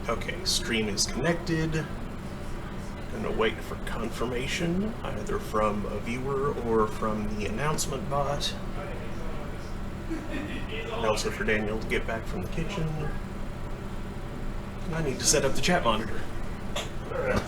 Okay, stream is connected. Gonna wait for confirmation, either from a viewer or from the announcement bot. And also for Daniel to get back from the kitchen. And I need to set up the chat monitor. Alright.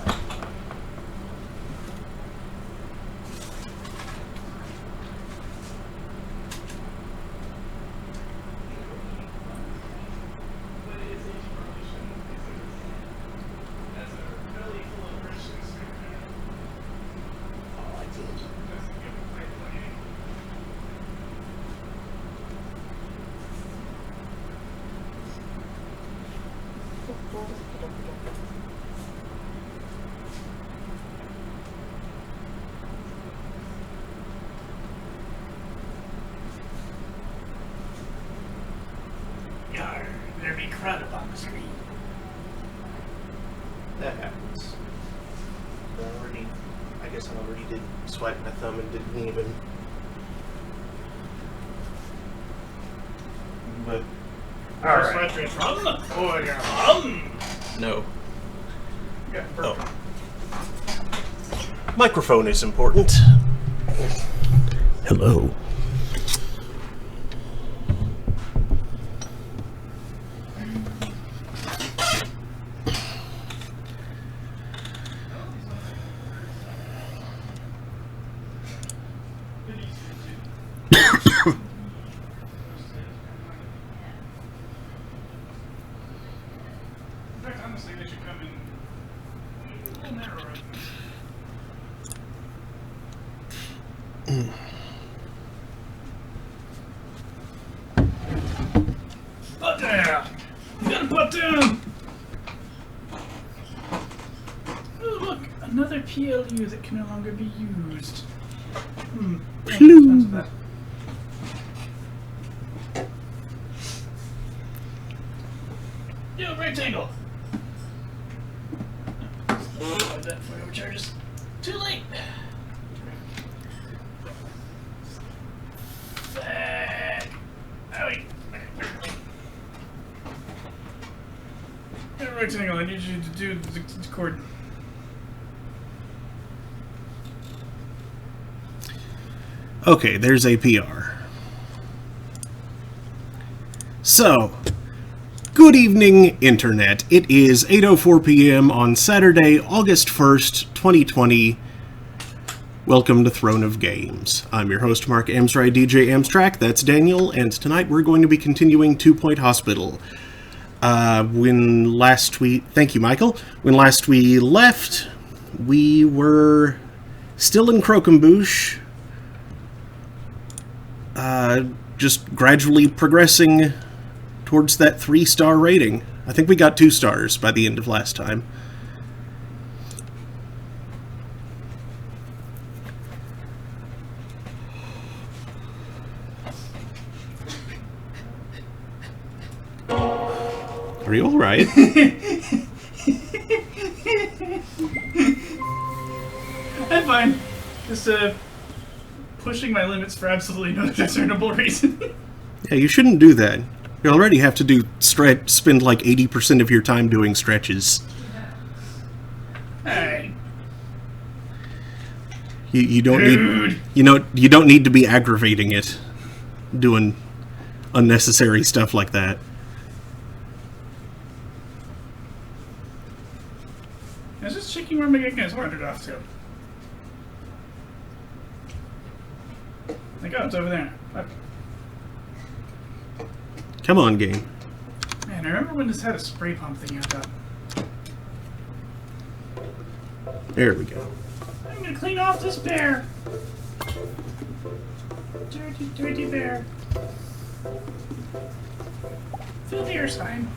There'd be crud up on the screen. That happens. I guess I already did swipe my thumb and didn't even. But. Alright. Swipe your thumb or your thumb? No. Yeah, perfect. Oh. Microphone is important. Hello. Butt down! You gotta butt down! Oh, look, another PLU that can no longer be used. PLU. Yo, rectangle! That for overcharges. Too late! Rectangle, I need you to do the chord. Okay, there's a PR. So, good evening, Internet. It is 8:04 p.m. on Saturday, August 1st, 2020. Welcome to Throne of Games. I'm your host, Mark Amsray, DJ Amstrack. That's Daniel, and tonight we're going to be continuing 2 Point Hospital. Thank you, Michael. When last we left, we were still in Croquembouche, just gradually progressing towards that 3-star rating. I think we got 2 stars by the end of last time. Are you alright? I'm fine. Just pushing my limits for absolutely no discernible reason. Yeah, you shouldn't do that. You already have to spend like 80% of your time doing stretches. Alright. You don't you don't need to be aggravating it, doing unnecessary stuff like that. I was just checking where my guys wandered off to. Like, oh, it's over there. Look. Come on, game. Man, I remember when this had a spray pump thing out top. There we go. I'm gonna clean off this bear. Dirty, dirty bear. Filthy Erskine.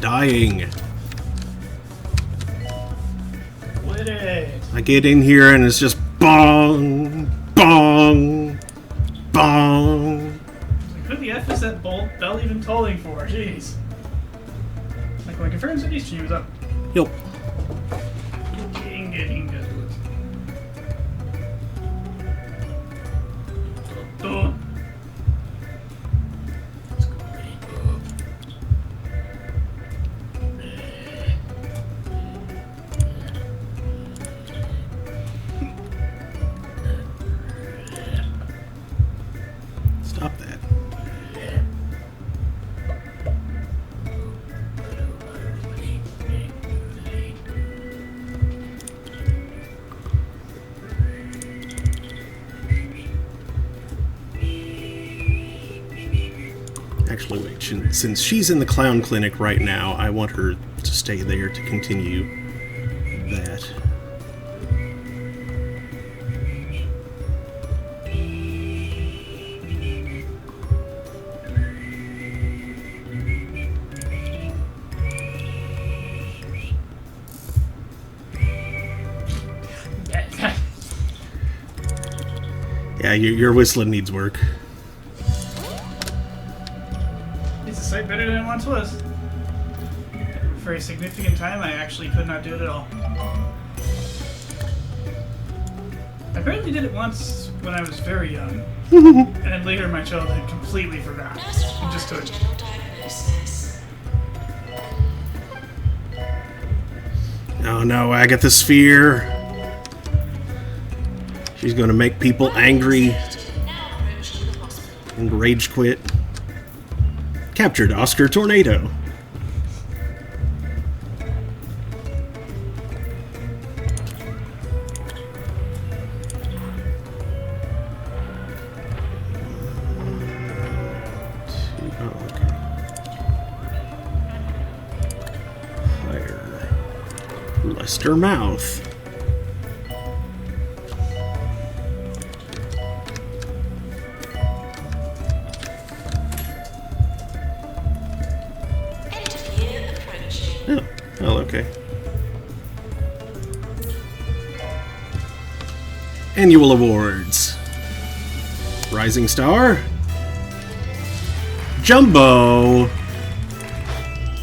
dying. Quit it. I get in here and it's just bong, bong, bong. Who the F is that bell even tolling for? Jeez. Like, when confirms that these streams up. Yup. Getting good. Stop that. Actually, wait. Since she's in the clown clinic right now, I want her to stay there to continue that. Yeah, your whistling needs work. It's a sight better than it once was. For a significant time, I actually could not do it at all. I apparently did it once when I was very young, and then later in my childhood completely forgot. And just took it. Oh no, Agatha Sphere. She's gonna make people angry and rage quit. Captured Oscar Tornado. Oh, okay. Fire. Lester Mouth. Oh, okay. Annual awards. Rising Star. Jumbo.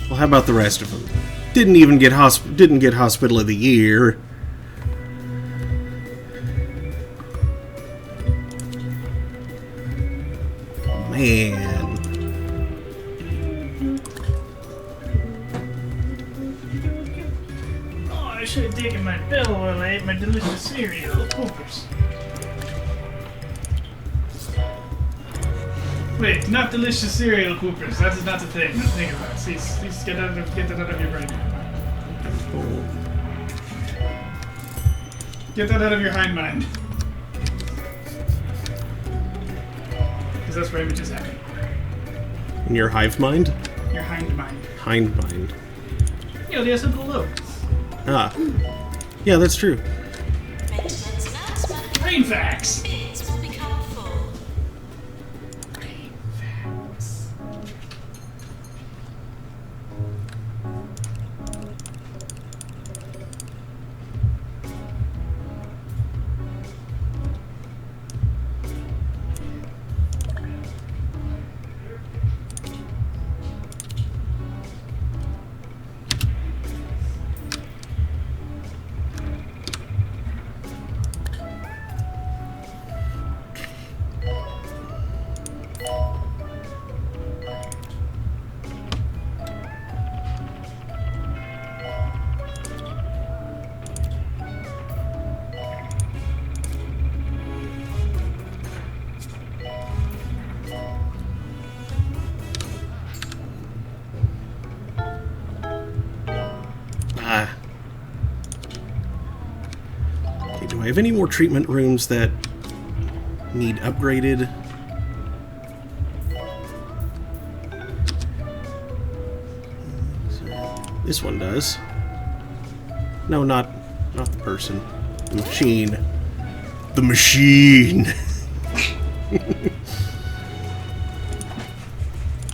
Well, how about the rest of them? Didn't get Hospital of the Year. Man. I should have taken my pill while I ate my delicious cereal. Poopers. Wait, not delicious cereal, Coopers. That's not the thing. Think about it. Please get that out of your brain. Get that out of your hind mind. Because that's where images happen. In your hive mind? Your hind mind. Hind mind. You know, they have some cool look. Ah. Yeah, that's true. Brain facts! Okay, do I have any more treatment rooms that need upgraded? This one does. No, not the person. The machine. The machine!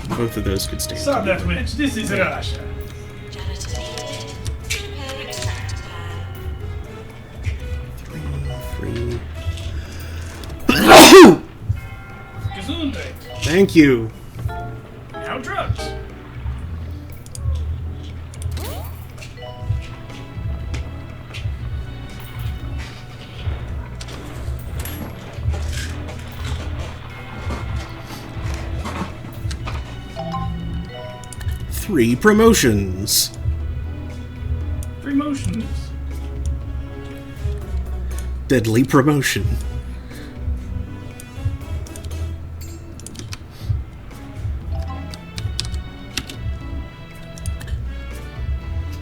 Both of those could stand. Stop that witch. This is Russia. Thank you. Now drugs. Three promotions. 3 motions. Deadly promotion.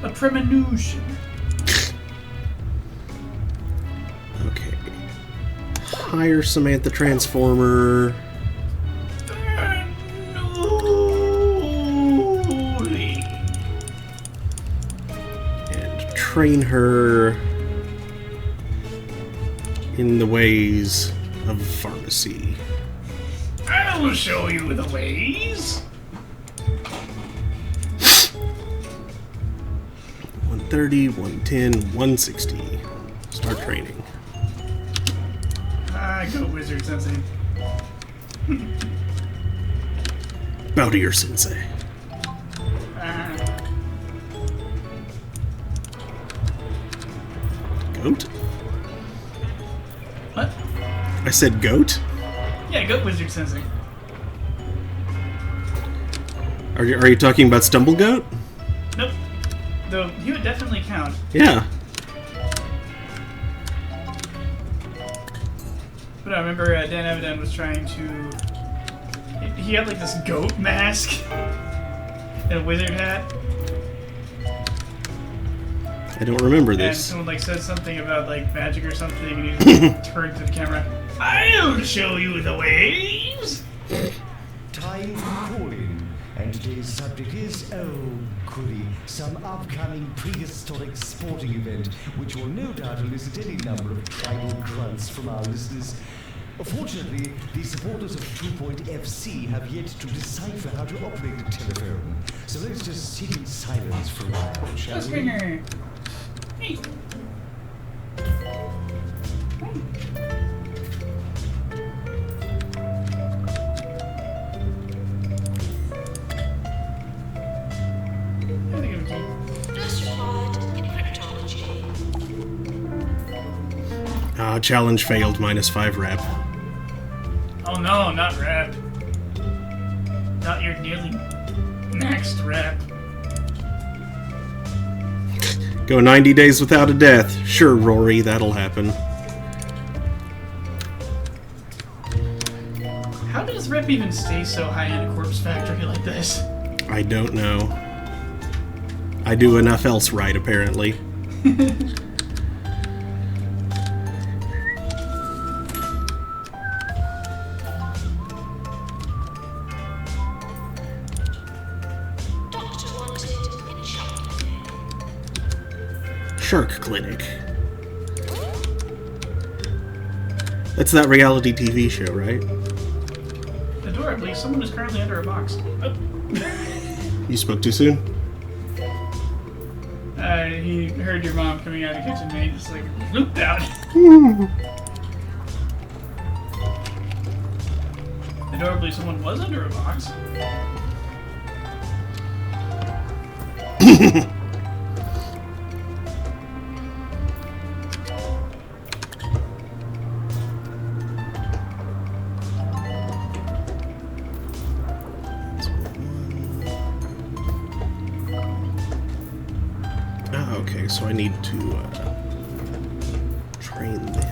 A premonition. Okay. Hire Samantha Transformer. And train her in the ways of pharmacy. I'll show you the ways. 130, 110, 160. Start training. Go Wizard Sensei. Bow to your sensei. Goat? What? I said goat? Yeah, go Wizard Sensei. Are you talking about Stumble Goat? Nope. Though he would definitely count. Yeah. But I remember Dan Avidan was trying to... He had like this goat mask and a wizard hat. I don't remember And this. someone like said something about like magic or something, and he just turned to the camera. I'll show you the ways. Time for calling, and today's subject is, oh goody, some upcoming prehistoric sporting event, which will no doubt elicit any number of tribal grunts from our listeners. Fortunately, the supporters of 2 Point FC have yet to decipher how to operate a telephone, so let's just sit in silence for a while, shall we? Springer. Hey. Challenge failed, -5 rep. Oh no, not rep. Not your nearly next rep. Go 90 days without a death. Sure, Rory, that'll happen. How does rep even stay so high in a corpse factory like this? I don't know. I do enough else right, apparently. Shark Clinic. That's that reality TV show, right? Adorably, someone is currently under a box. Oh. You spoke too soon? He heard your mom coming out of the kitchen and he just like looped out. Adorably, someone was under a box. Okay, so I need to train them.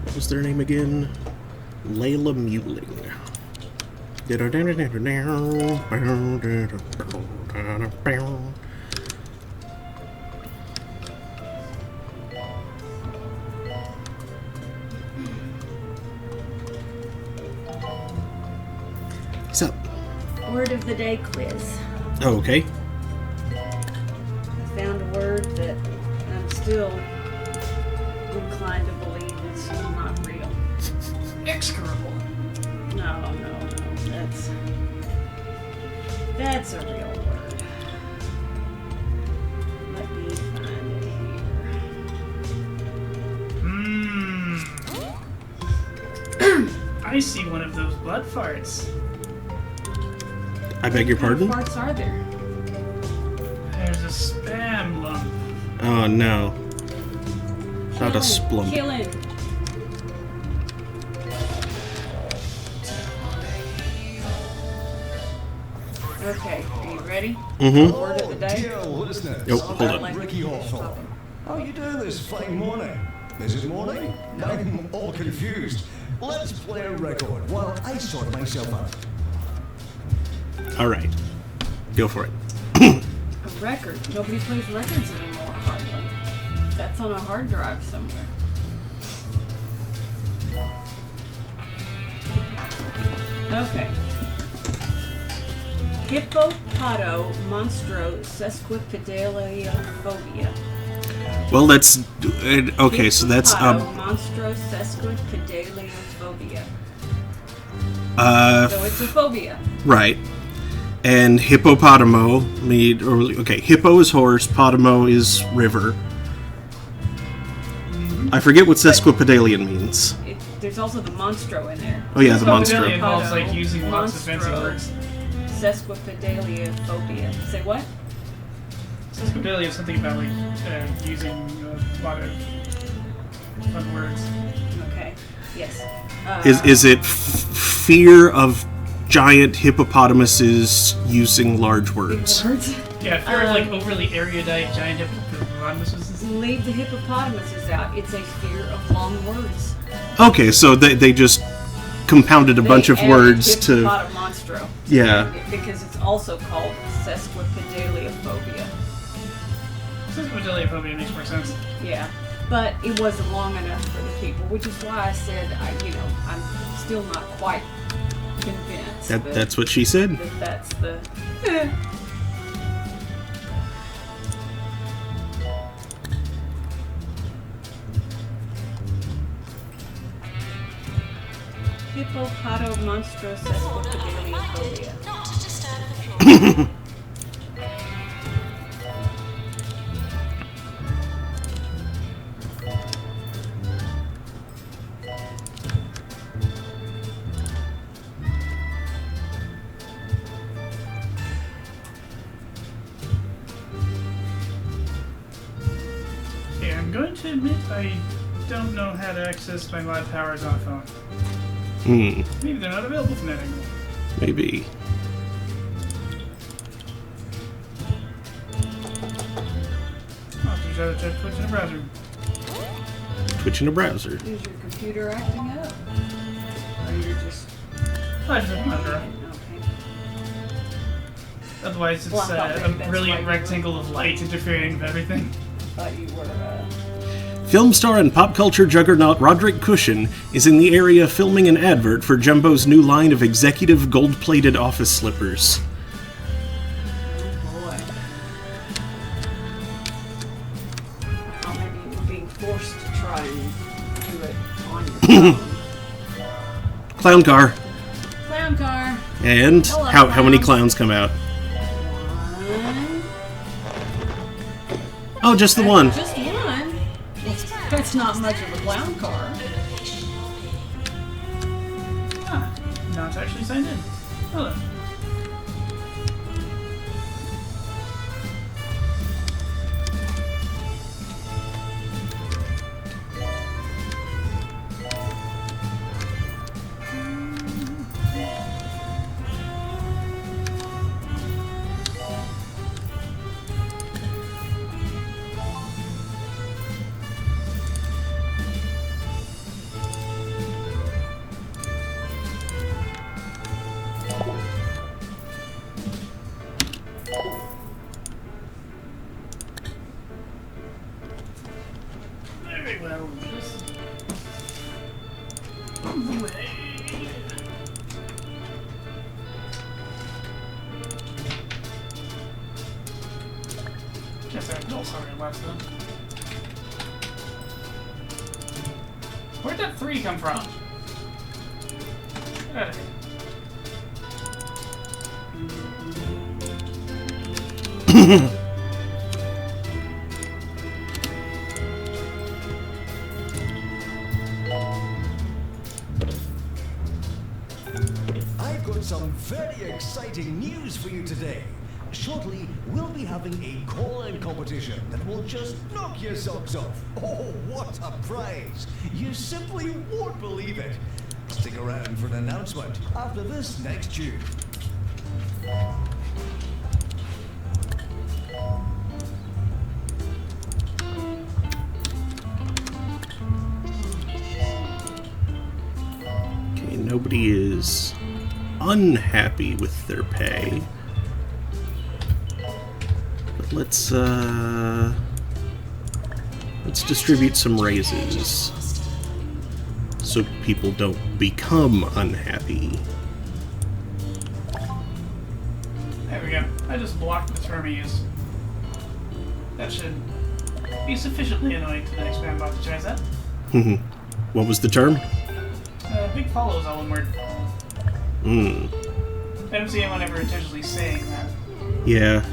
What was their name again? Layla Mewling. So, Word of the day quiz. oh, okay. I found a word that I'm still inclined to believe is not real. Execrable. No. That's a real word. Let me find it here. I see one of those blood farts. I beg your pardon? What parts are there? There's a spam lump. Oh no. Not a splump. Kill him. Okay, are you ready? Mm-hmm. Word of the day? Dear listeners, Oh, hold on. I'm Ricky Hawthorne. How are you doing this fine morning? Is it morning? I'm all confused. Let's play a record while I sort myself out. All right. Go for it. A record. Nobody plays records anymore, hardly. That's on a hard drive somewhere. Okay. Hippopotamo-monstro-sesquipedaliophobia. Well, that's okay. So that's Hippopotamo-monstro-sesquipedaliophobia. So it's a phobia. right. And hippopotamo okay, hippo is horse, potamo is river. I forget what sesquipedalian means. There's also the monstro in there. Oh yeah, the Really monster. involves like using lots of fancy words. Sesquipedaliophobia. Say what? Sesquipedalia is something about like using a lot of fun words. Okay. Yes. Is it fear of giant hippopotamuses using large words? Words? Yeah, if you're like overly erudite giant hippopotamuses. Leave the hippopotamuses out. It's a fear of long words. Okay, so they just compounded a bunch of They words added to hippopotamonstro. yeah. Because it's also called sesquipedaliophobia. Sesquipedaliophobia makes more sense. Yeah. But it wasn't long enough for the people, which is why I said, I'm still not quite convinced That's what she said. that's the... Hippopotamo-monstro-sesquipedaliophobia. Not to disturb the floor. Okay, I'm going to admit I don't know how to access my mod powers on a phone. Maybe they're not available from that angle. Maybe. I'll have to try to check Twitch in a browser. Twitch in a browser. Is your computer acting up? Or you're just... I just have a monitor. Okay. Otherwise, it's Well, I thought maybe a that's brilliant why you rectangle of light interfering with everything. Thought you were, Film star and pop culture juggernaut Roderick Cushion is in the area filming an advert for Jumbo's new line of executive gold-plated office slippers. oh boy. Oh, maybe you're being forced to try and do it on your phone. Clown car. Clown car. And Hello, how many clowns. clowns come out? One. Oh, just the one. Just one. That's not much of a clown car. Ah, now it's actually signed in. Hello. Very well. Guess I don't sorry last time. Where'd that 3 come from? Get out of here. some very exciting news for you today. Shortly, we'll be having a call-in competition that will just knock your socks off. Oh, what a prize! You simply won't believe it. Stick around for an announcement after this next tune. Okay, nobody is unhappy with their pay. But let's distribute some raises so people don't become unhappy. There we go. I just blocked the term I use. That should be sufficiently annoying to the next man about to try that. What was the term? Big follow is all one word. Hmm. I don't see anyone ever intentionally saying that. Yeah.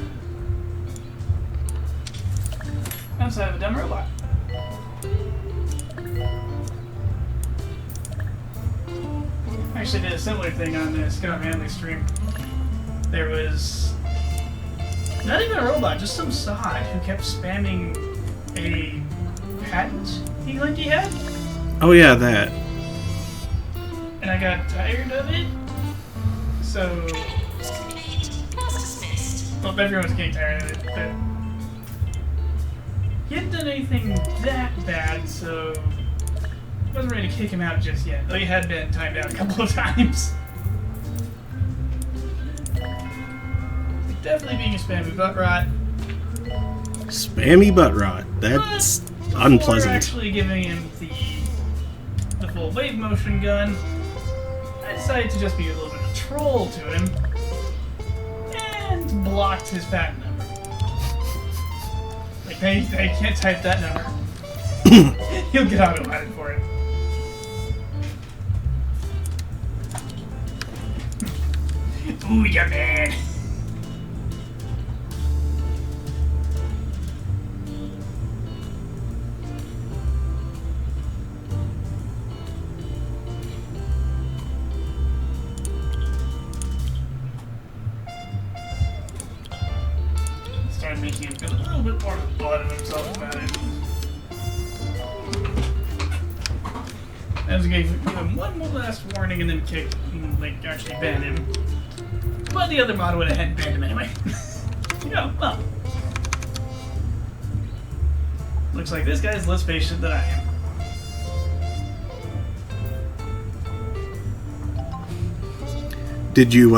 Outside of a dumb robot. I actually did a similar thing on the Scott Manley stream. There was not even a robot, just some sod who kept spamming a patent he claimed he had, Oh yeah, that. and I got tired of it. So, Complete. Task dismissed. well, everyone's getting tired of it, but he hadn't done anything that bad, so I wasn't ready to kick him out just yet. Though he had been timed out a couple of times. Definitely being a spammy butt rot. Spammy butt rot. That's Before unpleasant. actually giving him the full wave motion gun, I decided to just be a little bit of a troll to him and blocked his patent number. Like, they can't type that number. He'll get auto-added for it. Ooh, yeah, man. Started making him feel a little bit more blood of himself about it. I was going to give him one more last warning and then kick, like, actually ban him. But the other mod went ahead and banned him anyway. You know, well. Looks like this guy's less patient than I am. Did you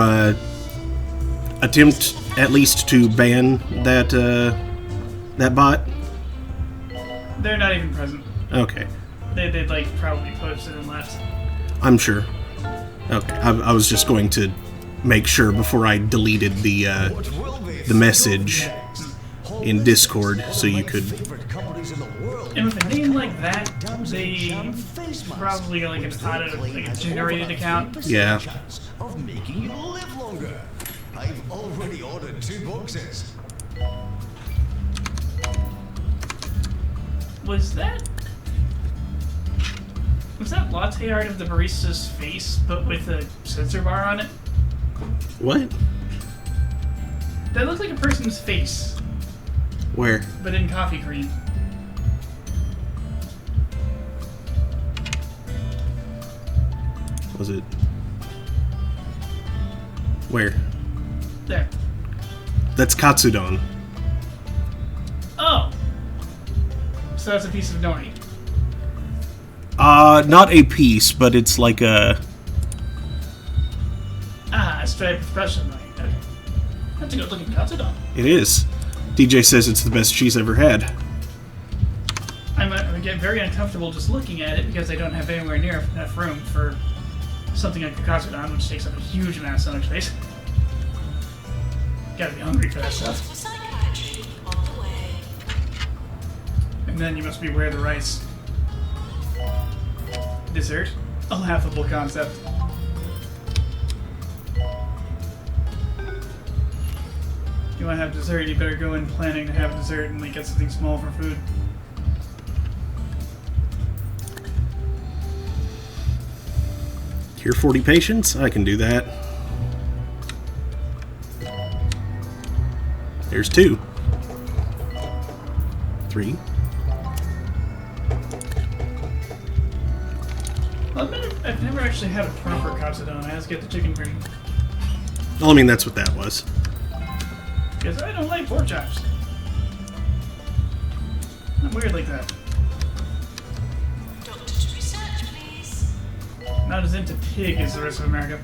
attempt at least to ban that that bot? They're not even present. Okay, They'd like probably posted and left. I'm sure. Okay, I was just going to make sure before I deleted the What will this message do next? in Discord so you could. Favorite companies in the world. And with a name like that, Damsel they Jam face mask, probably like which it's not they a, claim like a has generated over a account. 50% Yeah. chance of making you live longer. I've already ordered 2 boxes. Was that latte art of the barista's face, but with a sensor bar on it? What? That looked like a person's face, Where? but in coffee cream. Was it? Where? There. That's Katsudon. Oh. So that's a piece of nori. Not a piece, but it's like a. Ah, a striped expression nori. Okay. That's a good looking katsudon. It is. DJ says it's the best she's ever had. I get very uncomfortable just looking at it because I don't have anywhere near enough room for something like a katsudon, which takes up a huge amount of stomach space. Gotta be hungry for that stuff. For psychiatry on the way. And then you must be aware of the rice. Dessert? A laughable concept. If you want to have dessert, you better go in planning to have dessert and like get something small for food. Cure 40 patients? I can do that. There's 2. 3. I've never actually had a proper katsudon. I just get the chicken cream. Well, I mean, that's what that was. Because I don't like pork chops. I'm weird like that. Doctor to research, please. Not as into pig as the rest of America.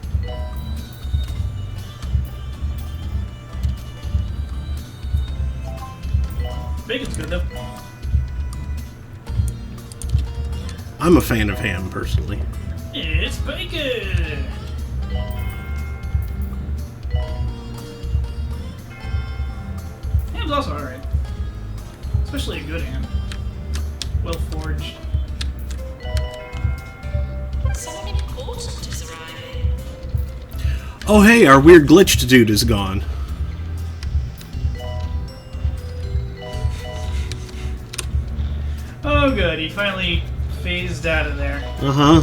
Bacon's good though. I'm a fan of ham, personally. It's bacon! Ham's also alright. Especially a good ham. Well forged. Someone important is arriving. Oh, hey, our weird glitched dude is gone. Oh good, he finally phased out of there. Uh-huh.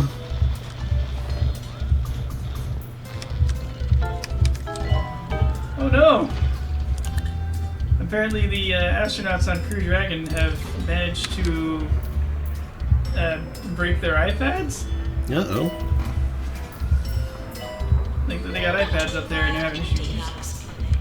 Oh no! Apparently the astronauts on Crew Dragon have managed to break their iPads? Uh-oh. Like they got iPads up there and they're having issues. Deluxe clinic.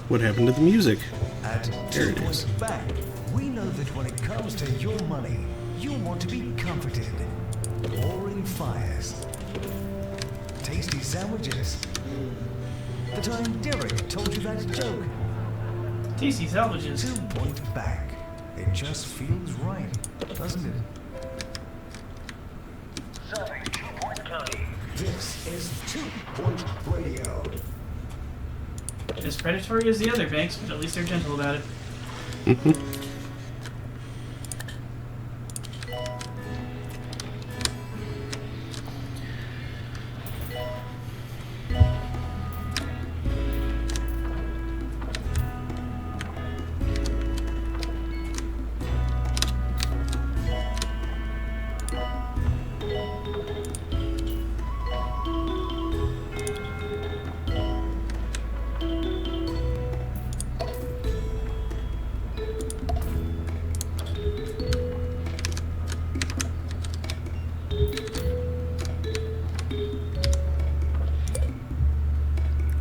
What happened to the music? At There 2 it points is. back, we know that when it comes to your money, you want to be comforted. Roaring fires. Tasty sandwiches. The time Derek told you that joke. Tasty salvages. 2 points back. It just feels right, doesn't it? Serving 2 Point County. This is 2 Point Radio. As predatory as the other banks, but at least they're gentle about it.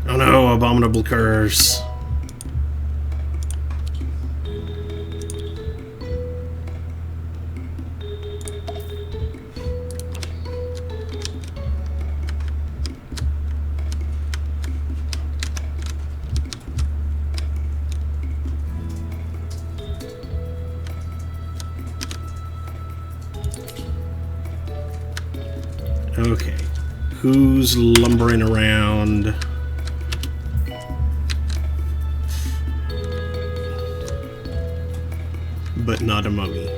Oh no, abominable curse. Okay. Who's lumbering around? But not a mummy.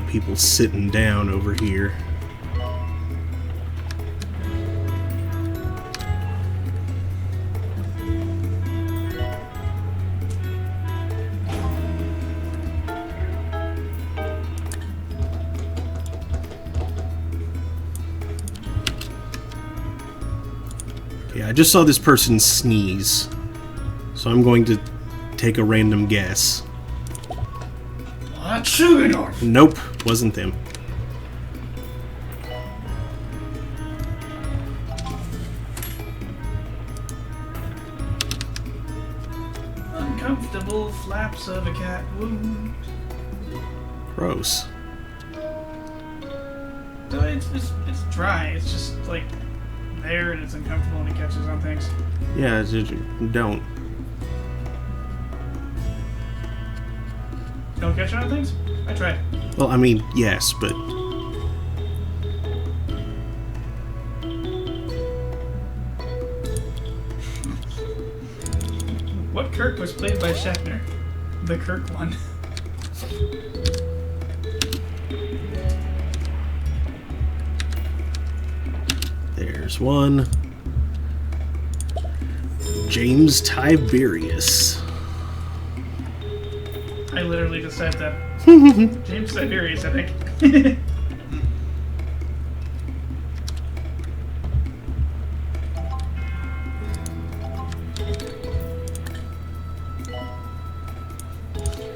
people sitting down over here. Yeah, I just saw this person sneeze, so I'm going to take a random guess. That's Sugadorf. Nope, wasn't them. Uncomfortable flaps of a cat wound. Gross. So it's dry. It's just like there and it's uncomfortable and it catches on things. Yeah, don't. Don't catch on things? I tried. Well, I mean, yes, but What Kirk was played by Shatner? The Kirk one. there's one. James Tiberius. I literally just said that. James Tiberius, I think.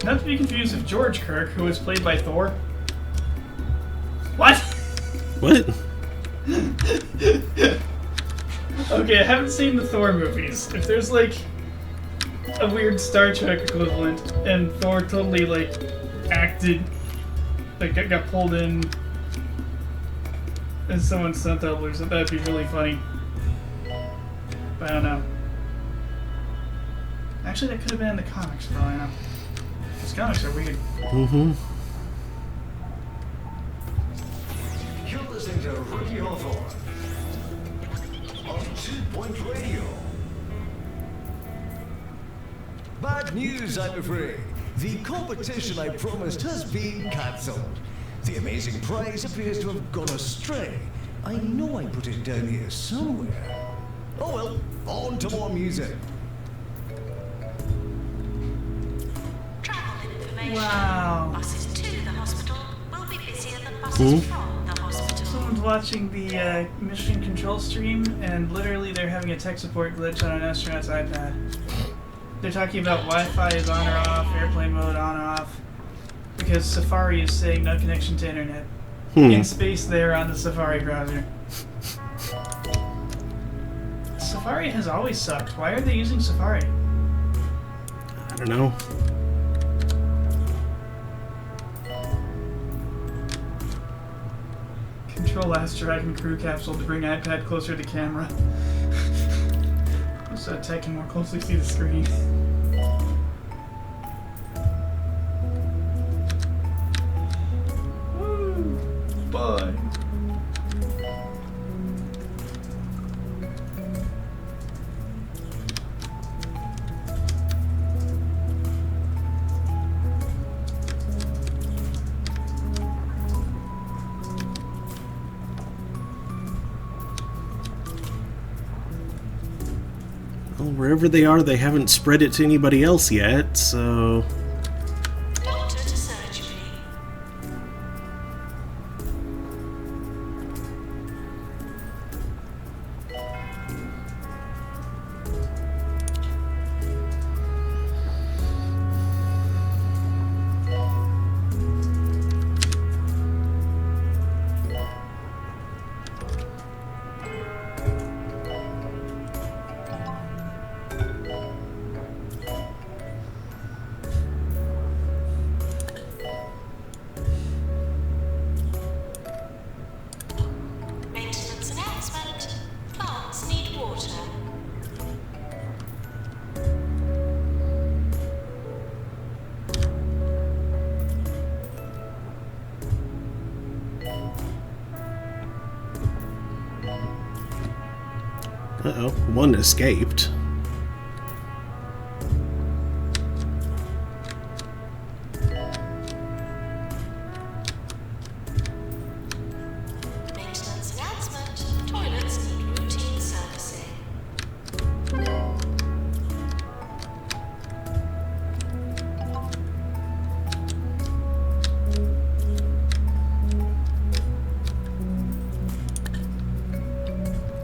Not to be confused with George Kirk, who was played by Thor. What? What? Okay, I haven't seen the Thor movies. If there's like a weird Star Trek equivalent and Thor totally like acted, like got pulled in as someone's stunt double or something, that'd be really funny. But I don't know. Actually, that could have been in the comics for all I know. These comics are weird. Mm-hmm. You're listening to Ricky Hawthorne on 2 Point Radio. Bad news, I'm afraid. The competition I promised has been cancelled. The amazing prize appears to have gone astray. I know I put it down here somewhere. Oh well, on to more music. Travel information. Wow. Buses to the hospital will be busier than buses from the hospital. Someone's watching the Mission Control stream, and literally they're having a tech support glitch on an astronaut's iPad. They're talking about Wi-Fi is on or off, airplane mode on or off, because Safari is saying no connection to internet. In space there on the Safari browser. Safari has always sucked. Why are they using Safari? I don't know. Control Last Dragon crew capsule to bring iPad closer to camera. So tech can more closely see the screen. Woo! Bye. Well, wherever they are, they haven't spread it to anybody else yet, so... Doctor to surgery. Maintenance announcement. Plants need water. Uh-oh, one escaped.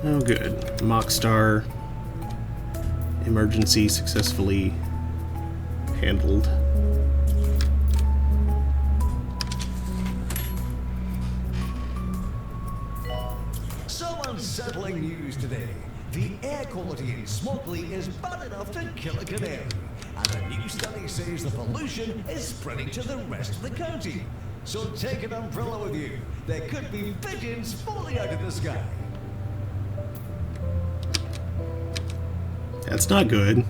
Oh, good. Mockstar. Emergency successfully handled. Some unsettling news today. The air quality in Smogley is bad enough to kill a canary. And a new study says the pollution is spreading to the rest of the county. So take an umbrella with you. There could be pigeons falling out of the sky. That's not good.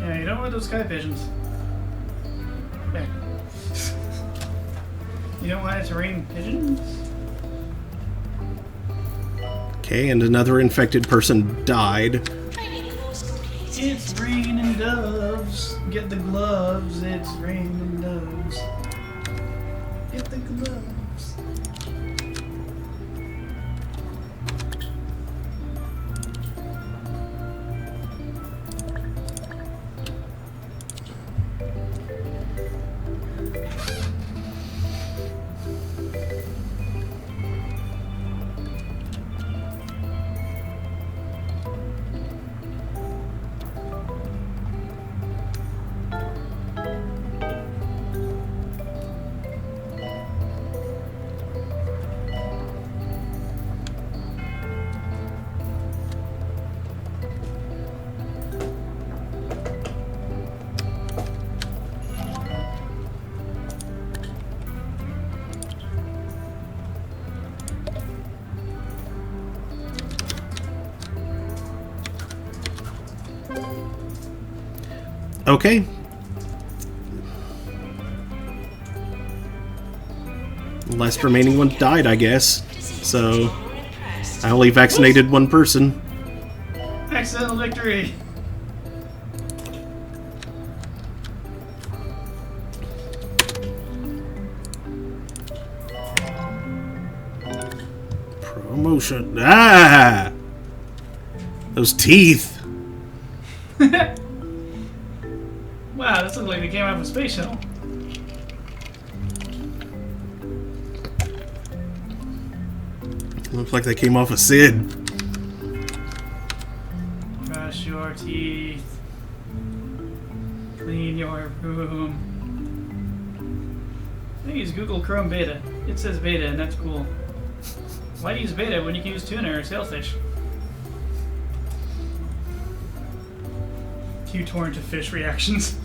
Yeah, you don't want those sky pigeons. Okay. You don't want it to rain pigeons? Okay, and another infected person died. Training course complete. It's raining doves. Get the gloves. It's raining doves. Get the gloves. Okay. The last remaining one died, I guess. So, I only vaccinated one person. Accidental victory. Promotion. Ah! Those teeth. Wow, this looks like they came out of a space shuttle. Looks like they came off a Sid. Brush your teeth. Clean your room. I think use Google Chrome Beta. It says beta, and that's cool. Why do you use beta when you can use tuna or sailfish? Cue torrent of fish reactions.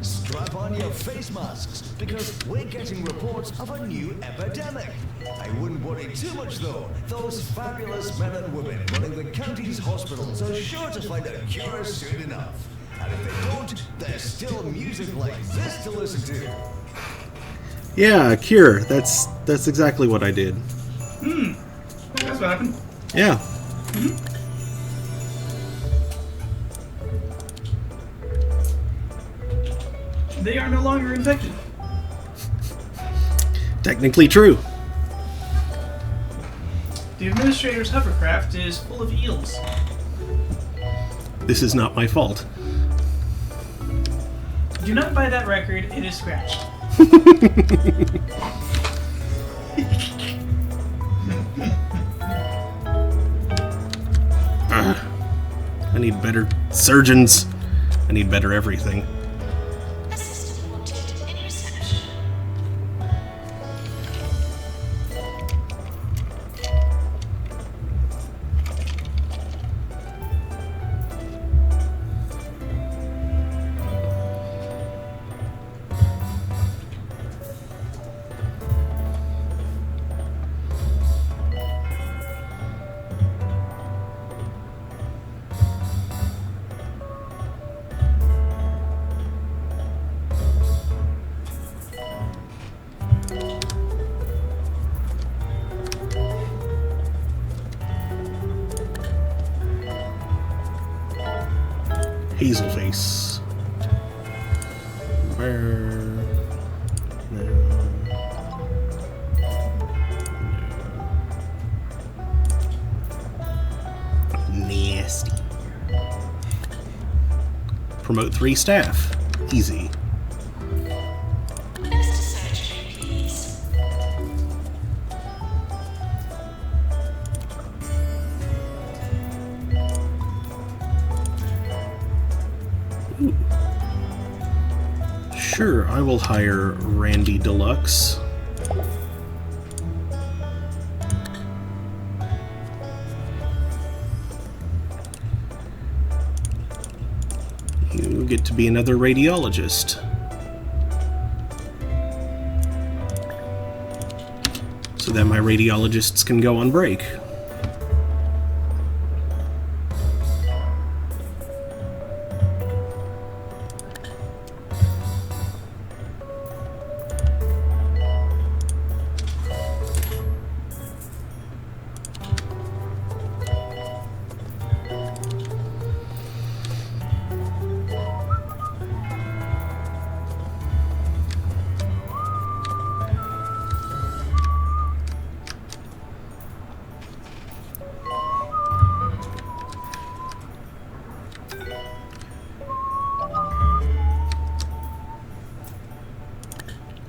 Strap on your face masks, because we're getting reports of a new epidemic. I wouldn't worry too much though. Those fabulous men and women running the county's hospitals are sure to find a cure soon enough. And if they don't, there's still music like this to listen to. Yeah, cure. That's exactly what I did. That's what happened. Yeah. They are no longer infected. Technically true. The administrator's hovercraft is full of eels. This is not my fault. Do not buy that record, it is scratched. I need better surgeons. I need better everything. Assistant wanted in reception. Hazelface. Where? No. Nasty. Promote 3 staff. Easy. Next to surgery, please. Sure, I will hire Randy Deluxe. You get to be another radiologist. So that my radiologists can go on break.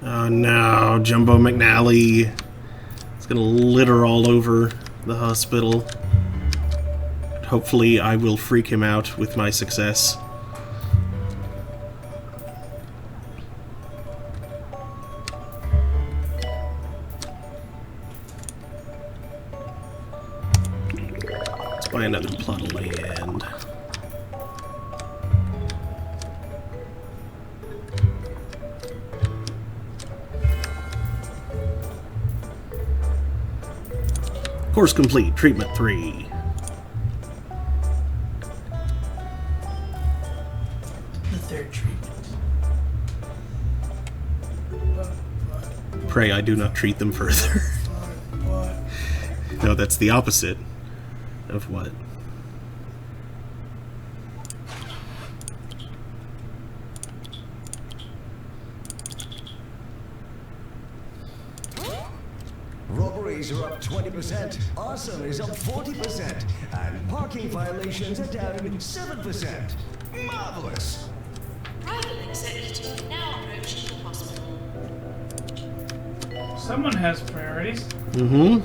Oh no, Jumbo McNally. It's gonna litter all over the hospital. Hopefully I will freak him out with my success. Let's buy another plot of land. Course complete. Treatment 3. The third treatment. Pray I do not treat them further. What? No, that's the opposite of what? Robberies are up 20%, arson is up 40%, and parking violations are down 7%. Marvelous! Private executive now approaching the hospital. Someone has priorities. Mm-hmm.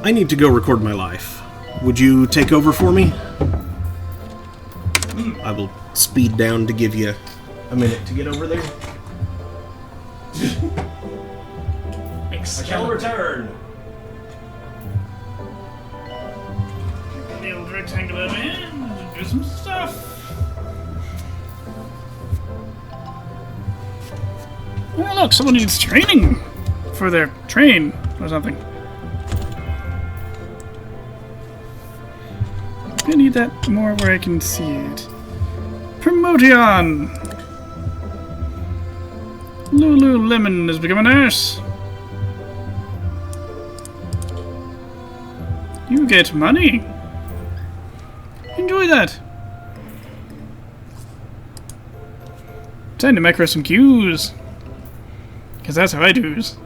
I need to go record my life. Would you take over for me? I will speed down to give you a minute to get over there. Excalibur. return. The old rectangular man. Do some stuff. Oh, look, someone needs training for their train or something. I need that more where I can see it. Promotion! Lululemon has become a nurse. You get money. Enjoy that. Time to macro some cues. Because that's how I do's.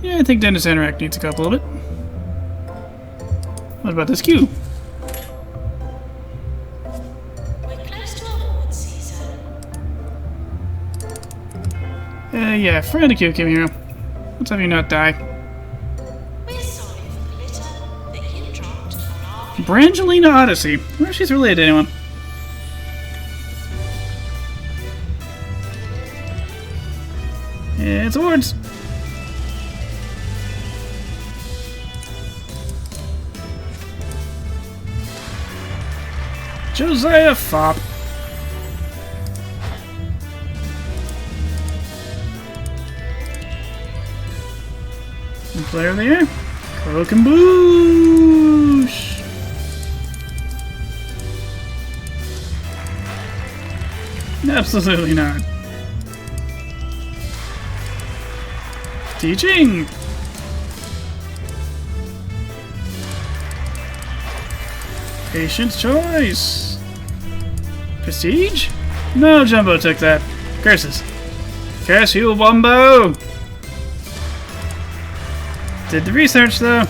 Yeah, I think Dennis Anorak needs a couple of it. What about this cue? We're close to awards season. Yeah, friend of Q came here. Let's have you not die. We're sorry for the litter that you dropped on our Brangelina Odyssey. I wonder if she's related to anyone. Yeah, it's awards. Josiah Fopp. Player of the year. Broken boosh! Absolutely not. Teaching! Patient's choice! Prestige? No, Jumbo took that. Curses. Curse you, Wumbo! Did the research, though.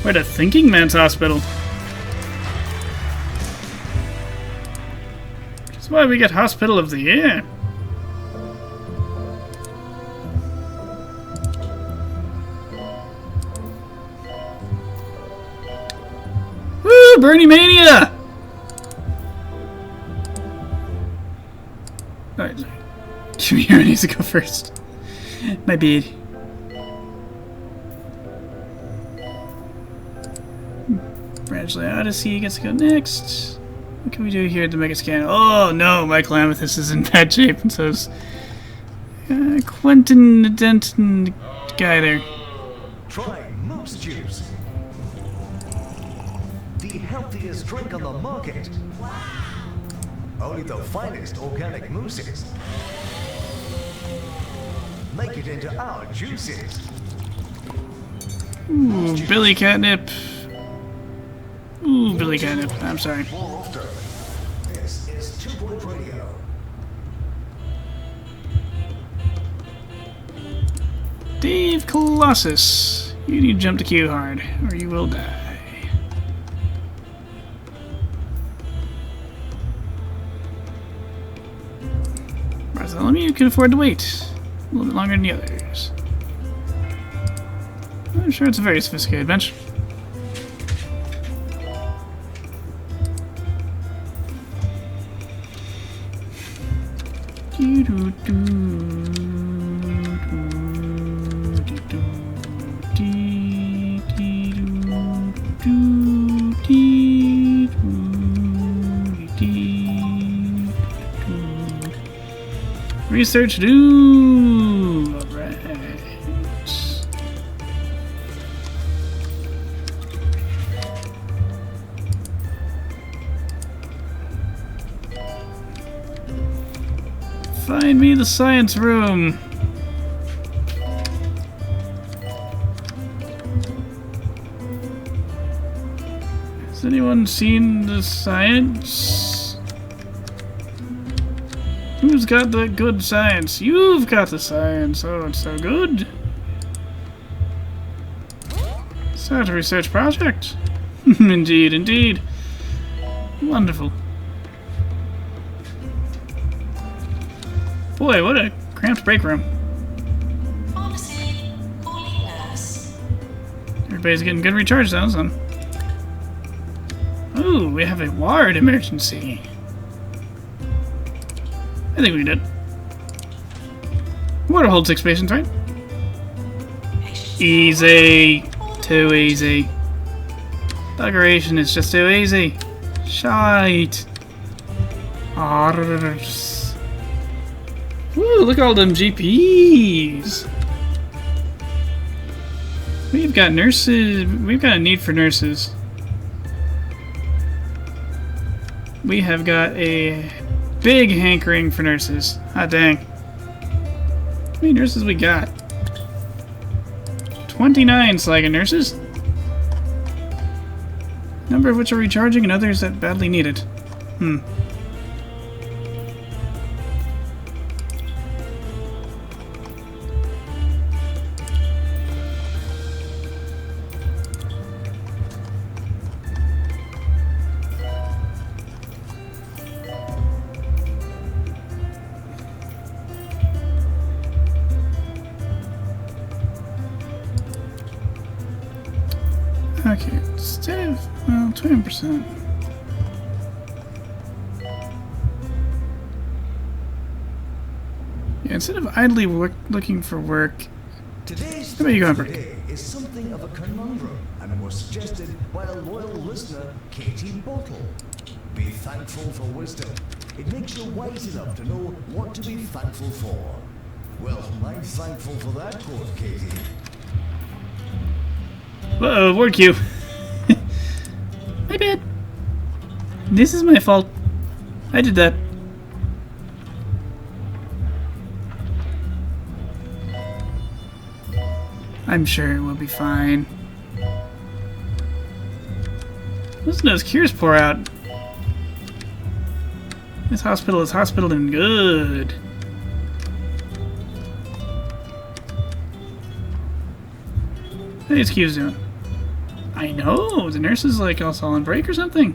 We're at a thinking man's hospital. That's why we get Hospital of the Year. Woo! Bernie Mania! Alright, sorry. Chimera needs to go first. My bad. Branchland Odyssey gets to go next. What can we do here at the Mega Scan? Oh no, Michael Amethyst is in bad shape, and so is Quentin Denton guy there. Try Moose Juice. The healthiest drink on the market. Only the finest organic mooses. Make it into our juices. Ooh, Billy Catnip. Ooh, Billy Catnip. I'm sorry. More often. This is 2 Point Radio. Dave Colossus. You need to jump the queue hard, or you will die. Bartholomew can afford to wait a little bit longer than the others. I'm sure it's a very sophisticated bench. Research do. All right. Find me the science room. Has anyone seen the science? Who's got the good science? You've got the science. Oh, it's so good. Start a research project. Indeed, indeed. Wonderful. Boy, what a cramped break room. Pharmacy, calling nurse. Everybody's getting good recharge zones on. Ooh, we have a ward emergency. I think we did. Water holds 6 patients, right? Easy. Too easy. Buggeration is just too easy. Shite. Woo, look at all them GPs. We've got nurses. We've got a need for nurses. We have got a big hankering for nurses. Ah, dang. How many nurses we got? 29 Slagan nurses. Number of which are recharging and others that badly need it. Okay, instead of, well, 20%. Yeah, instead of idly looking for work, Today's how about you go on topic break? today is something of a conundrum and was suggested by a loyal listener, Katie Bottle. Be thankful for wisdom. It makes you wise enough to know what to be thankful for. Well, I'm thankful for that quote, Katie. Whoa, ward queue. My bad. This is my fault. I did that. I'm sure it will be fine. Listen to those cures pour out. This hospital is hospitaling good. How are these queues doing? I know! The nurse is like also on break or something.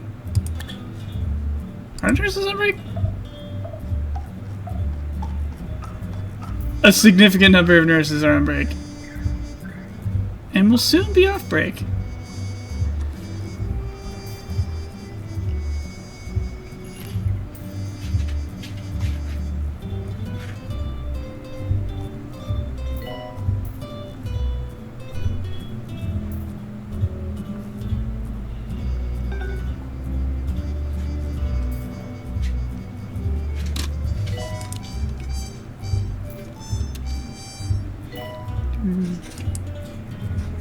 Are nurses on break? A significant number of nurses are on break. And will soon be off break.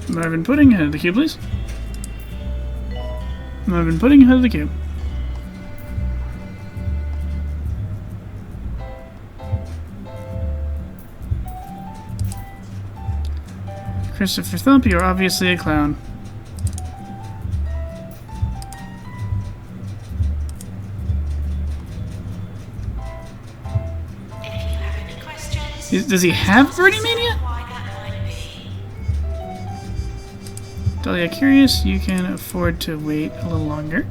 Marvin Pudding, head of the queue, please. Marvin Pudding, head of the queue. Christopher Thump, you're obviously a clown. If you have any questions, Does he have Birdie Mania? why that might be. Dahlia, curious, you can afford to wait a little longer,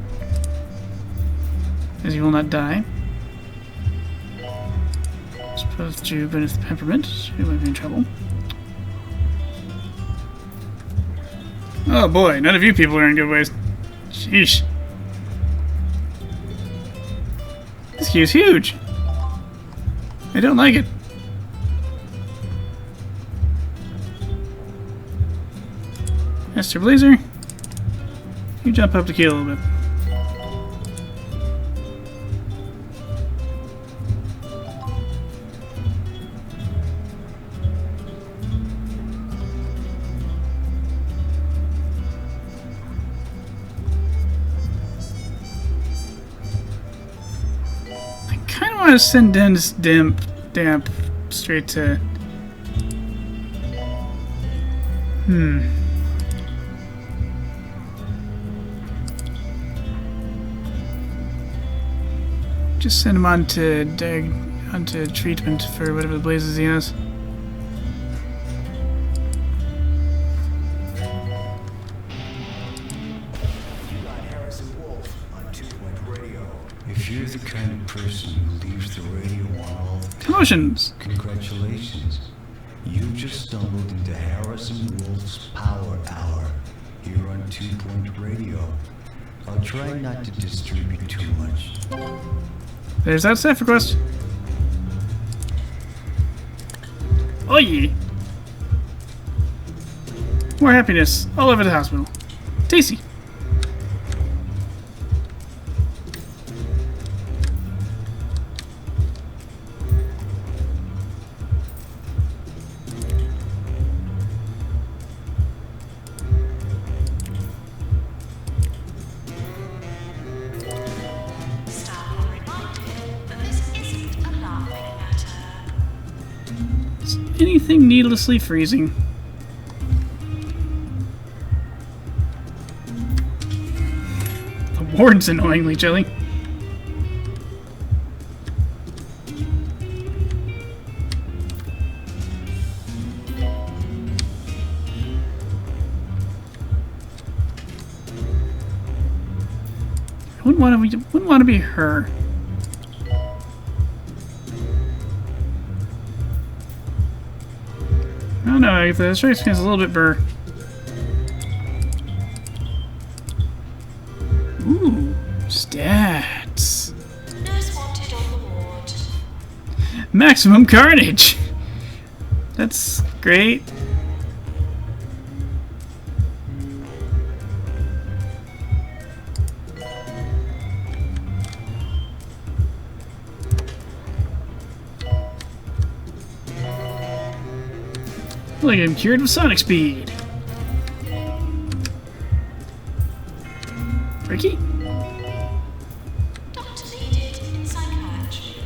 as you will not die. Suppose to Beneth Peppermint, you might be in trouble. Oh boy, none of you people are in good ways. Sheesh. This queue is huge. I don't like it. Master Blazer, you jump up the queue a little bit. I kind of want to send Dennis Damp straight to... Just send him on to onto treatment for whatever the blazes he has. Harrison Wolf on 2 Point Radio. If you're the kind of person who leaves the radio on all the time, Promotions! congratulations. You just stumbled into Harrison Wolf's Power Hour here on 2 Point Radio. I'll try not to distribute too much. There's that staff request. Oh yeah! More happiness all over the hospital. Tasty. Staff are reminded that this isn't a laughing matter. Is anything needlessly freezing? The ward's annoyingly chilly. I wouldn't want to be her. I don't know, the strike skin's a little bit burr. Ooh, stats. Nurse wanted on the ward. Maximum carnage! That's great. Look, I'm cured with sonic speed. Ricky? Doctor needed. Psychiatry.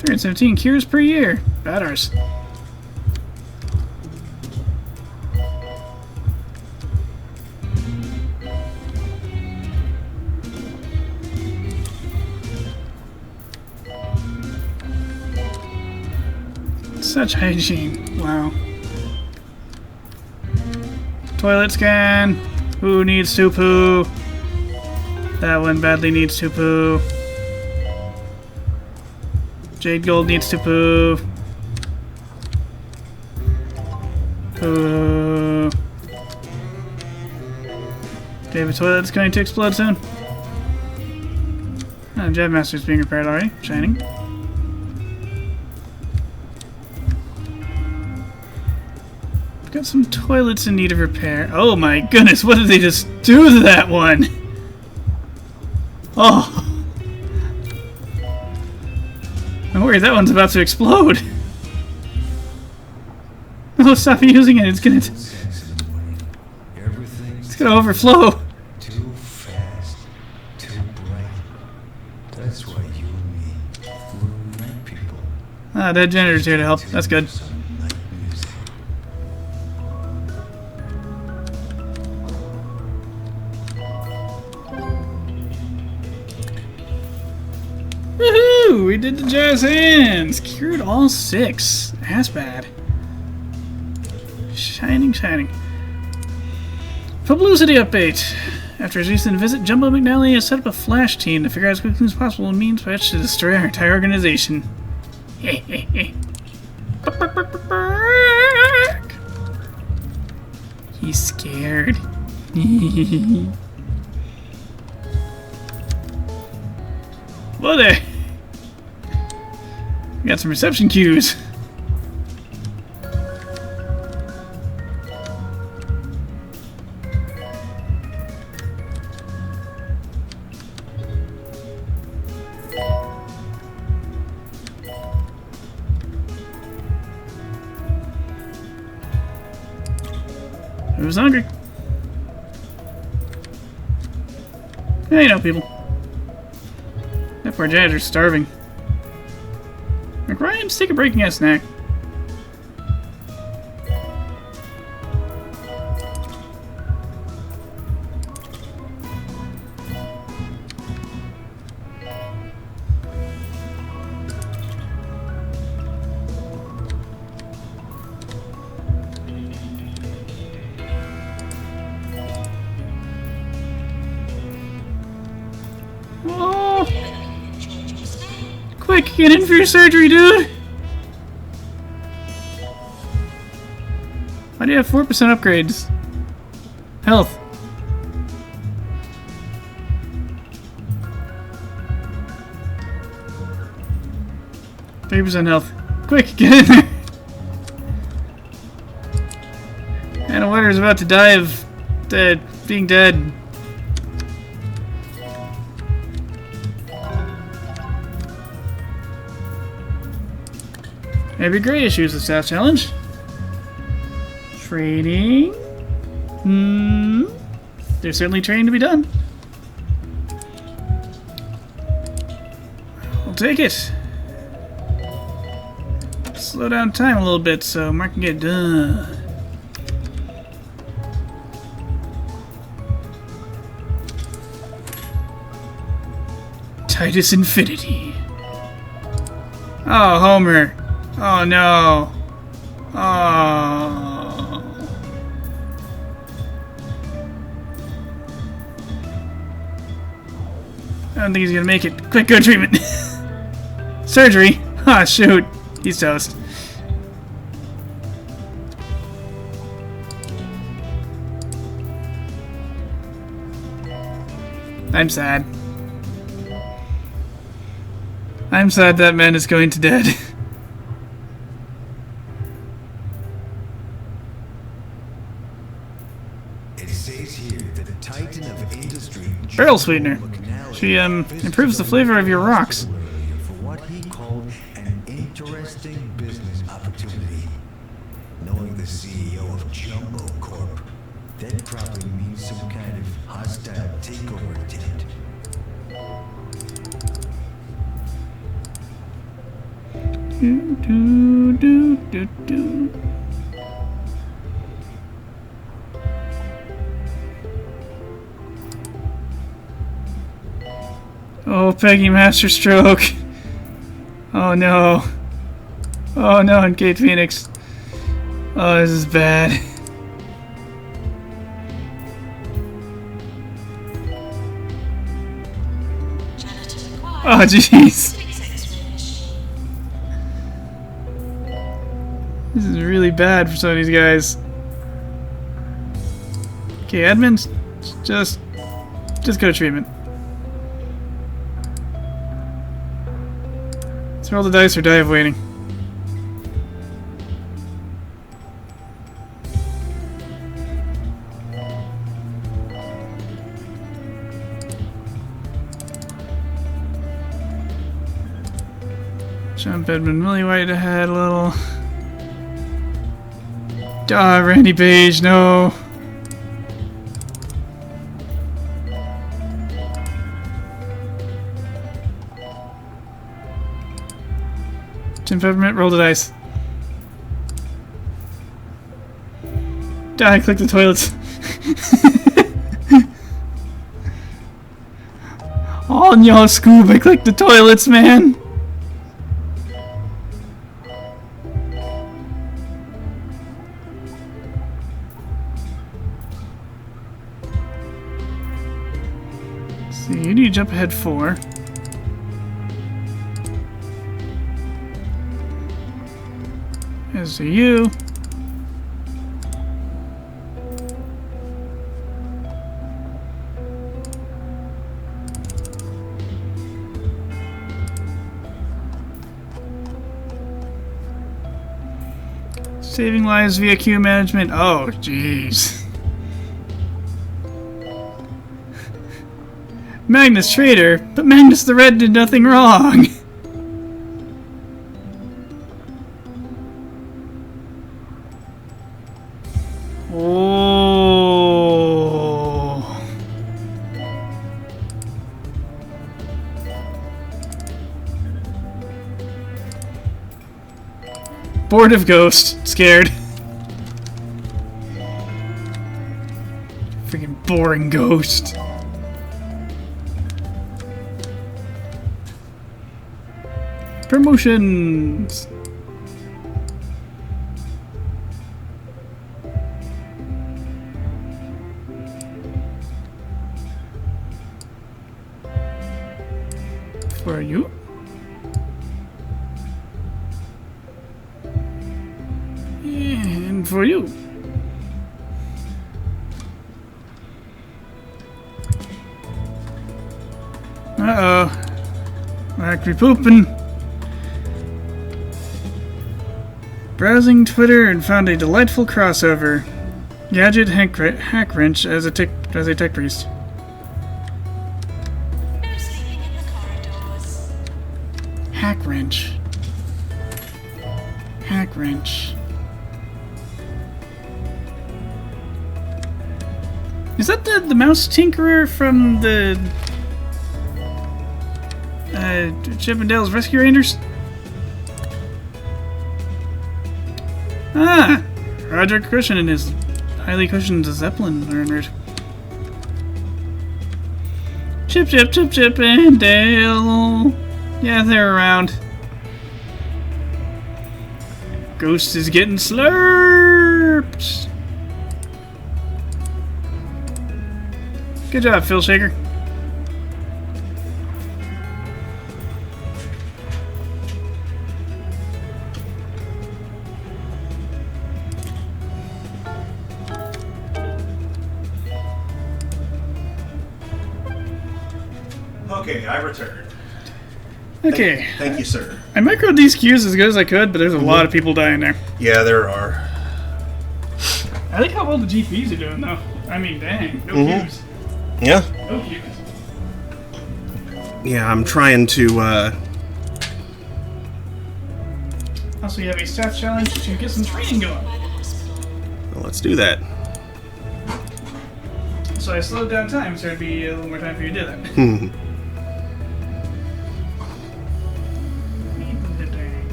$317 cures per year. Badass. Such hygiene. Wow. Toilet scan. Who needs to poo? That one badly needs to poo. Jade Gold needs to poo. Poo. David Toilet's going to explode soon. Oh, Jet Master's being repaired already. Shining. Got some toilets in need of repair. Oh my goodness, what did they just do to that one? Oh. I'm worried that one's about to explode. Oh, stop using it. It's gonna Everything's overflow. too fast, too bright. That's why you and me, we're night people. Ah, that janitor's here to help. That's good. Some night music. Woohoo! We did the jazz hands. Cured all 6. That's bad. Shining, shining. Publicity update. After his recent visit, Jumbo McNally has set up a flash team to figure out as quickly as possible means by which to destroy our entire organization. He's scared. Whoa there! We got some reception cues. Who's hungry? Yeah, you know, people. That poor janitor's starving. McRyan, just take a break and get a snack. Oh! Quick, get in for your surgery, dude! Why do you have 4% upgrades? Health. %3 health. Quick, get in there! Anna Whiter's about to die of being dead. Maybe Gray issues the staff challenge. Training. There's certainly training to be done. I'll take it. Slow down time a little bit so Mark can get done. Titus Infinity. Oh, Homer. Oh no. Oh. I don't think he's gonna make it. Quick, go treatment. Surgery. Ah, shoot. He's toast. I'm sad. I'm sad that man is going to dead. It says here that a titan of industry, Barrel sweetener. McNally, She improves the flavor of your rocks. for what he called an interesting business opportunity. Knowing the CEO of Jumbo Corp, that probably means some kind of hostile takeover attempt. Do, do, do, do, do. Oh, Peggy Masterstroke. Oh no. Oh no, and Kate Phoenix. Oh, this is bad. Janitor required. Oh, jeez. Fix X-ray. This is really bad for some of these guys. Okay, admins, just go to treatment. Let's roll the dice or die of waiting. Jump Edmund Millie White ahead a little. Ah, Randy Page, no. Tim Peppermint, roll the dice. Die, click the toilets. On your scuba, click the toilets, man. See, you need to jump ahead 4. As do you. Saving lives via queue management. Oh, jeez. Magnus traitor, but Magnus the Red did nothing wrong. Oh. Bored of Ghost. Scared. Freaking boring Ghost. Promotions. For you. And for you. Uh-oh. Might be pooping. Browsing Twitter and found a delightful crossover. Gadget Hack Wrench as a tech priest. No sleeping in the corridors. Hack Wrench. Hack Wrench. Is that the mouse tinkerer from the Chip and Dale's Rescue Rangers? Ah! Roger Cushion and his highly cushioned Zeppelin learners. Chip, and Dale. Yeah, they're around. Ghost is getting slurped. Good job, Phil Shaker. Okay, I returned. Okay. Thank you, sir. I microed these queues as good as I could, but there's a lot of people dying there. Yeah, there are. I like how well the GPs are doing, though. I mean, dang. No Mhm. cues. Yeah. No cues. Yeah, I'm trying to, Also, you have a staff challenge to get some training going. well, let's do that. So I slowed down time, so there'd be a little more time for you to do that.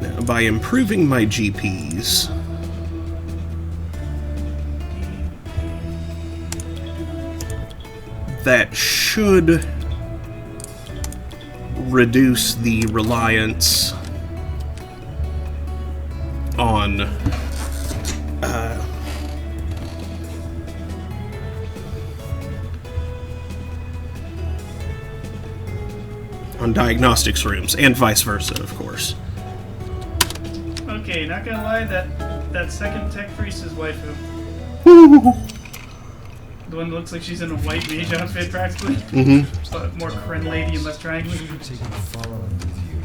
Now, by improving my GPs, that should reduce the reliance on diagnostics rooms, and vice versa, of course. Okay, not gonna lie, that second tech priest is waifu. The one that looks like she's in a white mage outfit, practically. But more Kren lady and less triangle. You're taking a follow-on with you.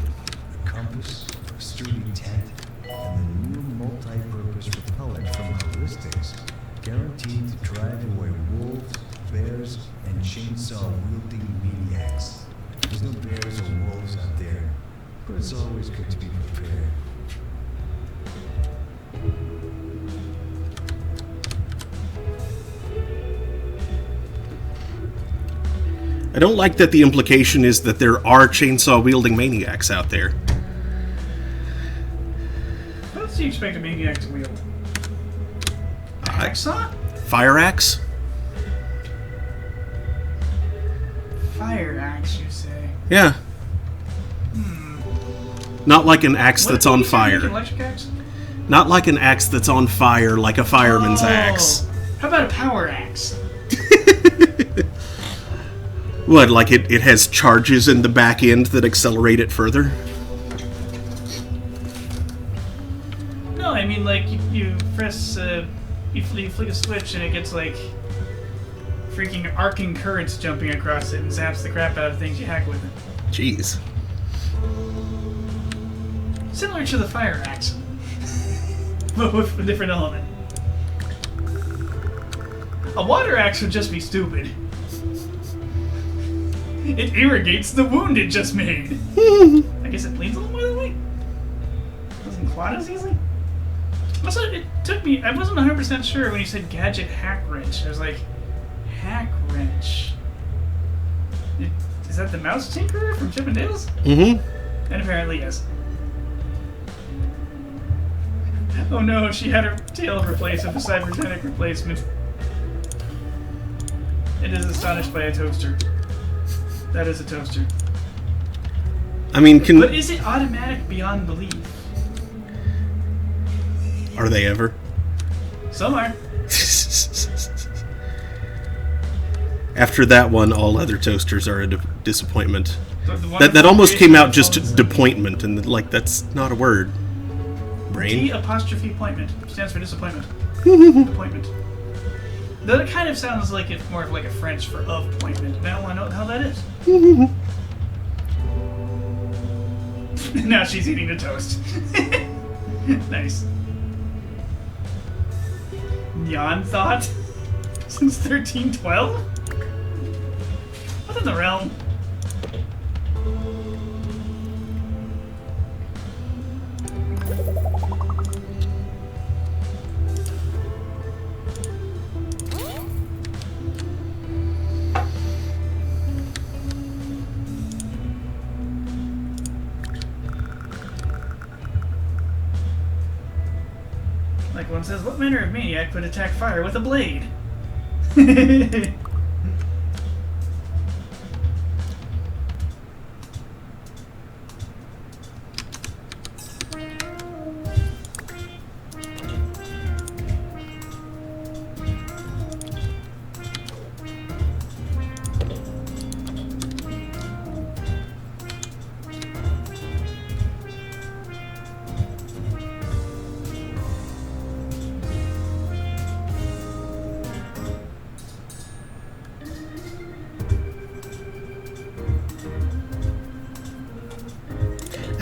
A compass, a sturdy tent, and the new multi-purpose repellent from Ballistics, guaranteed to drive away wolves, bears, and chainsaw-wielding maniacs. There's no bears or wolves out there, but it's always good to be prepared. I don't like that the implication is that there are chainsaw-wielding maniacs out there. What else do you expect a maniac to wield? A hacksaw? Fire axe? Fire axe, you say? Yeah. Not like an axe What that's if on you said make an fire. electric axe? Not like an axe that's on fire, like a fireman's axe. How about a power axe? What, like it has charges in the back end that accelerate it further? No, I mean like you press, you flick a switch and it gets like freaking arcing currents jumping across it and zaps the crap out of things you hack with it. Jeez. Similar to the fire axe, but with a different element. A water axe would just be stupid. It irrigates the wound it just made. I guess it bleeds a little more that way. Doesn't clot as easily. Also, it took me. I wasn't 100% sure when you said gadget hack wrench. I was like, hack wrench. Is that the mouse tinkerer from Chip and Dale's? Mm-hmm. And apparently, yes. Oh no, she had her tail replaced with a cybergenic replacement. It is astonished by a toaster. That is a toaster. I mean, But is it automatic beyond belief? are they ever? Some are. After that one, all other toasters are a disappointment. The That almost came out wonderful just creation disappointment, and like that's not a word. Brain. D apostrophe appointment stands for disappointment. Appointment. Though it kind of sounds like it's more of like a French for of appointment. And I don't want to know what the hell that is. Now she's eating the toast. Nice. Jan thought? Since 1312? What in the realm? Like one says, what manner of maniac would attack fire with a blade?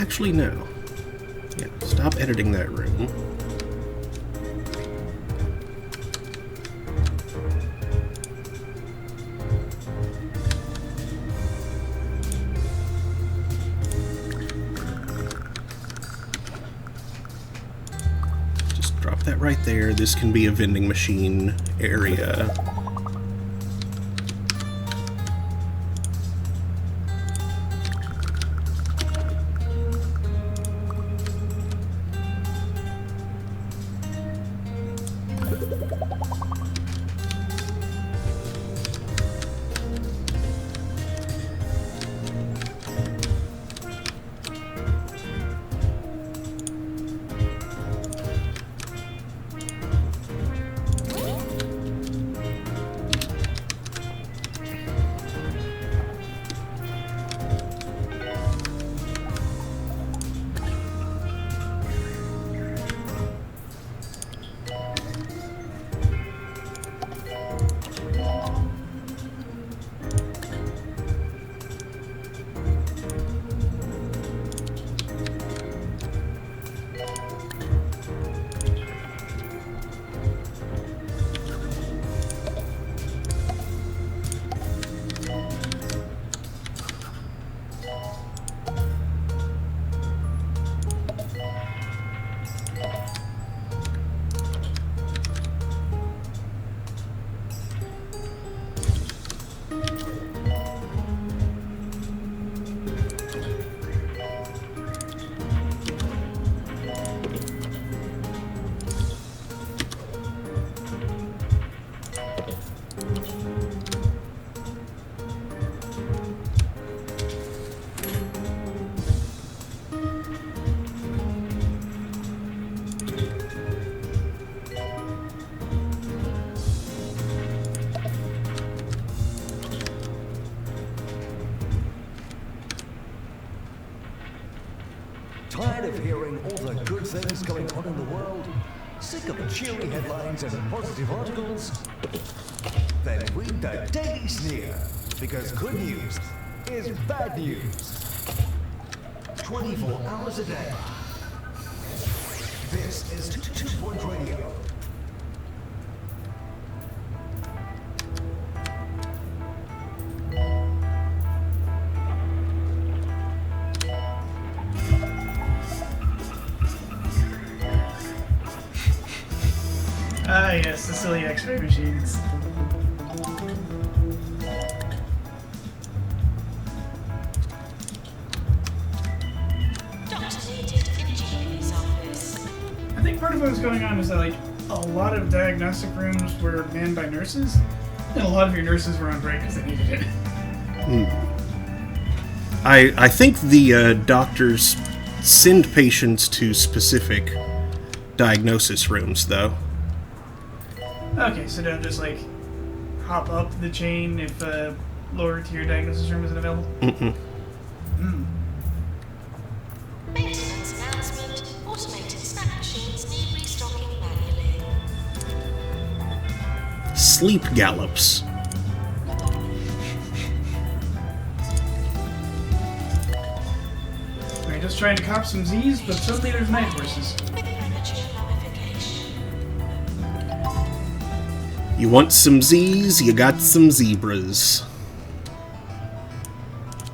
Actually, no. Yeah, stop editing that room. Just drop that right there. This can be a vending machine area. Tired of hearing all the good things going on in the world? Sick of cheery headlines and positive articles? Then read the Daily Sneer, because good news is bad news. 24 hours a day. This is 2 Point Radio. Ah, yes, the silly X-ray machines. Doctor needed in GP's office. I think part of what was going on is that, like, a lot of diagnostic rooms were manned by nurses, and a lot of your nurses were on break because they needed it. I think the doctors send patients to specific diagnosis rooms, though. Okay, so don't just, like, hop up the chain if a lower tier diagnosis room isn't available? Maintenance announcement. Automated snack machines need restocking manually. Sleep gallops. We're just trying to cop some Z's, but suddenly there's night horses. With premature mummification. You want some Z's, you got some zebras.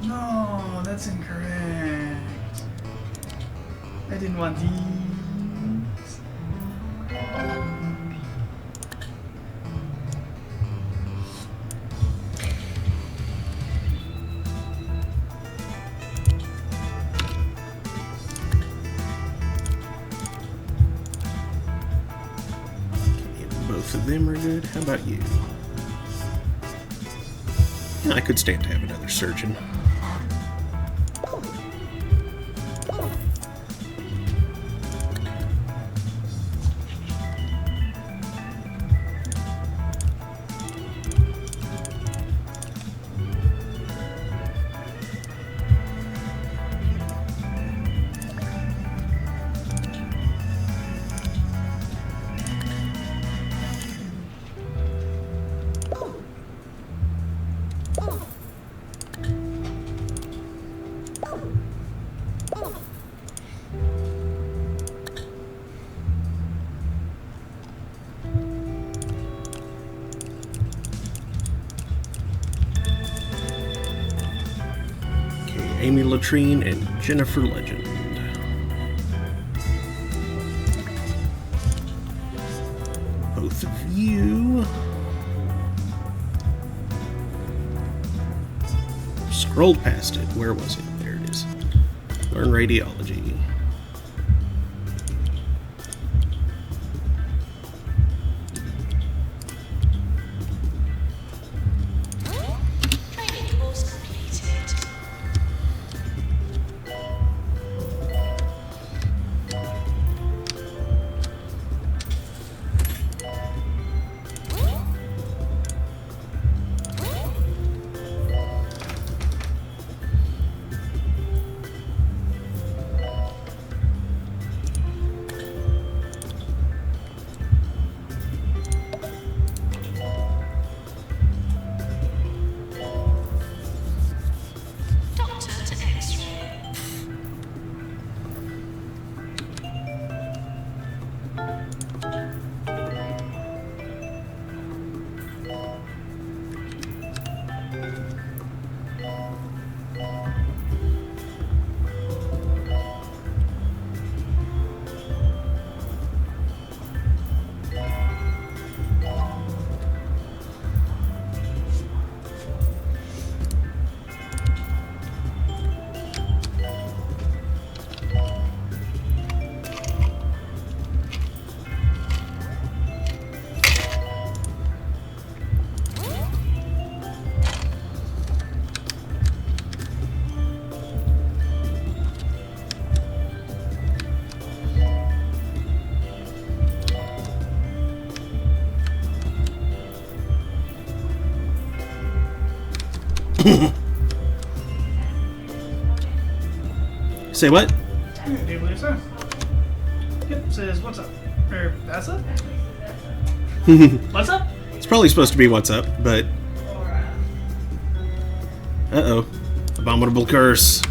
No, that's incorrect. I didn't want these. Both of them are good. How about you? I could stand to have another surgeon. Latrine and Jennifer Legend. Both of you. Scrolled past it. Where was it? There it is. Learn radiology. Training course completed. Doctor to X-ray. Say what? Do you believe so? Yep, says, what's up? Or, that's up? What's up? It's probably supposed to be what's up, but... Uh-oh. Abominable curse.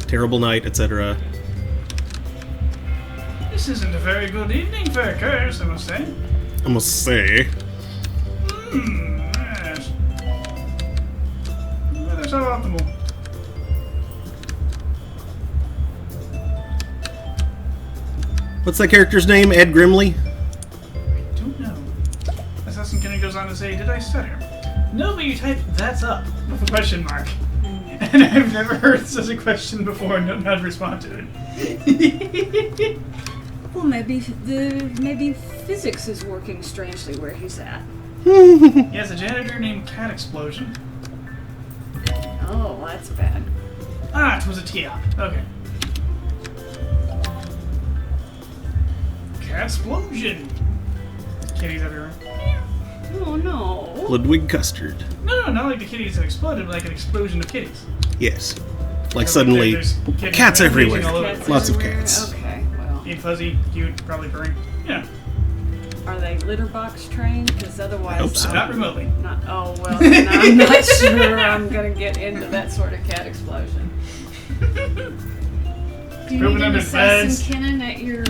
Terrible night, etc. This isn't a very good evening for a curse, I must say. I must say. Yes. Rather so optimal. What's that character's name? Ed Grimley? I don't know. Assassin Kenny goes on to say, did I stutter? No, but you typed, that's up, with a question mark. And I've never heard such a question before and don't know how to respond to it. Well, maybe physics is working strangely where he's at. He has a janitor named Cat Explosion. Oh, that's bad. Ah, it was a T-op. Okay. Cat Explosion! Kitties everywhere. Oh no. Ludwig Custard. No, not like the kitties that exploded, but like an explosion of kitties. Yes. Like So suddenly, there's kitties cats amazing everywhere. all over the Cats place. Lots of everywhere? cats. Okay, well. Being fuzzy, cute, probably purring. Yeah, Are they litter box trained? Because otherwise, hope so. not remotely. Not, oh, well, then I'm not sure I'm going to get into that sort of cat explosion. Do you Moving need an under assassin beds. cannon at your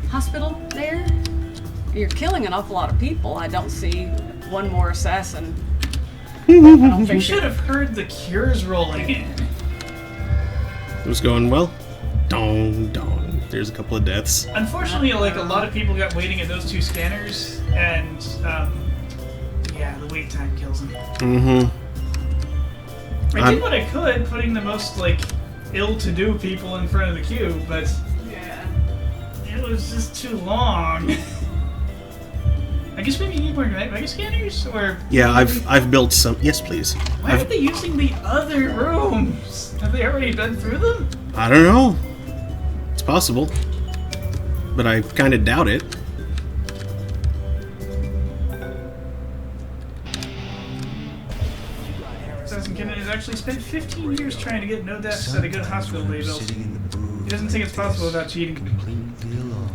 hospital there? You're killing an awful lot of people. I don't see one more assassin. I don't You think should have heard the cures rolling in. It was going well. Dong, dong. There's a couple of deaths. Unfortunately, like a lot of people got waiting at those two scanners, and yeah, the wait time kills them. Mm-hmm. I did what I could, putting the most like ill-to-do people in front of the queue, but Yeah. it was just too long. I guess maybe you need more mega scanners, or Yeah, I've built some. Yes, please. why aren't they using the other rooms? Have they already been through them? I don't know. It's possible, but I kind of doubt it. Assassin Kennan has actually spent 15 years trying to get no deaths at a good hospital they built. Sitting in the booth, He doesn't think it's possible without cheating. completely alone.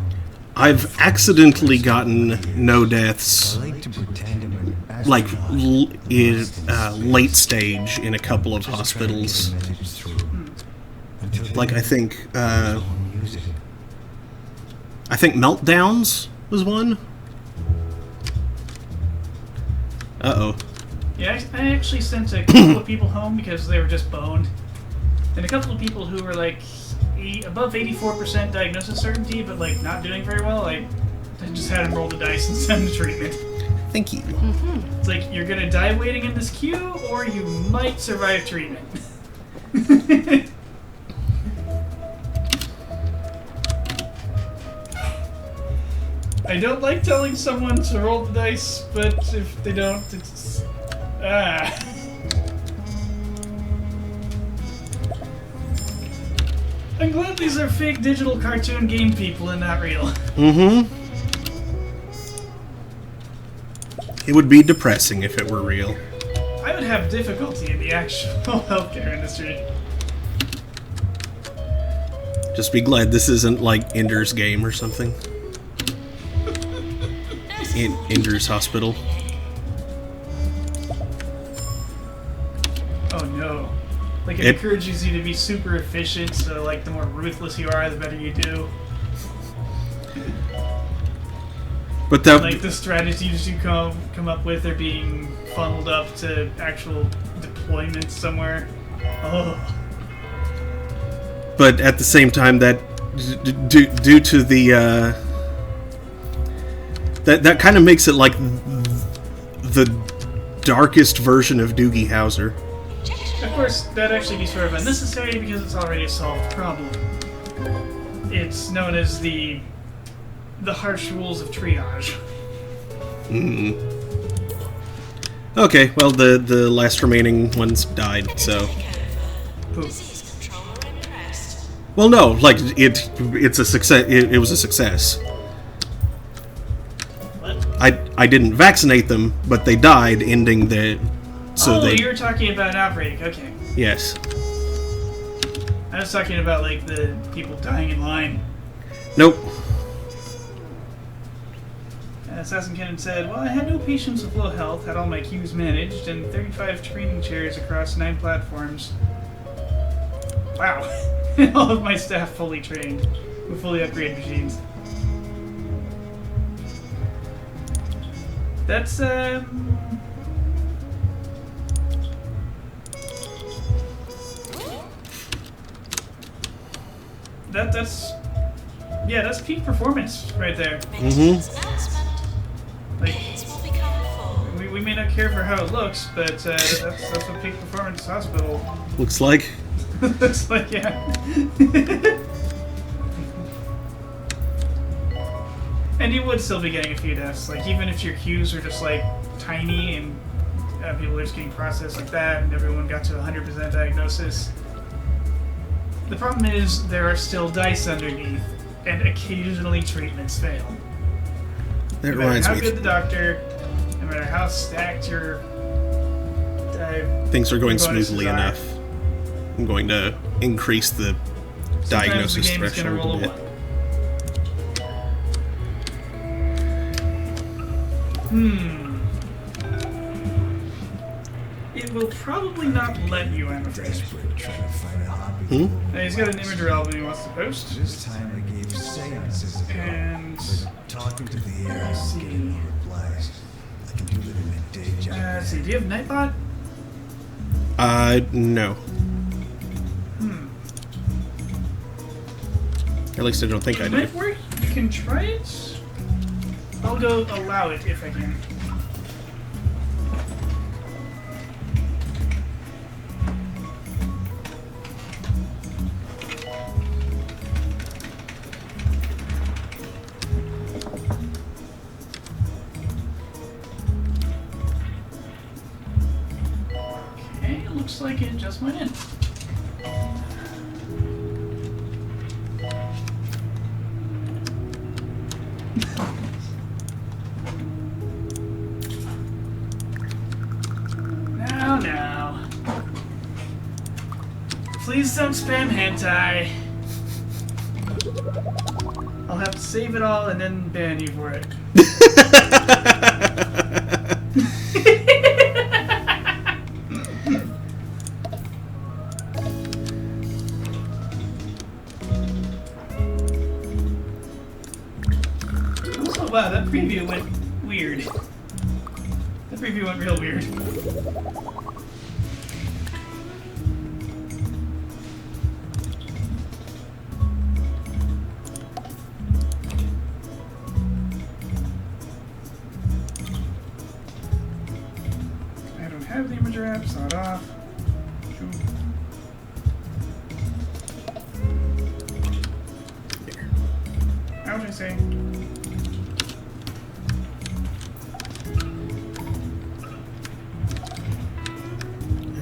I've accidentally gotten no deaths, I like to pretend I'm an like astronaut. late stage in a couple of Just trying to get hospitals. the message through. Until then, Like I think don't use it. Meltdowns was one. Uh oh. Yeah, I actually sent a couple of people home because they were just boned. and a couple of people who were like above 84% diagnosis certainty, but like not doing very well. I just had them roll the dice and send them to treatment. Thank you. It's like you're gonna die waiting in this queue, or you might survive treatment. I don't like telling someone to roll the dice, but if they don't, it's I'm glad these are fake digital cartoon game people and not real. Mm-hmm. It would be depressing if it were real. I would have difficulty in the actual healthcare industry. Just be glad this isn't like Ender's Game or something. Ender's Hospital. Oh no. Like it encourages you to be super efficient, so like the more ruthless you are, the better you do. But that, like the strategies you come up with are being funneled up to actual deployments somewhere. Oh. But at the same time, that due to the that kind of makes it like the darkest version of Doogie Howser. Of course, that'd actually be sort of unnecessary because it's already a solved problem. It's known as the harsh rules of triage. Okay, well the last remaining ones died, so. Disease controller impressed. Well, no, like it's a success. It was a success. What? I didn't vaccinate them, but they died, ending the. So oh, they. you were talking about an outbreak. Okay. Yes. I was talking about like the people dying in line. Nope. Assassin Cannon said, well, I had no patients with low health, had all my queues managed, and 35 training chairs across 9 platforms. Wow. All of my staff fully trained, with fully upgraded machines. That's, yeah, that's peak performance right there. Maintenance announcement. Like, Days will become full. we may not care for how it looks, but that's what peak performance hospital Looks like. looks like, yeah. And you would still be getting a few deaths, like even if your queues are just like tiny and people are just getting processed like that, and everyone got to 100% diagnosis. The problem is there are still dice underneath, and occasionally treatments fail. That No matter reminds how me. good the doctor, no matter how stacked your Things are going bonuses smoothly are, enough. I'm going to increase the sometimes diagnosis the game is gonna threshold roll a a bit. 1. It will probably not let you, I'm afraid. Desperate, trying to find a hobby. Now, he's got an imager album he wants to post. This time I gave seances ago. And But talking to the air and getting no replies. I can do it in a day job. let's see, do you have Nightbot? No. At least I don't think I It do. might work. You can try it. I'll go allow it if I can. Okay, looks like it just went in. Now. Please don't spam hentai. I'll have to save it all and then ban you for it. Oh wow, that preview went weird. That preview went real weird. strap, sawed off. Shoot. There. How would I say?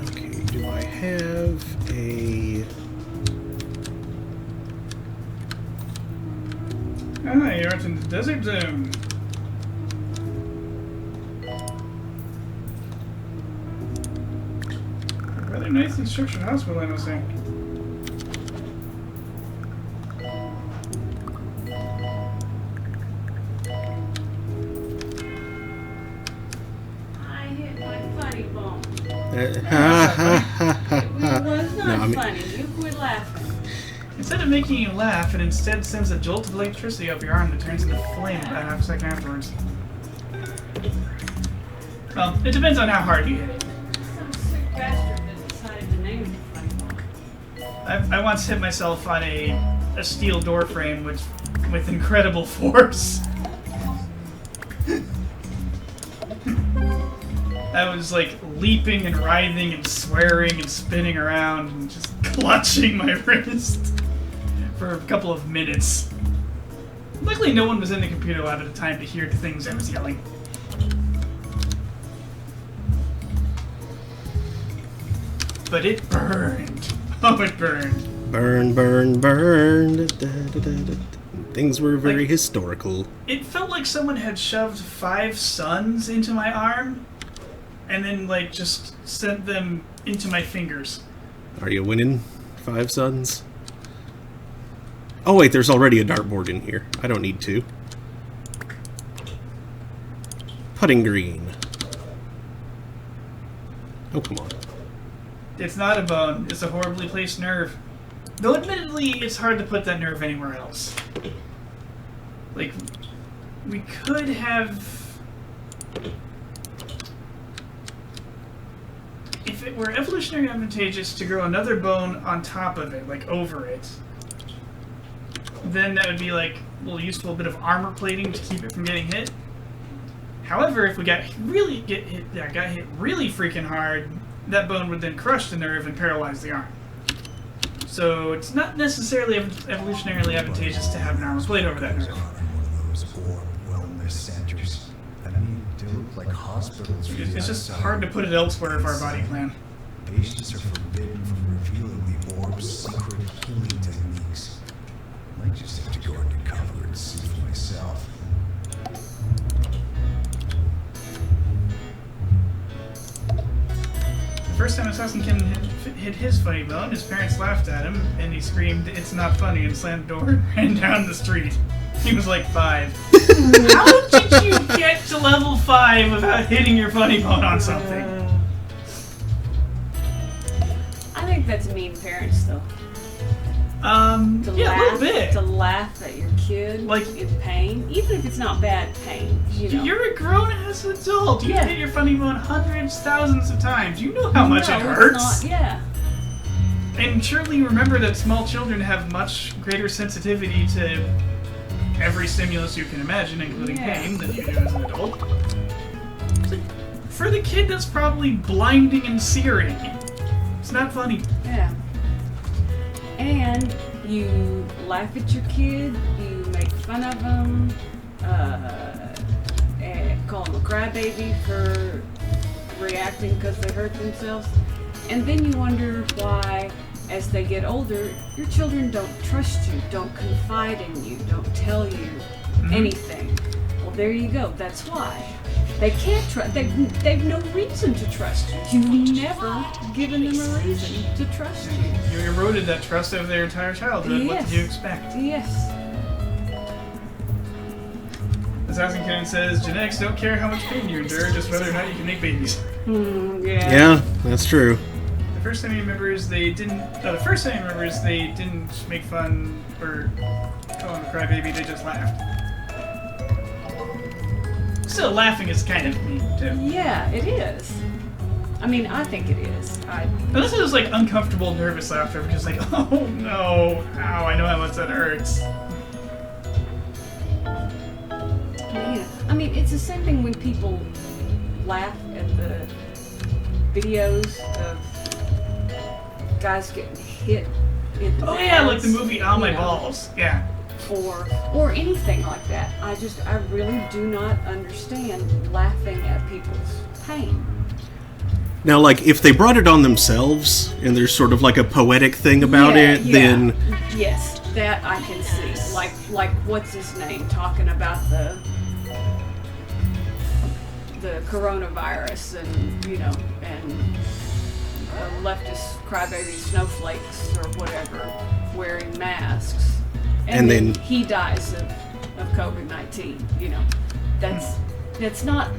Okay, do I have a... Ah, you're out in the desert zone. Rather nicely structured hospital, I must say. I hit my funny bone. ha, It was not No, I mean- funny. You quit laughing. Instead of making you laugh, it instead sends a jolt of electricity up your arm that turns into flame about half a second afterwards. Well, it depends on how hard you hit it. Some sick bastard that decided to name it funny bone. I once hit myself on a steel door frame with incredible force. I was like leaping and writhing and swearing and spinning around and just clutching my wrist for a couple of minutes. Luckily, no one was in the computer lab at the time to hear the things I was yelling. But it burned. Oh, it burned. Burn, burn, burn. Da, da, da, da, da. Things were very Like- historical. It felt like someone had shoved 5 suns into my arm and then, like, just sent them into my fingers. Are you winning, Five Sons? Oh wait, there's already a dartboard in here. I don't need to. Putting green. Oh, come on. It's not a bone, it's a horribly placed nerve. Though admittedly, it's hard to put that nerve anywhere else. Like, we could have... If it were evolutionarily advantageous to grow another bone on top of it, like over it, then that would be like a little useful bit of armor plating to keep it from getting hit. However, if we got hit really freaking hard, that bone would then crush the nerve and paralyze the arm. So it's not necessarily evolutionarily advantageous to have an armor plate over that nerve. One of those wellness centers. I mean, they look like hospitals. It's just hard to put it elsewhere of our body plan. Patients are forbidden from revealing the orb's secret healing techniques. Might just have to go undercover and see for myself. The first time Assassin Ken hit his funny bone, his parents laughed at him, and he screamed, "It's not funny," and slammed the door and ran down the street. He was like 5. How did you get to level 5 without hitting your funny bone on something? I think that's mean parents, though. To Yeah, laugh, a little bit. To laugh at your kid Like- in pain, even if it's not bad pain. You know. You're a grown-ass adult. You've Yeah. hit your funny bone hundreds, thousands of times. You know how much No, it it's hurts. not- yeah. And surely you remember that small children have much greater sensitivity to every stimulus you can imagine, including Yeah. pain, than you do as an adult. For the kid, that's probably blinding and searing. It's not funny. Yeah. And you laugh at your kid, you make fun of them, and call them a crybaby for reacting because they hurt themselves. And then you wonder why, as they get older, your children don't trust you, don't confide in you, don't tell you anything. Well, there you go. That's why. They can't trust. They've no reason to trust you. You've never given them a reason to trust you. You eroded that trust over their entire childhood. What Yes. did you expect? Yes. Assassin Ken says, genetics don't care how much pain you endure, just whether or not you can make babies. Yeah. Yeah, that's true. The first time he remembers they didn't. The first time he remembers they didn't make fun or call him a crybaby. They just laughed. Still, laughing is kind of mean too. Yeah, it is. I mean, I think it is. Unless it was like uncomfortable, nervous laughter, because like, oh no, ow, I know how much that hurts. Yeah. I mean, it's the same thing when people laugh at the videos of guys getting hit in the Oh yeah, like the nads, movie On My you know, Balls. Yeah. or anything like that. I really do not understand laughing at people's pain. Now, like, if they brought it on themselves, and there's sort of like a poetic thing about it, then... Yes, that I can see. Like what's his name talking about the coronavirus and, you know, and leftist crybaby snowflakes or whatever wearing masks. And then he dies of COVID-19, you know. That's not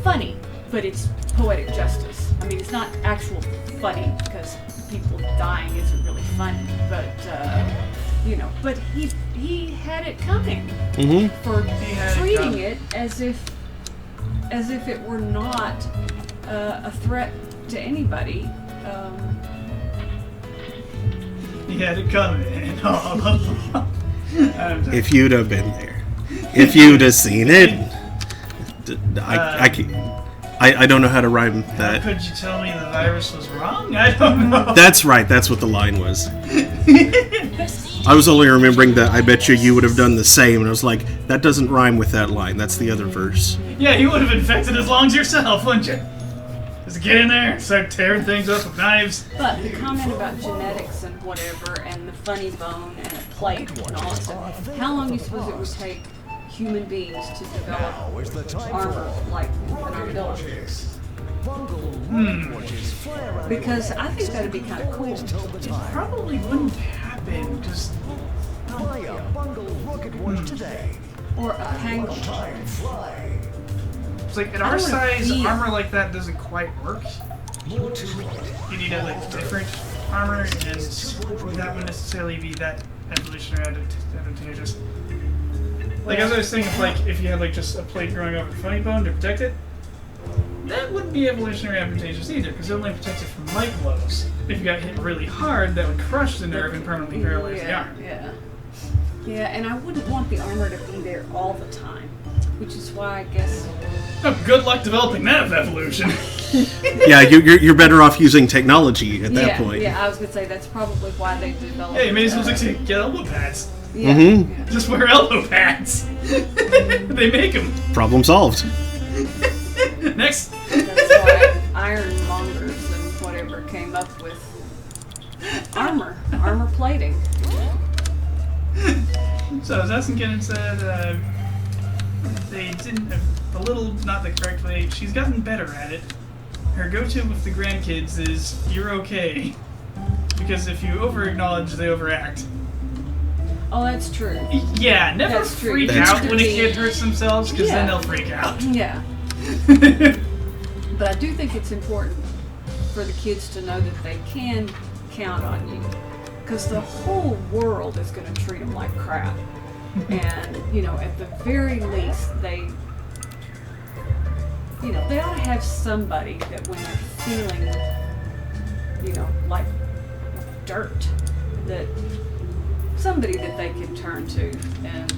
funny, but it's poetic justice. I mean, it's not actual funny because people dying isn't really funny, but you know. But he had it coming for treating it as if it were not a threat to anybody. He had it coming. If you'd have been there, if you'd have seen it, I don't know how to rhyme that. Could you tell me the virus was wrong? I don't know. That's right. That's what the line was. I was only remembering that. I bet you would have done the same, and I was like, that doesn't rhyme with that line. That's the other verse. Yeah, you would have infected his lungs yourself, wouldn't you? Just get in there, start tearing things up with knives. But the comment about genetics and whatever, and the funny bone and a plate and all that stuff, how long do you suppose it would take human beings to develop armor like an armadillo? Because I think that'd be kind of cool. It probably wouldn't happen, just... Or a tangle. It's like, at I our don't wanna size, feel- armor like that doesn't quite work. You need a different armor, and that would necessarily be that evolutionary advantageous. Like, as I was saying, if you had just a plate growing over the funny bone to protect it, that wouldn't be evolutionary advantageous either, because it only protects it from light blows. If you got hit really hard, that would crush the nerve and permanently paralyze the arm. Yeah, and I wouldn't want the armor to be there all the time, which is why I guess. Oh, good luck developing that evolution. Yeah, you're better off using technology at that point. Yeah, I was gonna say that's probably why they developed. Hey, you may as well just get elbow pads. Yeah, Mm-hmm. Just wear elbow pads. They make them. Problem solved. Next. That's why ironmongers and whatever came up with armor plating. So as Essenken said, they didn't. A little, not the correct way. She's gotten better at it. Her go-to with the grandkids is "You're okay," because if you over-acknowledge, they overact. Oh, that's true. Yeah, never That's true. freak That's out true. when a kid hurts themselves, because then Yeah. they'll freak out. Yeah, but I do think it's important for the kids to know that they can count on you, because the whole world is going to treat them like crap. And, at the very least, they ought to have somebody that when they're feeling, like dirt, that somebody that they can turn to. And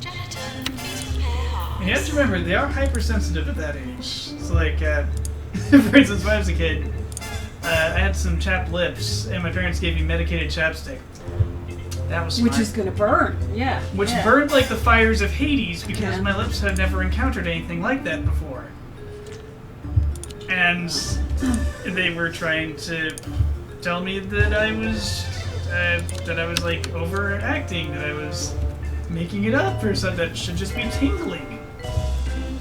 Janitor, please prepare hearts. And you have to remember, they are hypersensitive at that age. So, for instance, when I was a kid, I had some chapped lips, and my parents gave me medicated chapstick. That was smart. which is going to burn, yeah. Which yeah. burned like the fires of Hades, because Yeah. my lips had never encountered anything like that before. And they were trying to tell me that I was overacting, that I was making it up, or something that should just be tingling.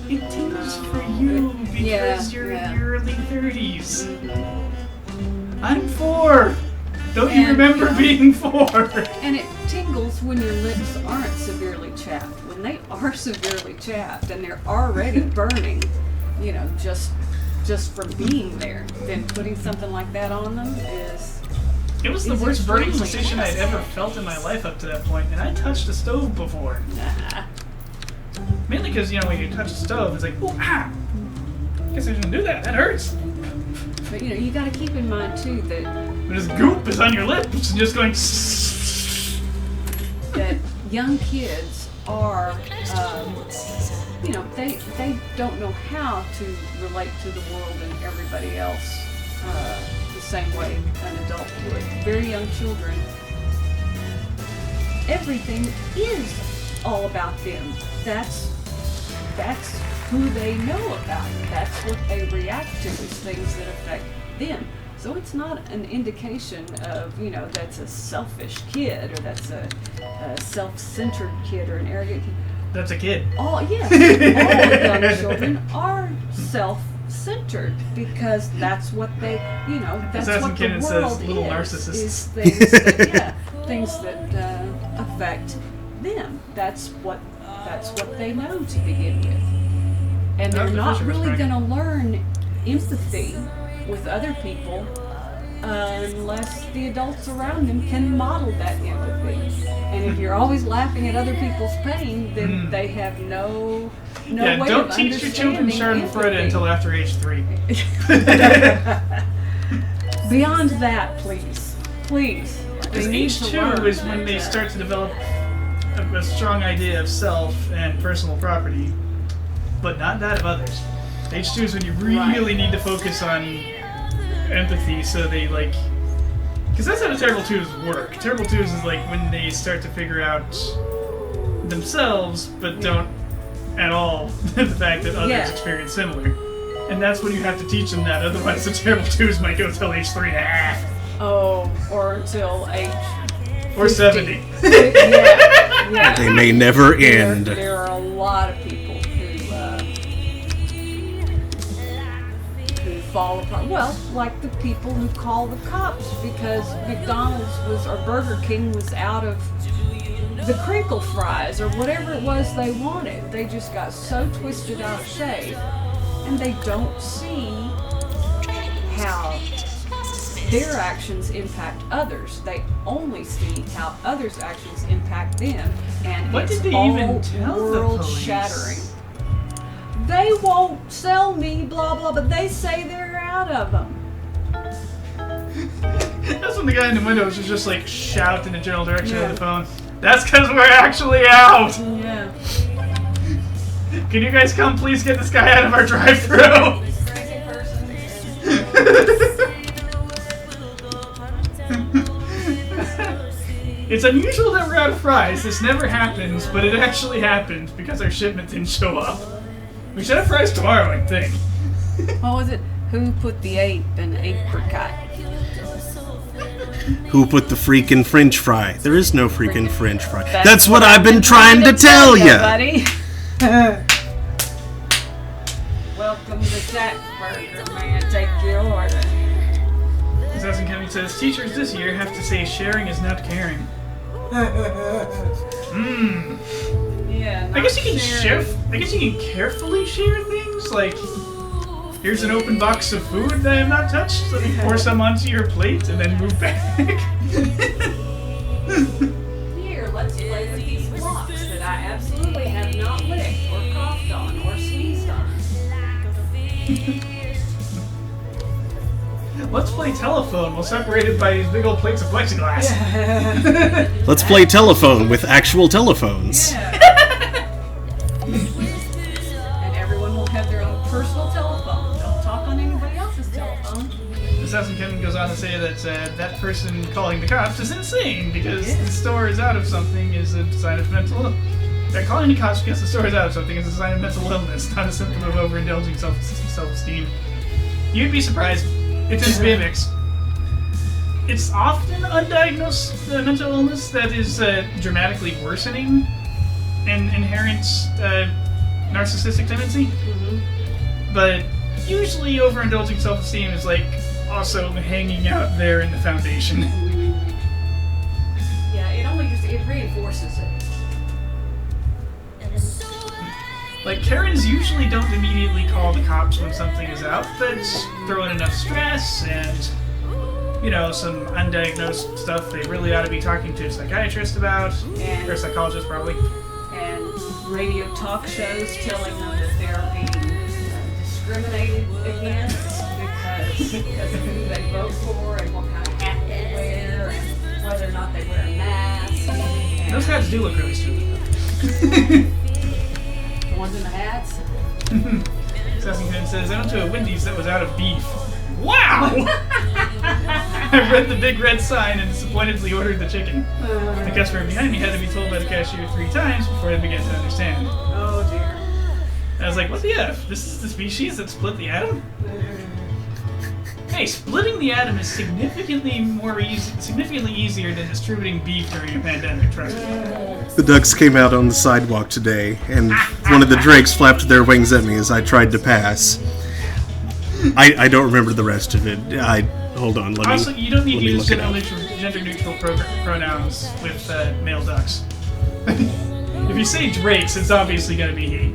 It tingles for you because you're in your early 30s. I'm 4. Don't you And, remember being 4? And it tingles when your lips aren't severely chapped. When they are severely chapped and they're already burning, just from being there, then putting something like that on them is... It was the Is worst burning extremely sensation I'd ever felt in my life up to that point, and I touched a stove before. Nah. Mainly because, when you touch a stove, it's like, ooh, ah! Guess I shouldn't do that, that hurts. But, you got to keep in mind, too, that But this goop is on your lips and just going... that young kids are, they don't know how to relate to the world and everybody else the same way an adult would. Very young children, everything is all about them. That's who they know about. That's what they react to, is things that affect them. So it's not an indication of, that's a selfish kid, or that's a self-centered kid, or an arrogant kid. That's a kid. All young children are self-centered because that's what they, that's what the Assassin world says little is narcissists. things that affect them. That's what they know to begin with, and they're not really going to learn empathy with other people unless the adults around them can model that empathy. And if you're always laughing at other people's pain, then they have no way don't of teach your children Schadenfreude empathy. until after age 3. Beyond that, please. Because They need age to 2 learn is when they that, start to develop a strong idea of self and personal property, but not that of others. Age 2 is when you really need to focus on empathy, so they because that's how the Terrible 2s work. Terrible 2s is when they start to figure out themselves, but don't at all the fact that others experience similar. And that's when you have to teach them that, otherwise the Terrible 2s might go till age 3.5. Oh, or until age Or 70. yeah. They may never end. There are a lot of people who fall apart. Well, like the people who call the cops because McDonald's or Burger King was out of the crinkle fries or whatever it was they wanted. They just got so twisted out of shape, and they don't see how their actions impact others. They only see how others' actions impact them, and What it's did they all even tell the world police? shattering. They won't sell me, blah blah, but they say they're out of them. That's when the guy in the windows was just shout in the general direction of the phone. That's because we're actually out! Yeah. Can you guys come please get this guy out of our drive-thru? Crazy person. It's unusual that we're out of fries. This never happens, but it actually happened because our shipment didn't show up. We should have fries tomorrow, I think. What was it? Who put the ape in apricot? Who put the freaking French fry? There is no freaking French fry. That's That's what I've been trying to tell you. buddy. Welcome to Jack Burger, man. Take your order. Assassin County says, teachers this year have to say sharing is not caring. Yeah. I guess you can sharing. I guess you can carefully share things, here's an open box of food that I have not touched, let me pour some onto your plate and then move back. Here, let's play with these blocks that I absolutely have not licked or coughed on or sneezed on. Let's play telephone. We'll separate it by these big old plates of plexiglass. Let's play telephone with actual telephones. And everyone will have their own personal telephone. Don't talk on anybody else's telephone. Assassin Kevin goes on to say that that person calling the cops is insane because the store is out of something is a sign of mental illness. Calling the cops because the store is out of something is a sign of mental illness, not a symptom of overindulging self-esteem. You'd be surprised. It's in Spamix. It's often undiagnosed mental illness that is dramatically worsening an inherent narcissistic tendency. But usually overindulging self-esteem is also hanging out there in the foundation. Yeah, it reinforces it. Karens usually don't immediately call the cops when something is out, but throw in enough stress and, some undiagnosed stuff they really ought to be talking to a psychiatrist about, or a psychologist probably. And radio talk shows telling them that they're being discriminated against because of who they vote for and what kind of hat they wear and whether or not they wear a mask. And Those hats do look really stupid. The ones in the hats. Sassington says, I went to a Wendy's that was out of beef. Wow! I read the big red sign and disappointedly ordered the chicken. The customer behind me had to be told by the cashier 3 times before they began to understand. Oh dear. I was like, what the F? This is the species that split the atom? Hey, splitting the atom is significantly easier than distributing beef during a pandemic, trust me. The ducks came out on the sidewalk today, and one of the drakes flapped their wings at me as I tried to pass. I don't remember the rest of it. Hold on, let me. Also, you don't need to use look it up. gender-neutral pronouns with male ducks. If you say drakes, it's obviously going to be he.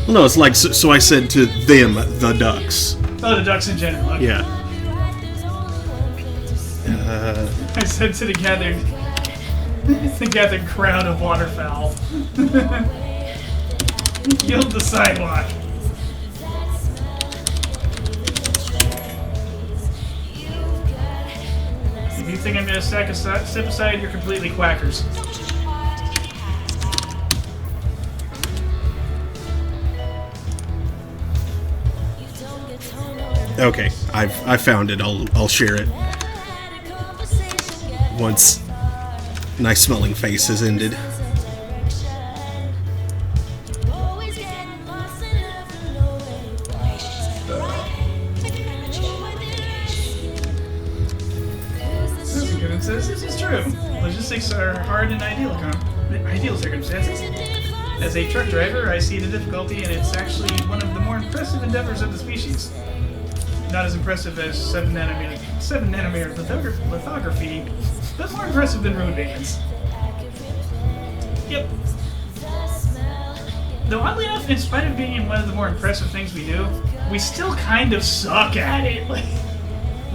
Well, no, it's like, so I said to them, the ducks. Oh, the ducks in general. Okay. Yeah. I said to the gathered crowd of waterfowl. Yield the sidewalk. If you think I'm gonna step aside, you're completely quackers. Okay, I found it. I'll share it once nice smelling face has ended. It says this is true. Logistics are hard in ideal circumstances. As a truck driver, I see the difficulty, and it's actually one of the more impressive endeavors of the species. Not as impressive as 7 nanometer lithography, but more impressive than road bands. Yep. Though oddly enough, in spite of being one of the more impressive things we do, we still kind of suck at it. Like,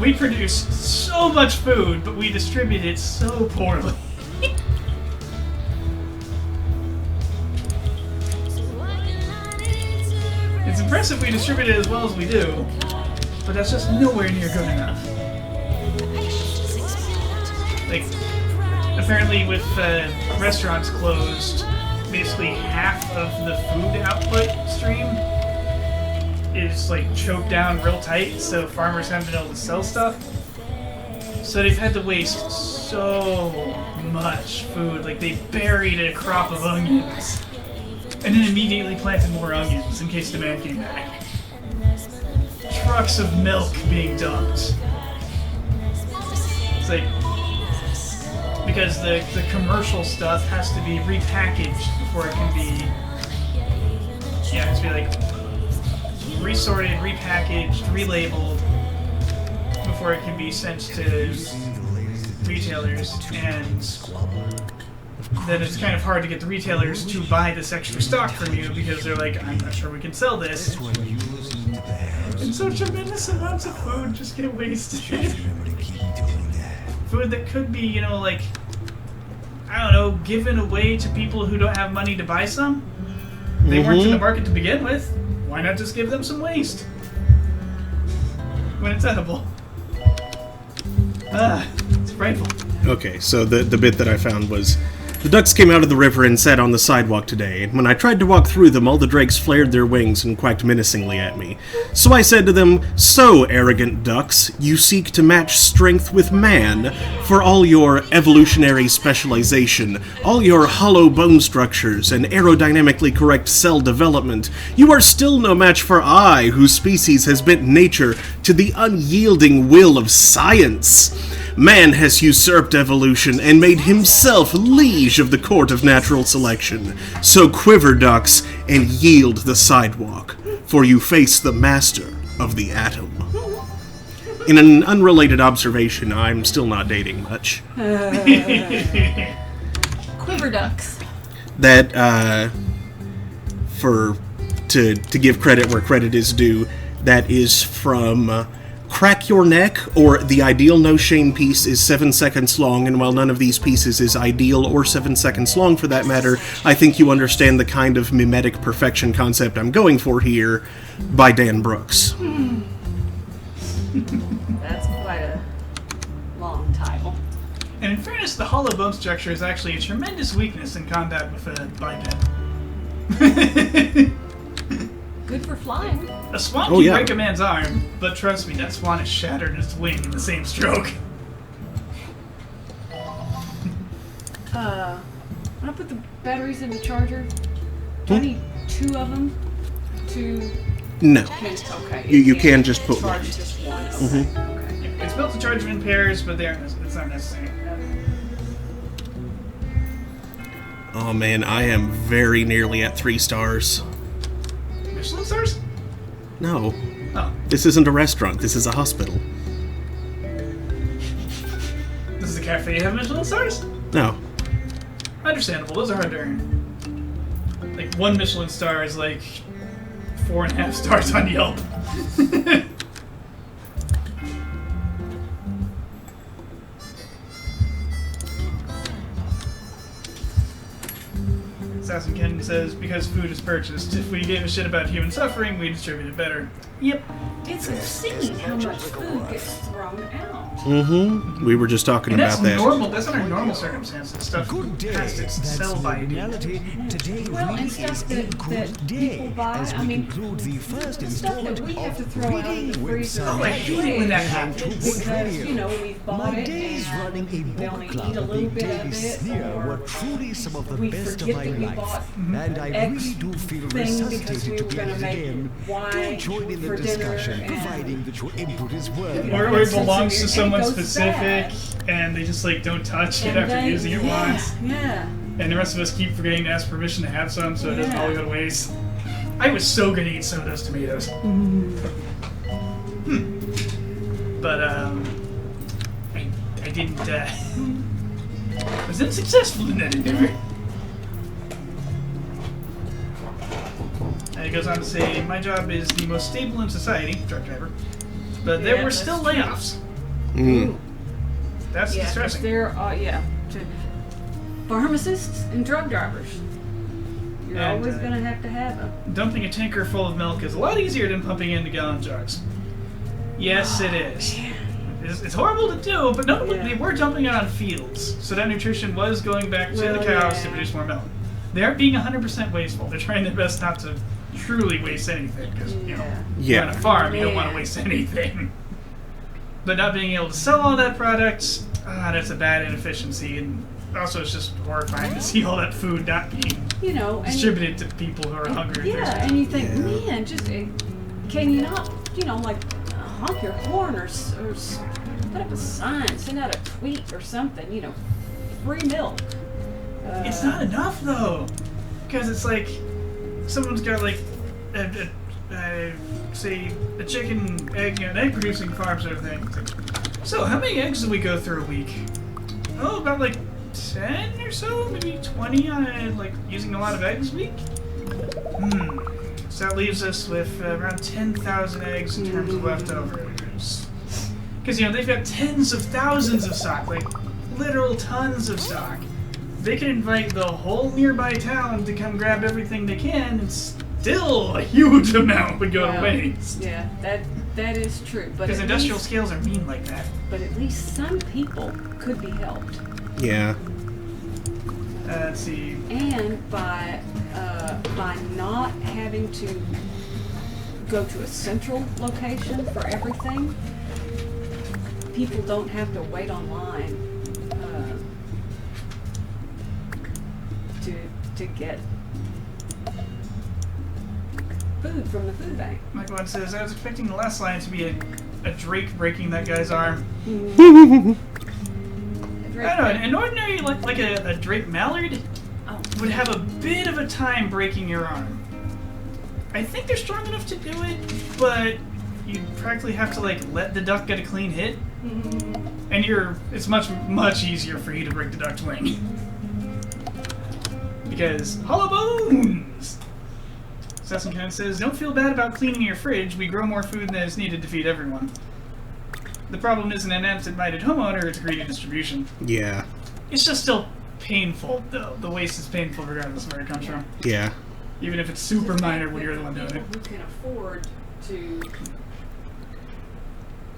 we produce so much food, but we distribute it so poorly. It's impressive we distribute it as well as we do, but that's just nowhere near good enough. Like, apparently with restaurants closed, basically half of the food output stream is like choked down real tight, so farmers haven't been able to sell stuff. So they've had to waste so much food. Like, they buried a crop of onions and then immediately planted more onions in case demand came back. Trucks of milk being dumped. It's like, because the commercial stuff has to be repackaged before it can be, it has to be like resorted, repackaged, relabeled before it can be sent to retailers, and then it's kind of hard to get the retailers to buy this extra stock from you because they're like, I'm not sure we can sell this. And so tremendous amounts of food just get wasted. Food that could be, like, I don't know, given away to people who don't have money to buy some. They weren't in the market to begin with. Why not just give them some waste? When it's edible. It's frightful. Okay, so the bit that I found was, the ducks came out of the river and sat on the sidewalk today, and when I tried to walk through them, all the drakes flared their wings and quacked menacingly at me. So I said to them, so, arrogant ducks, you seek to match strength with man. For all your evolutionary specialization, all your hollow bone structures, and aerodynamically correct cell development, you are still no match for I, whose species has bent nature to the unyielding will of science. Man has usurped evolution and made himself liege of the court of natural selection. So quiver, ducks, and yield the sidewalk, for you face the master of the atom. In an unrelated observation, I'm still not dating much. Quiver ducks. That, to give credit where credit is due, that is from Crack Your Neck, or The Ideal No Shame piece is 7 seconds long, and while none of these pieces is ideal or 7 seconds long for that matter, I think you understand the kind of mimetic perfection concept I'm going for here, by Dan Brooks. That's quite a long title. And in fairness, the hollow bone structure is actually a tremendous weakness in combat with a biped. Good for flying. A swan Oh, can yeah. break a man's arm, but trust me, that swan is shattered its wing in the same stroke. When I put the batteries in the charger, do I need 2 of them to... No. Okay. You it can can't just put charge one. just one. Mhm. Okay. It's built to charge them in pairs, but it's not necessary. Oh man, I am very nearly at 3 stars. Michelin stars? No, Oh, this isn't a restaurant. This is a hospital. this is a cafe. You have Michelin stars? No. Understandable. Those are hard to earn. Like 1 Michelin star is like 4.5 stars on Yelp. Assassin Ken says, because food is purchased. If we gave a shit about human suffering, we distribute it better. Yep. It's obscene how much food gets thrown out. Mm-hmm. We were just talking And that's about that. normal. That's under normal circumstances. Stuff Good day. has to That's sell the by date. reality. Today Well, and really stuff is a that good people day buy, as we I mean, conclude the first Stuff installment that we have to of throw out in the Reading freezer. with Oh, I hate it when that Sam happens. Because, you know, we've bought My it days and running a we book only club eat a at little the bit Daily of it, Sneer or were truly some of the we best of forget my that we life. bought And I X really do feel thing because we resuscitated to were be gonna at it make again. Y Do join in the for dinner discussion, and- providing that your input is worthy. Or it belongs to And it someone goes specific, bad. and they just like don't touch it and after they- using it yeah, once. Yeah. And the rest of us keep forgetting to ask permission to have some, so it doesn't Yeah. all go to waste. I was so gonna eat some of those tomatoes. But I didn't. Was unsuccessful in that endeavor. And it goes on to say, my job is the most stable in society, truck driver. But there Yeah, were that's still true. layoffs. Mm. That's Yeah, 'cause distressing. they're, to pharmacists and drug drivers. You're And, always going to have them. Dumping a tanker full of milk is a lot easier than pumping into gallon jugs. Yes, it is. It's horrible to do, but no, Yeah. they were dumping it on fields, so that nutrition was going back to the Well, cows to yeah. produce more milk. They aren't being 100% wasteful. They're trying their best not to truly waste anything, because, you know, Yeah. you're on a farm, you don't want Yeah. to waste anything. But not being able to sell all that product, that's a bad inefficiency, and also it's just horrifying to see all that food not being You know, and distributed to people who are hungry. and yeah, thirsty. and you think, Yeah. man, just can you not, like honk your horn or put up a sign, send out a tweet or something, free milk. It's not enough though, because it's like someone's got like say a chicken, egg, an egg producing farm sort of thing. It's like, so how many eggs do we go through a week? Oh, about like 10 or so, maybe 20 on like using a lot of eggs a week. So that leaves us with around 10,000 eggs in terms of leftovers. Because they've got tens of thousands of stock, like literal tons of stock. They can invite the whole nearby town to come grab everything they can, and still a huge amount would go to Well, waste. Yeah, that is true. But Because at industrial least, scales are mean like that. but at least some people could be helped, Yeah. Let's see. and by not having to go to a central location for everything, people don't have to wait online to get food from the food bank. Michael One says, I was expecting the last line to be a Drake breaking that guy's arm. I don't know, an ordinary, like a Drake mallard Oh, would have a bit of a time breaking your arm. I think they're strong enough to do it, but you practically have to let the duck get a clean hit, and it's much easier for you to break the duck's wing. Because hollow bones! Assassin Ken says, don't feel bad about cleaning your fridge. We grow more food than is needed to feed everyone. The problem isn't an absent-minded homeowner, it's greedy distribution. Yeah. It's just still painful, though. The waste is painful regardless of where it comes from. Yeah. Even if it's super minor when you're the one doing people it. who can afford to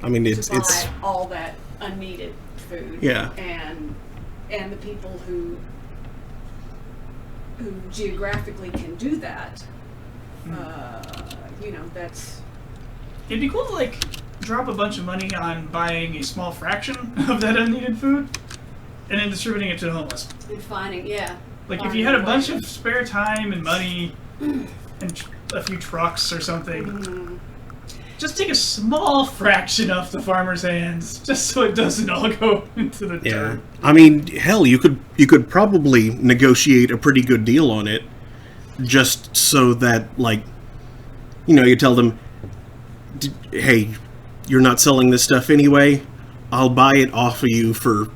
I mean, buy it's all that unneeded food. Yeah. And the people who geographically can do that, that's... It'd be cool to, like, drop a bunch of money on buying a small fraction of that unneeded food and then distributing it to the homeless. And finding, yeah. Like, if you had a bunch of spare time and money and a few trucks or something, just take a small fraction off the farmer's hands, just so it doesn't all go into the dirt. I mean, hell, you could probably negotiate a pretty good deal on it, just so that, like, you tell them, hey, you're not selling this stuff anyway, I'll buy it off of you for,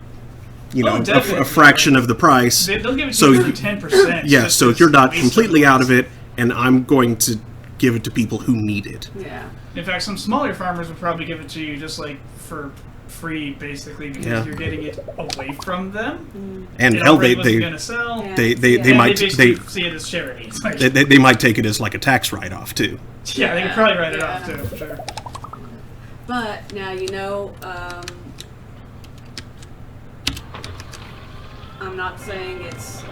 a fraction of the price. They'll give it to you for 10%. Yeah, so you're not completely out of it, and I'm going to give it to people who need it. Yeah. In fact, some smaller farmers would probably give it to you just, like, for free, basically, because you're getting it away from them. And hell, they gonna sell. They might see it as charity. It's like, they might take it as like a tax write-off too. Yeah, they could probably write it off too, for sure. But now I'm not saying it's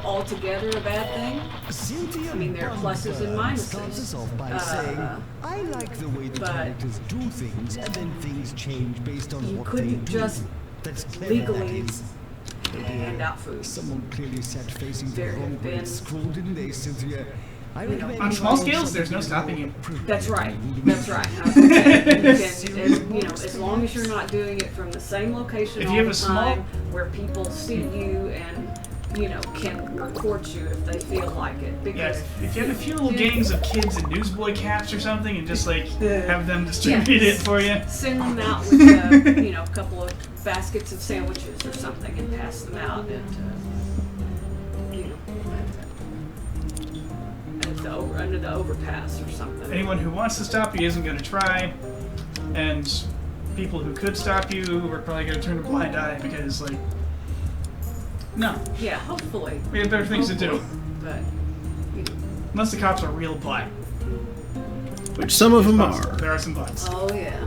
altogether a bad thing. Cynthia I mean, there are pluses and minuses. starts us off by saying, I like the way the characters do things, and then things change based on You what they couldn't do. just That's clever, legally that is. hand out food. Someone clearly sat facing the There wrong have way been- at school, didn't they, Cynthia? I recommend On you small find scales, there's no something stopping you. That's right. That's right. I was gonna say, as long as you're not doing it from the same location If all you have the a small- time, where people see you and can report you if they feel like it. Yeah, Because if you have a few little gangs of kids in newsboy caps or something, and just like have them distribute it for you. send them out with a couple of baskets of sandwiches or something and pass them out under the overpass or something. Anyone who wants to stop you isn't going to try, and people who could stop you are probably going to turn a blind eye because, like, no, Yeah, hopefully. we have better things to do. But Unless the cops are real black. Which some of them are. There are some butts. oh yeah.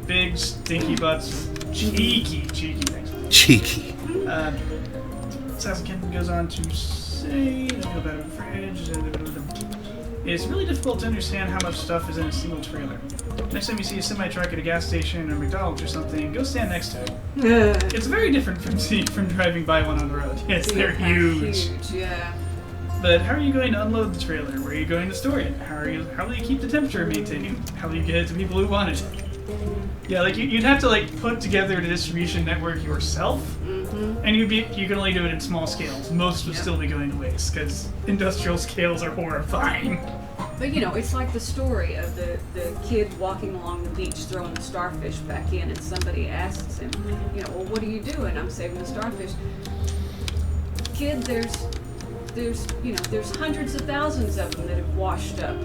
Big, stinky butts. Cheeky things. Cheeky. Sasakin goes on to say, let's go back to the fridge. It's really difficult to understand how much stuff is in a single trailer. Next time you see a semi-truck at a gas station or McDonald's or something, go stand next to it. It's very different from driving by one on the road. Yes, they're huge. Yeah. But how are you going to unload the trailer? Where are you going to store it? How will you keep the temperature maintained? How will you get it to people who want it? Yeah, like you'd have to like put together the distribution network yourself, and you can only do it in small scales. Most would still be going to waste because industrial scales are horrifying. But it's like the story of the kid walking along the beach throwing the starfish back in, and somebody asks him, well, what are you doing? I'm saving the starfish. Kid, there's hundreds of thousands of them that have washed up.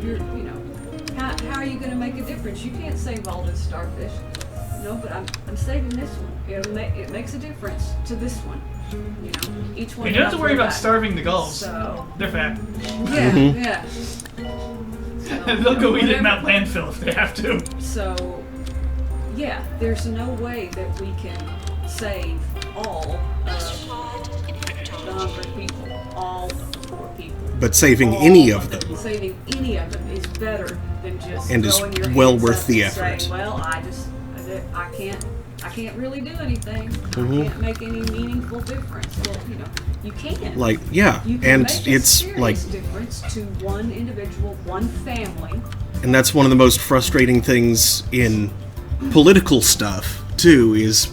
How are you going to make a difference? You can't save all this starfish. No, but I'm saving this one. It makes a difference to this one. Each one. You don't have to worry about back. starving the gulls. So They're fat. yeah, yeah. So, They'll go eat it in whatever. that landfill if they have to. So, yeah, there's no way that we can save all of the hungry people, all of the poor people. But saving All any of them. Saving any of them is better than just And is throwing your well hands worth up the and saying, effort. well, I can't really do anything. Mm-hmm. I can't make any meaningful difference. Well, you can. Like, yeah, You can and make a it's serious like, difference to one individual, one family. and that's one of the most frustrating things in political stuff too, is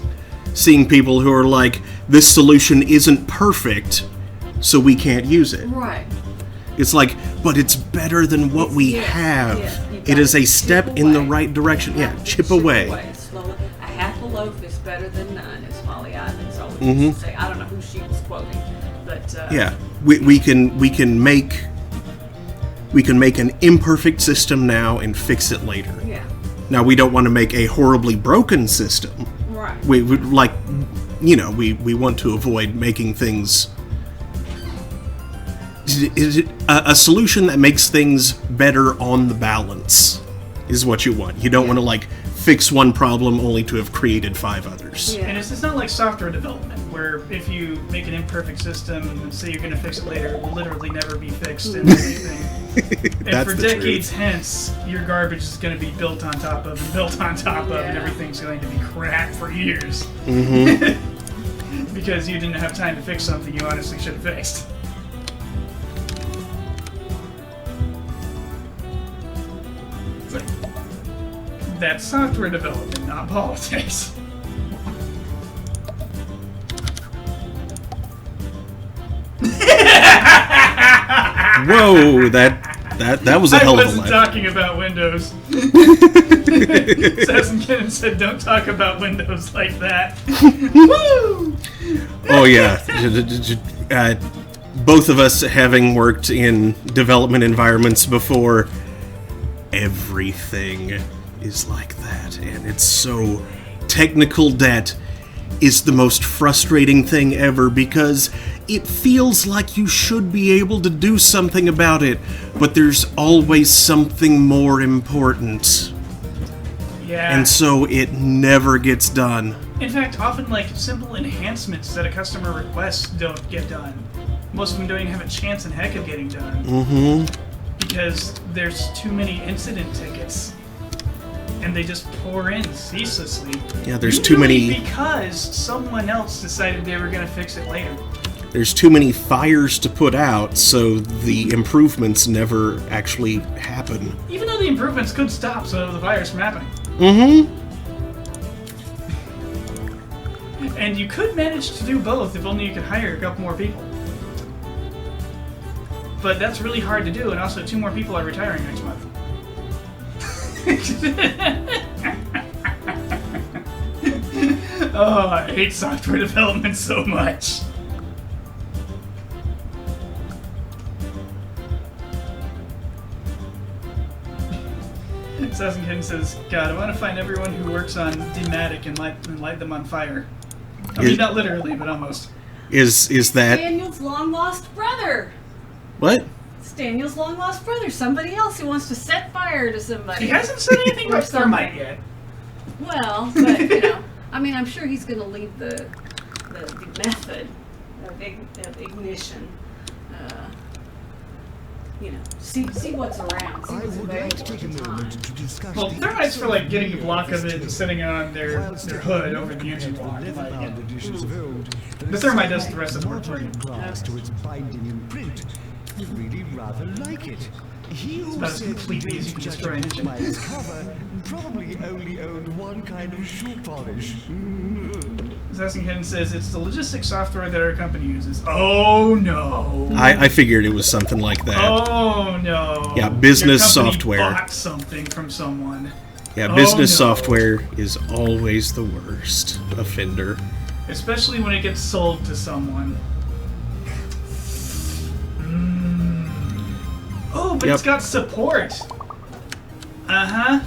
seeing people who are like, this solution isn't perfect, so we can't use it. Right. It's like, but it's better than what we Yeah, have. yeah, you It gotta is a step chip in the away. right direction. You Yeah, have to chip away. Slowly. A half a loaf is better than none, as Molly Ivins always Mm-hmm. used to say. I don't know who she was quoting, but Yeah, we can make an imperfect system now and fix it later. yeah, Now we don't want to make a horribly broken system. right. We like, we want to avoid making things. Is it a solution that makes things better on the balance is what you want. You don't want to, like, fix one problem only to have created 5 others. And it's not like software development, where if you make an imperfect system and say you're going to fix it later, it will literally never be fixed and everything. And That's for the decades truth. hence, your garbage is going to be built on top of and built on top of, and everything's going to be crap for years. Mm-hmm. Because you didn't have time to fix something you honestly should have fixed. That's software development, not politics. Whoa, that was a hell I of a wasn't laugh. talking about Windows. Assassin Kitten said, "Don't talk about Windows like that." Woo! Oh yeah, both of us having worked in development environments before, everything is like that, and it's so technical debt is the most frustrating thing ever because it feels like you should be able to do something about it, but there's always something more important, Yeah. and so it never gets done. In fact, often like simple enhancements that a customer requests don't get done. Most of them don't even have a chance in heck of getting done. Mm-hmm. Because there's too many incident tickets. And they just pour in ceaselessly. Yeah, there's too Usually many. because someone else decided they were going to fix it later. There's too many fires to put out, so the improvements never actually happen. Even though the improvements could stop some of the fires from happening. Mm-hmm. And you could manage to do both if only you could hire a couple more people. But that's really hard to do, and also 2 more people are retiring next month. Oh, I hate software development so much. Assassin Kitten says, God, I want to find everyone who works on Dematic and light them on fire. I mean, not literally, but almost. Is that Daniel's long lost brother. what? It's Daniel's long lost brother. Somebody else who wants to set fire to somebody. He hasn't said anything Or about something. thermite yet. Well, but you know, I mean, I'm sure he's going to leave the method of ignition. You know, see what's around. See I what's would like to available take a at the time. moment to discuss Well, the thermite's for like getting a exterior block of it festival. and sitting on their Whilst hood over the engine and block. and lighting leather-bound it. editions of old, The thermite does the rest of the work for you. modern glass to its binding in print. You really rather like it. He who about as said completely as you can James destroy an judged engine. by its cover probably only owned one kind of shoe polish. Assassin Kitten says it's the logistics software that our company uses. Oh no. I figured it was something like that. Oh no. Yeah, business Your company software. Bought something from someone, Yeah, Oh, business no. software is always the worst offender. especially when it gets sold to someone. Oh, but it's Yep. got support. Uh huh.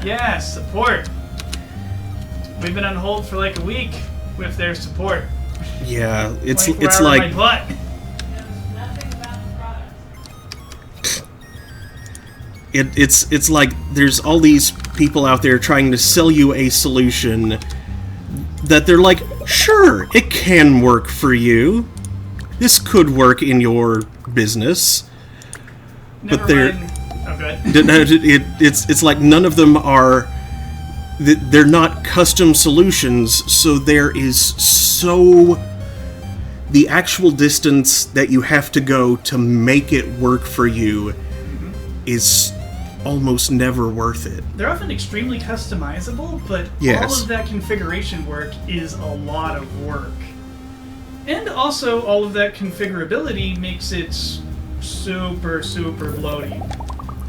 Yeah, support. We've been on hold for like a week with their support. Yeah, it's 24 it's hour like my butt. Nothing about the product. it's like there's all these people out there trying to sell you a solution that they're like, sure, it can work for you. This could work in your business. Never they're- mind. Oh, good. It's like none of them are. They're not custom solutions, so there is so the actual distance that you have to go to make it work for you is almost never worth it. They're often extremely customizable, but Yes. all of that configuration work is a lot of work. And also, all of that configurability makes it super, super bloaty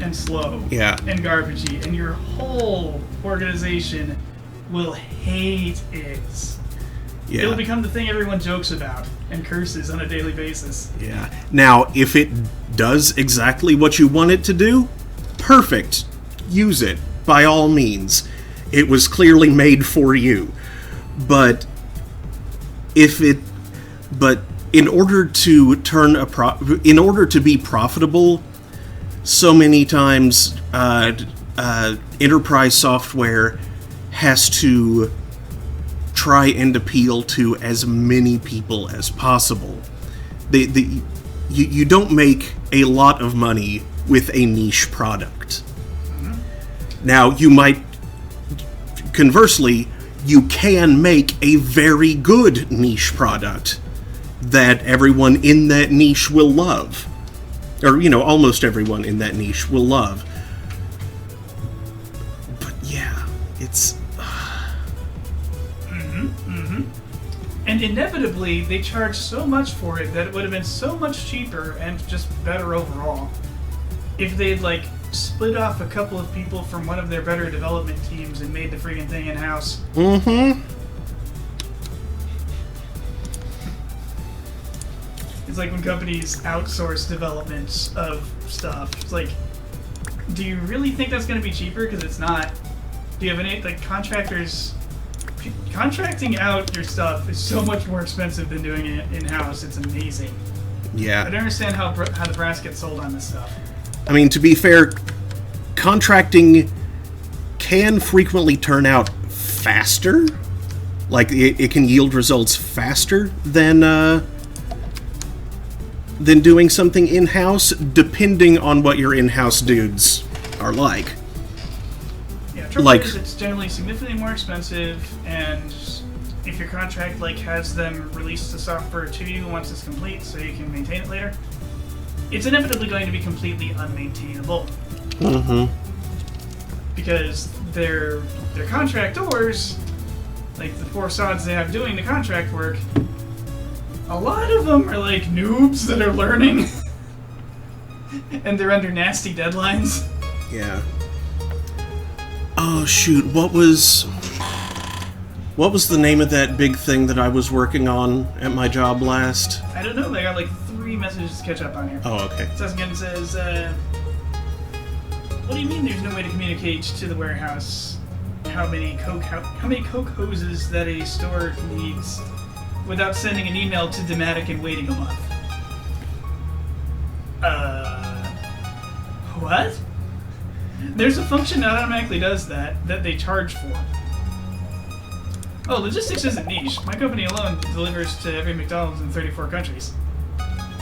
and slow Yeah. and garbagey, and your whole organization will hate it. It'll Yeah. become the thing everyone jokes about and curses on a daily basis. Yeah. Now, if it does exactly what you want it to do, perfect. Use it by all means. It was clearly made for you. But in order to in order to be profitable, so many times enterprise software has to try and appeal to as many people as possible. You don't make a lot of money with a niche product. Now, you might, conversely, you can make a very good niche product that everyone in that niche will love. Or, almost everyone in that niche will love. But yeah, it's... And inevitably, they charge so much for it that it would have been so much cheaper and just better overall if they'd, split off a couple of people from one of their better development teams and made the freaking thing in-house. Mm-hmm. It's like when companies outsource development of stuff. It's like, do you really think that's going to be cheaper? Because it's not. Do you have any, contractors... Contracting out your stuff is so much more expensive than doing it in-house. It's amazing. Yeah. I don't understand how the brass gets sold on this stuff. I mean, to be fair, contracting can frequently turn out faster. It can yield results faster than doing something in-house, depending on what your in-house dudes are like. Yeah, trouble is it's generally significantly more expensive, and if your contract has them release the software to you once it's complete, so you can maintain it later, it's inevitably going to be completely unmaintainable. Mm-hmm. Because their contractors, the poor sods they have doing the contract work, a lot of them are noobs that are learning, and they're under nasty deadlines. Yeah. Oh shoot! What was the name of that big thing that I was working on at my job last? I don't know. I got 3 messages to catch up on here. Oh, okay. Suskin says, "What do you mean there's no way to communicate to the warehouse how many Coke hoses that a store needs without sending an email to Dematic and waiting a month?" What? There's a function that automatically does that they charge for. Oh, logistics isn't niche. My company alone delivers to every McDonald's in 34 countries.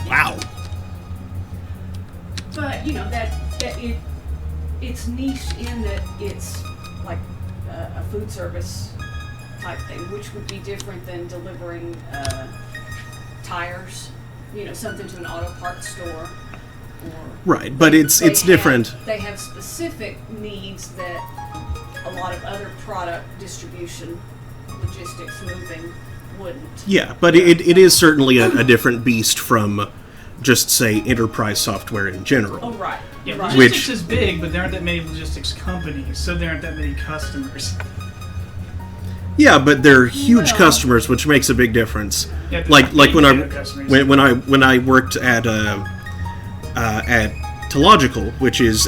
Wow. But it's niche in that it's a food service type thing, which would be different than delivering tires, something to an auto parts store. Right, but it's different. They have specific needs that a lot of other product distribution, logistics, moving wouldn't. Yeah, but it is certainly a different beast from just, say, enterprise software in general. Oh, right. Yeah, right. logistics is big, but there aren't that many logistics companies, so there aren't that many customers. Yeah, but they're huge customers, which makes a big difference. Yeah, Like when customers. when I worked at Telogical, which is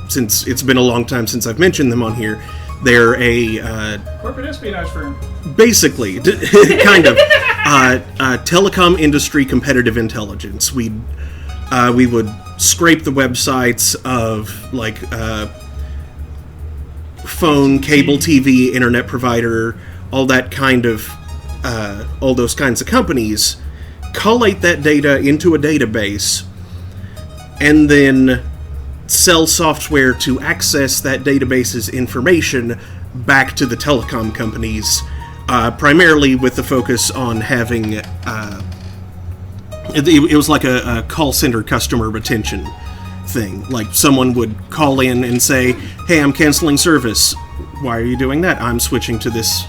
since it's been a long time since I've mentioned them on here, they're a corporate espionage firm. Basically, kind of telecom industry competitive intelligence. We would scrape the websites of phone, cable TV, internet provider, all that kind of all those kinds of companies, collate that data into a database, and then sell software to access that database's information back to the telecom companies, primarily with the focus on having it was like a call center customer retention thing. Someone would call in and say, "Hey, I'm canceling service. Why are you doing that?" "I'm switching to this.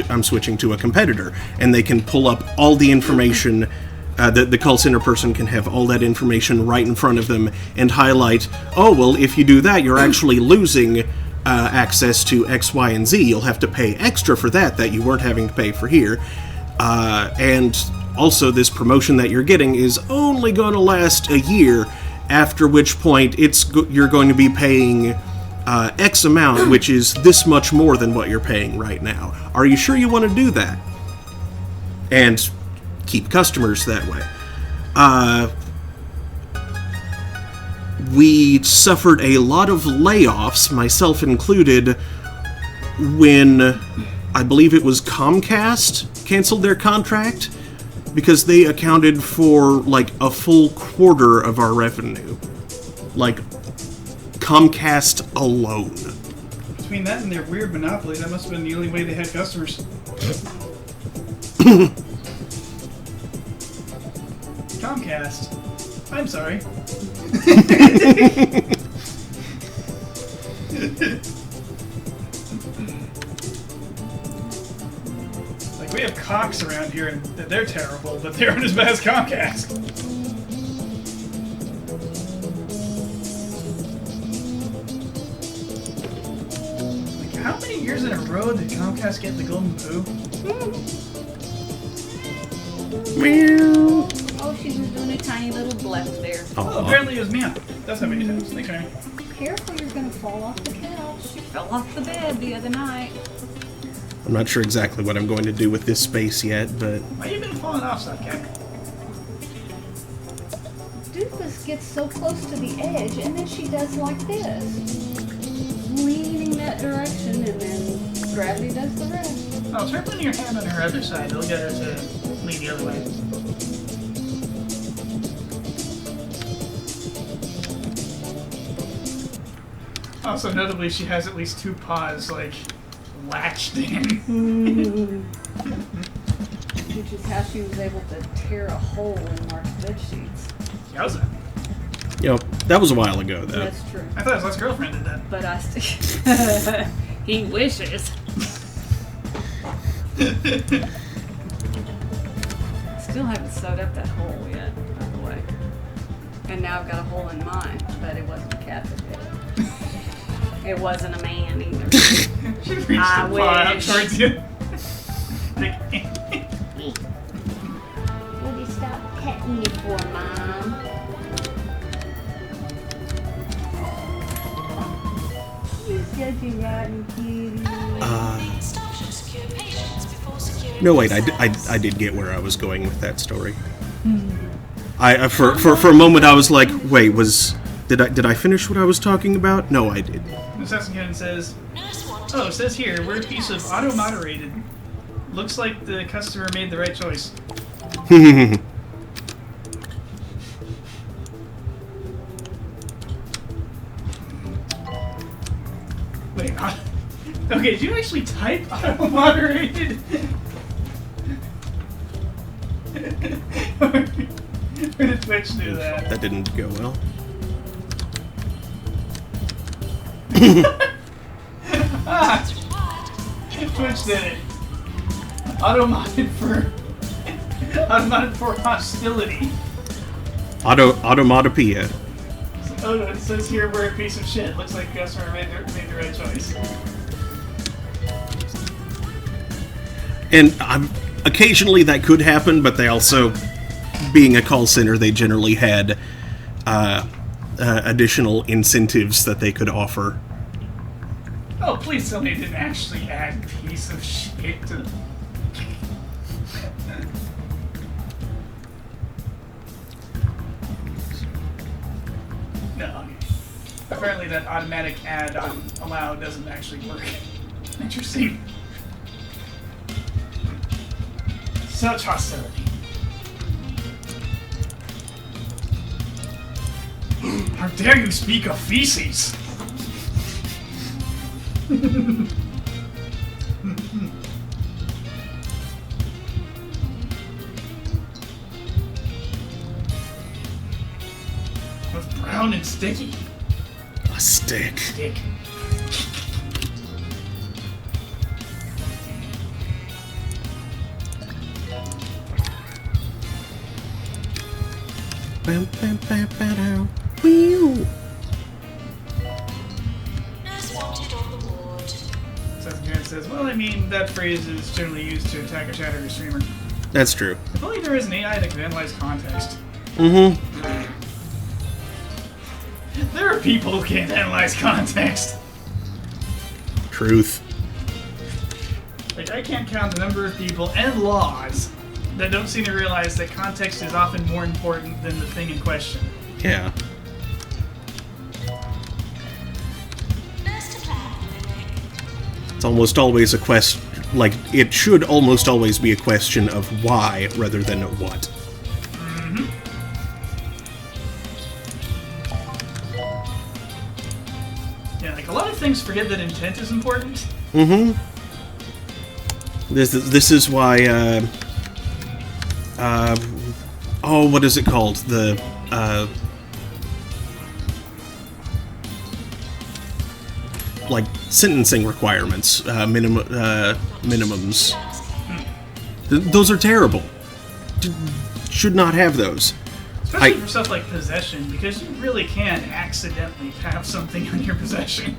I'm switching to a competitor," and they can pull up all the information. The call center person can have all that information right in front of them and highlight, "Oh, well, if you do that, you're actually losing access to X, Y, and Z. You'll have to pay extra for that you weren't having to pay for here. And also, this promotion that you're getting is only going to last a year, after which point you're going to be paying X amount, which is this much more than what you're paying right now. Are you sure you want to do that?" And keep customers that way. we suffered a lot of layoffs, myself included, when I believe it was Comcast canceled their contract because they accounted for like a full quarter of our revenue. Like, Comcast alone. Between that and their weird monopoly, that must have been the only way they had customers. Comcast. I'm sorry. Like, we have Cox around here and they're terrible, but they aren't as bad as Comcast. Like, how many years in a row did Comcast get the golden poo? Meow. Oh, she's just doing a tiny little blep there. Oh, apparently it was Meow. That's how many times. Thanks, Mary. Careful, you're gonna fall off the couch. She fell off the bed the other night. I'm not sure exactly what I'm going to do with this space yet, but Why you been falling off stuff, Cap? Doofus gets so close to the edge, and then she does like this. Leaning that direction, and then gravity does the rest. Oh, try putting your hand on her other side. It'll get her to lean the other way. Also, notably, she has at least two paws, like, latched in. Which is how she was able to tear a hole in Mark's bed sheets. Yowza. you know, that was a while ago, though. That's true. I thought his last girlfriend did that. But I still. He wishes. Still haven't sewed up that hole yet, by the way. And now I've got a hole in mine, but it wasn't a cat that did it. It wasn't a man either. She reached I her paw out wish. towards you. Like, Will you stop petting me for, Mom? You're such a rotten kitty. The staff should secure patients before securing No, wait, I themselves. did get where I was going with that story. For a moment, I was like, wait, did I finish what I was talking about? No, I did. Assassin Cannon says, Nurse wanted oh, it says here, we're a piece of auto-moderated. Looks like the customer made the right choice. Wait, okay, did you actually type auto-moderated? Or did Twitch do that? That didn't go well. Twitch did it. Auto-modded for hostility. Automatopoeia. Oh no, it says here we're a piece of shit. Looks like the customer made the right choice. And occasionally that could happen, but they also, being a call center, they generally had additional incentives that they could offer. Oh, please tell me it didn't actually add piece of shit to the... No, okay. Apparently that automatic add on allow doesn't actually work. Interesting. Such hostility. How dare you speak of feces? Was brown and sticky. A stick. Stick. Bam, bam, bam, bam, Whew. Nurse wanted on the ward. Assassin Karen says, well, I mean, that phrase is generally used to attack a chat or a streamer. That's true. If only there is an AI that can analyze context. Mm-hmm. There are people who can't analyze context. Truth. Like, I can't count the number of people and laws that don't seem to realize that context is often more important than the thing in question. Yeah. It's almost always a question, like, it should almost always be a question of why rather than what. Yeah, like a lot of things forget that intent is important. This is why, oh, what is it called? The, like, sentencing requirements, minimums. Those are terrible. Should not have those. Especially for stuff like possession, because you really can accidentally have something on your possession.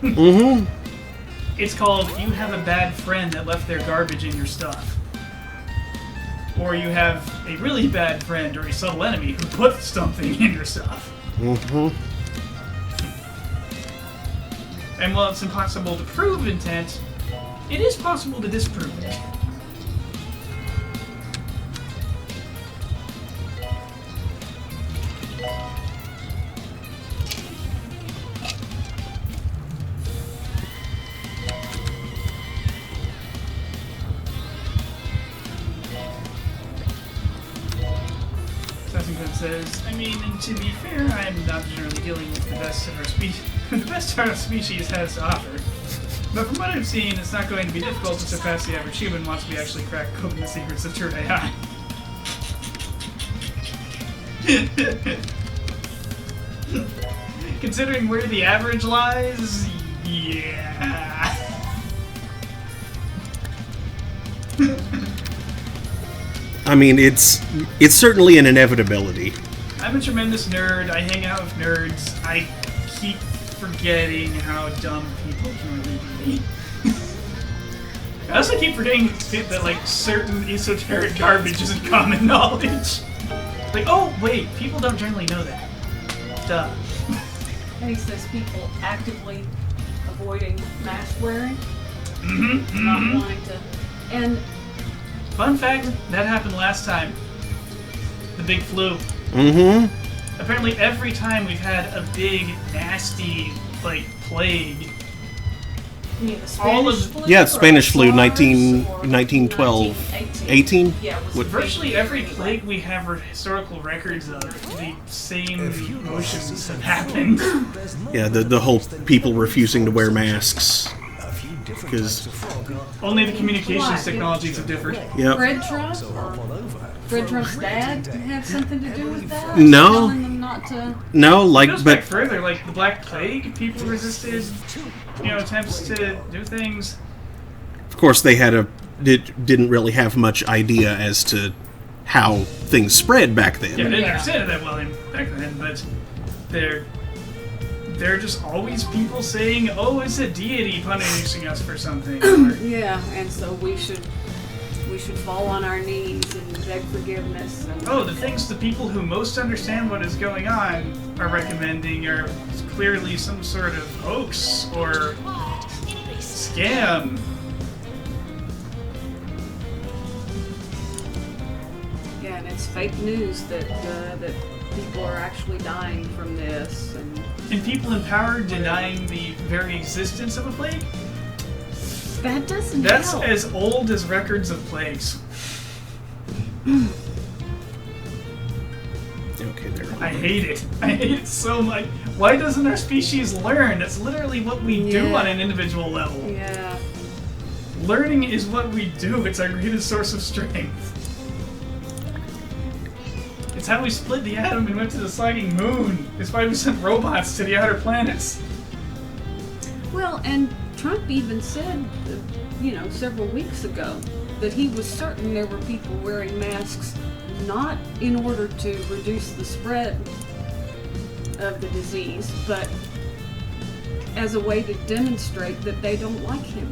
It's called you have a bad friend that left their garbage in your stuff. Or you have a really bad friend or a subtle enemy who put something in your stuff. And while it's impossible to prove intent, it is possible to disprove it. Says, I mean, to be fair, I'm not generally dealing with the best of our species. The best our species has to offer. But from what I've seen, it's not going to be difficult to surpass the average human once we actually crack open the secrets of true AI. Considering where the average lies, yeah. I mean, it's certainly an inevitability. I'm a tremendous nerd. I hang out with nerds. I keep forgetting how dumb people can really be. I also keep forgetting that, like, certain esoteric garbage isn't common knowledge. Like, oh, wait, people don't generally know that. Duh. And he says people actively avoiding mask wearing, not wanting to. And Fun fact, that happened last time. The big flu. Apparently every time we've had a big, nasty, like, plague. you mean the All Spanish of- flu? Yeah, Spanish flu, SARS, 1912. 1918. 18? Yeah, it was What- the Virtually big- every plague we have historical records of, the same motions have happened. Yeah, the whole people refusing to wear masks. Because, Only the communications technologies have differed. yep. Fred Trump or Fred Trump's dad have something to do with that? No. Telling them not to. No, It like, goes back but further, like the Black Plague, people resisted, attempts to do things. of course they didn't really have much idea as to how things spread back then. Yeah, I didn't Yeah. understand it that well back then, but there are just always people saying, "Oh, it's a deity punishing us for something." Or, Yeah, and so we should fall on our knees and beg forgiveness. And, oh, the things the people who most understand what is going on are recommending are clearly some sort of hoax or scam. yeah, and it's fake news that people are actually dying from this. And people in power denying the very existence of a plague? That doesn't That's help. as old as records of plagues. Okay, there. I hate it. I hate it so much. Why doesn't our species learn? That's literally what we do Yeah. on an individual level. Yeah. Learning is what we do. It's our greatest source of strength. It's how we split the atom and went to the sliding moon. It's why we sent robots to the outer planets. Well, and Trump even said, several weeks ago that he was certain there were people wearing masks not in order to reduce the spread of the disease, but as a way to demonstrate that they don't like him.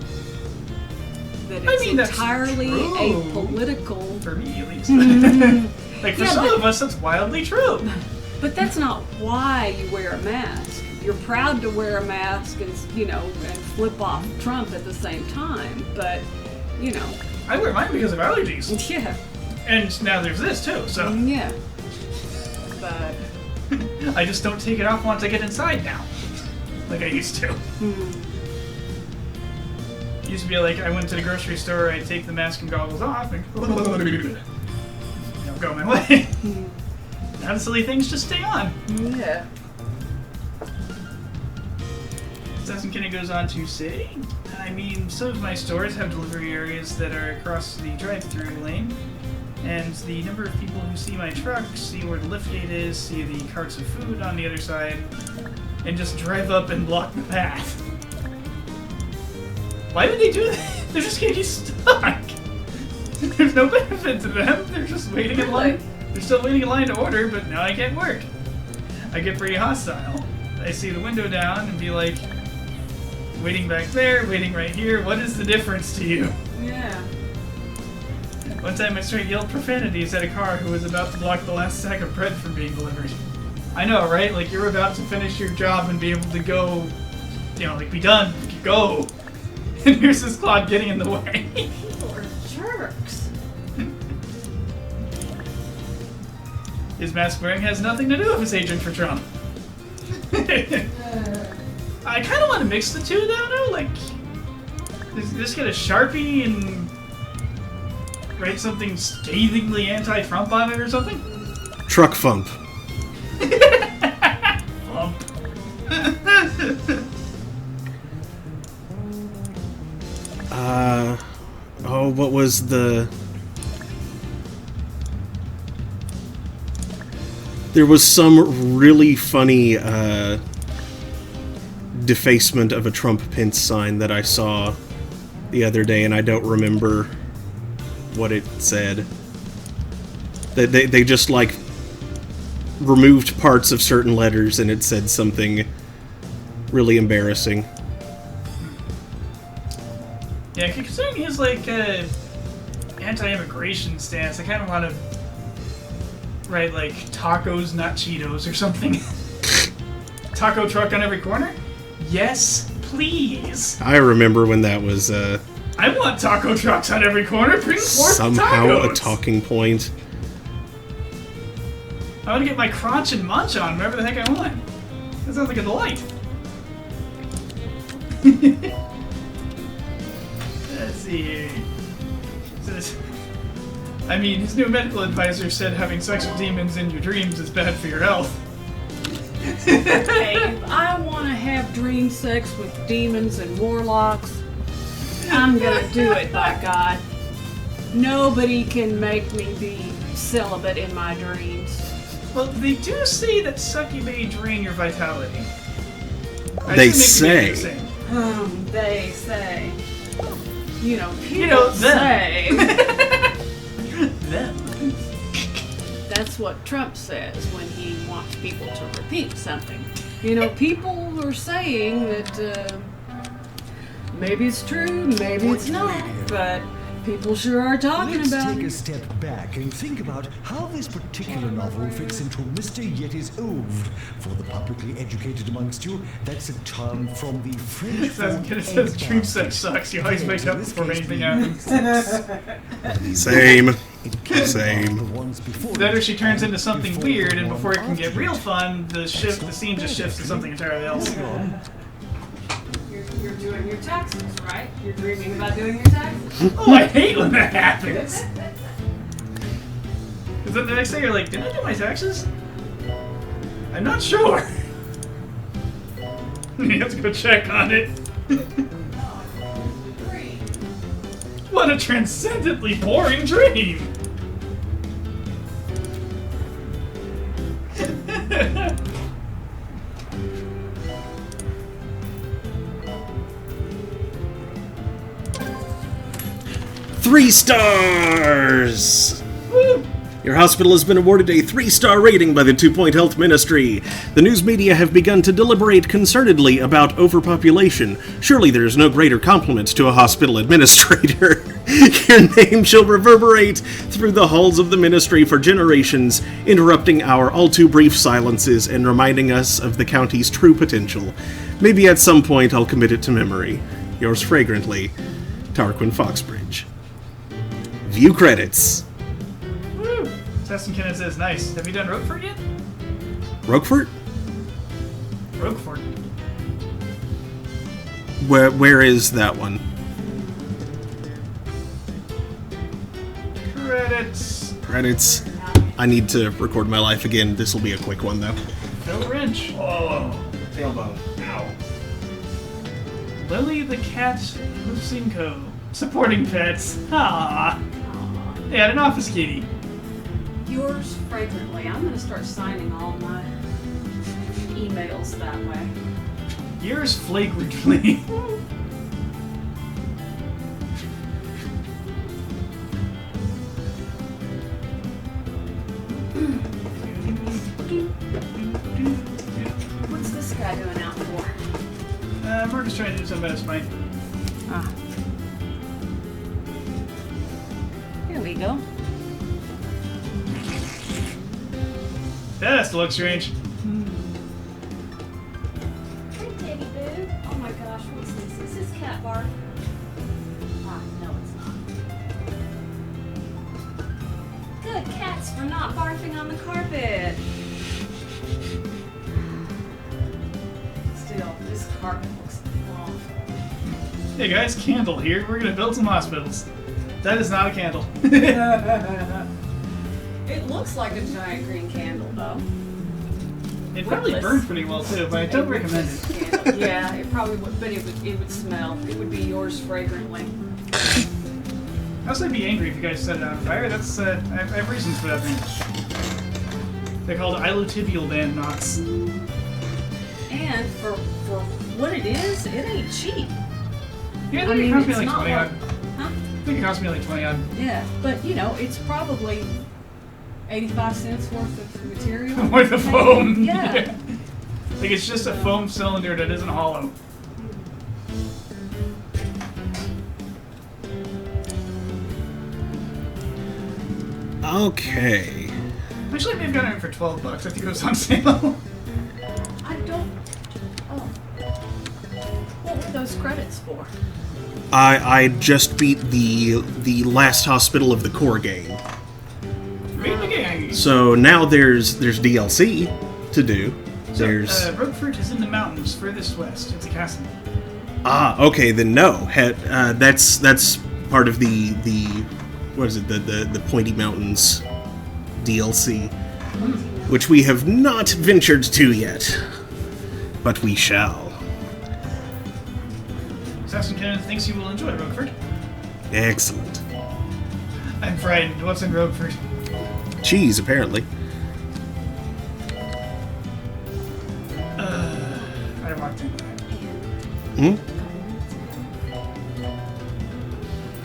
That I it's mean, that's entirely true. a political. For me, at least. Like, for Yeah, some but- of us, that's wildly true. But that's not why you wear a mask. You're proud to wear a mask and and flip off Trump at the same time. But I wear mine because of allergies. yeah, And now there's this, too, so yeah. But I just don't take it off once I get inside now. Like I used to. Used to be like, I went to the grocery store, I'd take the mask and goggles off, and go my way. Now the silly things just stay on. Yeah. Assassin Kenny goes on to say, I mean, some of my stores have delivery areas that are across the drive-through lane, and the number of people who see my truck, see where the lift gate is, see the carts of food on the other side, and just drive up and block the path. Why would they do that? They're just getting stuck. There's no benefit to them. They're just waiting in line. They're still waiting in line to order, but now I can't work. I get pretty hostile. I see the window down and be like, waiting back there, waiting right here. What is the difference to you? Yeah. One time I straight yelled profanities at a car who was about to block the last sack of bread from being delivered. I know, right? Like, you're about to finish your job and be able to go, you know, like, be done, go. And here's this clod getting in the way. People are jerks. His mask wearing has nothing to do with his agent for Trump. I kind of want to mix the two, though, like, just get a Sharpie and write something scathingly anti-Trump on it or something? Truck Fump. Flump. Oh, what was the... There was some really funny, defacement of a Trump-Pence sign that I saw the other day, and I don't remember what it said. They just, like, removed parts of certain letters, and it said something really embarrassing. Yeah, considering his, like, anti-immigration stance, I kind of want to write, like, tacos, not Cheetos, or something. Taco truck on every corner? Yes, please. I remember when that was, I want taco trucks on every corner. Bring forth somehow tacos. a talking point. I want to get my crotch and munch on wherever the heck I want. That sounds like a delight. Let's see here. I mean, his new medical advisor said having sex with demons in your dreams is bad for your health. Hey, if I want to have dream sex with demons and warlocks, I'm gonna do it, by God. Nobody can make me be celibate in my dreams. Well, they do say that succubae drain your vitality. They say. They say. You know, people You know, them. say. Them. That's what Trump says when he wants people to repeat something. You know, people are saying that maybe it's true, maybe it's not, but people sure are talking Let's about take a it. step back and think about how this particular novel fits into Mr. Yeti's oeuvre. For the publicly educated amongst you, that's a term from the French form It says dream sex sucks. You always wake up before anything happens. Same. Same. Same. That or she turns into something weird, and before it can get real fun, the scene just shifts to something entirely else. You're doing your taxes, right? You're dreaming about doing your taxes? Oh, I hate when that happens. Because then the next day you're like, did I do my taxes? I'm not sure. You have to go check on it. What a transcendently boring dream! Three stars! Woo! Your hospital has been awarded a 3-star rating by the 2 Point Health Ministry. The news media have begun to deliberate concernedly about overpopulation. Surely there is no greater compliment to a hospital administrator. Your name shall reverberate through the halls of the ministry for generations, interrupting our all-too-brief silences and reminding us of the county's true potential. Maybe at some point I'll commit it to memory. Yours fragrantly, Tarquin Foxbridge. View credits. Woo! Assassin Kenneth says, nice. Have you done Roquefort yet? Roquefort? Roquefort. Where is that one? Credits. Credits. I need to record my life again. This will be a quick one, though. Phil Wrench. Oh, tailbone. Ow. Lily the Cat Lucinco. Supporting pets. Ah. They had an office kitty. Yours fragrantly. I'm gonna start signing all my emails that way. Yours flagrantly. What's this guy doing out for? Mark is trying to do something about his spine. Ah. Here we go. That has to look strange. Hey, Teddy Boo. Oh my gosh, what's this? Is this cat bark? Ah, no, it's not. Good cats for not barfing on the carpet. Still, this carpet looks awful. Hey guys, candle here. We're gonna build some hospitals. That is not a candle. It looks like a giant green candle, though. It probably Wickless. burned pretty well too, but I don't recommend it. Candle. Yeah, it probably would, but it would smell. It would be yours fragrantly. I'd also be angry if you guys set it on fire. That's I have reasons for that thing. They're called ilotibial band knots. And for what it is, it ain't cheap. Yeah, I I think mean, it cost me it's like not 20 like- odd. Huh? I think it cost me like 20 odd. Yeah, but you know, it's probably 85 cents worth of material. Worth of foam. Yeah. Like it's just a foam cylinder that isn't hollow. Okay. Actually, they've got it for $12. I think it was on sale. I don't. Oh. What were those credits for? I just beat the last hospital of the core game. Read the game. So now there's DLC to do. There's Roquefort is in the mountains furthest west. It's a castle. okay, then no. That's part of the what is it, the Pointy Mountains DLC, which we have not ventured to yet, but we shall. Assassin Kenneth thinks you will enjoy Roquefort. Excellent. I'm frightened. What's in Roquefort? Cheese, apparently. I walked in. Hmm?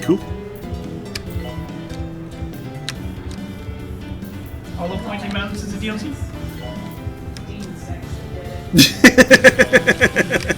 Cool. All the Pointy Mountains is a DLC? Dean Saxon did it.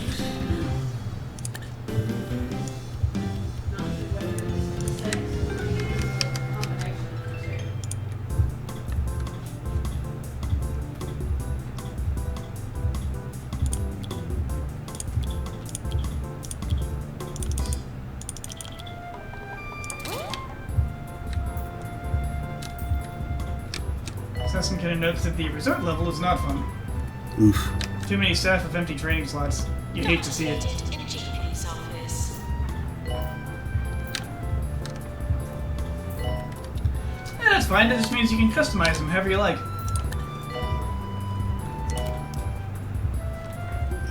Assassin Kenneth notes that the resort level is not fun. Oof. Too many staff with empty training slots. You hate to see it. In a GP's office. Yeah, that's fine. That just means you can customize them however you like.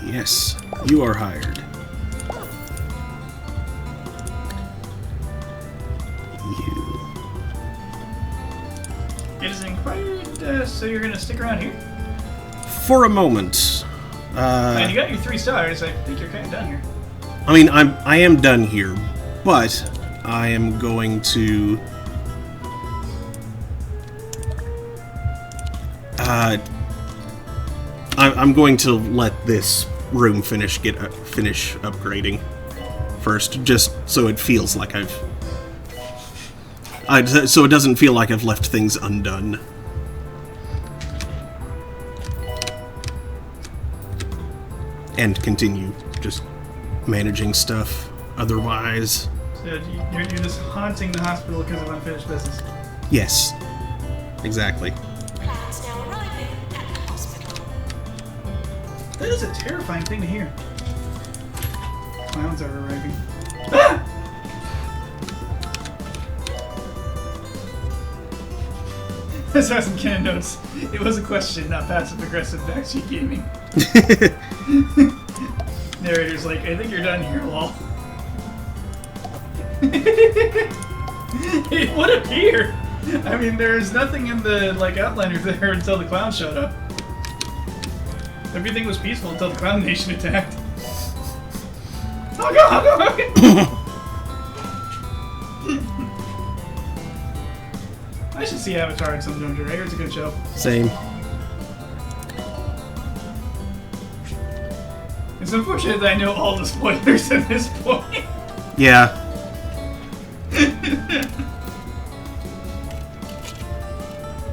Yes, you are hired. You. It is inquired, so you're gonna stick around here? For a moment. And you got your 3 stars. I think you're kind of done here. I mean, I am done here, but I am going to. I'm going to let this room finish upgrading first, just so it feels like so it doesn't feel like I've left things undone. And continue just managing stuff otherwise. So you're just haunting the hospital because of unfinished business. Yes, exactly. Plans now arriving at the hospital. That is a terrifying thing to hear. Clowns are arriving. Ah! Assassin Canon notes, it was a question, not passive-aggressive backseat gaming. Narrator's like, I think you're done here, lol. It would appear. I mean, there's nothing in the outliner there until the clown showed up. Everything was peaceful until the Clown Nation attacked. Oh god! Oh god! I should see Avatar at some juncture. I hear it's a good show. Same. It's unfortunate that I know all the spoilers at this point. Yeah.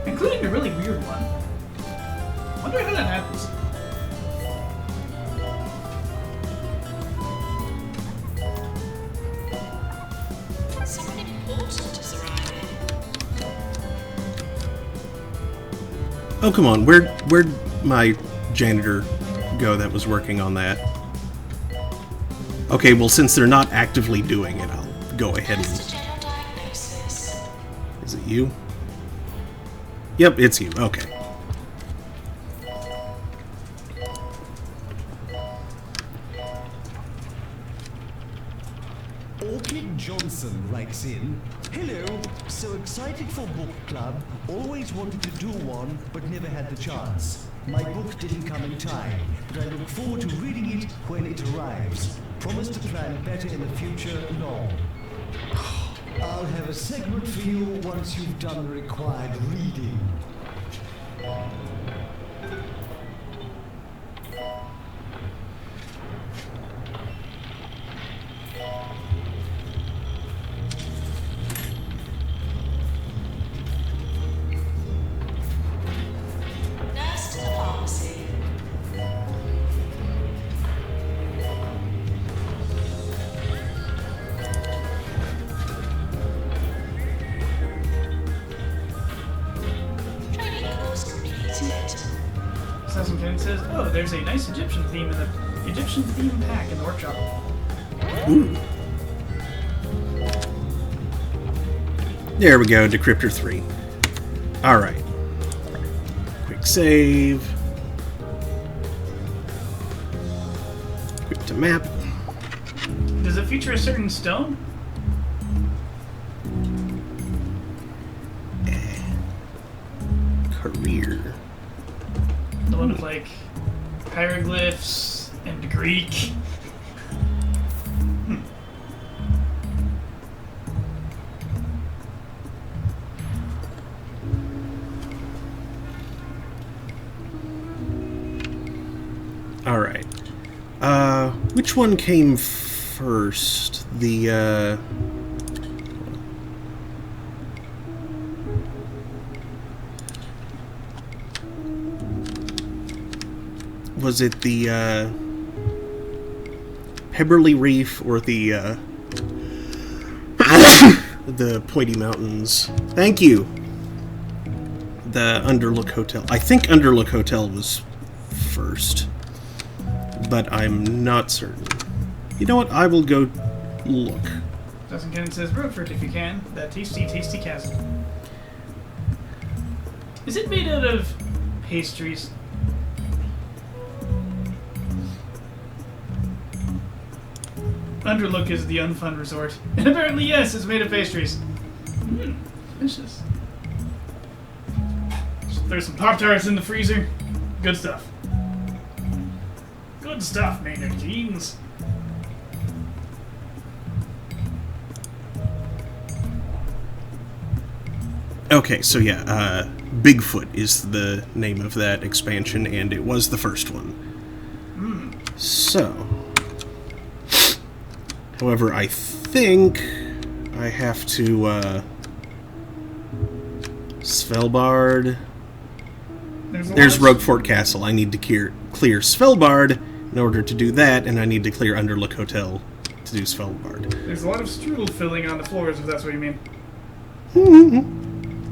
Including a really weird one. Wonder how that happens. Someone important is arriving. Oh, come on. Where'd my janitor go that was working on that? Okay, well, since they're not actively doing it, I'll go ahead and... Just a general diagnosis. Is it you? Yep, it's you. Okay. Orchid Johnson writes in, hello, so excited for book club, always wanted to do one, but never had the chance. My book didn't come in time, but I look forward to reading it when it arrives. Promise to plan better in the future, long. I'll have a segment for you once you've done the required reading. Nurse to the pharmacy. Training course completed. Assassin Canon says, oh, there's a nice Egyptian theme in the Egyptian theme pack in the workshop. Ooh. There we go, Decryptor 3. Alright. Quick save. Quick to map. Does it feature a certain stone? Career. The one with like hieroglyphs and Greek. Alright. Which one came first? The, was it the, Pebberley Reef or the, the Pointy Mountains? Thank you! The Underlook Hotel. I think Underlook Hotel was first, but I'm not certain. You know what? I will go look. Assassin Canon says, Roadford if you can. That tasty, tasty chasm. Is it made out of pastries? Underlook is the unfun resort. And apparently, yes, it's made of pastries. Delicious. There's some Pop-Tarts in the freezer. Good stuff. Good stuff, Maynard Keynes. Okay, so yeah, Bigfoot is the name of that expansion, and it was the first one. So, however, I think I have to, Svelbard. There's Roguefort Castle. I need to clear Svelbard in order to do that, and I need to clear Underlook Hotel to do Svelbard. There's a lot of strudel filling on the floors, if that's what you mean.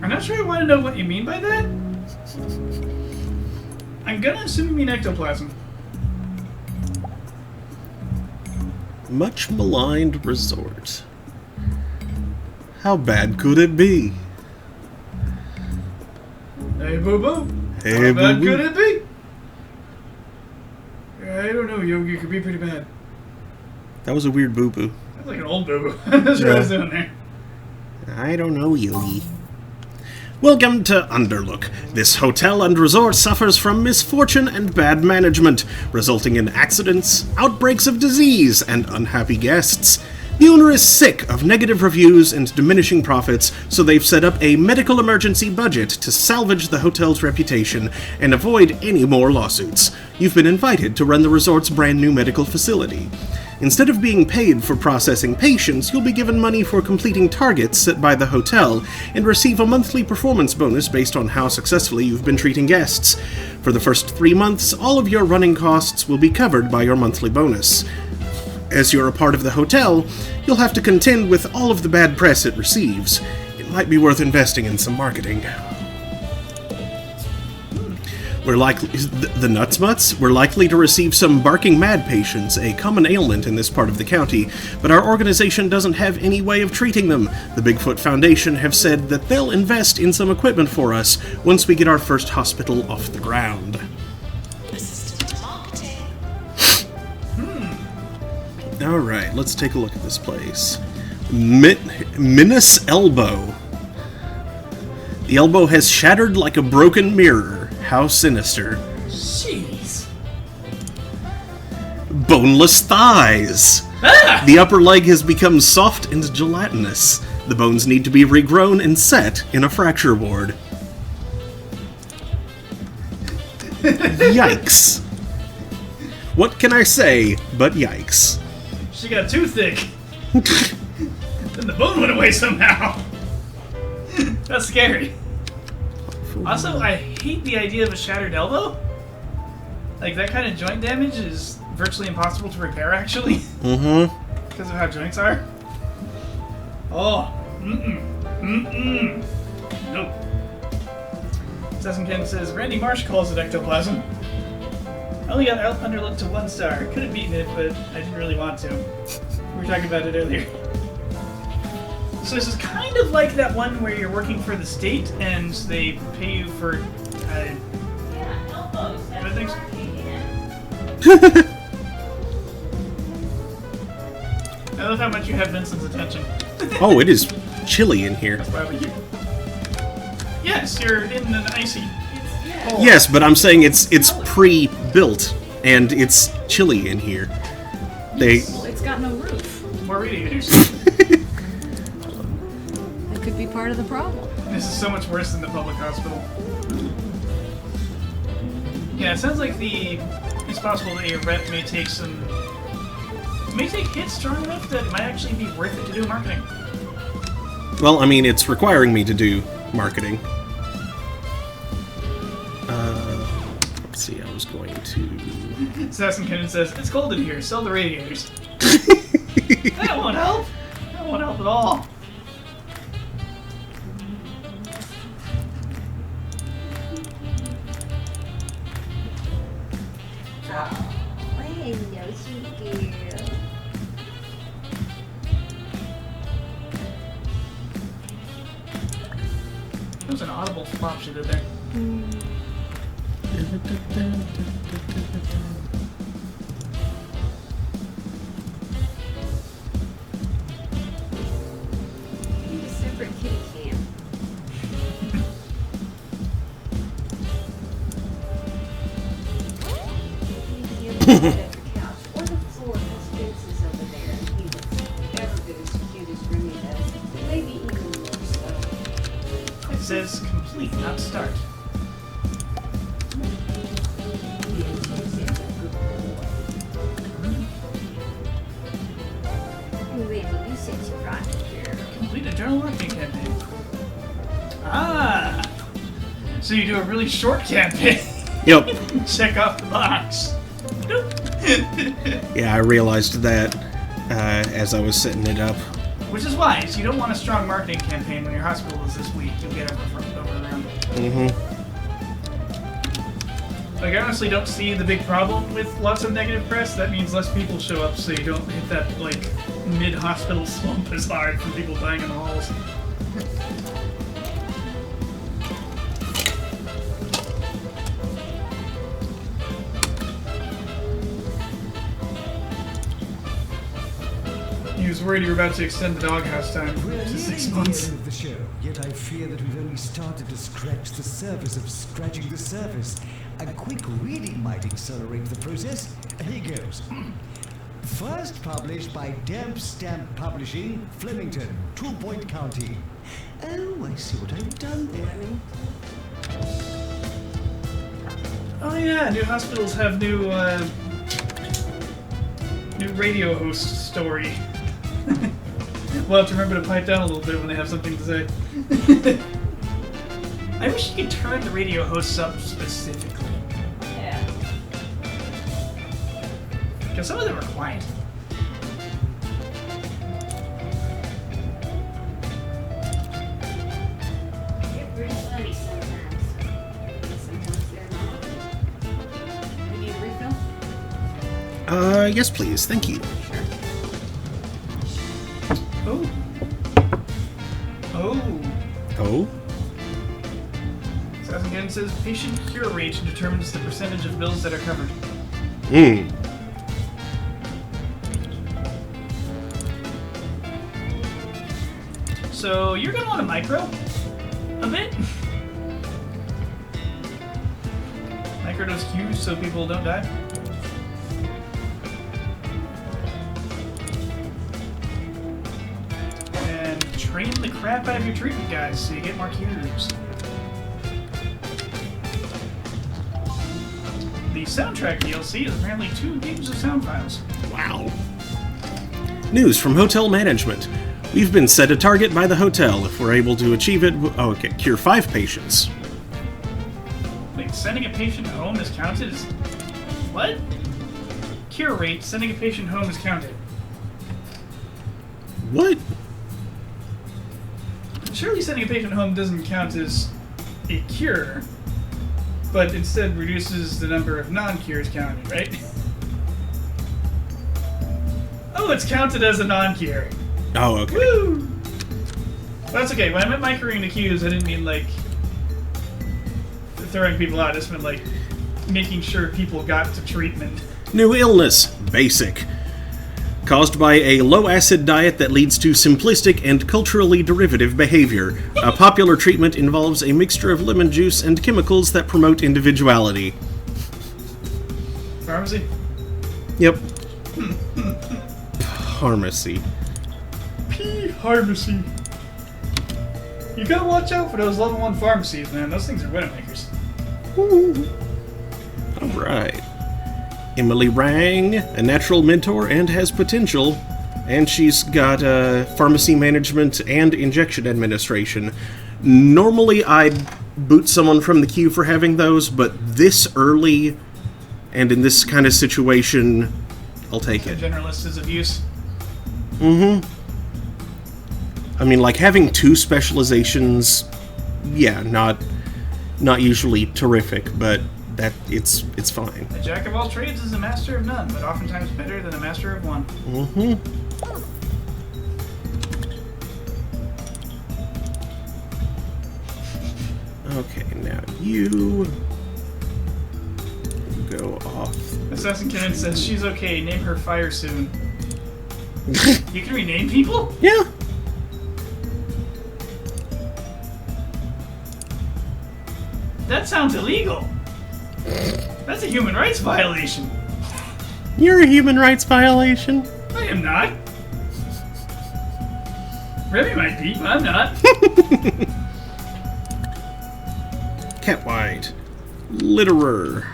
I'm not sure I want to know what you mean by that. I'm gonna assume you mean ectoplasm. Much maligned resort. How bad could it be? Hey, Boo Boo. Hey, How bad Boo could Boo. it be? I don't know, Yogi. It could be pretty bad. That was a weird boo boo. That's like an old Boo Boo. That's what I was doing there. I don't know, Yogi. Welcome to Underlook. This hotel and resort suffers from misfortune and bad management, resulting in accidents, outbreaks of disease, and unhappy guests. The owner is sick of negative reviews and diminishing profits, so they've set up a medical emergency budget to salvage the hotel's reputation and avoid any more lawsuits. You've been invited to run the resort's brand new medical facility. Instead of being paid for processing patients, you'll be given money for completing targets set by the hotel and receive a monthly performance bonus based on how successfully you've been treating guests. For the first 3 months, all of your running costs will be covered by your monthly bonus. As you're a part of the hotel, you'll have to contend with all of the bad press it receives. It might be worth investing in some marketing. We're likely the Nutsmutts. We're likely to receive some barking mad patients, a common ailment in this part of the county, but our organization doesn't have any way of treating them. The Bigfoot Foundation have said that they'll invest in some equipment for us once we get our first hospital off the ground. Assistant to marketing. Alright, let's take a look at this place. Minas Elbow. The elbow has shattered like a broken mirror. How sinister. Jeez. Boneless thighs. The upper leg has become soft and gelatinous. The bones need to be regrown and set in a fracture ward. Yikes. What can I say but yikes? She got too thick. Then the bone went away somehow. That's scary. Also, I hate the idea of a shattered elbow. Like, that kind of joint damage is virtually impossible to repair, actually. Mm-hmm. Because of how joints are. Oh. Nope. Sesson says, Randy Marsh calls it ectoplasm. I only got underlooked to 1 star. Could have beaten it, but I didn't really want to. We were talking about it earlier. So this is kind of like that one where you're working for the state and they pay you for Yeah, elbows. That's Good things. where I came in. I love how much you have Vincent's attention. Oh, it is chilly in here. Barbecue. Yes, you're in an icy. Yes, but I'm saying it's pre-built and it's chilly in here. Well, it's got no roof. More radiators. That could be part of the problem. This is so much worse than the public hospital. Yeah, it sounds like it's possible that your rep may take hits strong enough that it might actually be worth it to do marketing. Well, I mean, it's requiring me to do marketing. Let's see, I was going to... Assassin Cannon says, it's cold in here, sell the radiators. That won't help. That won't help at all. Hello, sweet girl. It was an audible flop she did there. Need a separate kitty cam. At the couch or the floor has fences over there, and he looks every bit as cute as Remy does. Maybe even more so. It says complete, not start. Yes, he's a good boy. Remy, you sit right here. Complete a journal marketing campaign. Ah! So you do a really short campaign. Yep. Check off the box. Yeah, I realized that as I was setting it up. Which is wise. You don't want a strong marketing campaign when your hospital is this weak. You'll get overrun. Mm-hmm. Like, I honestly don't see the big problem with lots of negative press. That means less people show up, so you don't hit that, like, mid-hospital slump as hard from people dying in the halls. was worried you were about to extend the doghouse time We're to nearing 6 the months. end of the show, yet I fear that we've only started to scratch the surface of scratching the surface. A quick reading might accelerate the process. Here goes. First published by Damp Stamp Publishing, Flemington, 2 Point County. Oh, I see what I've done there. Oh yeah, new hospitals have new radio host story. We'll have to remember to pipe down a little bit when they have something to say. I wish you could turn the radio hosts up specifically. Yeah. Because some of them are quiet. They're pretty funny sometimes. Sometimes they're not. You need a refill? Yes, please. Thank you. Sure. Oh. Oh. Oh? So again, it says patient cure rate determines the percentage of bills that are covered. Hmm. So you're gonna want to micro a bit. Microdose cues so people don't die. And train the crap out of your treatment guys so you get more cures. The soundtrack DLC is apparently 2 gigs of sound files. Wow. News from hotel management. We've been set a target by the hotel. If we're able to achieve it, oh, okay, cure 5 patients. Wait, sending a patient home is counted as... What? Cure rate, sending a patient home is counted. What? Surely sending a patient home doesn't count as a cure, but instead reduces the number of non-cures counted, right? Oh, it's counted as a non-cure. Oh, okay. Woo! Well, that's okay. When I meant microing the cues, I didn't mean, like, throwing people out. I just meant, like, making sure people got to treatment. New illness. Basic. Caused by a low-acid diet that leads to simplistic and culturally derivative behavior. A popular treatment involves a mixture of lemon juice and chemicals that promote individuality. Pharmacy? Yep. Pharmacy. Pharmacy. You gotta watch out for those level 1 pharmacies, man. Those things are widowmakers. Alright. Emily Rang, a natural mentor and has potential. And she's got pharmacy management and injection administration. Normally I'd boot someone from the queue for having those, but this early and in this kind of situation, I'll take The it. generalist is of use. Mm-hmm. I mean, like, having 2 specializations, yeah, not usually terrific, but that it's fine. A jack of all trades is a master of none, but oftentimes better than a master of one. Mm-hmm. Okay, now you go off. Assassin Cannon says she's okay, name her Fire soon. You can rename people? Yeah. That sounds illegal. That's a human rights violation. You're a human rights violation. I am not. Remy might be, but I'm not. Cat White. Litterer.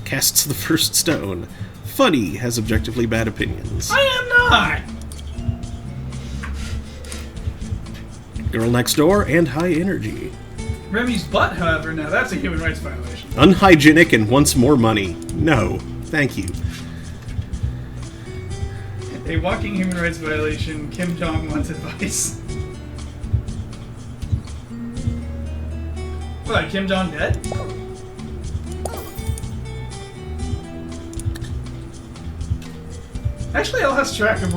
Casts the first stone. Funny has objectively bad opinions. I am not. Girl Next Door and High Energy. Remy's butt, however, now that's a human rights violation. Unhygienic and wants more money. No, thank you. A walking human rights violation. Kim Jong wants advice. What, Kim Jong dead? Actually, I lost track of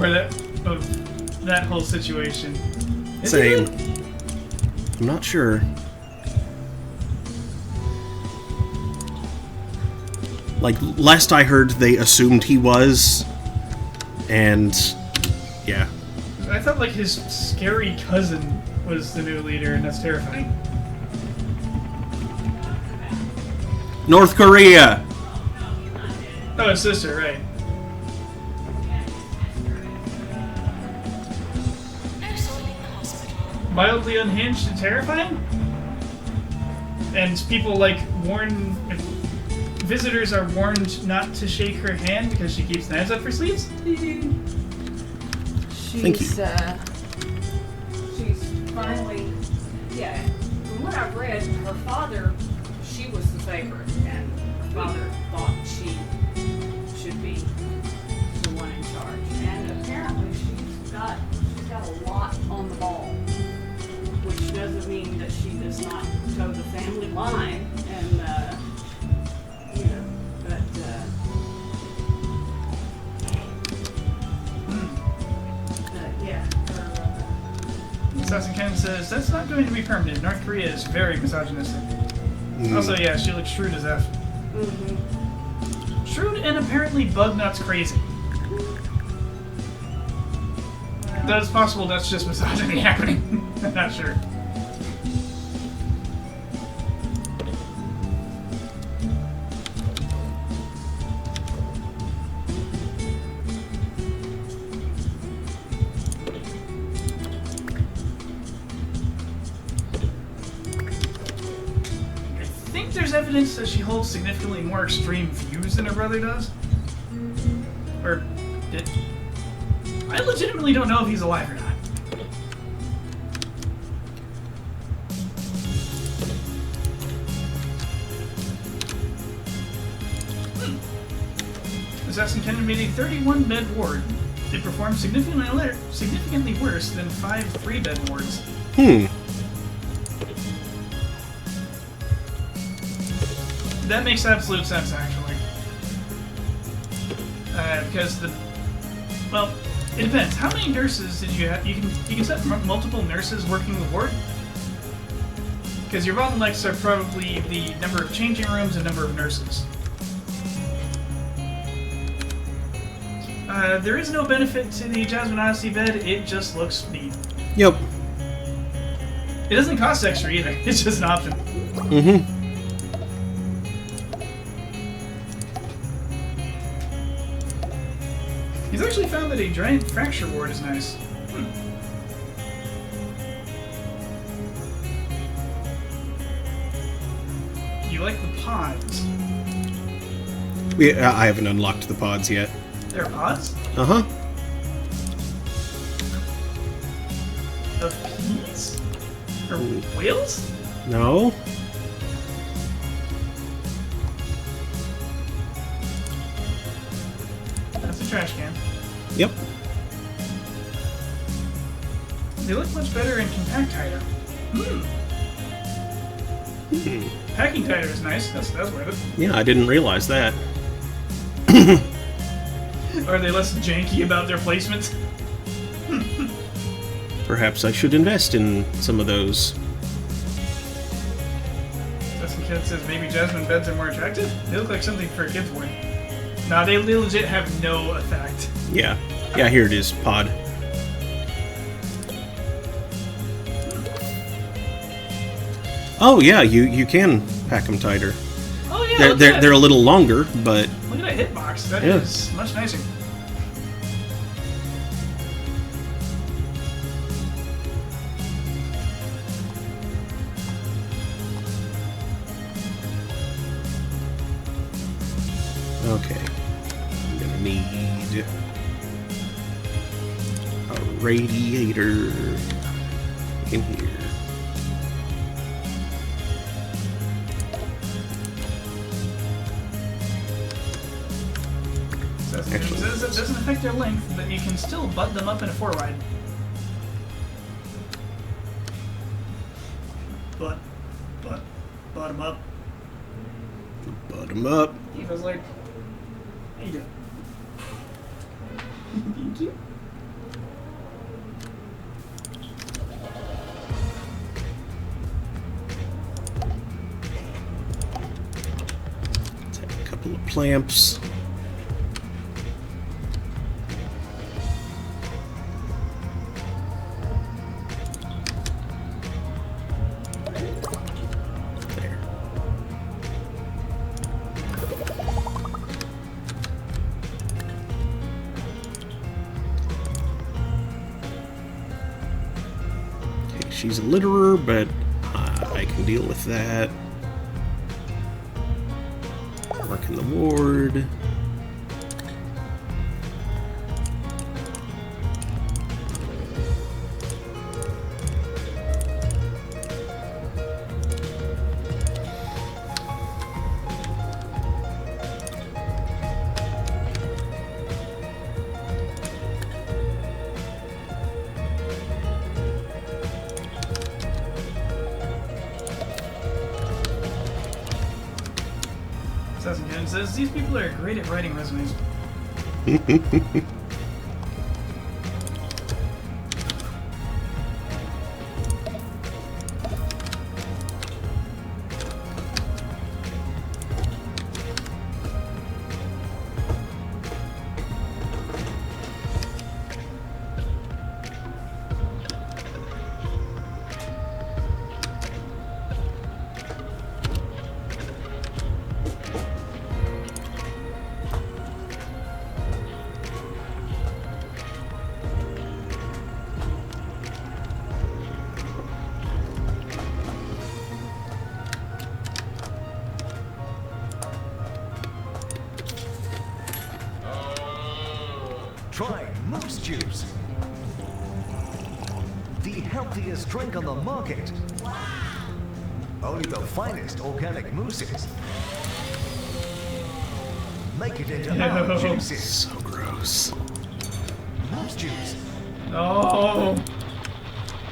that whole situation. Is he Same. dead? I'm not sure. Like, last I heard, they assumed he was, and yeah. I thought like his scary cousin was the new leader, and that's terrifying. North Korea. Oh, his sister, right. No soil in the hospital. Mildly unhinged and terrifying? And people like visitors are warned not to shake her hand because she keeps knives up her sleeves? Thank you. She's finally, yeah. From what I've read, her father, she was the favorite, and her father thought she should be the one in charge. And apparently, she's got a lot on the ball, which doesn't mean that she does not toe the family line, and you know, but. Yeah. Assassin Ken says, that's not going to be permanent. North Korea is very misogynistic. Also, yeah, she looks shrewd as F. Mm-hmm. Shrewd and apparently bug nuts crazy. That is possible that's just misogyny happening. I'm not sure. I think there's evidence that she holds significantly more extreme views than her brother does. Or did. I legitimately don't know if he's alive or not. Assassin Ken made a 31-bed ward. It performed significantly worse than 5 3-bed wards. That makes absolute sense, actually. Because well, it depends. How many nurses did you have? You can set multiple nurses working the ward. Because your bottlenecks are probably the number of changing rooms and number of nurses. There is no benefit to the Jasmine Odyssey bed. It just looks neat. Yep. It doesn't cost extra either. It's just an option. Mm-hmm. He's actually found that a giant fracture ward is nice. You like the pods? I haven't unlocked the pods yet. They're pods? Uh-huh. Of peas? Or whales? No. That's a trash can. Yep. They look much better in compact titer. Packing titer is nice. That's worth it. Yeah, I didn't realize that. Are they less janky about their placements? Perhaps I should invest in some of those. Dustin Kid says maybe Jasmine beds are more attractive? They look like something for a kid's ward. Nah, they legit have no effect. Yeah. Yeah, here it is, pod. Oh yeah, you can pack them tighter. Oh yeah, They're a little longer, but look at that hitbox. That Yeah. is much nicer. okay. I'm gonna need a radiator in here. It says it doesn't affect their length, but you can still butt them up in a 4-wide. Butt them up. Butt 'em up. Eva's like, how you doing? Thank you. Take a couple of clamps. She's a litterer, but I can deal with that. Work in the ward. Ken says these people are great at writing resumes. Try Moose Juice. The healthiest drink on the market. Only the finest organic mooses. Make it into our juices. So gross. Moose Juice. Oh,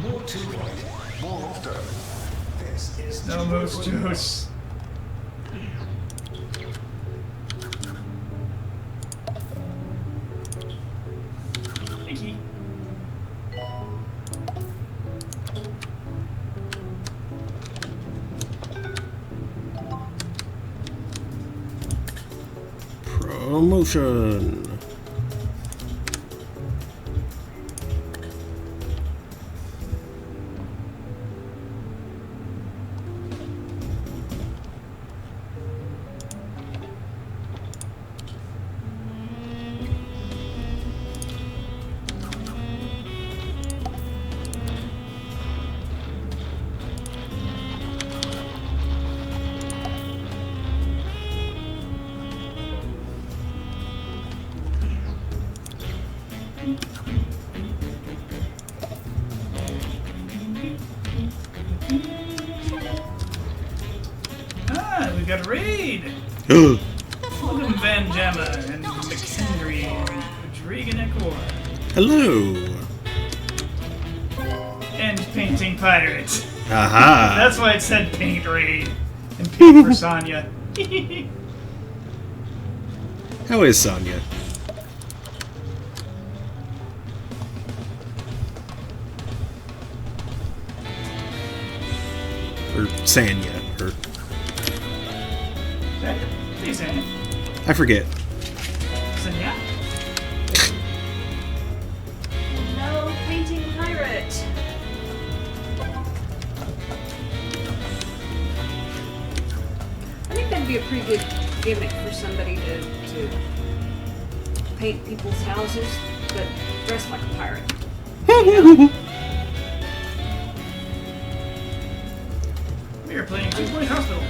More to it. More often. This is no moose juice. Thank Promotion. We got a raid! Ugh. Welcome Van Jamma and McHenry and Dragon Ekor. Hello. And Painting Pirate. Aha. That's why it said Paint Raid. And Paint for Sonya. How is Sonya? Or Sanya, or Hey, Sonya. I forget. Sonya? No painting pirate. I think that'd be a pretty good gimmick for somebody to paint people's houses, but dressed like a pirate. We are playing Two Point Hospital.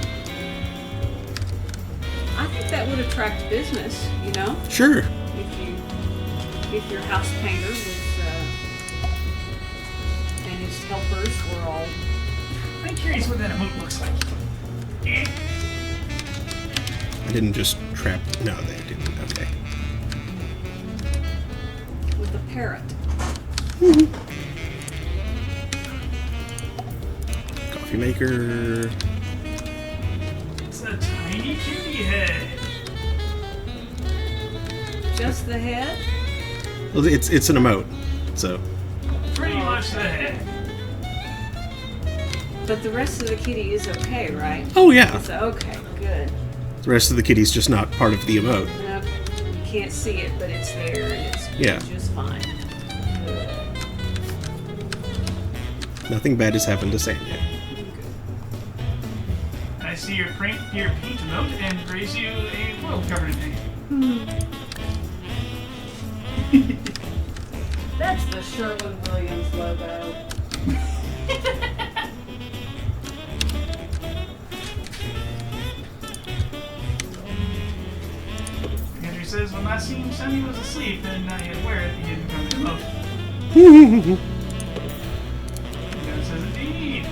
I think that would attract business, you know, Sure. if your house painter was and his helpers were all. I'm curious what that emote looks like. Eh. I didn't just trap. No, they didn't. Okay. with a parrot. Coffee maker. It's a tiny cutie head. Just the head? Well, it's an emote, so Pretty much the head. But the rest of the kitty is okay, right? oh yeah. It's okay, good. The rest of the kitty's just not part of the emote. Nope, you can't see it, but it's there and it's Yeah. just fine. Good. Nothing bad has happened to Sanya. I see your paint emote and raise you a world covered in paint. That's the Sherwin-Williams logo. last seen Sonny was asleep and he had to wear it. He didn't come to smoke. It says indeed.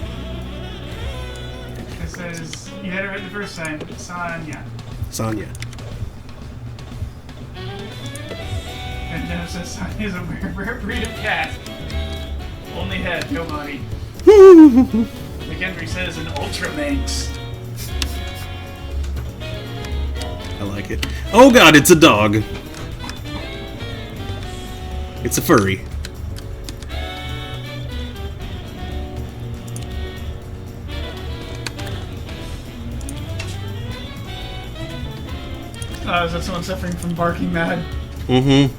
It says you had it right the first time. Sonya. Sonya. And Jeff says Sonya's a rare breed of cat. Only head, no body. McHenry says an Ultramanx. I like it. Oh god, it's a dog. It's a furry. Is that someone suffering from barking mad? Mm-hmm.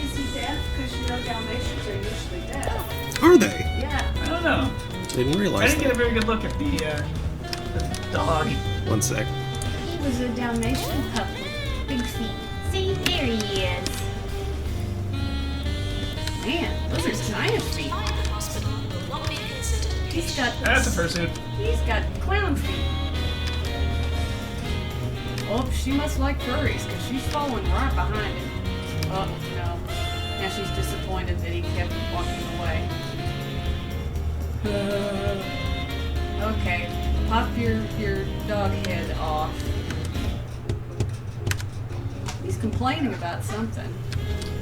Is he deaf? Because you know Dalmatians are usually deaf. Are they? Yeah. I don't know. Didn't I realize didn't get a that. very good look at the dog. One sec. He was a Dalmatian pup with big feet. See, there he is. Man, those are giant feet. By the hospital will not be considered a He's patient. got That's a fursuit. he's got clown feet. Oh, she must like furries because she's following right behind him. Oh no! Now she's disappointed that he kept walking away. Okay, pop your dog head off. He's complaining about something.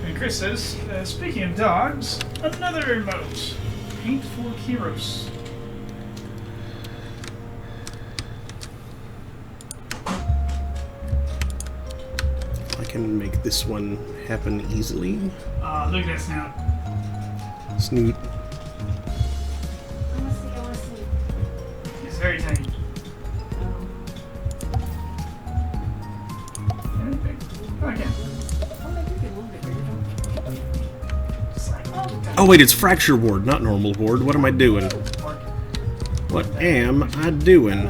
And Chris says, speaking of dogs, another emote. Paint for Kiros. I can make this one happen easily. Look at that snout. Snoot. I want to see, I want to see. It's very tiny. Oh, I can. Oh, they do get a little bit bigger. Just like, oh, Oh wait, it's fracture ward, not normal ward. What am I doing? Mark. What am I doing?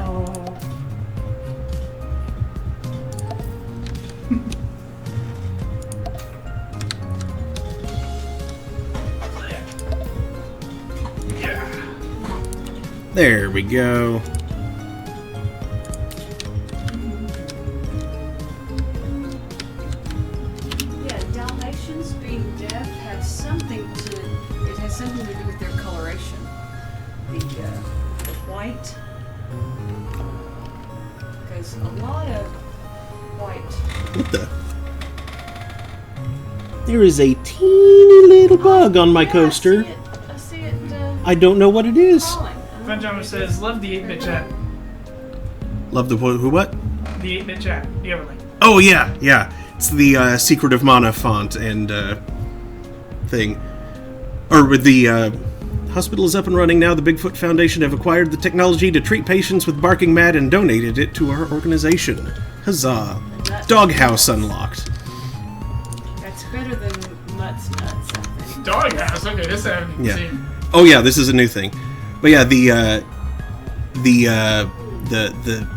Yeah. There we go. Yeah, Dalmatians being deaf have something to. It has something to do with their coloration. The white, because a lot of white. What the? There is a teeny little bug on my coaster. I see it. I don't know what it is. Crawling. Benjamin says, love the 8-bit chat. Love the who what? The 8-bit chat. The overlay. Oh yeah, yeah. It's the Secret of Mana font and thing. Or with the hospital is up and running now. The Bigfoot Foundation have acquired the technology to treat patients with barking mad and donated it to our organization. Huzzah! Doghouse unlocked. That's better than Mutt's Nuts, I think. Doghouse. Okay, this I haven't Yeah. seen. Oh yeah, this is a new thing. But yeah, the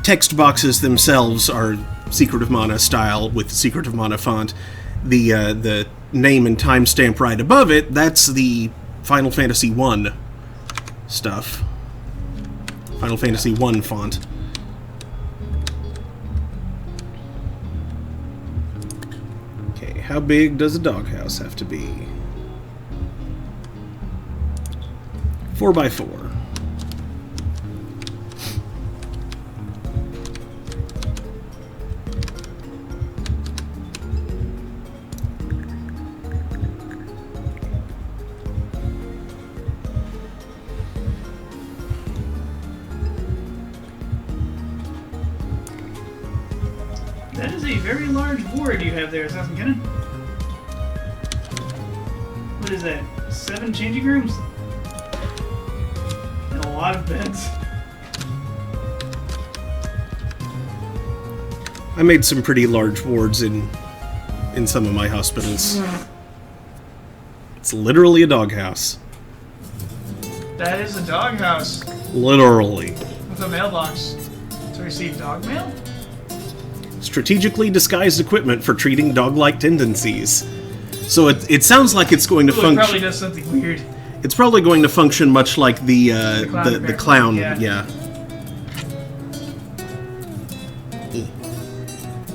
text boxes themselves are Secret of Mana style with Secret of Mana font. The name and timestamp right above it, that's the Final Fantasy 1 stuff. Final Fantasy 1 font. Okay, how big does a doghouse have to be? 4x4. That is a very large board you have there, Assassin Cannon. What is that? 7 changing rooms? And a lot of beds. I made some pretty large wards in some of my hospitals. It's literally a doghouse. That is a doghouse Literally. with a mailbox to receive dog mail. Strategically disguised equipment for treating dog-like tendencies. So it sounds like it's going to Ooh, it probably function. does something weird. It's probably going to function much like the clown the clown. yeah. Yeah.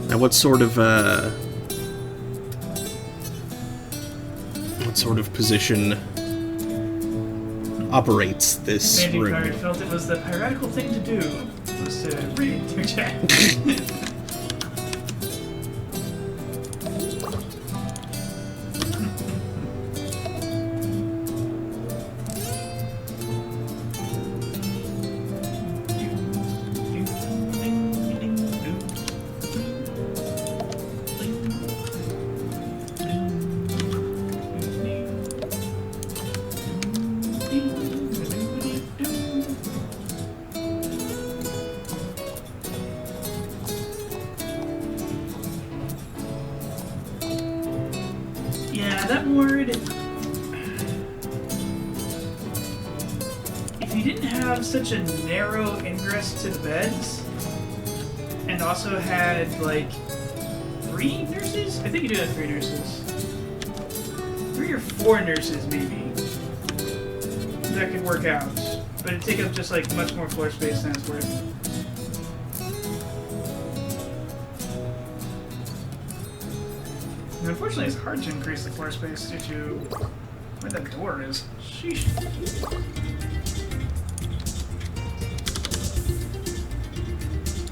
Now, what sort of position operates this Mandy room? Pirate felt it was the piratical thing to do, was to read through chat. Yeah, that word. If you didn't have such a narrow ingress to the beds, and also had like 3 nurses? I think you do have 3 nurses. 3 or 4 nurses, maybe. That could work out. But it'd take up just like much more floor space than it's worth. And unfortunately, it's hard to increase the floor space due to where that door is. Sheesh.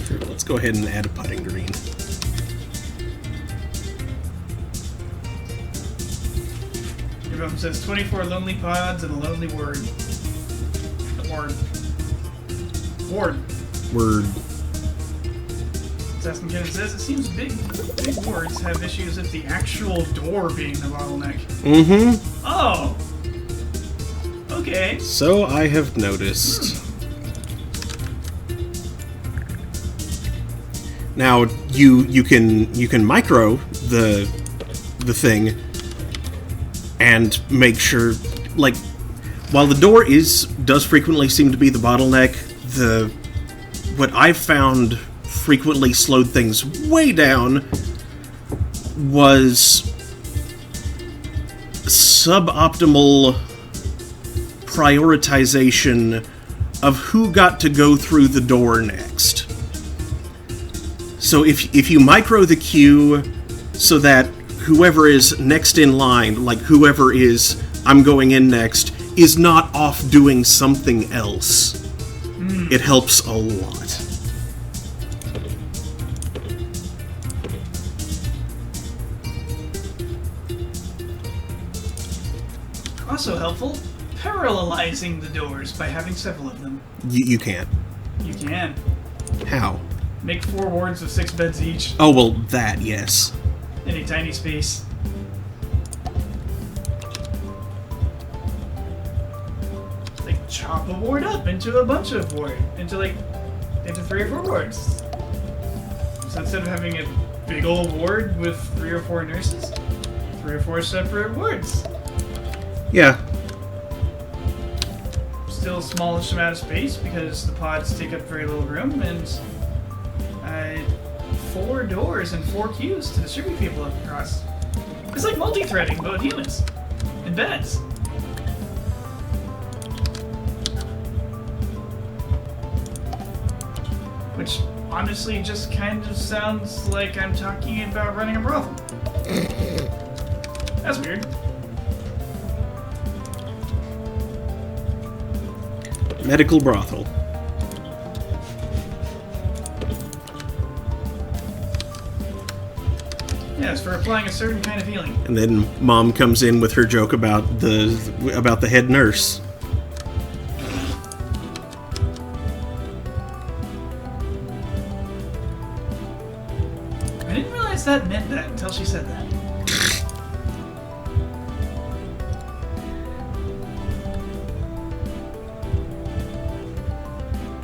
Sure, let's go ahead and add a putting green. Your mom says 24 lonely pods and a lonely word. Ward. Word. Assassin Ken says it seems big wards have issues with the actual door being the bottleneck. Mm-hmm. Oh! Okay. So I have noticed. Now you can micro the thing and make sure, like, while the door does frequently seem to be the bottleneck, what I've found frequently slowed things way down was suboptimal prioritization of who got to go through the door next. So if you micro the queue so that whoever is next in line, like whoever is I'm going in next, is not off doing something else, it helps a lot. Also helpful, parallelizing the doors by having several of them. You can't. You can. How? Make 4 wards of 6 beds each Oh, well, that, yes. in a tiny space. Like, chop a ward up into a bunch of into 3 or 4 wards. So instead of having a big old ward with 3 or 4 nurses, 3 or 4 separate wards. Yeah. Still a smallish amount of space because the pods take up very little room, and 4 doors and 4 queues to distribute people across. It's like multi-threading, but with humans and beds. Which honestly just kind of sounds like I'm talking about running a brothel. That's weird. Medical brothel. Yes, for applying a certain kind of healing. And then Mom comes in with her joke about the head nurse. I didn't realize that meant that until she said that.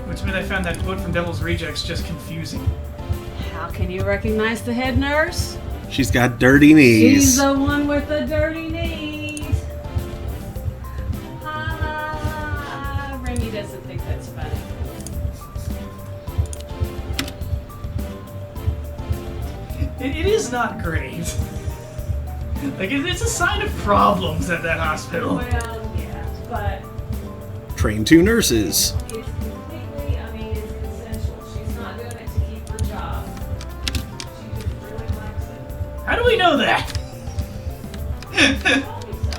Which meant I found that quote from Devil's Rejects just confusing. How can you recognize the head nurse? She's got dirty knees. She's the one with the dirty knees. Ha ha ha. Remy doesn't think that's funny. It is not great. Like, it's a sign of problems at that hospital. Well, yeah. but Train 2 nurses. it's completely, I mean, it's essential. She's not doing it to keep her job. She just really likes it. How do we know that? Told me so.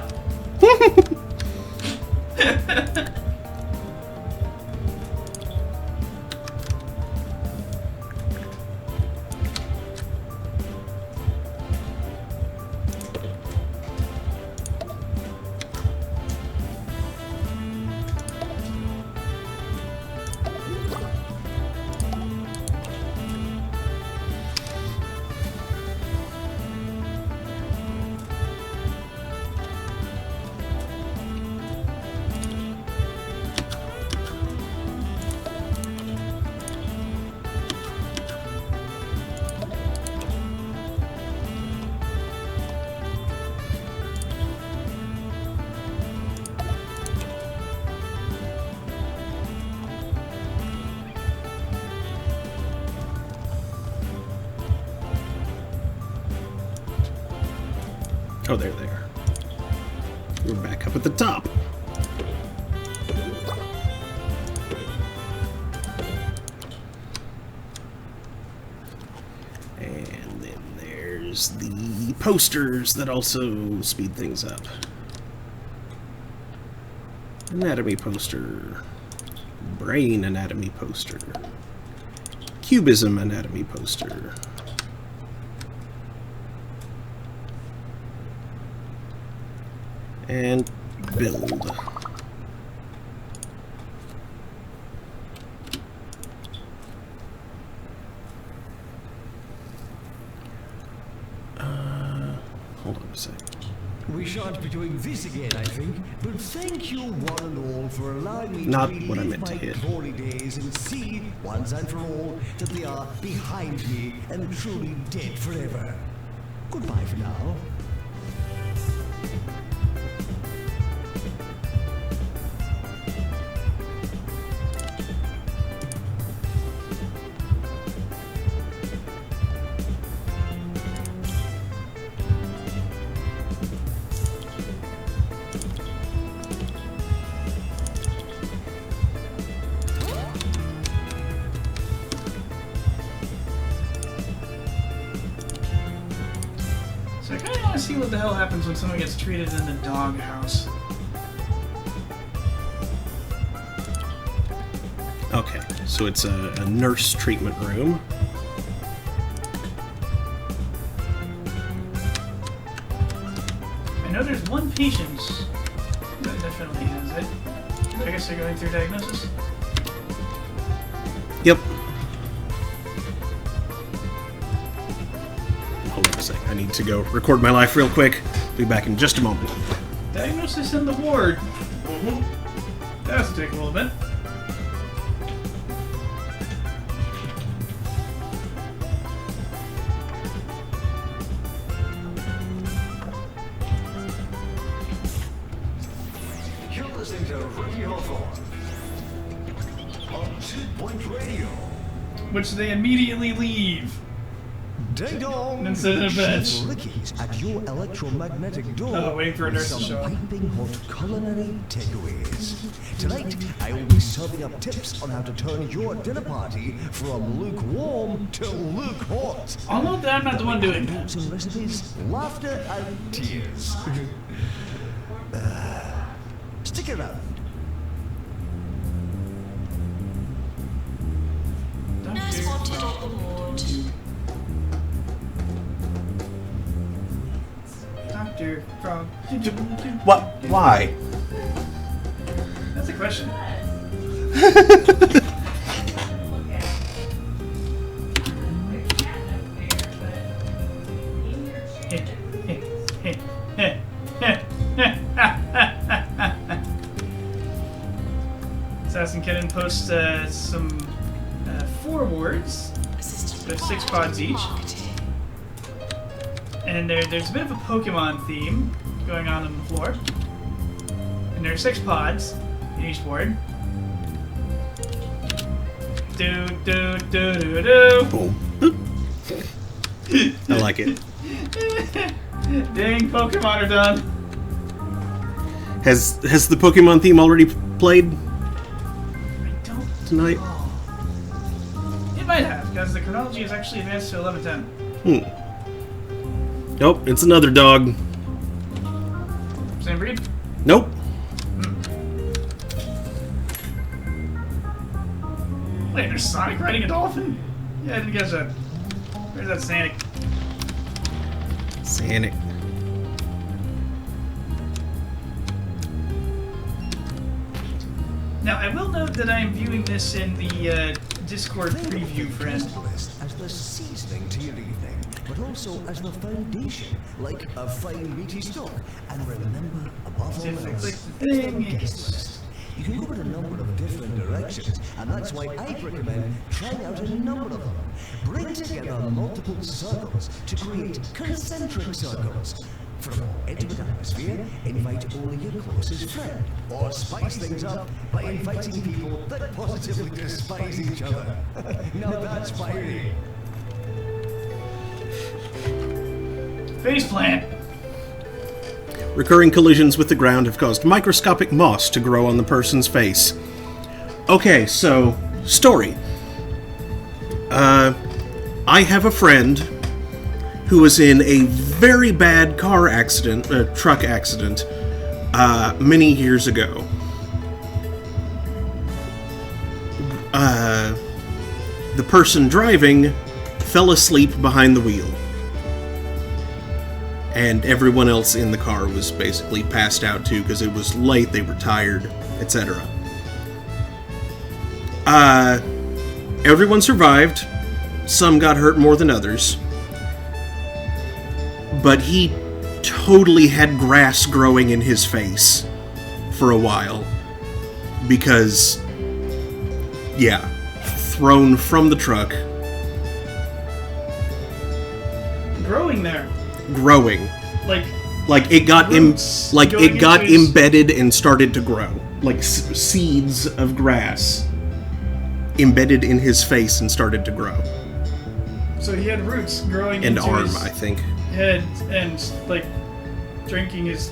Oh, there they are. We're back up at the top. And then there's the posters that also speed things up. Anatomy poster. Brain anatomy poster. Cubism anatomy poster. And build. Hold on a sec. We shan't be doing this again, I think, but thank you one and all for allowing me Not to what I relive meant to my hit. glory days and see, once and for all, that they are behind me and truly dead forever. Goodbye for now. So I kind of want to see what the hell happens when someone gets treated in the doghouse. Okay, so it's a nurse treatment room. I know there's one patient that definitely has it. I guess they're going through diagnosis. Yep. Hold on a sec. I need to go record my life real quick. Be back in just a moment. Diagnosis in the ward. That's take a little bit. You're listening to Ricky Hawthorne on 2 Point Radio. Which they immediately leave. Ding dong! And sit in a bench. Ricky's at your electromagnetic door. Oh, waiting for a with nurse to some show up. piping hot culinary takeaways. Tonight, I will be serving up tips on how to turn your dinner party from lukewarm to luke-hot. I'll note that I'm not the one doing that. Notes and recipes, laughter, and tears. Stick around. Nurse wanted on the ward. Dr. Frog. What? Why? That's a question. Assassin Cannon posts some 4 wards. There's 6 pods each. And there's a bit of a Pokemon theme going on the floor. And there are 6 pods in each ward. Do do do do do. Boom. I like it. Dang, Pokemon are done. Has the Pokemon theme already played I don't tonight? know. It might have, because the chronology is actually advanced to 11:10. Nope, it's another dog. Same breed? Nope. Wait, there's Sonic riding a dolphin? Yeah, I didn't catch that. Where's that Sonic? Sanic. Now, I will note that I am viewing this in the Discord preview, friend. As the seasoning to your evening, but also as the foundation, like a fine meaty stock. And remember, above all If I else, click the it's thing, the guest it's- list. You can go in a number of different directions, and that's why I'd recommend trying out a number of them. Bring together multiple circles to create concentric circles. For a more intimate atmosphere, invite only your closest friend. Or spice things up by inviting people that positively despise each other. Now that's fiery. Faceplant! Recurring collisions with the ground have caused microscopic moss to grow on the person's face. Okay, so, story. I have a friend who was in a very bad truck accident, many years ago. The person driving fell asleep behind the wheel. And everyone else in the car was basically passed out too because it was late, they were tired, etc. Everyone survived. Some got hurt more than others. But he totally had grass growing in his face for a while. Because, yeah, thrown from the truck. Growing there. Growing. Like it got roots like going it got into his- embedded and started to grow, like seeds of grass embedded in his face and started to grow. So he had roots growing And into arm, his I think. head and, like, drinking his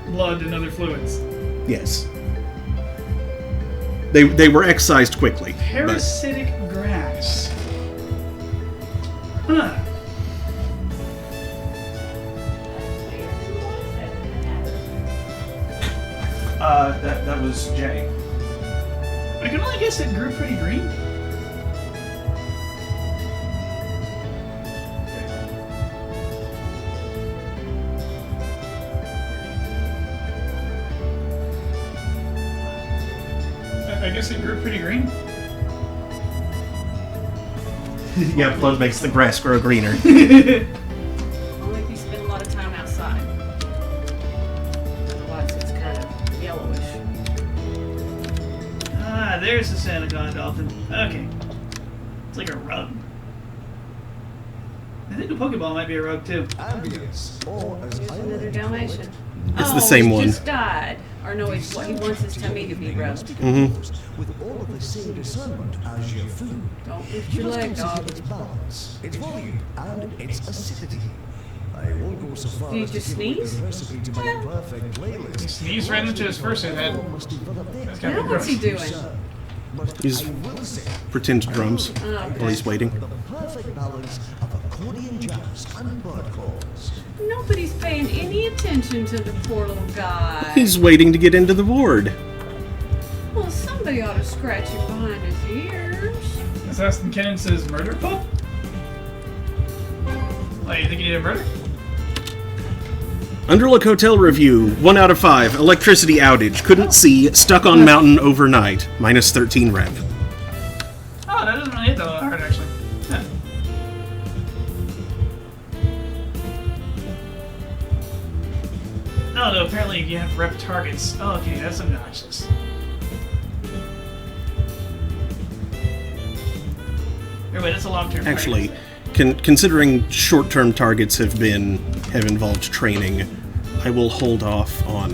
blood and other fluids. Yes. They were excised quickly. But Parasitic grass. Huh. that was Jay. I can only guess it grew pretty green. I guess it grew pretty green. Yeah, blood makes the grass grow greener. Only if you spend a lot of time outside. Otherwise, it's kind of yellowish. Ah, there's the Santa Claus dolphin. Okay. It's like a rug. I think a Pokeball might be a rug too. Ambience, or as Here's I another like to call Dalmatian. it, It's the same he one. just died. Or no, it's what he wants his tummy to be rubbed. with all of the same discernment as your food. Don't lift You your must leg, consider dog. its balance, its volume, and its acidity. I won't go so far Did you as to just give away sneeze? the recipe to my perfect playlist. He sneezed right into his first head. Must develop their That's kind of Now what's he gross. doing? But He's I will say, pretend drums while he's waiting. the perfect balance of accordion jazz and bird calls. Nobody's paying any attention to the poor little guy. He's waiting to get into the ward. Well, somebody ought to scratch him behind his ears. Assassin Kenan says murder pup? Oh, you think he did a murder? Underlook Hotel review, 1 out of 5. Electricity outage. Couldn't see. Stuck on mountain overnight. Minus 13 rev. Oh, that doesn't really hit that hard, actually. Yeah. Oh, no, apparently you have rep targets. Oh, okay, that's obnoxious. Wait, that's a long-term Actually, target. considering short-term targets have involved training, I will hold off on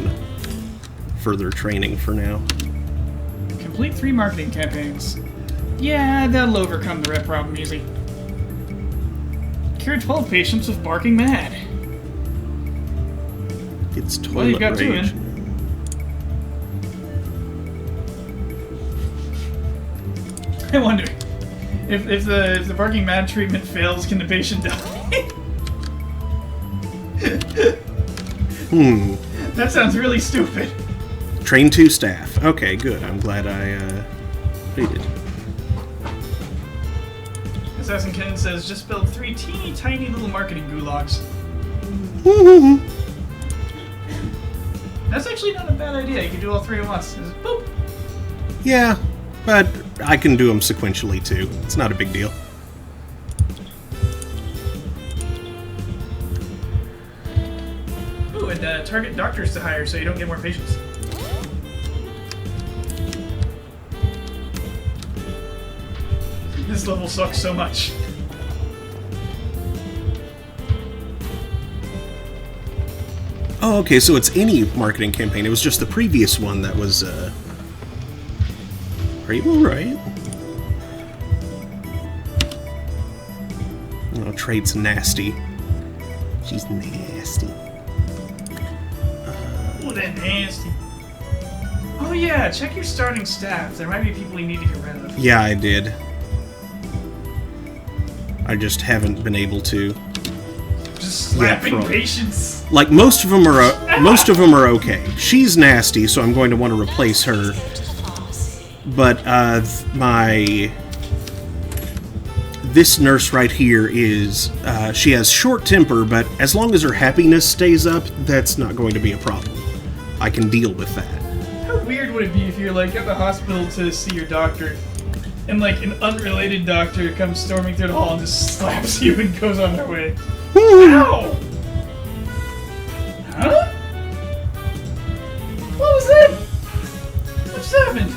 further training for now. Complete 3 marketing campaigns. Yeah, that'll overcome the rep problem easy. Cure 12 patients of barking mad. It's toilet Well, you've got 2 rage. in. I wonder if the barking mad treatment fails, can the patient die? That sounds really stupid. Train 2 staff. Okay, good. I'm glad I waited. Assassin Ken says, just build 3 teeny tiny little marketing gulags. That's actually not a bad idea. You can do all 3 at once. Just boop. Yeah, but I can do them sequentially too. It's not a big deal. Ooh, and target doctors to hire so you don't get more patients. This level sucks so much. Oh, okay, so it's any marketing campaign. It was just the previous one that was, Are you alright? Oh, Trade's nasty. She's nasty. Oh, that nasty. Oh yeah, check your starting staff. There might be people you need to get rid of. Yeah, I did. I just haven't been able to. Just slapping Yeah, patients. Like most of them are okay. She's nasty, so I'm going to want to replace her. But this nurse right here is she has short temper, but as long as her happiness stays up, that's not going to be a problem. I can deal with that. How weird would it be if you're like at the hospital to see your doctor, and like an unrelated doctor comes storming through the hall and just slaps you and goes on their way? Ow! Huh? What was that? What just happened?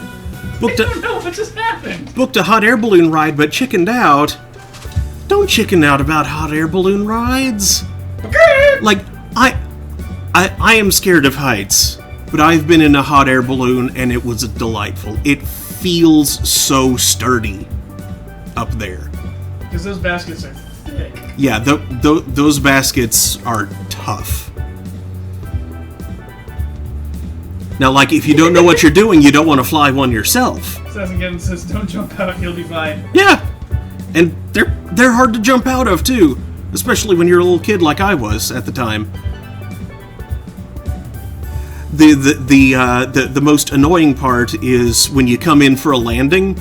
I don't know what just happened. Booked a hot air balloon ride, but chickened out. Don't chicken out about hot air balloon rides. Like, I am scared of heights, but I've been in a hot air balloon and it was delightful. It feels so sturdy up there. Because those baskets are thick. Yeah, those baskets are tough. Now, like, if you don't know what you're doing, you don't want to fly one yourself. Assassin Ken says, don't jump out, you'll be fine. Yeah, and they're hard to jump out of too, especially when you're a little kid like I was at the time. The most annoying part is when you come in for a landing.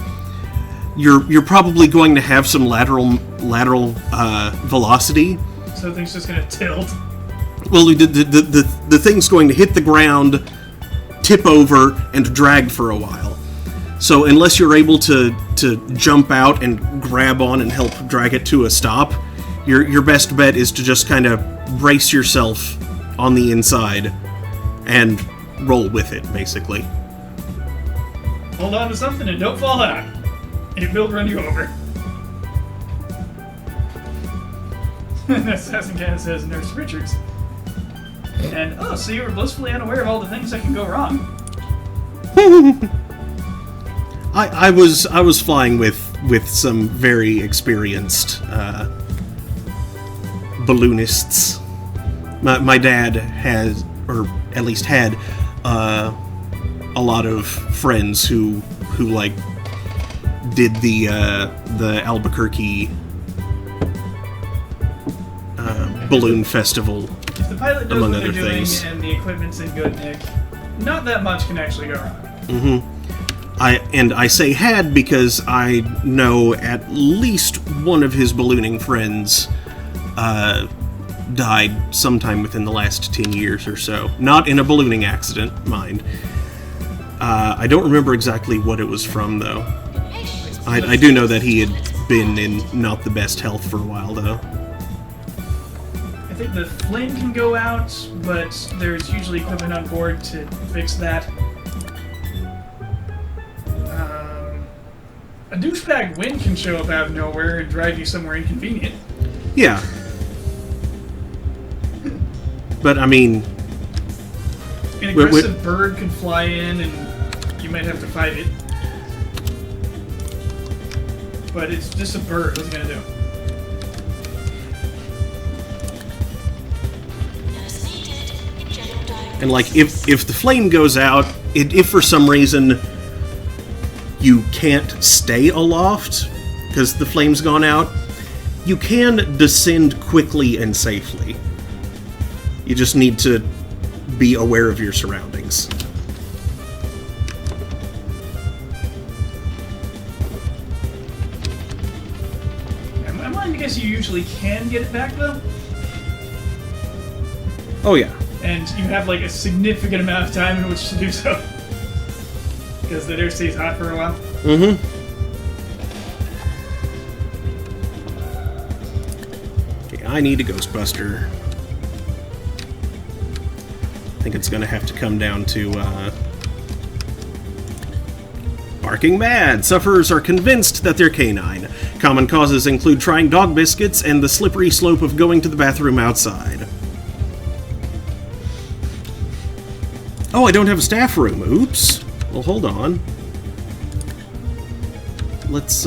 You're probably going to have some lateral velocity. So things just gonna tilt. Well, the thing's going to hit the ground, tip over, and drag for a while. So unless you're able to jump out and grab on and help drag it to a stop, your best bet is to just kind of brace yourself on the inside and roll with it, basically. Hold on to something and don't fall out. It will run you over. Assassin Ken says Nurse Richards. And, oh, so you were blissfully unaware of all the things that can go wrong. I was flying with some very experienced balloonists. My dad has, or at least had, a lot of friends who like did the Albuquerque balloon festival. If the pilot knows among what they're other doing things. and the equipment's in good nick, not that much can actually go wrong. Mm-hmm. I say had because I know at least one of his ballooning friends died sometime within the last 10 years or so. Not in a ballooning accident, mind. I don't remember exactly what it was from, though. I do know that he had been in not the best health for a while, though. I think the flame can go out, but there's usually equipment on board to fix that. A douchebag wind can show up out of nowhere and drive you somewhere inconvenient. Yeah. But, I mean... An aggressive bird can fly in and you might have to fight it. But it's just a bird. What's it gonna do? And, like, if the flame goes out, if for some reason you can't stay aloft because the flame's gone out, you can descend quickly and safely. You just need to be aware of your surroundings. I'm willing to guess you usually can get it back, though. Oh yeah. And you have like a significant amount of time in which to do so. Because the air stays hot for a while. Mm-hmm. Okay, I need a Ghostbuster. I think it's gonna have to come down to, barking mad. Sufferers are convinced that they're canine. Common causes include trying dog biscuits and the slippery slope of going to the bathroom outside. Oh, I don't have a staff room. Oops. Well, hold on. Let's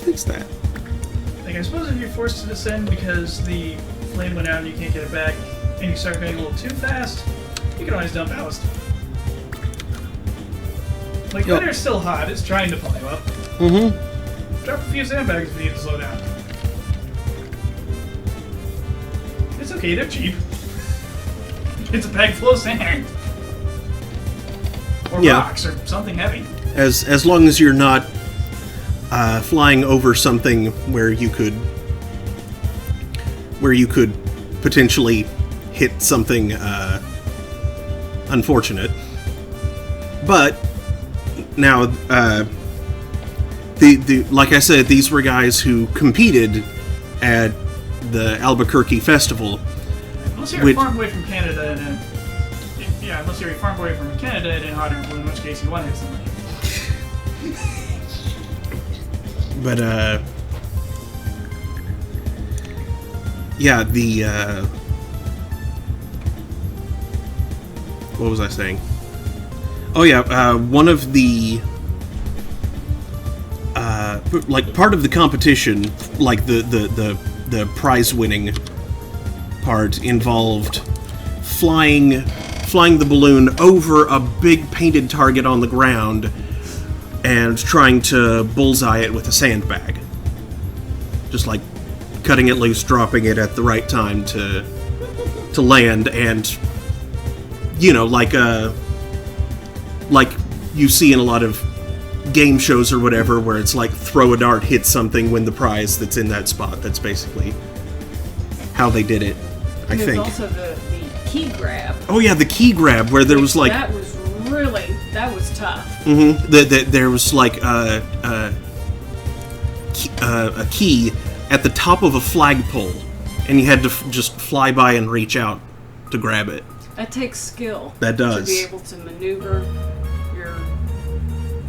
fix that. Like, I suppose if you're forced to descend because the flame went out and you can't get it back, and you start going a little too fast, you can always dump ballast. Like, Yep. the air's still hot, it's trying to fly you up. Mm-hmm. Drop a few sandbags if you need to slow down. It's okay, they're cheap. It's a bag full of sand. Or Yeah. rocks, or something heavy. As long as you're not flying over something where you could potentially hit something unfortunate. But now, the like I said, these were guys who competed at the Albuquerque Festival. Unless you're a farm boy from Canada and unless you're a farm boy from Canada and in hot air balloon, in which case you want to hit somebody. But yeah, the what was I saying? Oh yeah, one of the like part of the competition, like the prize winning part involved flying the balloon over a big painted target on the ground and trying to bullseye it with a sandbag. Just like cutting it loose, dropping it at the right time to land, and you know, like you see in a lot of game shows or whatever, where it's like throw a dart, hit something, win the prize that's in that spot. That's basically how they did it, I There's think. also the key grab. Oh yeah, the key grab, where there was like that was tough. mm-hmm, there was like a key at the top of a flagpole, and you had to just fly by and reach out to grab it. That takes skill. That does. To be able to maneuver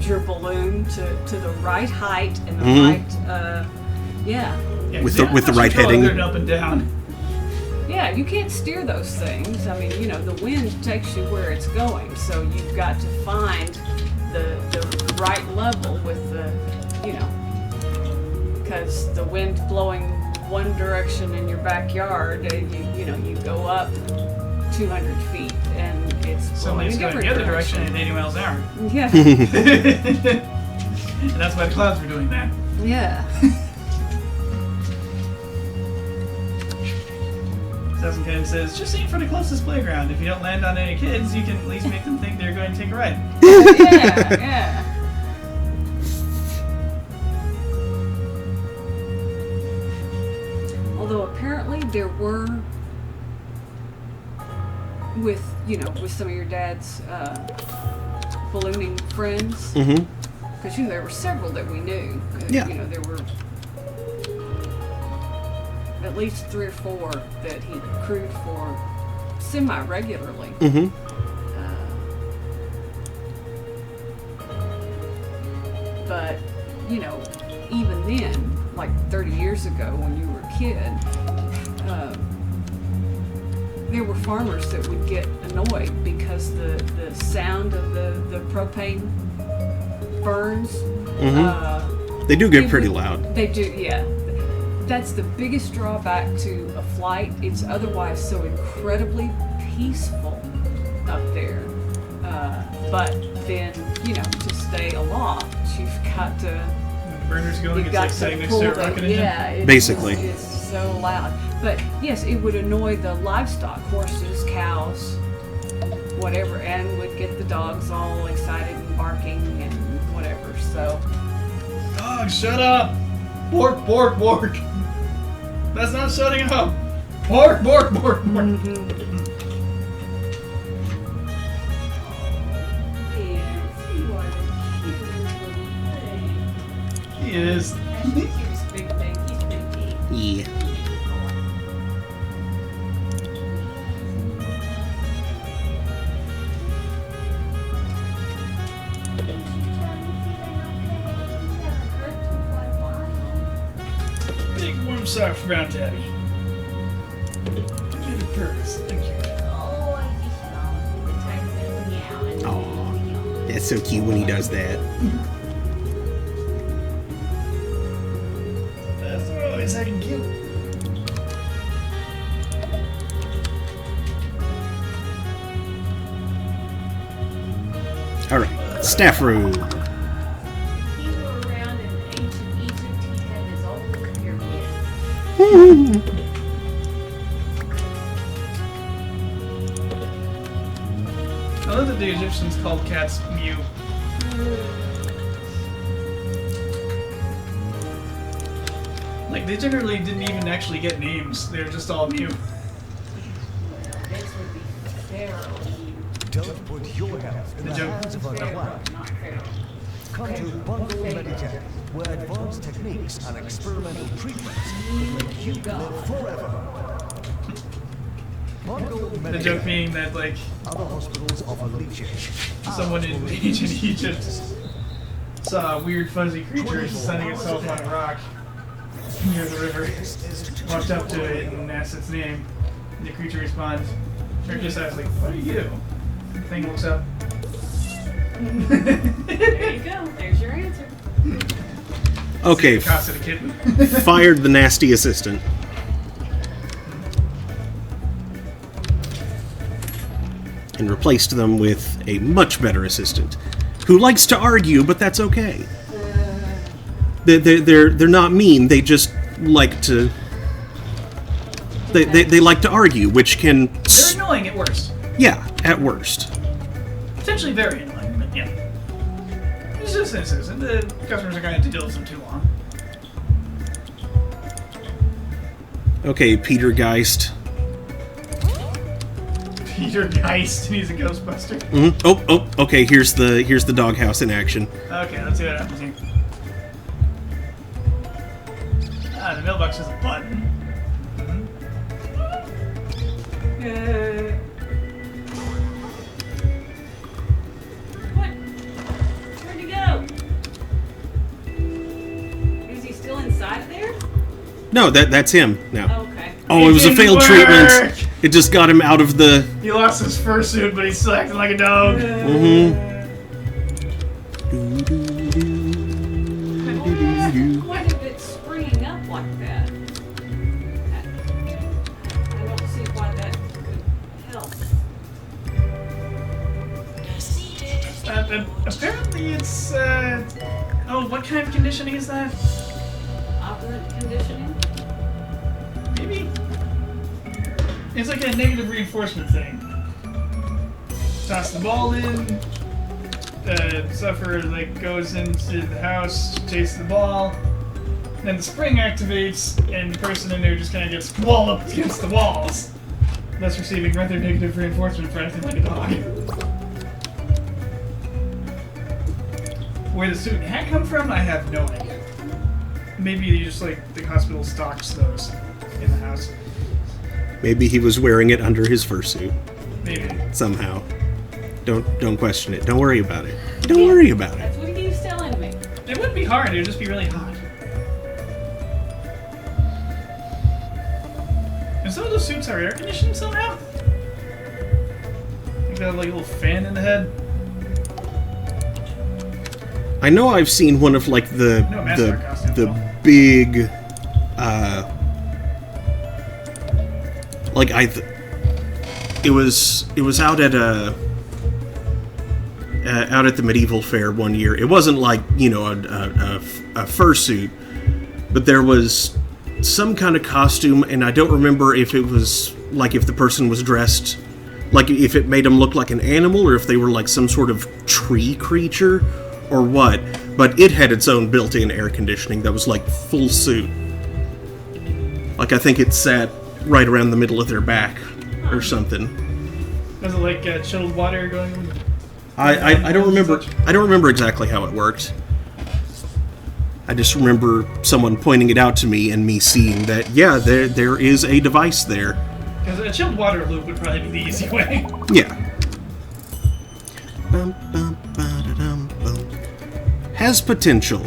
your balloon to the right height and the right Yeah, With because the you right control heading. it up and down. Yeah, you can't steer those things. I mean, you know, the wind takes you where it's going, so you've got to find the right level with the, you know, because the wind blowing one direction in your backyard, you know, you go up 200 feet and it's blowing Somebody's a going different the other direction at 80 miles an hour. Yeah, And that's why the clouds were doing that. yeah. Assassin Kennedy says, just aim for the closest playground. If you don't land on any kids, you can at least make them think they're going to take a ride. Yeah. Although apparently there were, with some of your dad's ballooning friends, Mm-hmm. because there were several that we knew. Yeah. There were at least 3 or 4 that he crewed for semi-regularly. Mm-hmm. But, even then, like 30 years ago when you were a kid, there were farmers that would get annoyed because the sound of the propane burns. They do get They pretty would- loud. They do, yeah. That's the biggest drawback to a flight. It's otherwise so incredibly peaceful up there. But then, to stay aloft, you've got to. The burner's going, You've it's got like to sitting next pull to a the, rocket engine. yeah, Basically. it's so loud. But yes, it would annoy the livestock, horses, cows, whatever, and would get the dogs all excited and barking and whatever. So Dog, shut up! Bork, bork, bork! That's not shutting up! Bork, bork, bork, bork! Yes, you are the cutest little thing. He is. That's the cutest big thing. He's big. Yeah. Big warm sock for Brown Tabby. Little purse, thank you. Aw, that's so cute when he does that. That's always acting cute. All right, staff room. He were around in ancient Egypt. He had his own little pyramid. I love that the Egyptians called cats Mew. Like, they generally didn't even actually get names. They were just all Mew. Well, this would be Pharaoh. Don't put your health in the joke. hands of other one. Not Pharaoh. Come to Bungle Meditech, where advanced techniques and experimental treatments will make you live forever. Bungle The Meditech. joke being that, like, Other hospitals offer leeches. someone in ancient Egypt saw a weird fuzzy creature sunning itself on a rock near the river. Walked up to it and asked its name. And the creature responds. Turkish asks, like, what are you? The thing looks up. there you go. There's your answer. Okay, Accosted a kitten. fired the nasty assistant. And replaced them with a much better assistant, who likes to argue, but that's okay. They're not mean. They just like to. They like to argue, which can. They're annoying at worst. Yeah, at worst. Potentially very annoying, but yeah. It's just an assistant. The customers are going to have to deal with them too long. Okay, Peter Geist. Peter Geist, he's a Ghostbuster. Oh, okay. Here's the doghouse in action. Okay, let's see what happens here. Ah, the mailbox has a button. What? Where'd he go? Is he still inside of there? No, that's him now. Okay. Oh, it was a didn't failed work! treatment. It just got him out of the. He lost his fursuit, but he's still acting like a dog. Quite a bit springing up like that. I don't see why that could help. Apparently it's, oh, what kind of conditioning is that? Operant conditioning? Maybe? It's like a negative reinforcement thing. Toss the ball in, sufferer like goes into the house, chases the ball, then the spring activates, and the person in there just kind of gets walled up against the walls, thus receiving rather negative reinforcement for acting like a dog. Where the suit and hat come from, I have no idea. Maybe you just like the hospital stocks those in the house. Maybe he was wearing it under his fursuit Maybe. somehow. Don't question it. Don't worry about it. Don't worry about it. That's what he keeps telling me. It wouldn't be hard, it would just be really hot. And some of those suits are air conditioned somehow. They got like a little fan in the head. I know I've seen one of like the No mascot costume at all. big it was out at out at the medieval fair one year. It wasn't like, you know, a fursuit, but there was some kind of costume, and I don't remember if it was like if the person was dressed like if it made them look like an animal or if they were like some sort of tree creature or what, but it had its own built-in air conditioning that was like full suit. Like I think it sat right around the middle of their back or something. Was it like chilled water going? I don't remember. I don't remember exactly how it worked. I just remember someone pointing it out to me and me seeing that, yeah, there is a device there. Because a chilled water loop would probably be the easy way. Yeah. Bum, bum, ba-da-dum, bum. Has potential.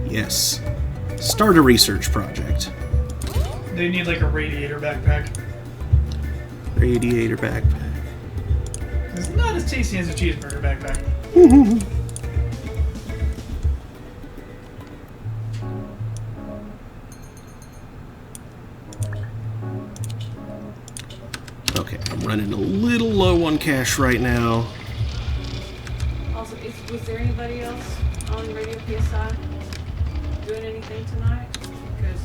Yes. Start a research project. They need like a radiator backpack. Radiator backpack. It's not as tasty as a cheeseburger backpack. Okay, I'm running a little low on cash right now. Also, was there anybody else on Radio PSI doing anything tonight? Because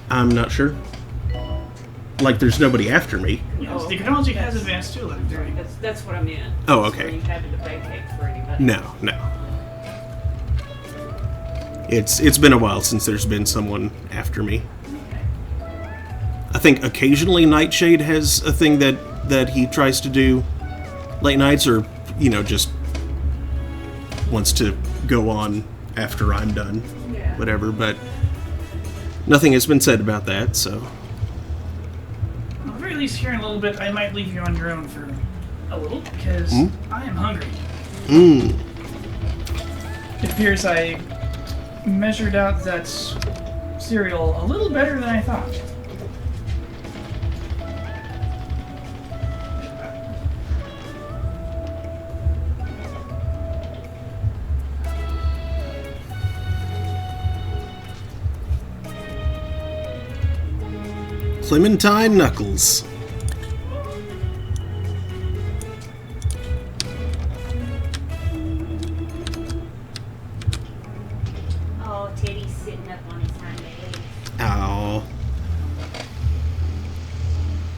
I'm not sure. Like, there's nobody after me. Yes, the technology has advanced too, like theory. that's what I meant. Oh, So okay. you having to vacate for anybody? No. It's been a while since there's been someone after me. I think occasionally Nightshade has a thing that he tries to do late nights, or, you know, just wants to go on after I'm done. Yeah. Whatever, but nothing has been said about that, so. At the very least, here in a little bit, I might leave you on your own for a little, because I am hungry. It appears I measured out that cereal a little better than I thought. Clementine Knuckles. Oh, Teddy's sitting up on his hind legs. Ow.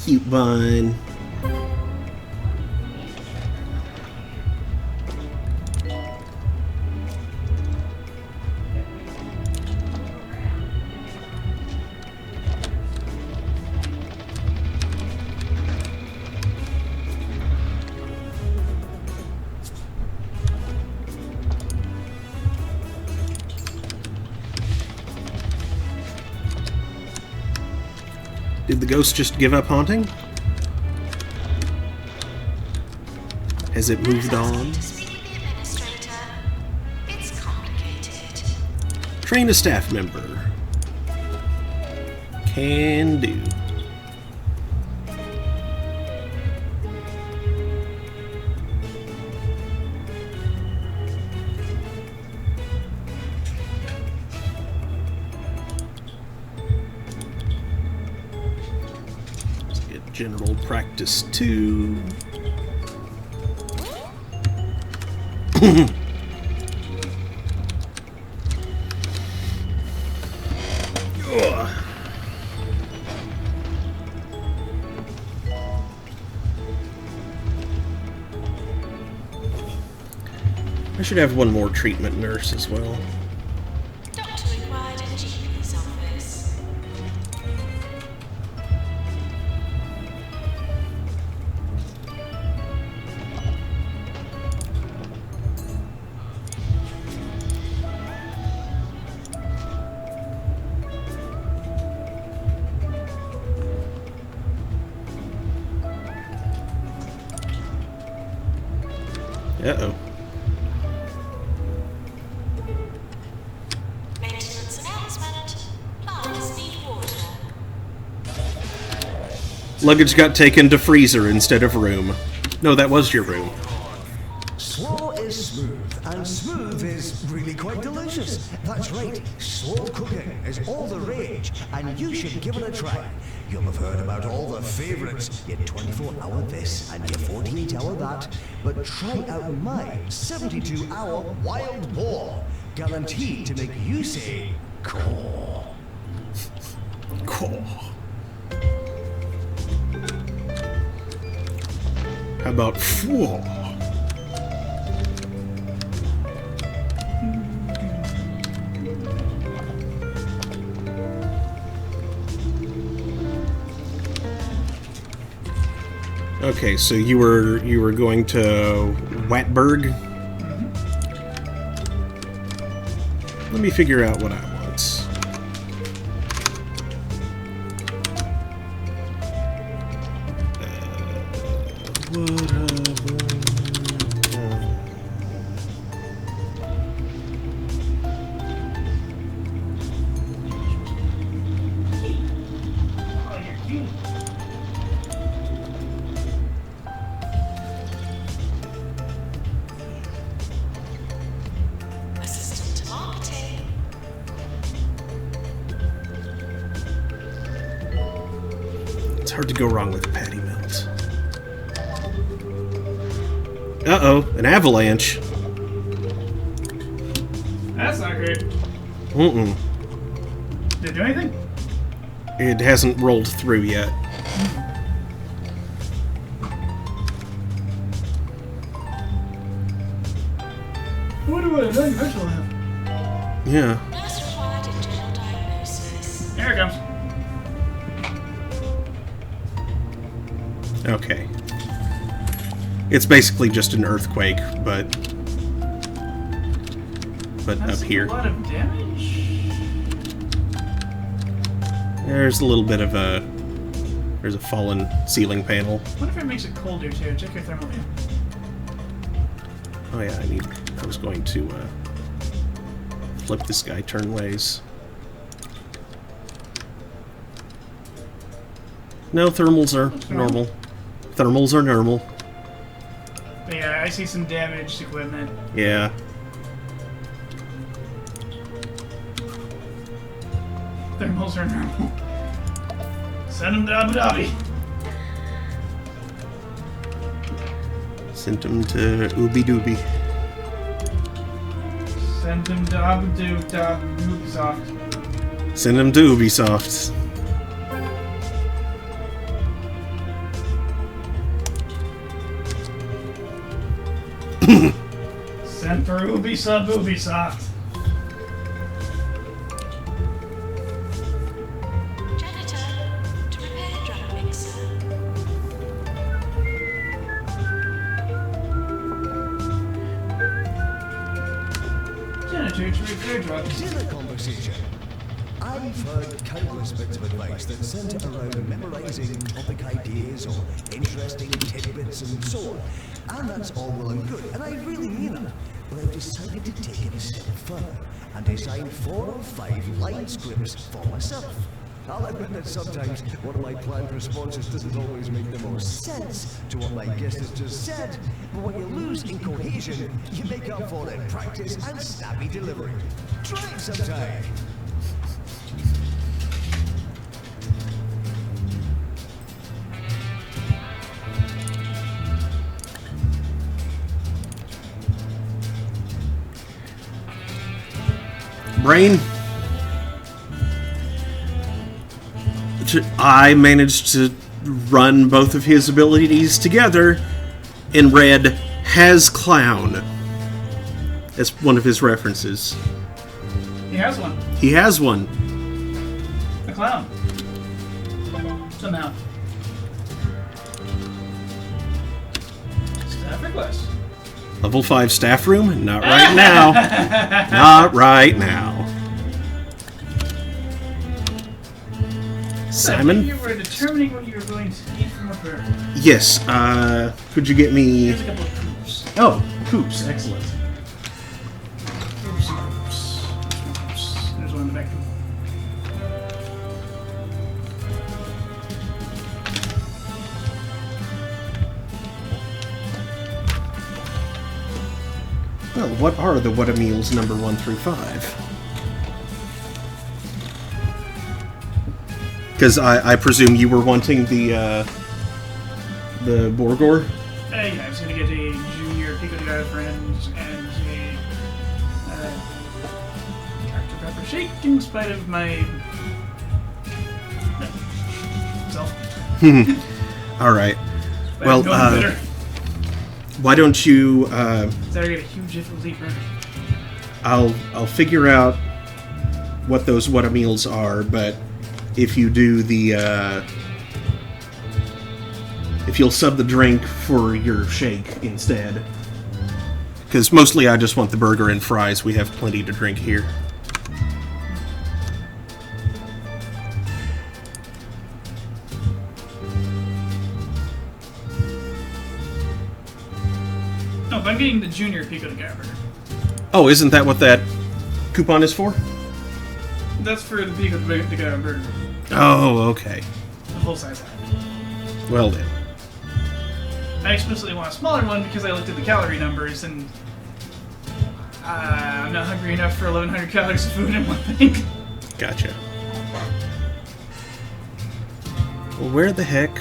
Cute bun. Did the ghost just give up haunting? Has it moved on? To speak with the administrator. It's complicated. Train a staff member. Can do. Let's get general practice 2. Ugh. I should have one more treatment nurse as well. Doctor required in GP's office. Uh-oh. Maintenance announcement. Bars need water. Luggage got taken to freezer instead of room. No, that was your room. Slow is smooth, and smooth is really quite delicious. That's right, slow cooking is all the rage, and you should give it a try. You'll have heard about all the favorites, your 24-hour this and your 48-hour that. But try out my 72-hour wild boar. Guaranteed to make you say, caw. Cool. How about four? Okay, so you were going to Watburg. Let me figure out what I want. Oh, you're cute. Assistant to marketing. It's hard to go wrong with patty melt. Uh-oh, an avalanche. That's not great. Mm-mm. Did it do anything? It hasn't rolled through yet. I wonder what a eventually will have. Yeah. Nurse required internal diagnosis. Here it comes. Okay. It's basically just an earthquake, but That's up here. a lot of damage. There's a little bit of a... There's a fallen ceiling panel. What if it makes it colder too? Check your thermal view. Oh yeah, I was going to flip this guy turnways. No, thermals are normal. Thermals are normal. But yeah, I see some damaged equipment. Yeah. Thermals are normal. Send them to Abu Dhabi. Sent him to Ooby Dooby. Send them to Abu Ubisoft. Send him to Ubisoft. Send for Ubisoft. Janitor, to repair drum mixer. Janitor to repair drugs. Dinner conversation. I've heard countless bits of advice that center around memorizing topic ideas or interesting tidbits and so on. And that's all well and good, and I really mean it. But I've decided to take it a step further and design 4 or 5 line scripts for myself. I'll admit that sometimes one of my planned responses doesn't always make the most sense to what my guest has just said, but when you lose in cohesion, you make up for it in practice and snappy delivery. Try it sometime. Brain. I managed to run both of his abilities together and read has clown as one of his references. He has one. He has one. A clown. Somehow. Staff request. Level 5 staff room? Not right now. Not right now. Simon? You were determining what you were going to eat from a bird. Yes, could you get me... Here's a couple of coops. Oh, coops, excellent. Coops. There's one in the back. Well, what are the What-A Meals number 1 through 5? Because I presume you were wanting the Borgor? Yeah, I was gonna get a junior Pico de Gallo friend and a Dr. Pepper Shake in spite of my self. All right. But Well, no one better. why don't you? So I get a huge difficulty for I'll figure out what those what meals are, but if you do the if you'll sub the drink for your shake instead, because mostly I just want the burger and fries. We have plenty to drink here. No, but I'm getting the junior Pico de Gallo burger. Oh, isn't that what that coupon is for? That's for the Pico de Gallo burger, Oh, okay. the full size half. Well then. I explicitly want a smaller one because I looked at the calorie numbers and I'm not hungry enough for 1,100 calories of food in one thing. Gotcha. Well, where the heck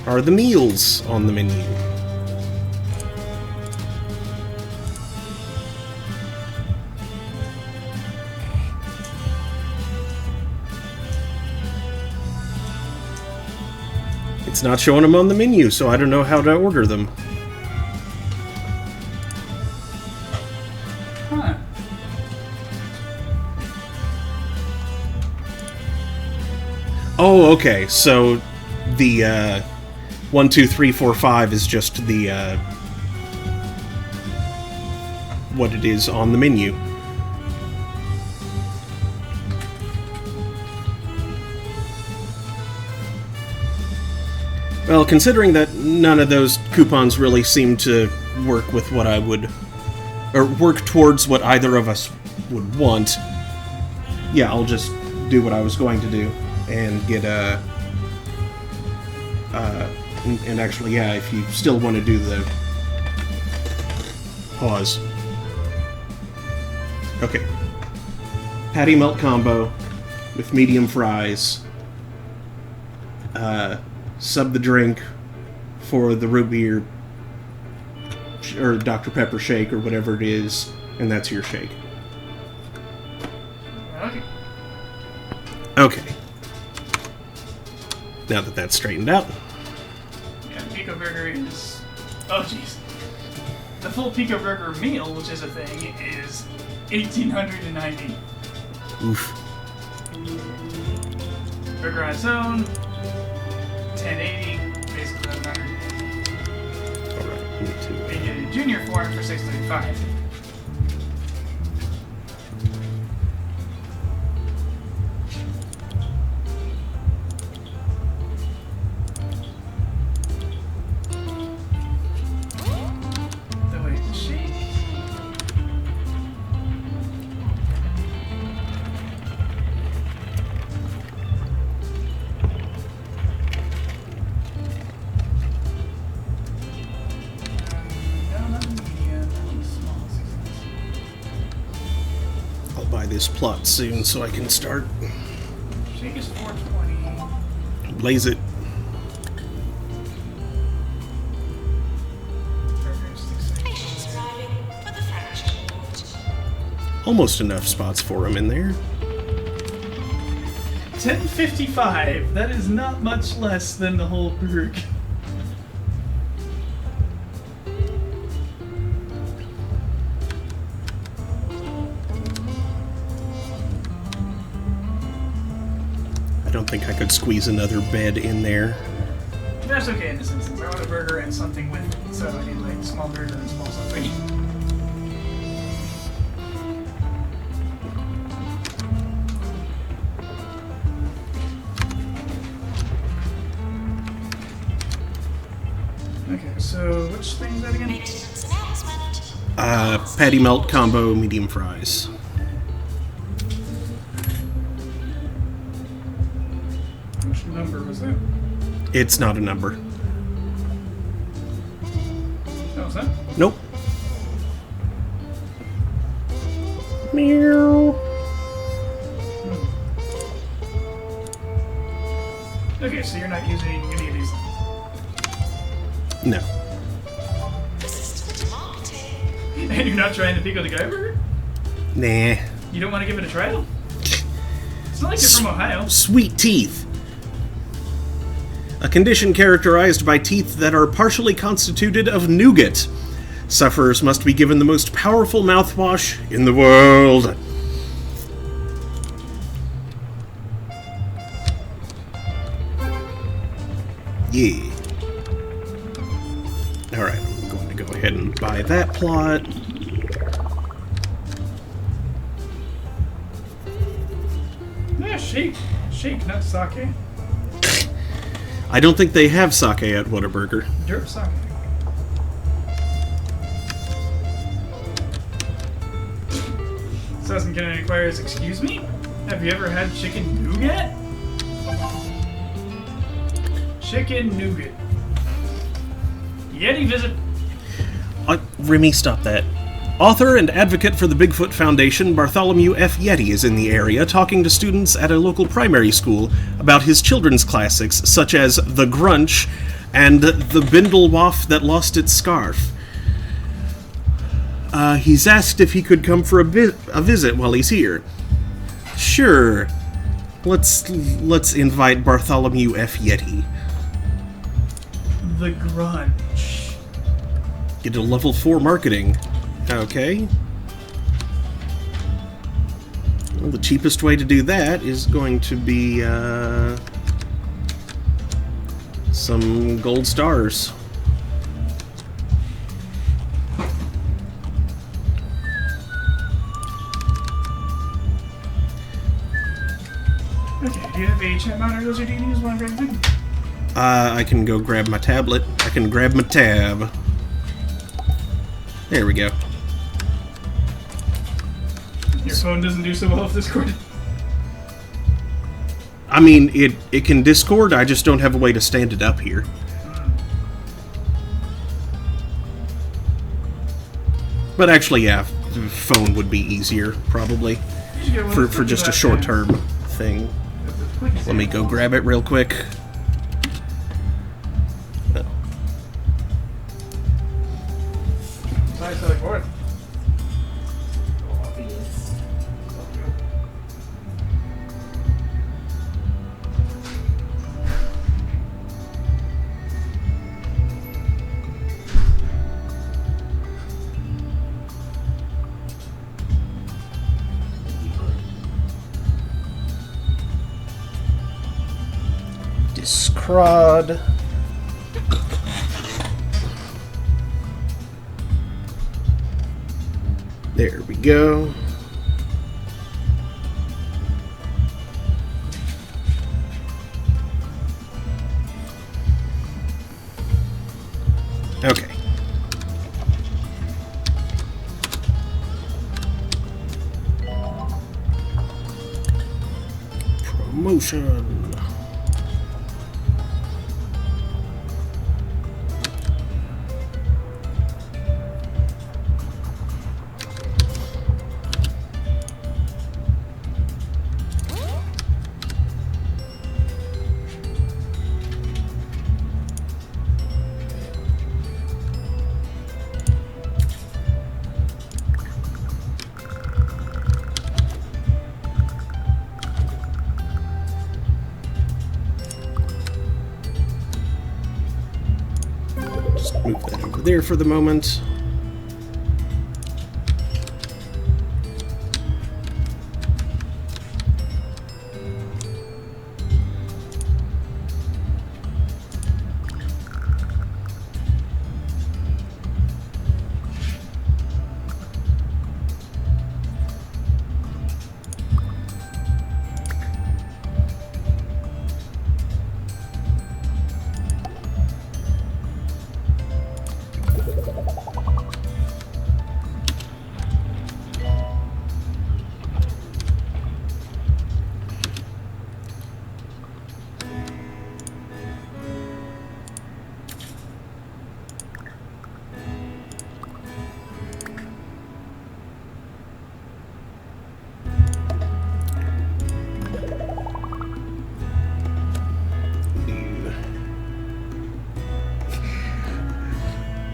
are the meals on the menu? It's not showing them on the menu, so I don't know how to order them. Huh. Oh, okay. So the 1, 2, 3, 4, 5 is just the what it is on the menu. Well, considering that none of those coupons really seem to work with what I would, or work towards what either of us would want, yeah, I'll just do what I was going to do and get a. And actually, yeah, if you still want to do the pause. Okay. Patty melt combo with medium fries. Sub the drink for the root beer or Dr. Pepper shake or whatever it is, and that's your shake. Okay. Okay. Now that that's straightened out. Yeah, Pico Burger is... Oh, jeez. The full Pico Burger meal, which is a thing, is $1,890. Oof. Burger on its own, $10.80, basically $100. Alright, me too. They get a junior form for $6.35. The way the shake. No, not medium, small, 6 I'll buy this plot soon so I can start. Shake is $4.20. Blaze it. Burger is $6.80. Patients arriving for the fracture ward. Almost enough spots for him in there. $10.55. That is not much less than the whole burger. I don't think I could squeeze another bed in there. That's okay in this instance. I want a burger and something with it, so I need like small burger and small something. Okay, so which thing is that again? Maintenance announcement. Patty melt combo, medium fries. Which number was that? It's not a number. Oh, was that? Nope. Meow. Okay, so you're not using any of these. No. Assistant Monty. And you're not trying the Pico de Gallo burger? Nah. You don't want to give it a try? It's not like you're from Ohio. Sweet teeth. A condition characterized by teeth that are partially constituted of nougat. Sufferers must be given the most powerful mouthwash in the world. Yeah. Alright, I'm going to go ahead and buy that plot. Yeah, shake. Shake, not sake. I don't think they have sake at Whataburger. Derp sake. Assassin Cannon inquires, excuse me? Have you ever had chicken nougat? Chicken nougat. Yeti visit. Remy, stop that. Author and advocate for the Bigfoot Foundation, Bartholomew F. Yeti is in the area talking to students at a local primary school about his children's classics such as The Grunch and The Bindlewaff That Lost Its Scarf. He's asked if he could come for a visit while he's here. Sure. Let's invite Bartholomew F. Yeti. The Grunch. Get a level 4 marketing. Okay. Well, the cheapest way to do that is going to be some gold stars. Okay, do you have a chat monitor? Those are DVDs. Want to grab them? I can go grab my tablet. I can grab my tab. There we go. Your phone doesn't do so well with Discord. I mean, it can Discord, I just don't have a way to stand it up here. But actually, yeah, phone would be easier, probably. For just a short-term thing. Let me go grab it real quick. Oh. Nice selling board. Discrod. There we go. Okay. Promotion. Move that over there for the moment.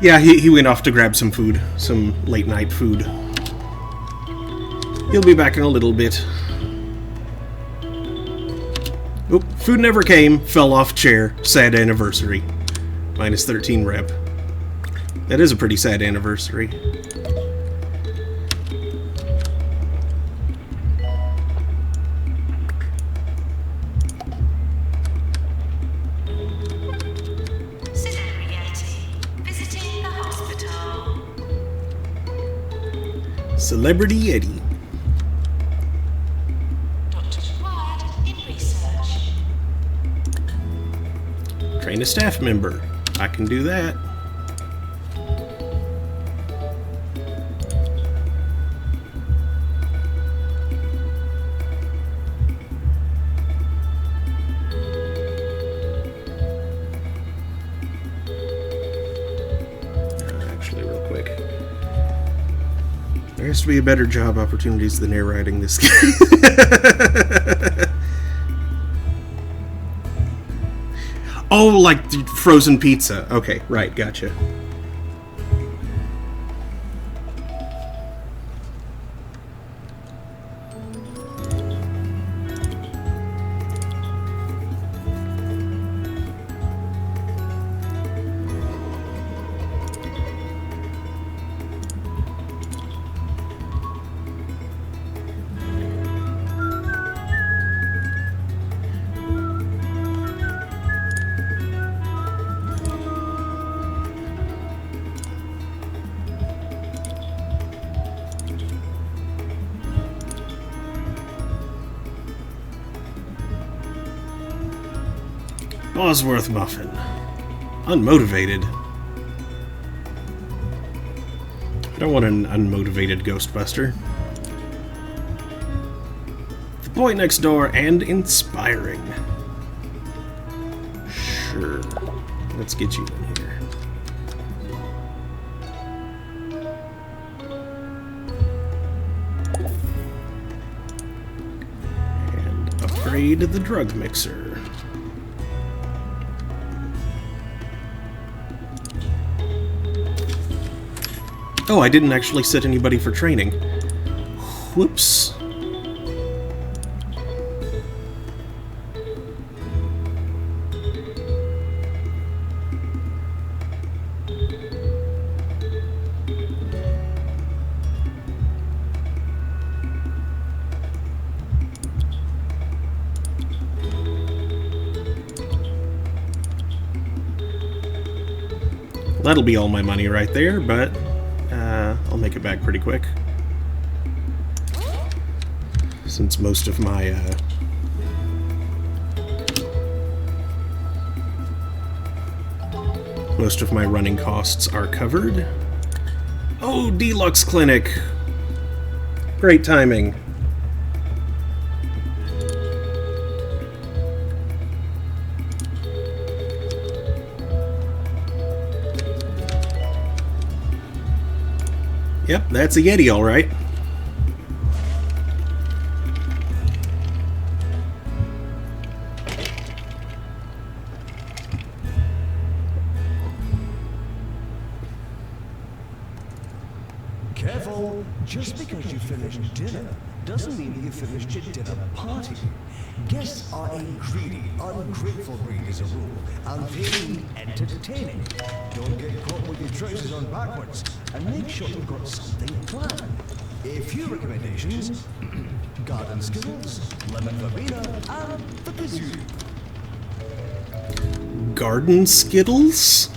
Yeah, he went off to grab some food. Some late night food. He'll be back in a little bit. Oh, food never came. Fell off chair. Sad anniversary. Minus 13 rep. That is a pretty sad anniversary. Visiting the hospital. Celebrity Eddie. Doctor required in research. Train a staff member. I can do that. Actually, real quick. There has to be a better job opportunities than air riding this game. Oh, like the frozen pizza. Okay, right, gotcha. Bosworth Muffin. Unmotivated. I don't want an unmotivated Ghostbuster. The Boy Next Door and inspiring. Sure. Let's get you in here. And upgrade the drug mixer. Oh, I didn't actually set anybody for training. Whoops. That'll be all my money right there, but I'll make it back pretty quick. Since most of my running costs are covered. Oh, Deluxe Clinic! Great timing. Yep, that's a Yeti, all right. Careful! Just because you finished dinner doesn't mean that you finished your dinner party. Guests are a greedy, ungrateful breed as a rule, and they need entertaining. Don't get caught with your trousers on backwards, and make sure you've got something planned. A few recommendations: garden skittles, lemon verbena, and the kazoo. Garden Skittles?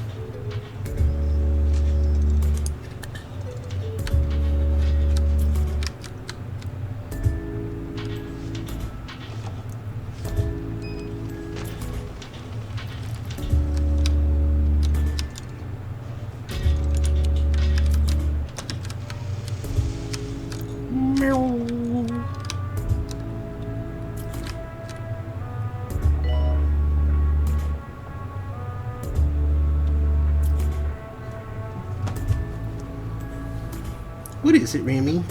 What is it, Remy?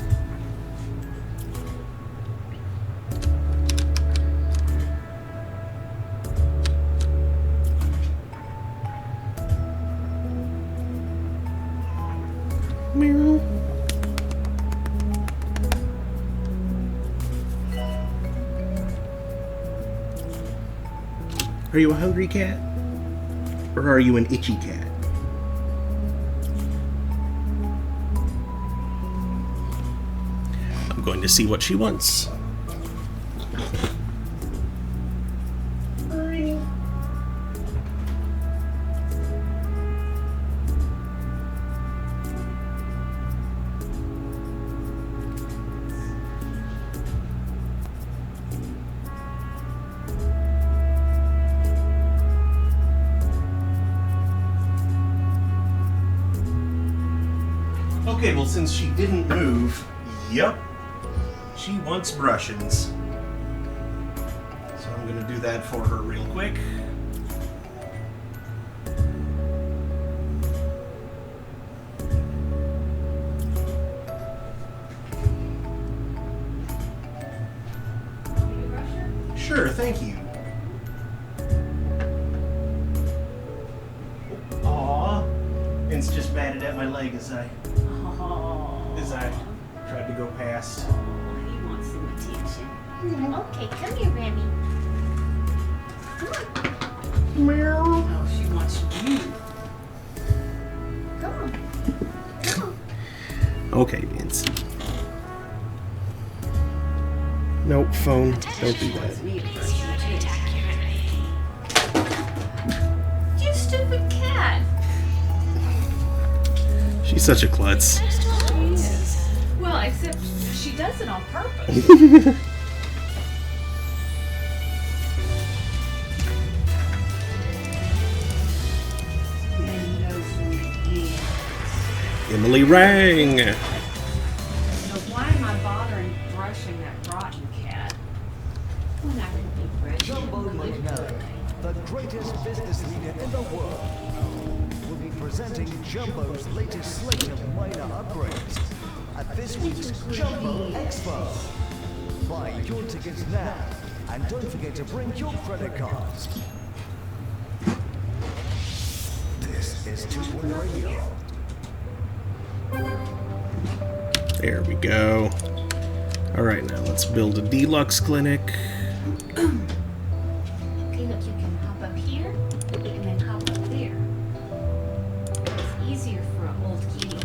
Meow. Are you a hungry cat? Or are you an itchy cat? I'm going to see what she wants. Okay, well, since she didn't move, yep, she wants brushings. So I'm gonna do that for her real quick. Sure, thank you. Aw, Vince just batted at my leg as I tried to go past. He wants some attention. Okay, come here, Remy. Oh, she wants you. Come on. Come on. Okay, Vince. Nope, phone. Don't do that. Me to brush your teeth. You stupid cat. She's such a klutz. She is. Well, except she does it on purpose. And knows when it is. Emily rang. So why am I bothering brushing that rotten cat? When I would be brushing. Jumbo McNally, the greatest business leader in the world, will be presenting Jumbo's latest slate of minor upgrades at this week's Jumbo Expo. Buy your tickets now, and don't forget to bring your credit cards. This is 2-Point Radio. There we go. Alright, now let's build a deluxe clinic. Okay, look, you can hop up here and then hop up there. It's easier for an old kitty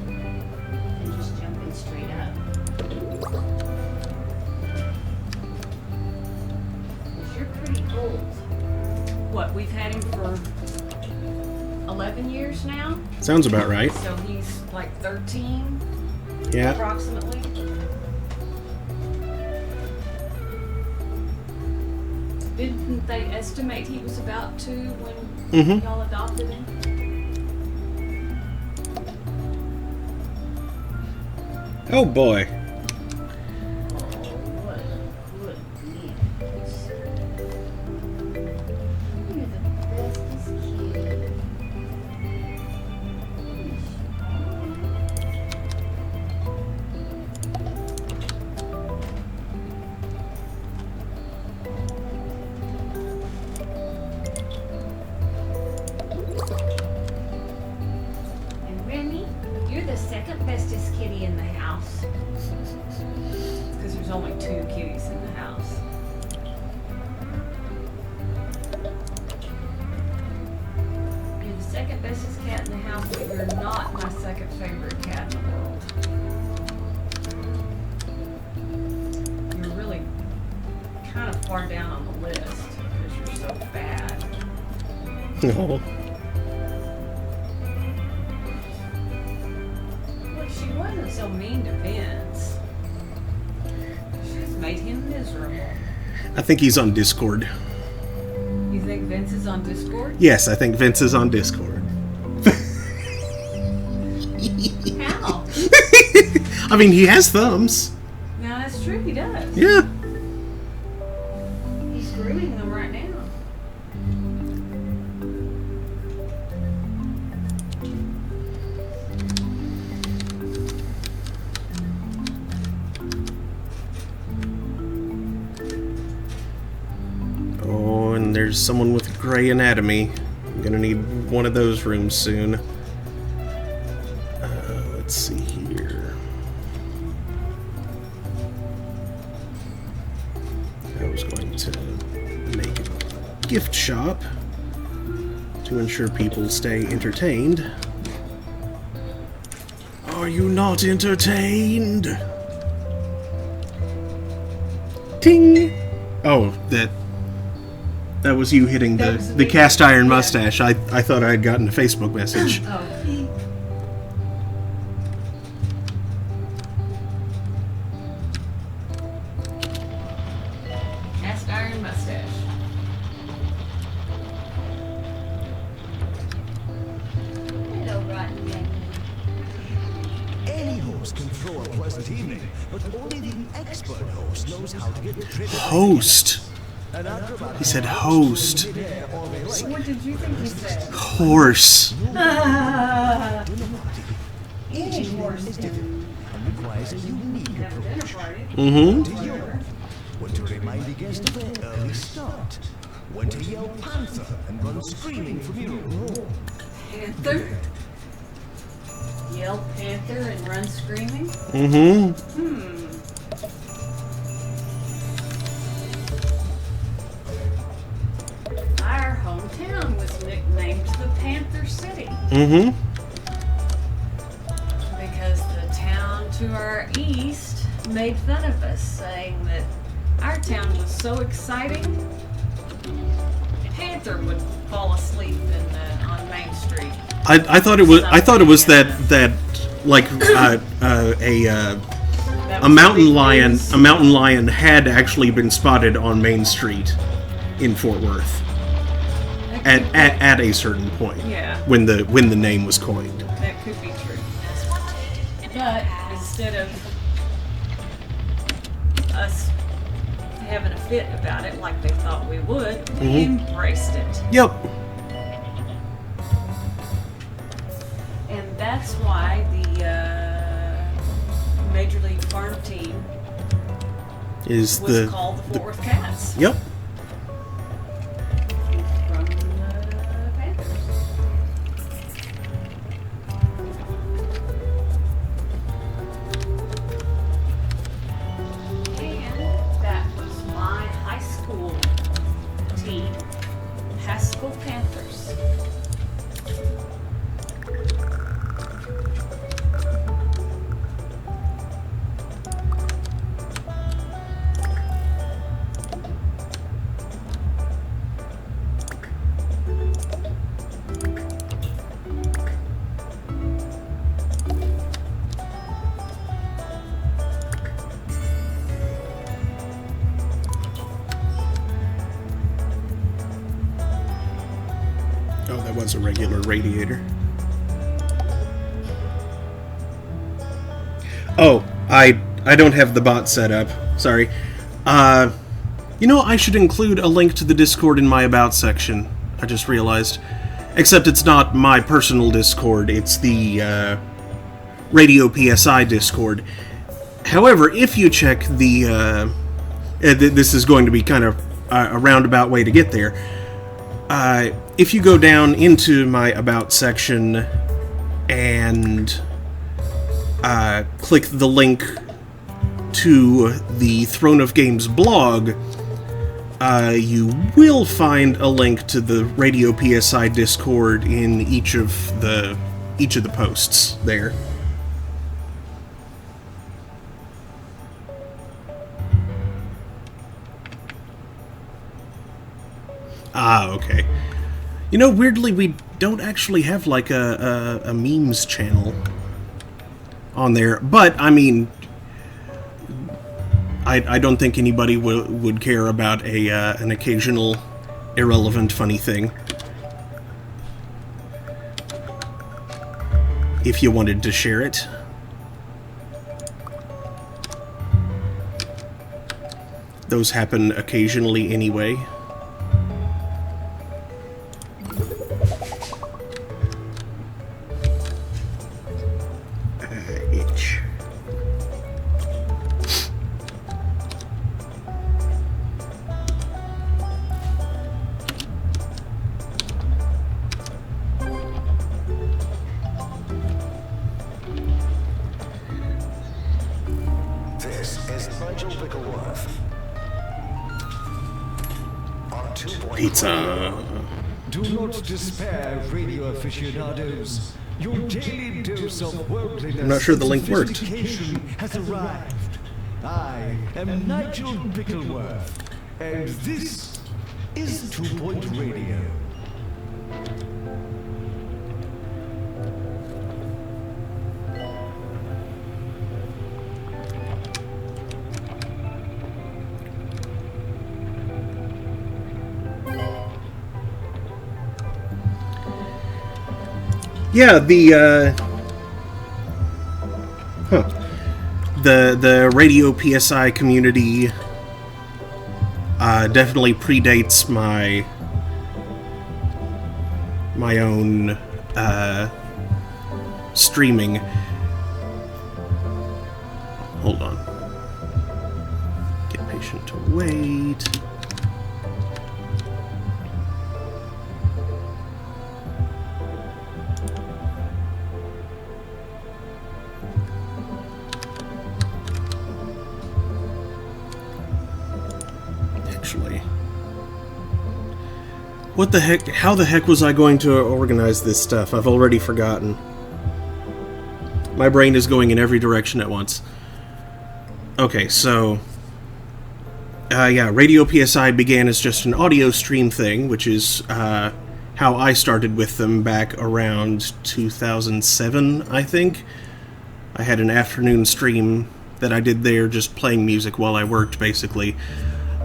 than just jumping straight up. 'Cause you're pretty old. What, we've had him for 11 years now? Sounds about right. So he's like 13, Yeah. approximately. Didn't they estimate he was about 2 when Mhm. y'all adopted him? Oh boy. What a good gift. You're the bestest kid. And Remy, you're the second bestest kitty in the house. Because there's only 2 kitties in the house. You're the second bestest cat in the house, but you're not my second favorite cat in the world. You're really kind of far down on the list because you're so bad. Oh. Well, she wasn't so mean to Vince. She's made him miserable. I think he's on Discord. You think Vince is on Discord? Yes, I think Vince is on Discord. How? I mean, he has thumbs. No, that's true, he does. Yeah. He's grooming them right now. Oh, and there's someone with gray anatomy. I'm gonna need one of those rooms soon. let's see here. I was going to make a gift shop to ensure people stay entertained. Are you not entertained? Ting! Oh, that was you hitting the cast iron mustache. I thought I had gotten a Facebook message. Oh. Cast iron mustache. Hello, Rotten Man. Any host can throw a pleasant evening, but only the expert host knows how to get the trick. Host. He said host. What did you think he said? Horse. Any horse can Requires a unique have a dinner party. Mm-hmm. When to remind the guest of their early start. When to yell panther and run screaming from your room. Panther? Yell panther and run screaming? Mm-hmm. Our hometown was nicknamed the Panther City Mm-hmm. because the town to our east made fun of us, saying that our town was so exciting, Panther would fall asleep on Main Street. I thought it was that like a mountain lion had actually been spotted on Main Street in Fort Worth at a certain point. Yeah. When the name was coined. That could be true. But instead of us having a fit about it like they thought we would, we embraced it. Yep. And that's why the Major League Farm team Is was called the Fort Worth Cats. Yep. From the Panthers. And that was my high school team, Haskell Panthers. Oh, that was a regular radiator. Oh, I don't have the bot set up. Sorry. You know, I should include a link to the Discord in my About section. I just realized. Except it's not my personal Discord, it's the Radio PSI Discord. However, if you check the... this is going to be kind of a roundabout way to get there. If you go down into my About section and click the link to the Throne of Games blog, you will find a link to the Radio PSI Discord in each of the posts there. Ah, okay. You know, weirdly, we don't actually have, like, a memes channel on there. But, I mean, I don't think anybody would care about an occasional irrelevant funny thing. If you wanted to share it. Those happen occasionally anyway. Itch. Pizza. Do not despair, radio aficionados. Your daily dose of worldliness I'm not sure the and link worked. sophistication has arrived. I am Nigel Bickleworth, and this is 2 Point Radio. Yeah, the radio PSI community definitely predates my own streaming. Hold on. Get patient to wait. Actually, what the heck? How the heck was I going to organize this stuff? I've already forgotten. My brain is going in every direction at once. Okay, so yeah, Radio PSI began as just an audio stream thing, which is how I started with them back around 2007, I think. I had an afternoon stream that I did there, just playing music while I worked, basically.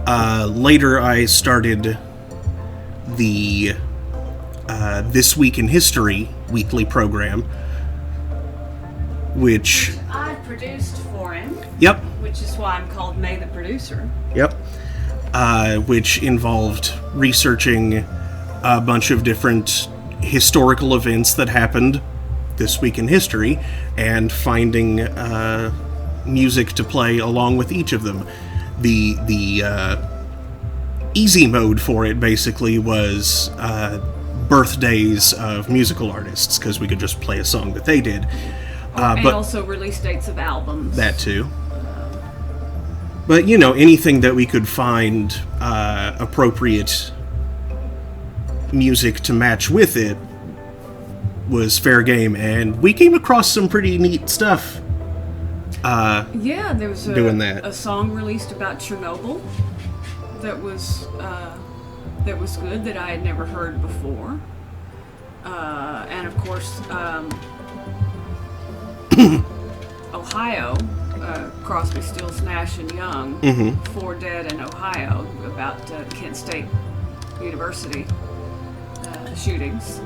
Later, I started the This Week in History weekly program, which... I produced for him, Yep, which is why I'm called May the Producer. yep. Which involved researching a bunch of different historical events that happened this week in history, and finding music to play along with each of them. The easy mode for it basically was birthdays of musical artists, because we could just play a song that they did. And But also release dates of albums. that too. But, you know, anything that we could find appropriate music to match with it was fair game, and we came across some pretty neat stuff. Yeah, there was doing that. a song released about Chernobyl that was good, that I had never heard before. And of course, Ohio, Crosby, Stills, Nash and Young, Four Dead in Ohio, about Kent State University shootings.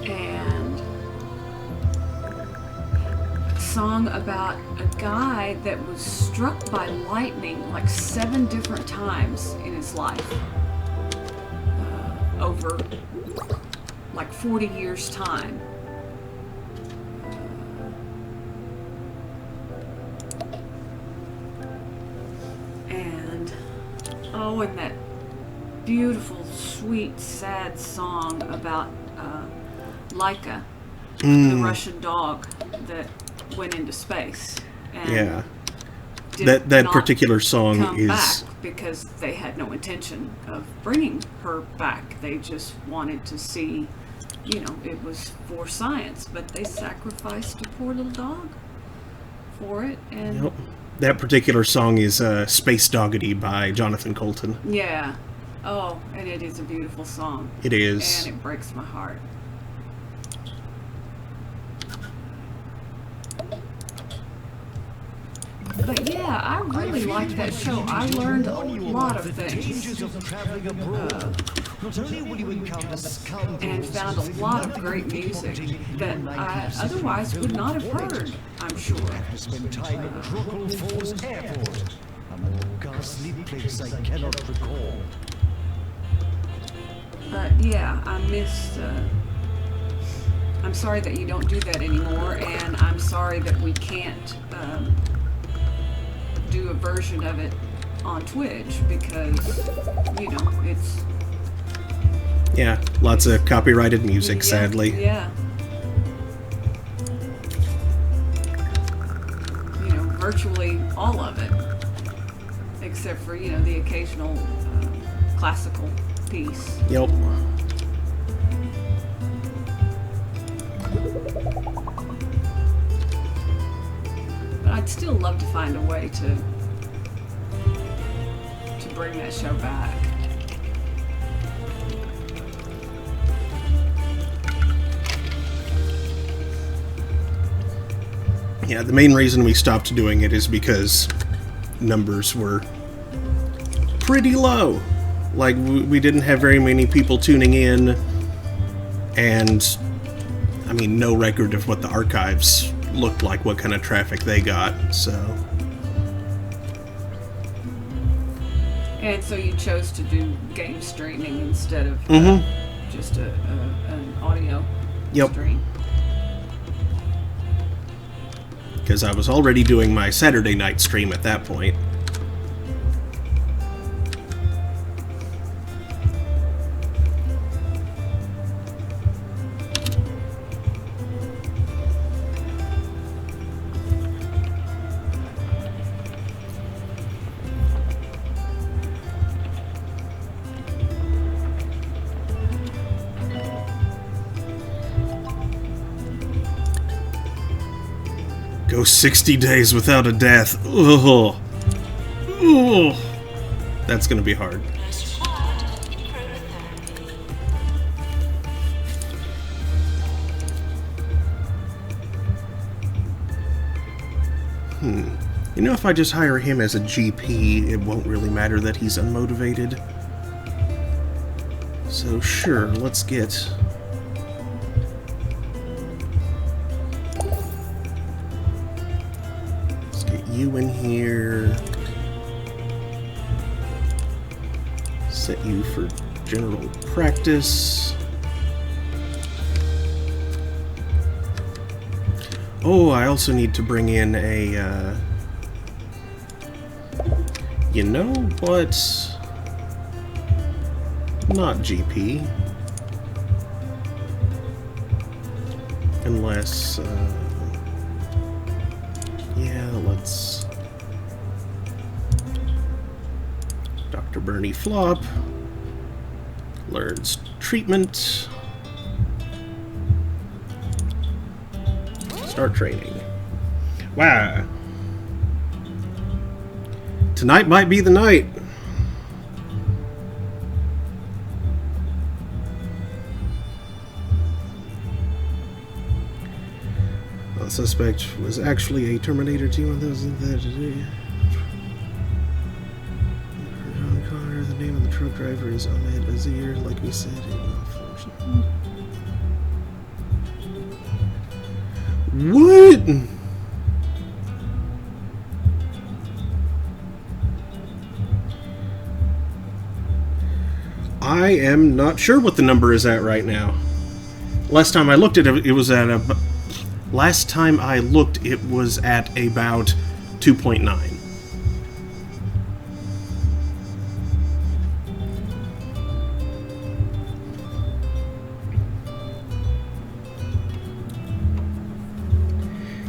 And a song about a guy that was struck by lightning like 7 different times in his life, over like 40 years' time. And that beautiful, sweet, sad song about Laika, the Russian dog that went into space. And Yeah. did That not particular song come is... back because they had no intention of bringing her back. They just wanted to see, you know, it was for science, but they sacrificed a poor little dog for it. And Yep. That particular song is Space Doggity by Jonathan Colton. yeah, oh, and it is a beautiful song. It is. And it breaks my heart. But yeah, I really liked that show. I learned a lot of things. Of traveling abroad. Not only will you encounter scoundrels And found a lot of great music that I otherwise would not have heard, I'm sure. spend time at Brockle Falls Airport, a more ghastly place I cannot recall. But yeah, I missed. I'm sorry that you don't do that anymore, and I'm sorry that we can't do a version of it on Twitch because, you know, it's... Yeah, lots of copyrighted music, sadly. Yeah. You know, virtually all of it, except for, you know, the occasional classical piece. Yep. But I'd still love to find a way to bring that show back. Yeah, the main reason we stopped doing it is because numbers were pretty low. Like, we didn't have very many people tuning in, and, I mean, no record of what the archives looked like, what kind of traffic they got, so... And so you chose to do game streaming instead of just an audio stream. Because I was already doing my Saturday night stream at that point. Go 60 days without a death. Ugh. Ugh. That's gonna be hard. You know, if I just hire him as a GP, it won't really matter that he's unmotivated. So sure, let's get... you in here. Set you for general practice. Oh, I also need to bring in a, you know what? Not GP. Unless, yeah, let's... Dr. Bernie Flop learns treatment. Start training. Wow. Tonight might be the night. The suspect was actually a Terminator T-1000. The name of the truck driver is Ahmed Azir. Like we said, it malfunctioned. What? I am not sure what the number is at right now. Last time I looked at it, it was at a... Last time I looked, it was at about 2.9.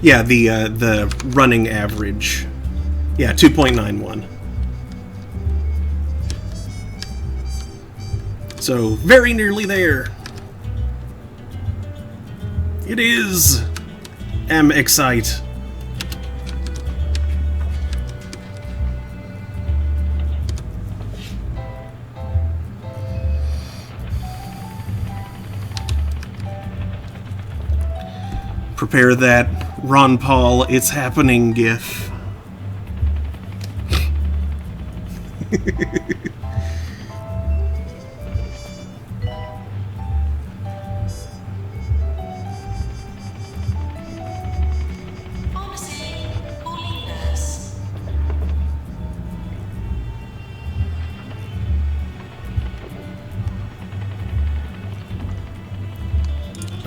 Yeah, the running average. Yeah, 2.91. So, very nearly there. It is! Excite. Prepare that Ron Paul "It's Happening" gif.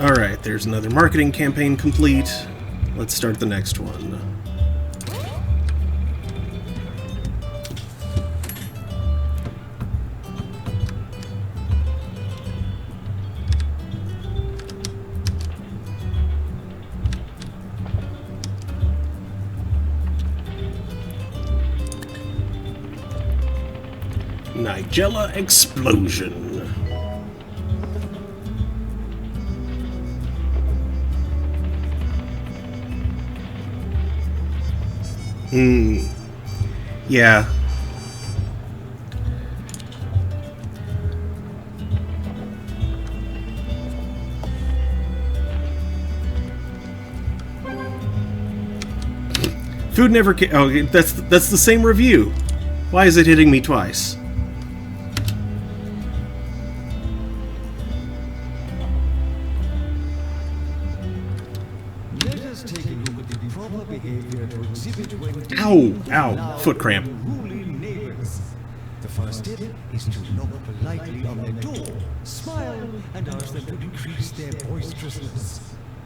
Alright, there's another marketing campaign complete. Let's start the next one. Nigella Explosion. Yeah. Food never ca- oh, that's the same review. Why is it hitting me twice? Let us take a look at the proper behavior to exhibit when Ow, dealing ow, with foot cramp. unruly neighbors. The first step is to knock politely on their door, smile, and ask them to decrease their boisterousness.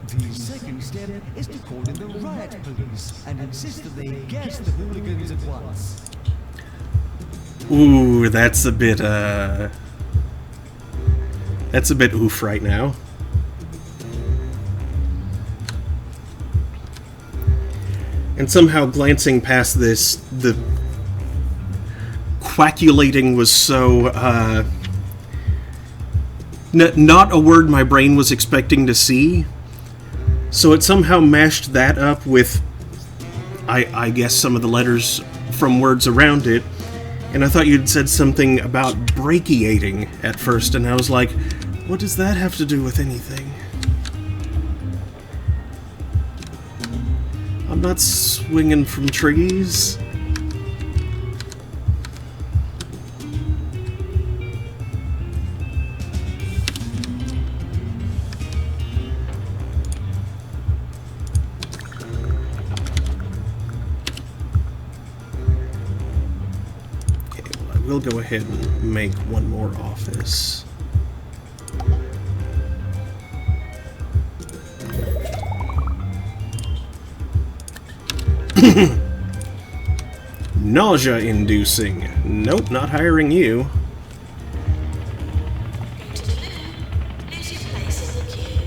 The second step is to call in the riot police and insist that they gas the hooligans at once. Ooh, that's a bit oof right now. And somehow glancing past this, the quackulating was so, not a word my brain was expecting to see. So it somehow mashed that up with, I guess, some of the letters from words around it. And I thought you'd said something about brachiating at first, and I was like, what does that have to do with anything? I'm not swinging from trees. We'll go ahead and make one more office. Nausea-inducing. Nope, not hiring you. Go to the loo. Lose your place in the queue.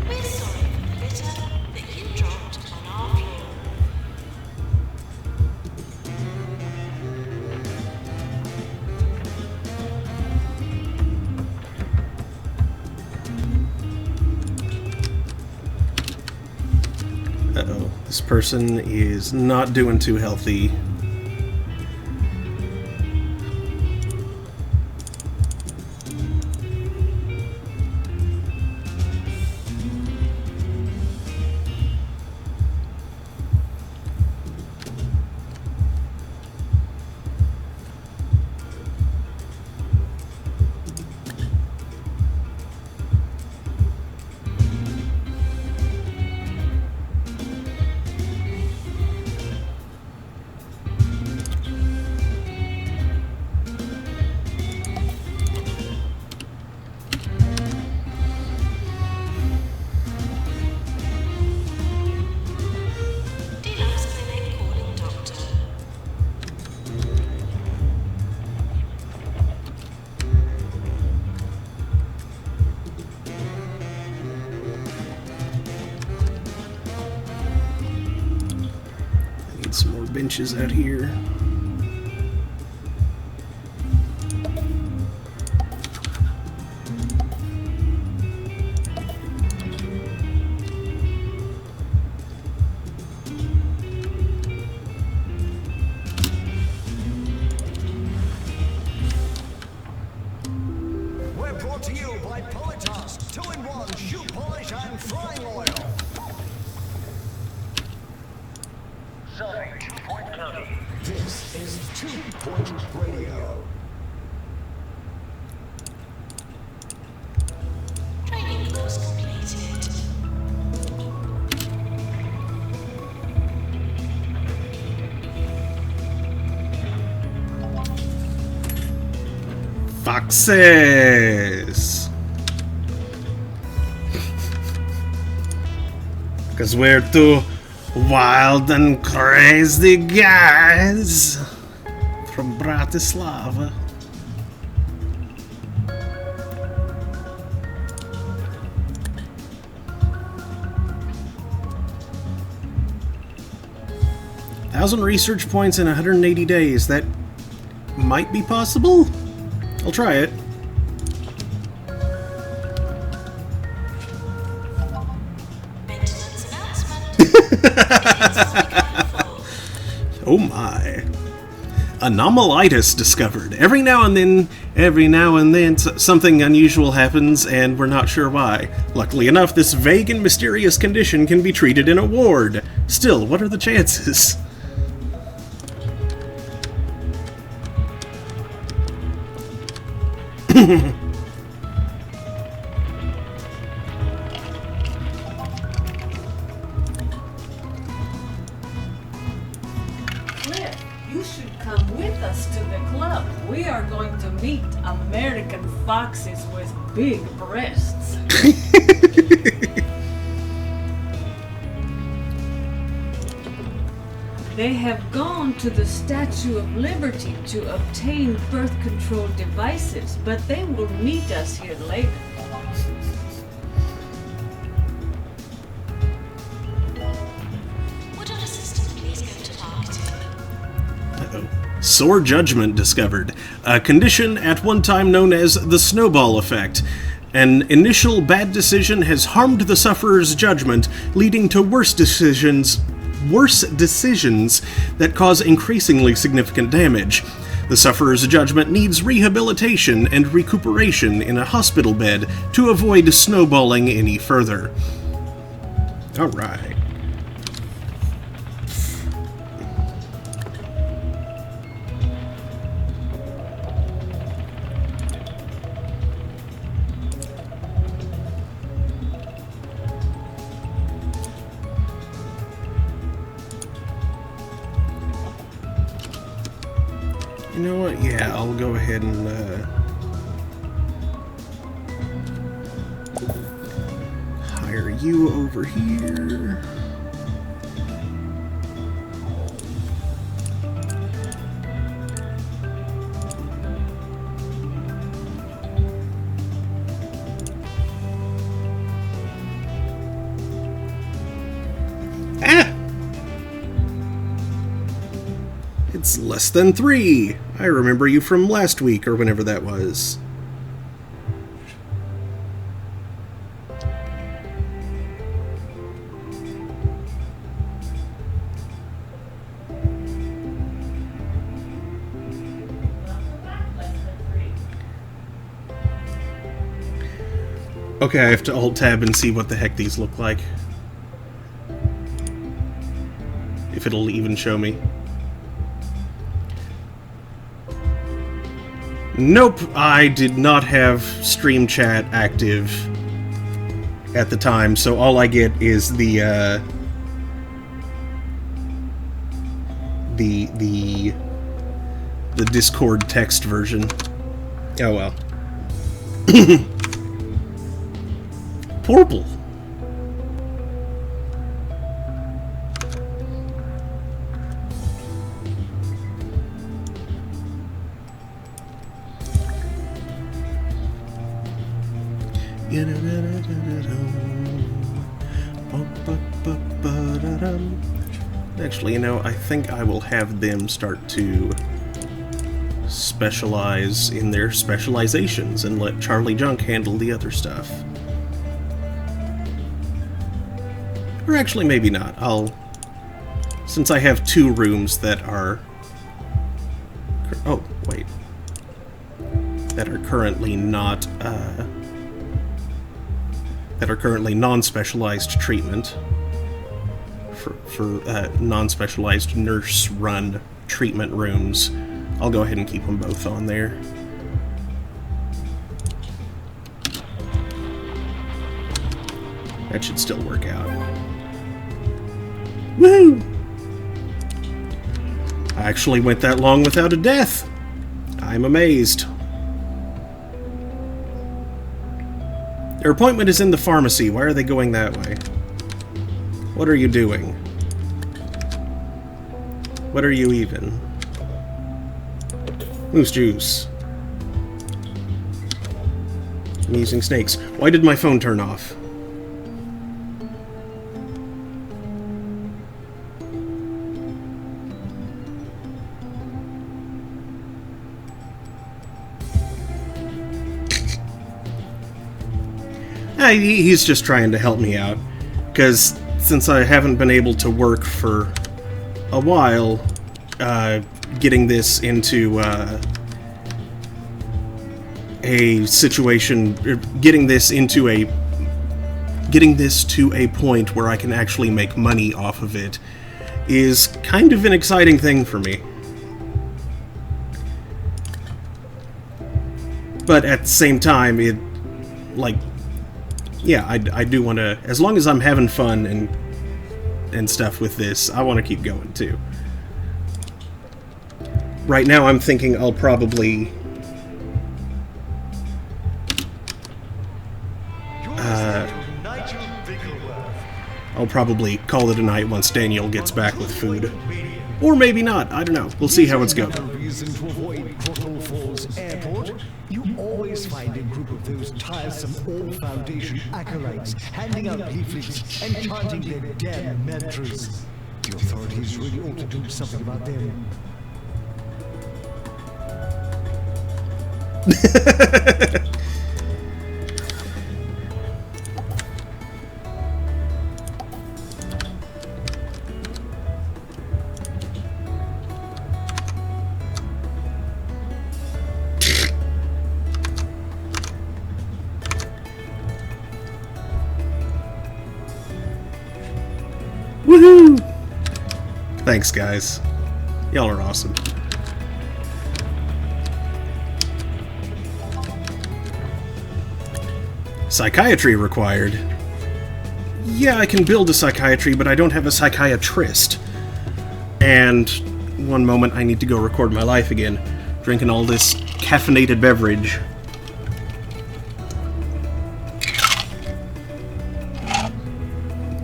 We're sorry for the litter that you dropped on our floor. Uh-oh, this person is not doing too healthy. Deluxe Clinic calling doctor. I need some more benches out here. We're brought to you by Polytask 2-in-1 shoe polish and frying oil. This is 2-Point Radio. Training course completed. Foxes! Because we're two wild and crazy guys from Bratislava. 1,000 research points in 180 days. That might be possible? I'll try it. Maintenance announcement. It's all becoming full. Oh my. Anomalitis discovered. Every now and then, something unusual happens, and we're not sure why. Luckily enough, this vague and mysterious condition can be treated in a ward. Still, what are the chances? Cliff, you should come with us to the club. We are going to meet American foxes with big breasts. They have gone to the Statue of Liberty to obtain birth control devices, but they will meet us here later. Would an assistant please go to marketing? Uh-oh. Sore judgment discovered. A condition at one time known as the snowball effect. An initial bad decision has harmed the sufferer's judgment, leading to worse decisions that cause increasingly significant damage. The sufferer's judgment needs rehabilitation and recuperation in a hospital bed to avoid snowballing any further. Alright. You know what? Yeah, I'll go ahead and hire you over here. Ah! It's less than 3. I remember you from last week or whenever that was. Okay, I have to alt-tab and see what the heck these look like. If it'll even show me. Nope, I did not have Stream Chat active at the time, so all I get is the Discord text version. Oh well. Purple. Actually, you know, I think I will have them start to specialize in their specializations and let Charlie Junk handle the other stuff. Or actually, maybe not. Since I have 2 rooms that are... Oh, wait. That are currently not, that are currently non-specialized treatment. For non-specialized nurse-run treatment rooms. I'll go ahead and keep them both on there. That should still work out. Woo! I actually went that long without a death. I'm amazed. Their appointment is in the pharmacy. Why are they going that way? What are you doing? What are you even? Moose juice. I'm using snakes. Why did my phone turn off? He's just trying to help me out. Because since I haven't been able to work for a while, getting this into a situation, getting this to a point where I can actually make money off of it is kind of an exciting thing for me. But at the same time, I do want to, as long as I'm having fun and stuff with this, I want to keep going too. Right now I'm thinking I'll probably call it a night once Daniel gets back with food. Or maybe not, I don't know. We'll see how it's going. Reason to avoid Grotto Falls Airport. You always find a group of those tiresome All Foundation acolytes handing out leaflets and chanting their damn mantras. The authorities really ought to do something about them. Woohoo! Thanks, guys. Y'all are awesome. Psychiatry required. Yeah, I can build a psychiatry, but I don't have a psychiatrist. And one moment I need to go record my life again, drinking all this caffeinated beverage.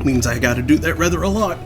Means I gotta do that rather a lot.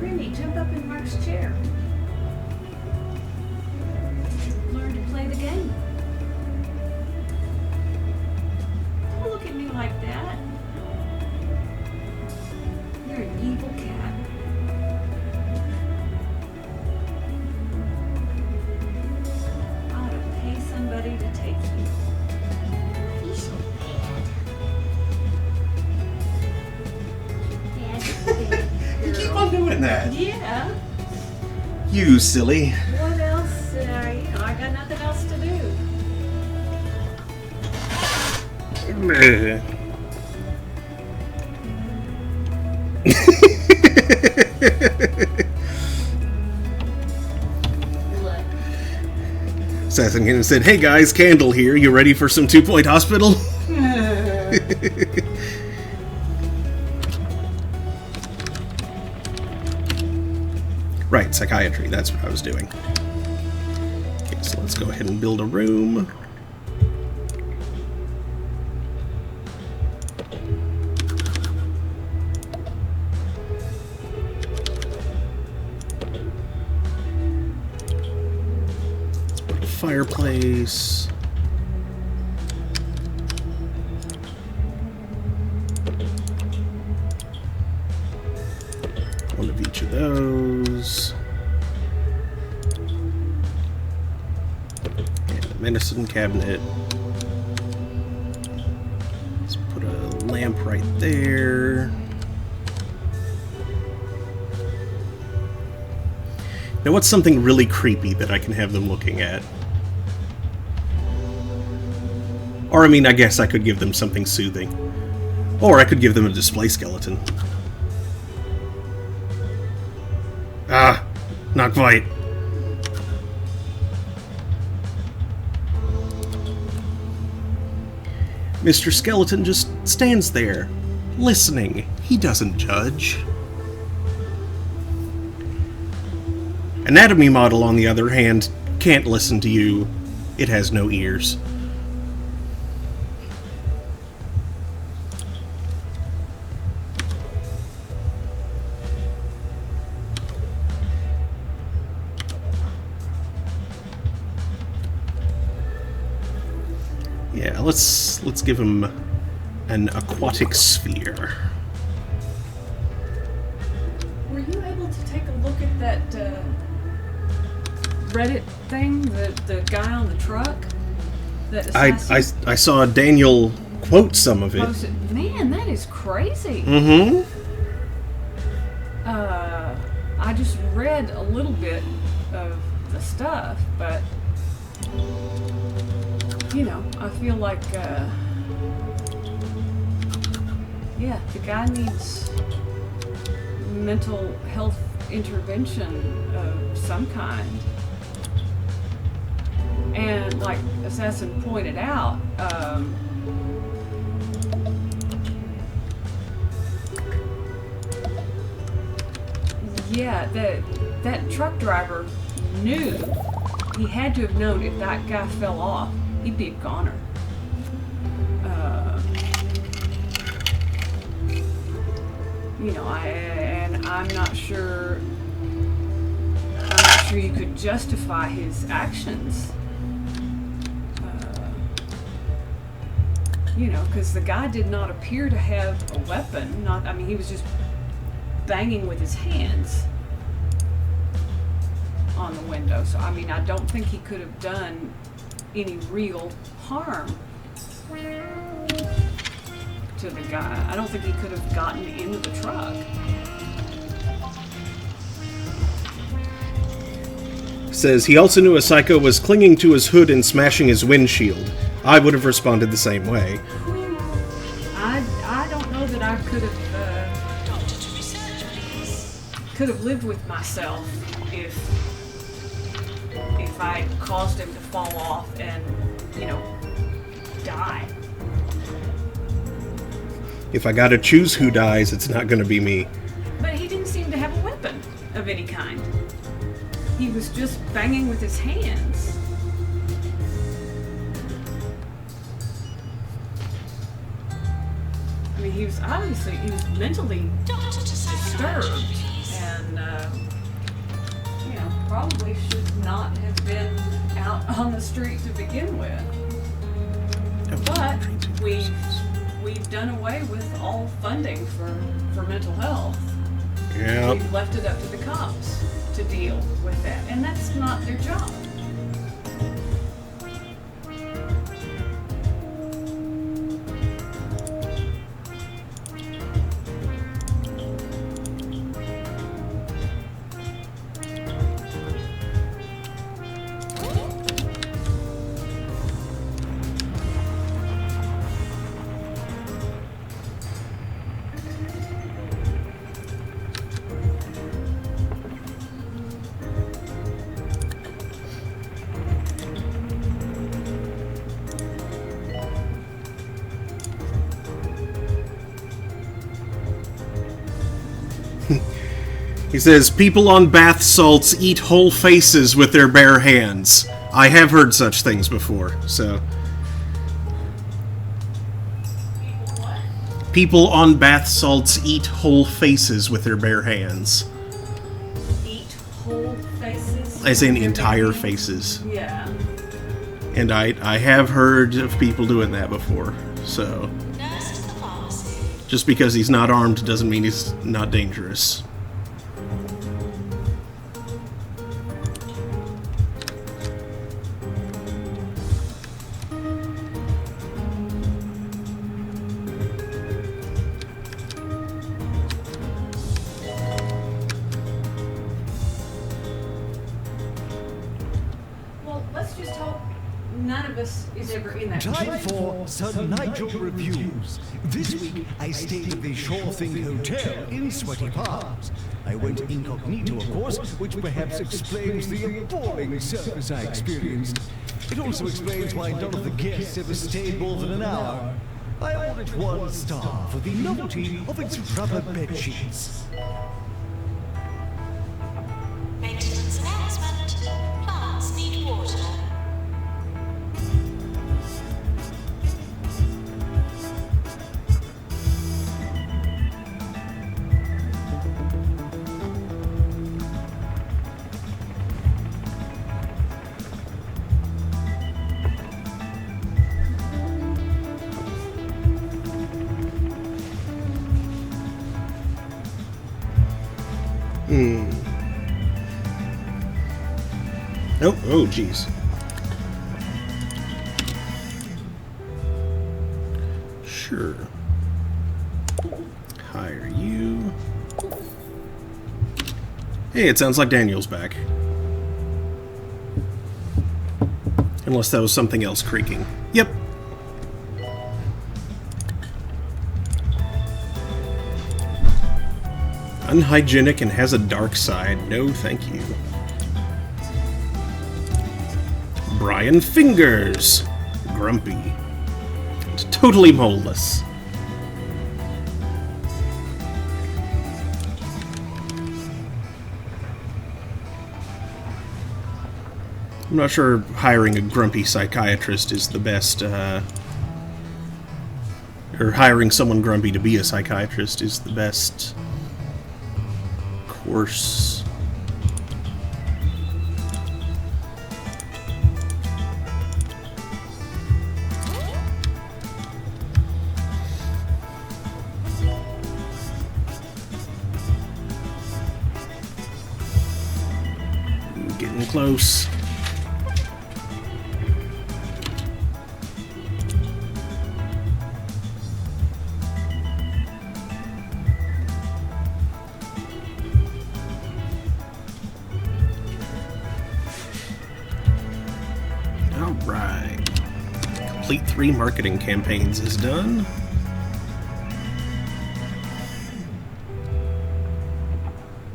Really, jump up in Mark's chair. Learn to play the game. Don't look at me like that. You're an evil cat. I ought to pay somebody to take you. He's so bad. Bad. You keep on doing that. Yeah. You silly. What else? I got nothing else to do. Look. Assassin said, "Hey guys, Candle here. You ready for some 2-point hospital?" Right, psychiatry. That's what I was doing. Okay, so let's go ahead and build a room. Let's put a fireplace. One of each of those. And a medicine cabinet. Let's put a lamp right there. Now what's something really creepy that I can have them looking at? Or I mean, I guess I could give them something soothing. Or I could give them a display skeleton. Ah, not quite. Mr. Skeleton just stands there, listening. He doesn't judge. Anatomy Model, on the other hand, can't listen to you It has no ears. Yeah, let's give him an aquatic sphere. Were you able to take a look at that Reddit thing? The guy on the truck? That assassin I saw Daniel quote some of it. posted. Man, that is crazy. Mm-hmm. I just read a little bit of the stuff, but you know, I feel like yeah, the guy needs mental health intervention of some kind. And like Assassin pointed out, yeah, that truck driver knew. He had to have known if that guy fell off, he'd be a goner. You know, I'm not sure you could justify his actions. You know, because the guy did not appear to have a weapon. I mean, he was just banging with his hands on the window. So, I mean, I don't think he could have done any real harm to the guy. I don't think he could have gotten into the truck. Says he also knew a psycho was clinging to his hood and smashing his windshield. I would have responded the same way. I don't know that I could have Doctor to research, please. lived with myself if I had caused him to fall off and, you know, die. If I gotta choose who dies, it's not gonna be me. But he didn't seem to have a weapon of any kind. He was just banging with his hands. I mean, he was mentally Doctor to disturbed, psychiatry, please. and you know, probably should not have been out on the street to begin with. But we've done away with all funding for mental health. Yep. We've left it up to the cops to deal with that, and that's not their job. He says, people on bath salts eat whole faces with their bare hands. I have heard such things before, so... People on bath salts eat whole faces with their bare hands. Eat whole faces. As in entire faces. Yeah. And I have heard of people doing that before, so... Nurse to the pharmacy. Just because he's not armed doesn't mean he's not dangerous. Well, let's just hope none of us is ever in that Time position. for Sir Nigel Reviews. This week, I stayed at the Sure Thing Hotel in Sweaty Palms. I went incognito, of course, which perhaps explains the appalling service I experienced. It also explains why none of the guests ever stayed more than an hour. I ordered 1 star for the novelty of its rubber bed sheets. Maintenance announcement. Plants need water. Oh, jeez. Sure. Hire you. Hey, it sounds like Daniel's back. Unless that was something else creaking. Yep. Unhygienic and has a dark side. No, thank you. Brian Fingers. Grumpy. And totally moleless. I'm not sure hiring a grumpy psychiatrist is the best, or hiring someone grumpy to be a psychiatrist is the best course. Getting close. Alright. Complete 3 marketing campaigns is done.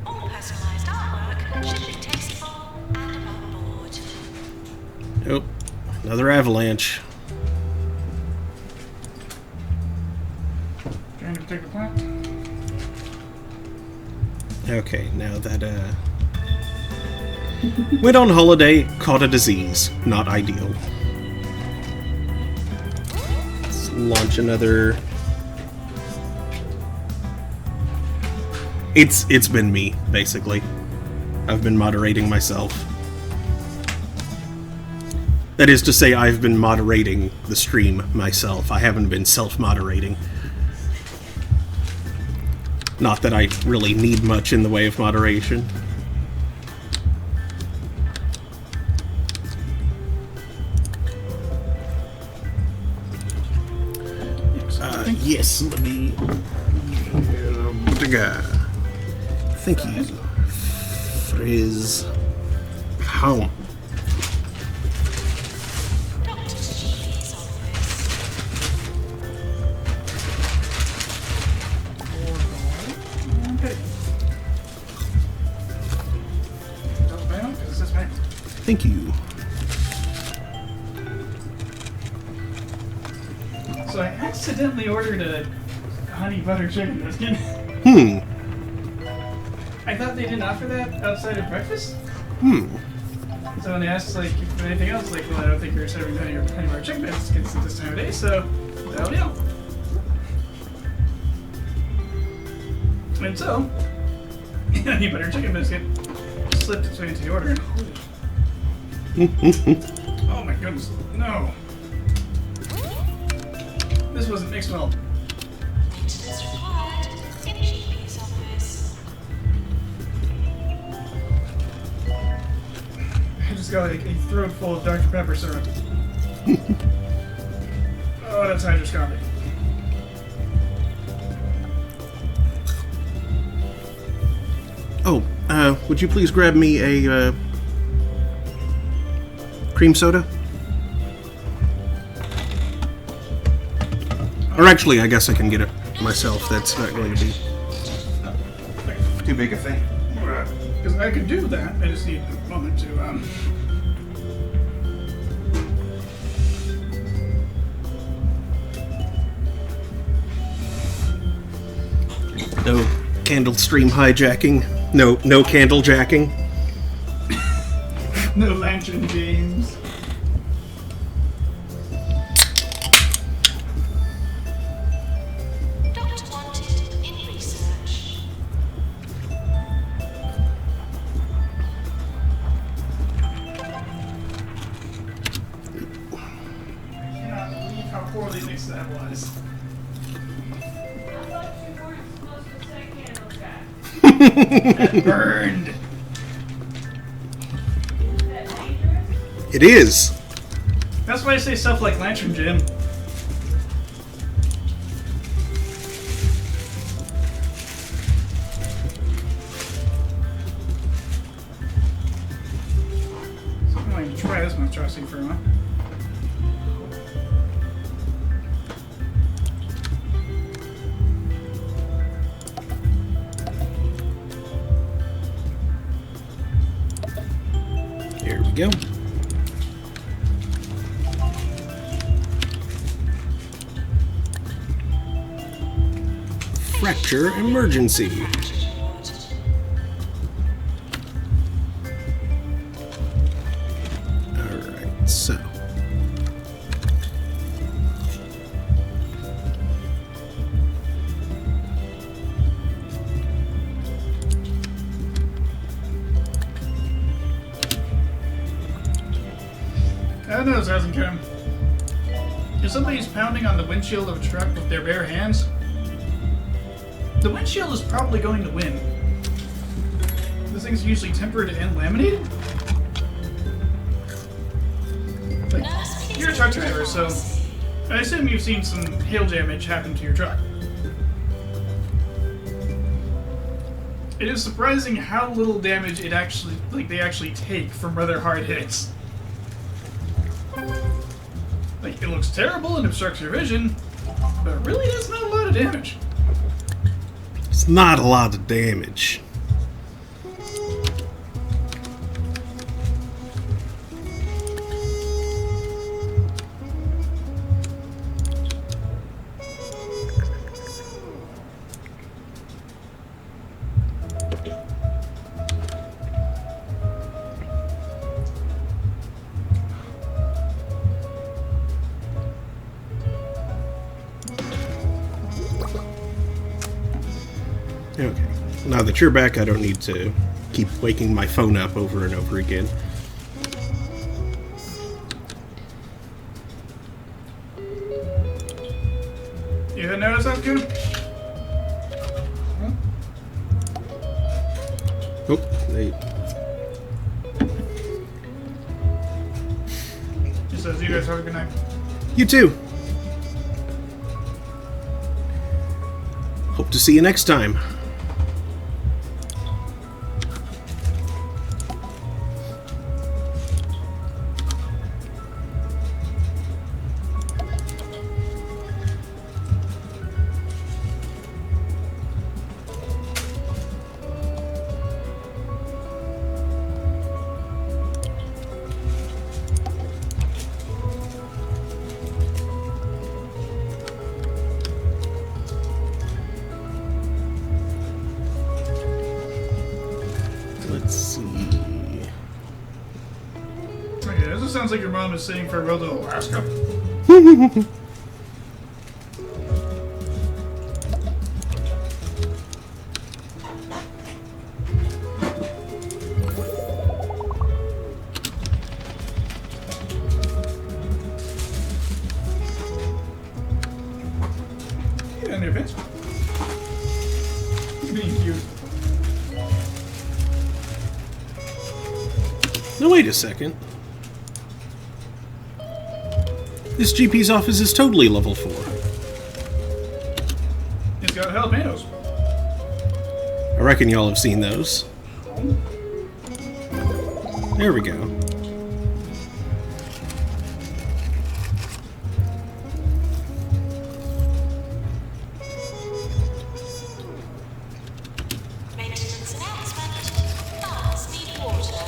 All personalized artwork should be tasteful and above board. Oh, another avalanche. Trying to protect the plant. Okay, now that, went on holiday, caught a disease. Not ideal. Let's launch another... It's been me, basically. I've been moderating myself. That is to say, I've been moderating the stream myself. I haven't been self-moderating. Not that I really need much in the way of moderation. Yes, let me... Thank you. Frizz. How? Dr. Sheedy's office. Okay. Don't ban them, 'cause it's just me. Thank you. So I accidentally ordered a honey butter chicken biscuit. I thought they didn't offer that outside of breakfast. So when they asked, like, if anything else, like, well, I don't think you're serving honey butter chicken biscuits at this time of day, so that'll deal. And so, honey butter chicken biscuit slipped its way into the order. Oh my goodness, no. This wasn't mixed well. Maintenance required in GP's office. I just got like a throat full of Dr. Pepper syrup. Oh, that's hydroscopic. Oh, would you please grab me a, cream soda? Or actually, I guess I can get it myself. That's not going to be too big a thing. Because I could do that. I just need a moment to, No candle stream hijacking. No candle jacking. no lantern games. Doctor wanted in research. I cannot believe how poorly mixed that was. I thought you weren't supposed to say candle jack. That burned. It is. That's why I say stuff like Lantern Jim. So I'm going to try this monstrosity for a while. Here we go. Fracture emergency. Alright, so. I know this hasn't come. If somebody's pounding on the windshield of a truck with their bare hands, the windshield is probably going to win. This thing's usually tempered and laminated. Like, you're a truck driver, so I assume you've seen some hail damage happen to your truck. It is surprising how little damage they actually take from rather hard hits. Like, it looks terrible and obstructs your vision, but really that's not a lot of damage. It's not a lot of damage. Okay. Now that you're back, I don't need to keep waking my phone up over and over again. You hadn't noticed that, too? Oh, they... He says, you guys have a good night. You too. Hope to see you next time. Let's see. Okay, this sounds like your mom is saying farewell to Alaska. Get in there, Vince. He's being cute. Now wait a second. This GP's office is totally level 4. It's got jalapenos. I reckon y'all have seen those. There we go. Maintenance announcement. Cars need water.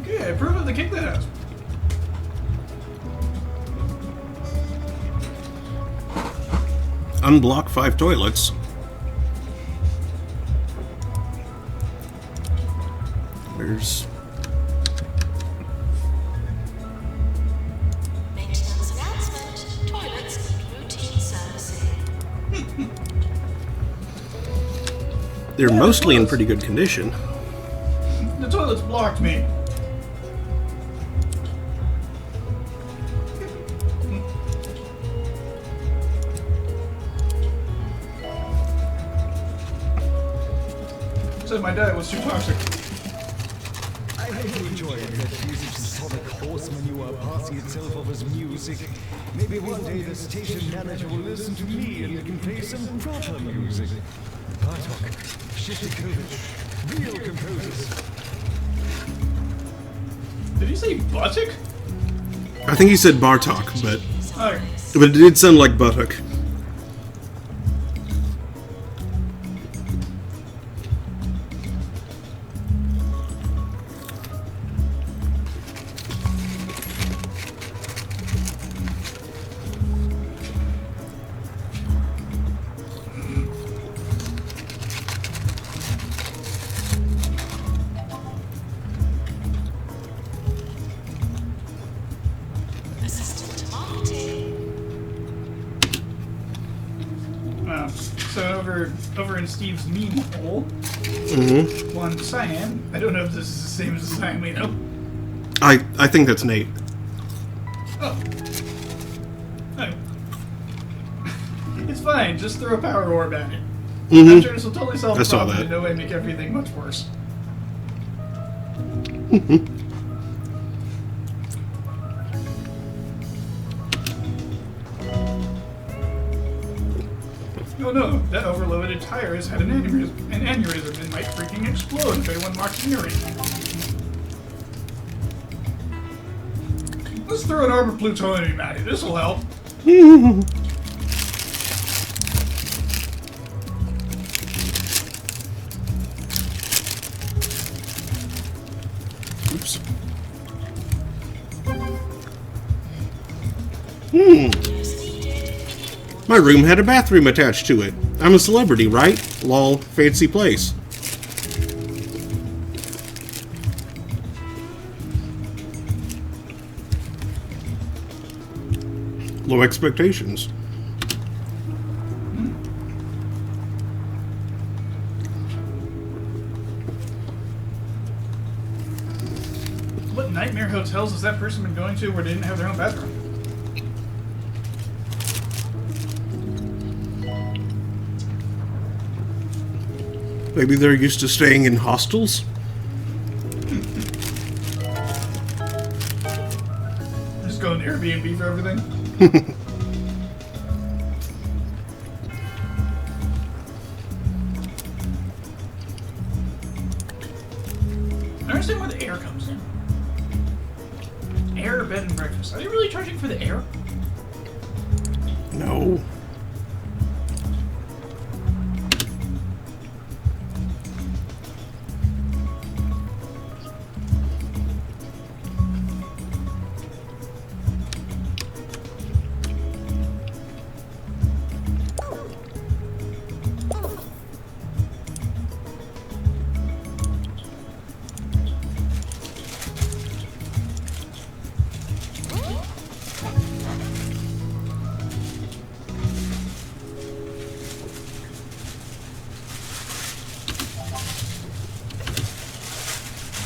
Okay, I approve of the kick that ass. Unblock 5 toilets. Where's... Maintenance announcement. Toilets need routine servicing. They're mostly in pretty good condition. The toilet's blocked me. said my diet was too toxic. I hope you enjoy that music sonic horseman you are passing itself off as music. Maybe one day the station manager will listen to me and we can play some proper music. Bartok, Shostakovich, real composers. Did he say buttock? I think he said Bartok, Oh, but it did sound like buttock. Assistant to marketing. So over in Steve's meme hole, one Cyan. I don't know if this is the same as the Cyan we know. I think that's Nate. Oh. It's fine. Just throw a power orb at it. I'm sure this will totally solve I the saw problem that. and no way make everything much worse. Oh no, that overloaded tire has had an aneurysm and might freaking explode if anyone walks near it. Let's throw an armor plutonium at it. This'll help. Oops. My room had a bathroom attached to it. I'm a celebrity, right? Lol, fancy place. Low expectations. What nightmare hotels has that person been going to where they didn't have their own bathroom? Maybe they're used to staying in hostels? Just going to Airbnb for everything? I understand where the air comes in. Air, bed, and breakfast. Are they really charging for the air? No.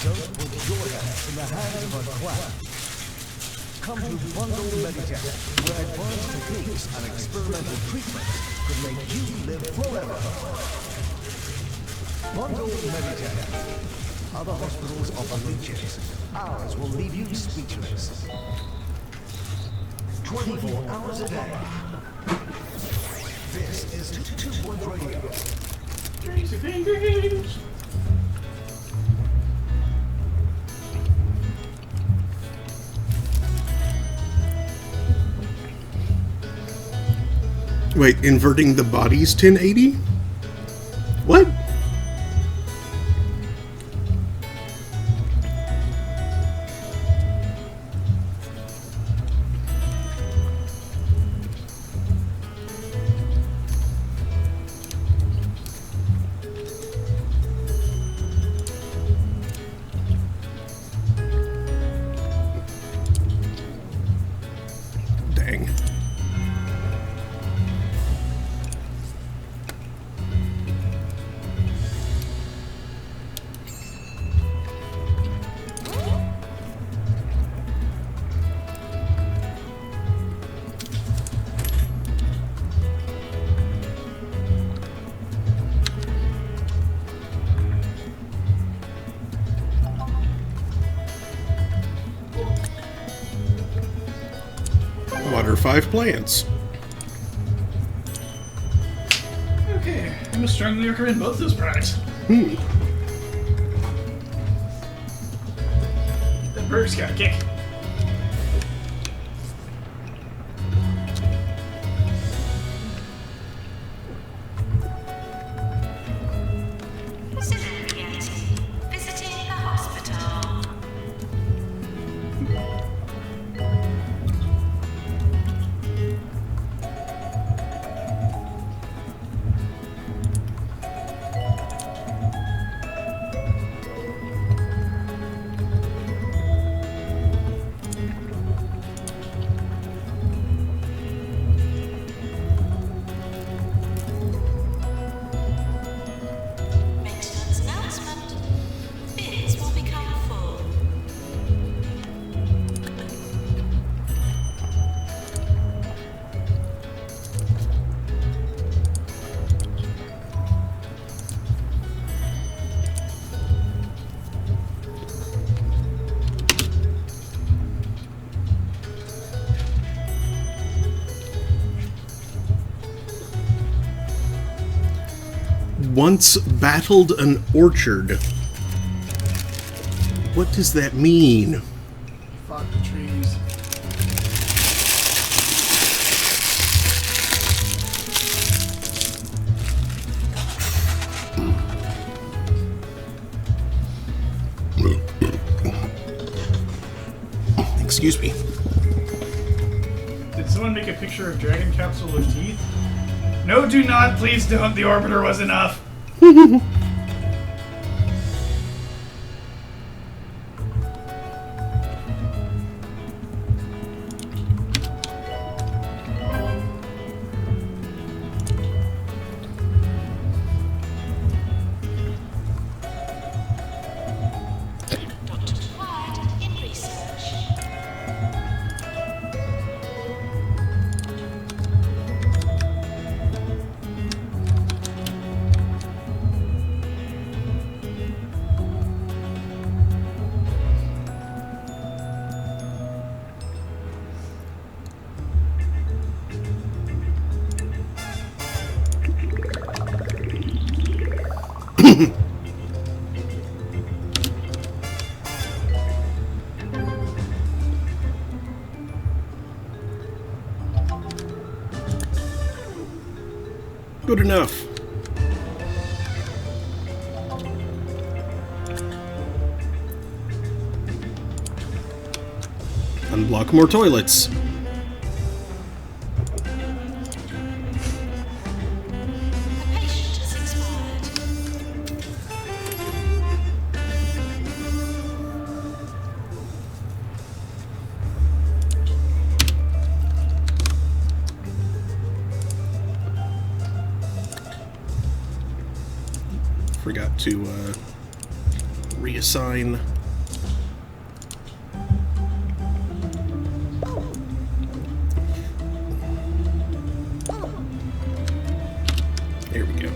Don't put your hands in the hands of a quack. Come to Bundle Meditech, where advanced techniques and experimental treatments could make you live forever. Bundle Meditech. Other hospitals offer leeches. Ours will leave you speechless. 24 hours a day. This is 2-Point Radio. Crazy fingers. Wait, inverting the body's 1080? What? Dang. Water 5 plants. Okay, I'm a strongly recommend both those products. The burger's got a kick. Civilians visiting the hospital. Maintenance announcement. Bids will become full. Once battled an orchard. What does that mean? Fuck the trees. Excuse me. Did someone make a picture of Dragon Capsule with teeth? No, do not. Please don't. The orbiter was enough. Not required in research. Good enough. Unblock more toilets. The patient has expired. Forgot to reassign. There we go.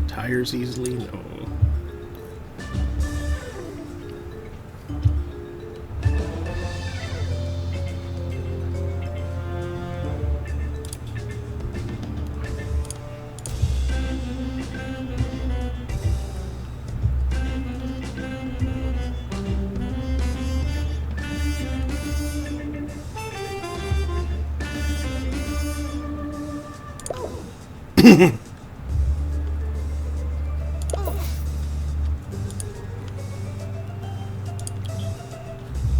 Tires easily? No.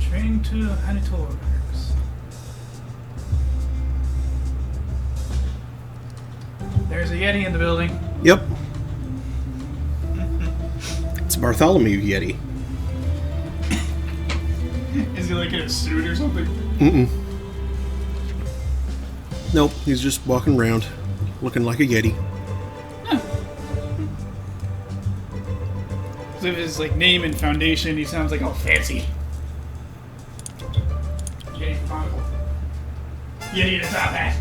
Train to Hanitors. There's a Yeti in the building. Yep. It's Bartholomew Yeti. Is he like in a suit or something? Mm-mm. Nope, he's just walking around, looking like a Yeti. So if his like name and foundation, he sounds like all fancy. Yeti from Monocle. Yeti in a top hat.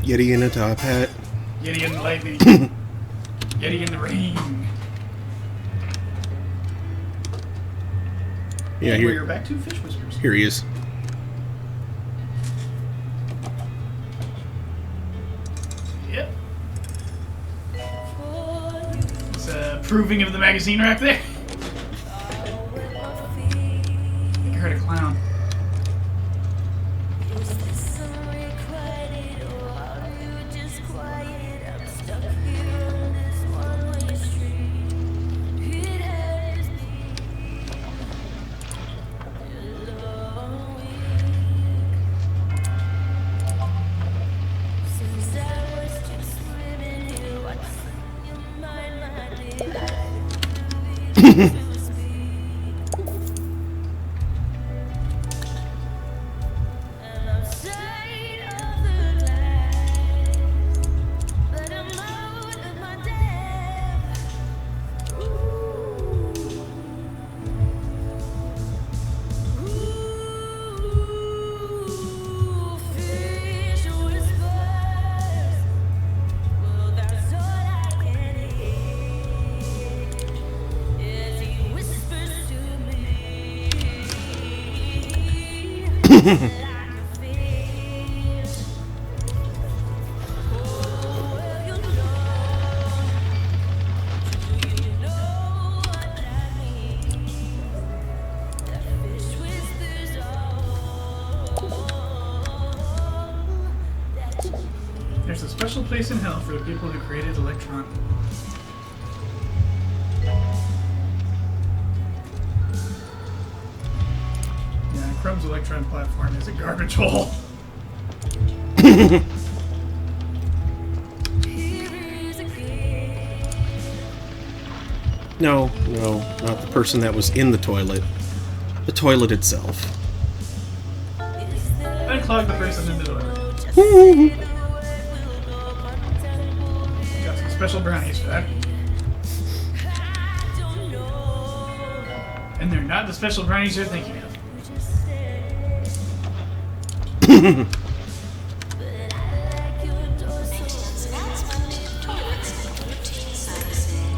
Yeti in a top hat. Yeti in the lightning. Yeti in the rain. Yeah, And where here, you're back to Fish Whiskers. here he is. Yep. It's proving of the magazine rack there. I think I heard a clown. There's a special place in hell for the people who created Electron. Yeah, Crumb's Electron platform is a garbage hole. No, not the person that was in the toilet. The toilet itself. Unclog the person in the toilet. Got some special brownies for that. And they're not the special brownies you're thinking of. Maintenance announcement. Toilets and routine servicing.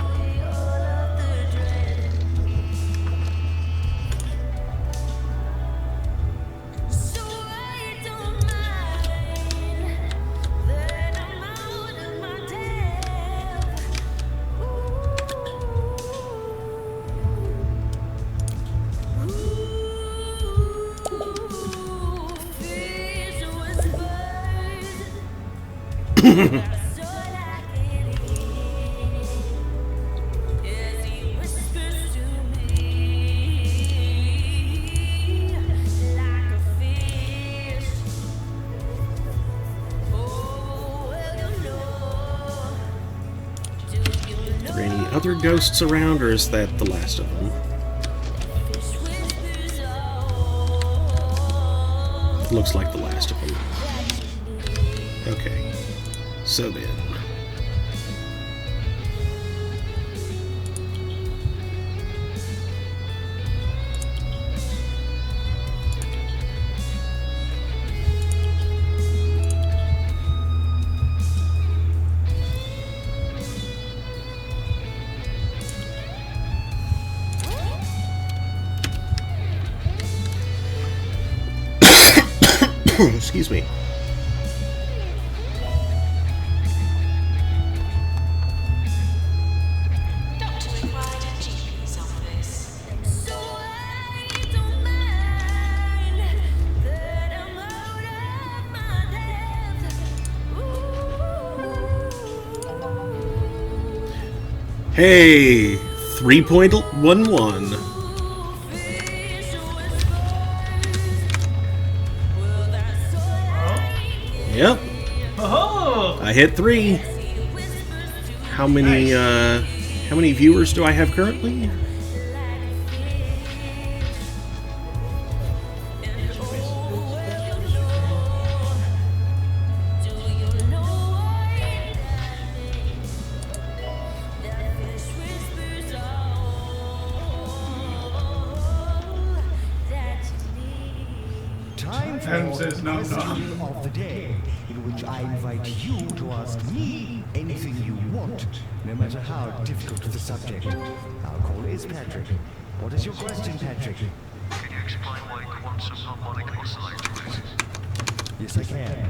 Are there any other ghosts around, or is that the last of them? Looks like the last of them. Okay. So then. Excuse me. Doctor required at GP's office. Hey, 3.11. Yep. Oh! I hit 3. How many viewers do I have currently? Time for Adam the says no, no. question of the day, in which I invite you to ask me anything you want, no matter how difficult the subject. Our caller is Patrick. What is your question, Patrick? Can you explain why quantum harmonic oscillator is? Yes, I can.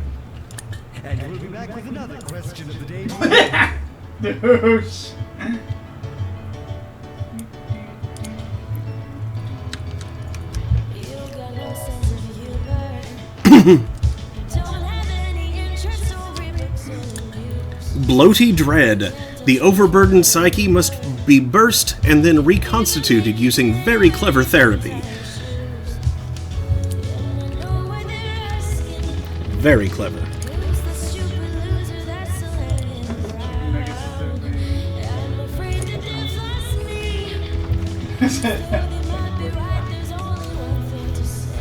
And we'll be back with another question of the day. Douche. Bloaty Dread. The overburdened psyche must be burst and then reconstituted using very clever therapy. Very clever.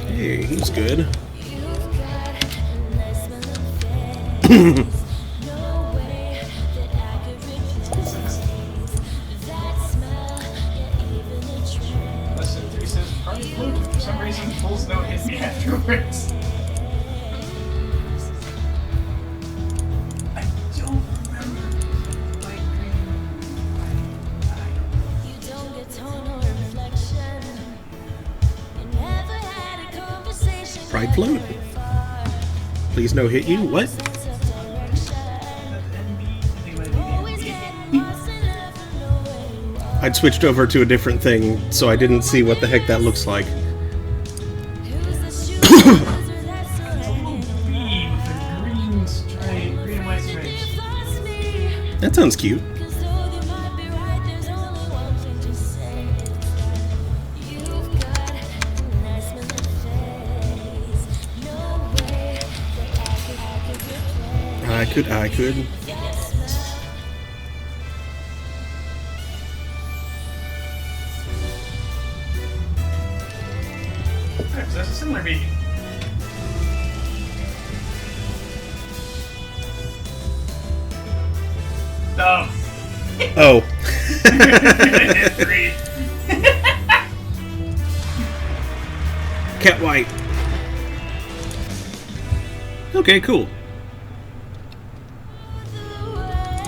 Hey, he's good. Listen, 3 says, "Are you blue?" For some reason, Bull's note hit me afterwards. I don't remember. Pride float. Please no hit you. What? I'd switched over to a different thing, so I didn't see what the heck that looks like. Green stripe, green and white stripes. That sounds cute. I could. Alright, so that's a similar beat. Oh. Oh. Hit 3. Cat White. Okay, cool.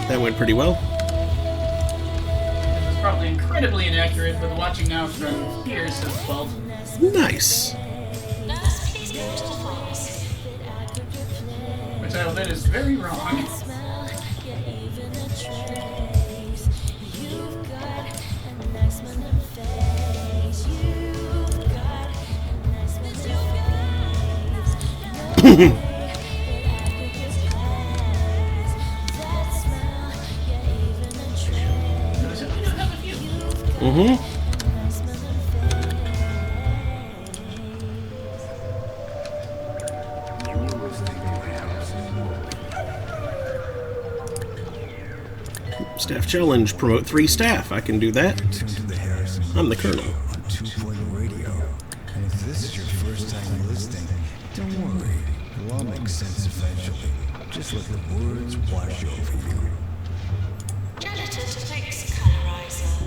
That went pretty well. It's probably incredibly inaccurate, but watching now from here says 12. Nice. Which I will admit is very wrong. Mm-hmm. Staff challenge. Promote 3 staff. I can do that. Tuned to the Harrison I'm the colonel. on 2.0 radio. And if this is your first time listening, don't worry. It'll all make sense eventually. Just let the words wash over you. Gelatin fix colorizer.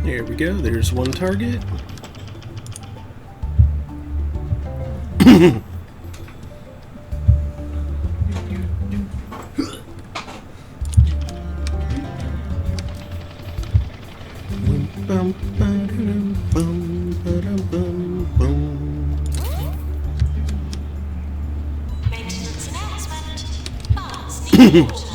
There we go. There's one target. Bum, ba-dum, bum, ba-dum, bum, bum. Maintenance announcement. Parts need water.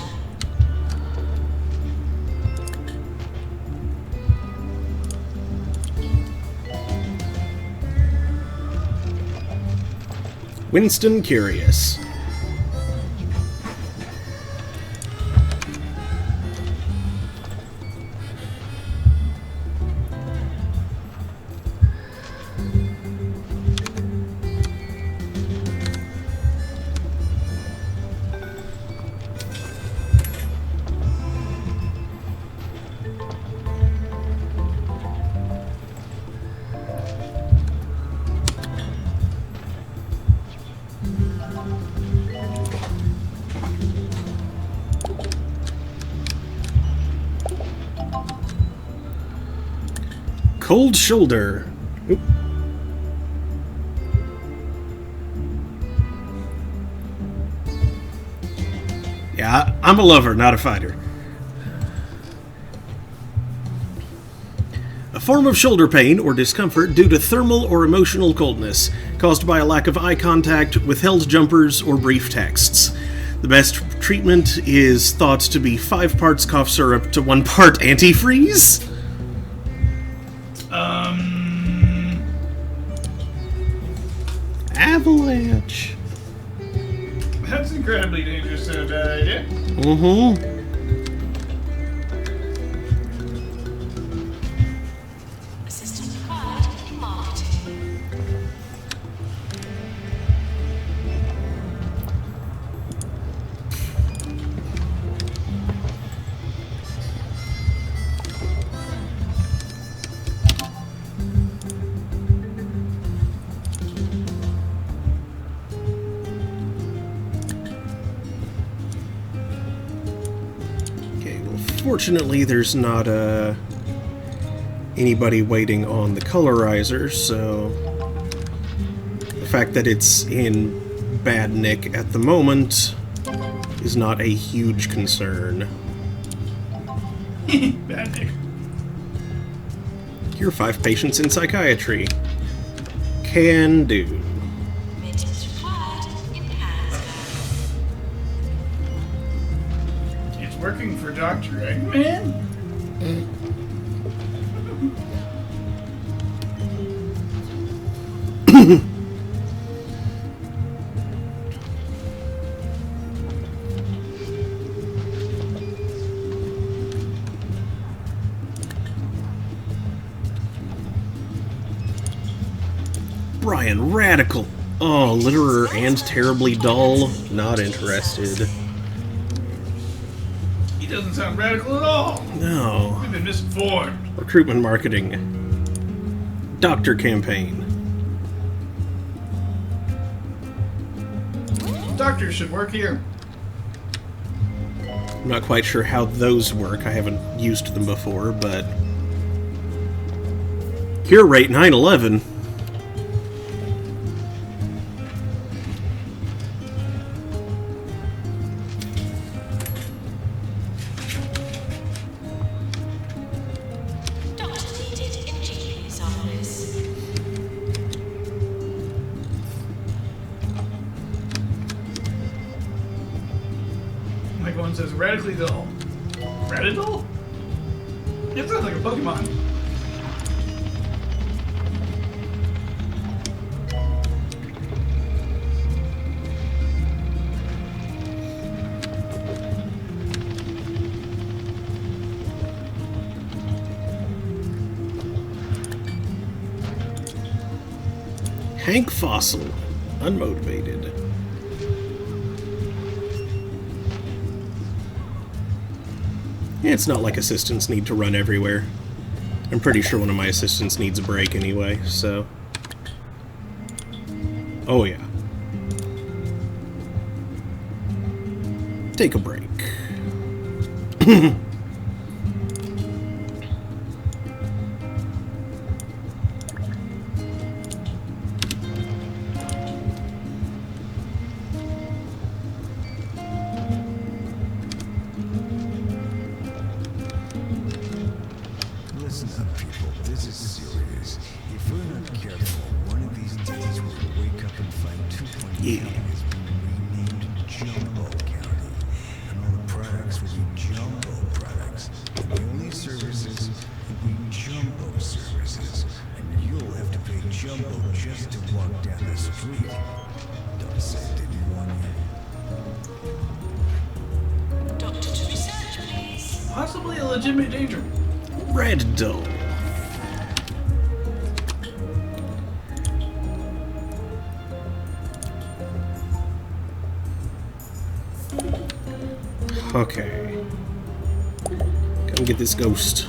Winston Curious. Cold shoulder. Oop. Yeah, I'm a lover, not a fighter. A form of shoulder pain or discomfort due to thermal or emotional coldness, caused by a lack of eye contact, withheld jumpers, or brief texts. The best treatment is thought to be 5 parts cough syrup to 1 part antifreeze. Avalanche. That's incredibly dangerous and a bad idea. Mm-hmm. Assistance required in marketing. Okay, well, fortunately there's not anybody waiting on the colorizer, so the fact that it's in bad nick at the moment is not a huge concern. Bad nick. Cure 5 patients in psychiatry. Can do. Maintenance required in hands. It's working for Dr. Eggman? Brian Radical. Oh, litterer and terribly dull. Not interested. He doesn't sound radical at all. No. We've been misinformed. Recruitment marketing. Doctor campaign. Doctors should work here. I'm not quite sure how those work. I haven't used them before, but... Cure rate 9/11. Doctor needed in GP's office. Like one says, radically dull. Radical? It sounds like a Pokemon. Hank Fossil. Unmotivated. It's not like assistants need to run everywhere. I'm pretty sure one of my assistants needs a break anyway, so... Oh yeah. Take a break. Listen up, people. This is serious. If we're not careful, one of these days we'll wake up and find 2.0 Yeah. has been renamed Jumbo County. And all the products will be Jumbo products. And the only services will be Jumbo services. And you'll have to pay Jumbo just to walk down the street. Don't say I didn't warn you. Doctor to research, please. Possibly a legitimate danger. Red Dull. Okay. Come get this ghost.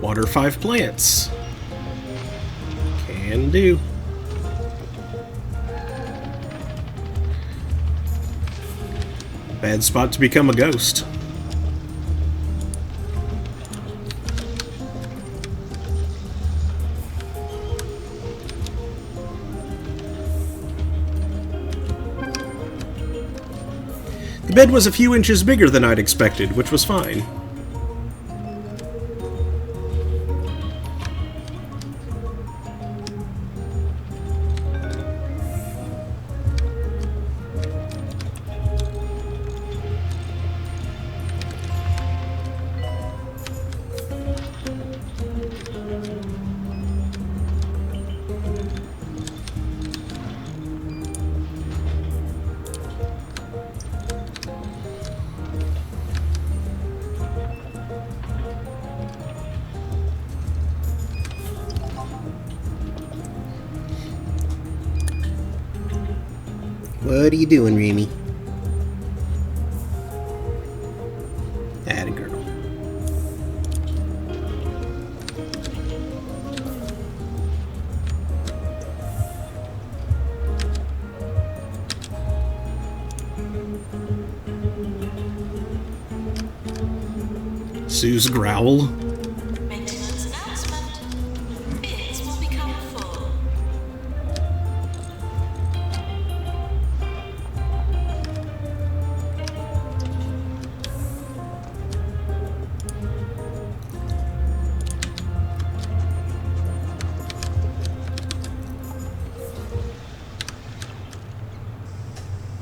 Water 5 plants. Can do. Bad spot to become a ghost. The bed was a few inches bigger than I'd expected, which was fine. What are you doing, Remy? Atta girl. Sue's growl. Maintenance announcement. Bids will become full.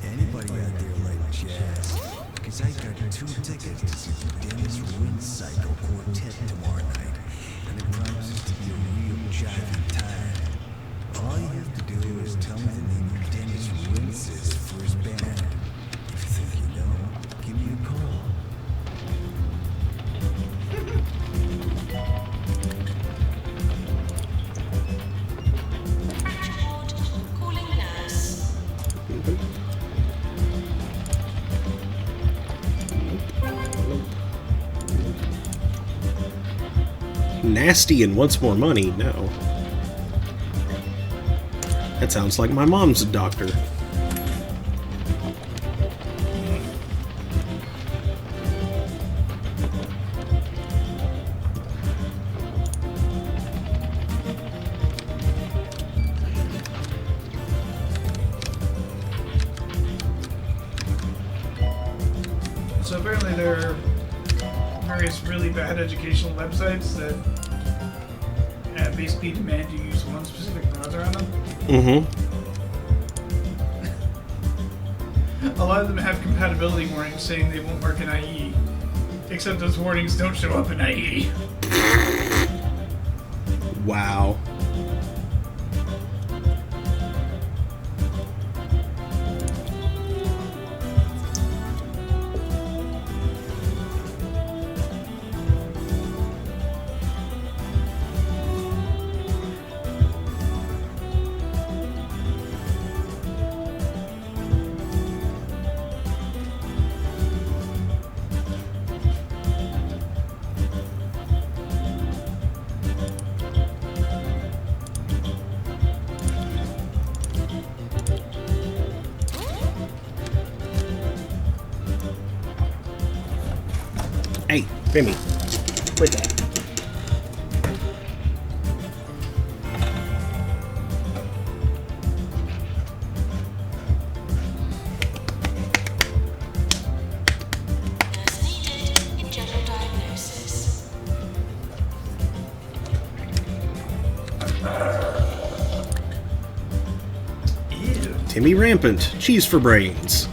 Anybody out there like jazz? Cause I got 2 tickets to see the Dennis Wind Cycle Quartet tomorrow night. And it promises to be a real jiving time. All you have to do is tell me the name of Dennis Winces for his band. If you think you know, give me a call. Bridgeport, calling nurse. Nasty and wants more money? No. That sounds like my mom's doctor. So apparently there are various really bad educational websites that basically demand you use one specific browser on them. Mm-hmm. A lot of them have compatibility warnings saying they won't work in IE, except those warnings don't show up in IE. Wow. Hey, Remy, quit that. Nurse needed in general diagnosis. Ew. Timmy Rampant, cheese for brains.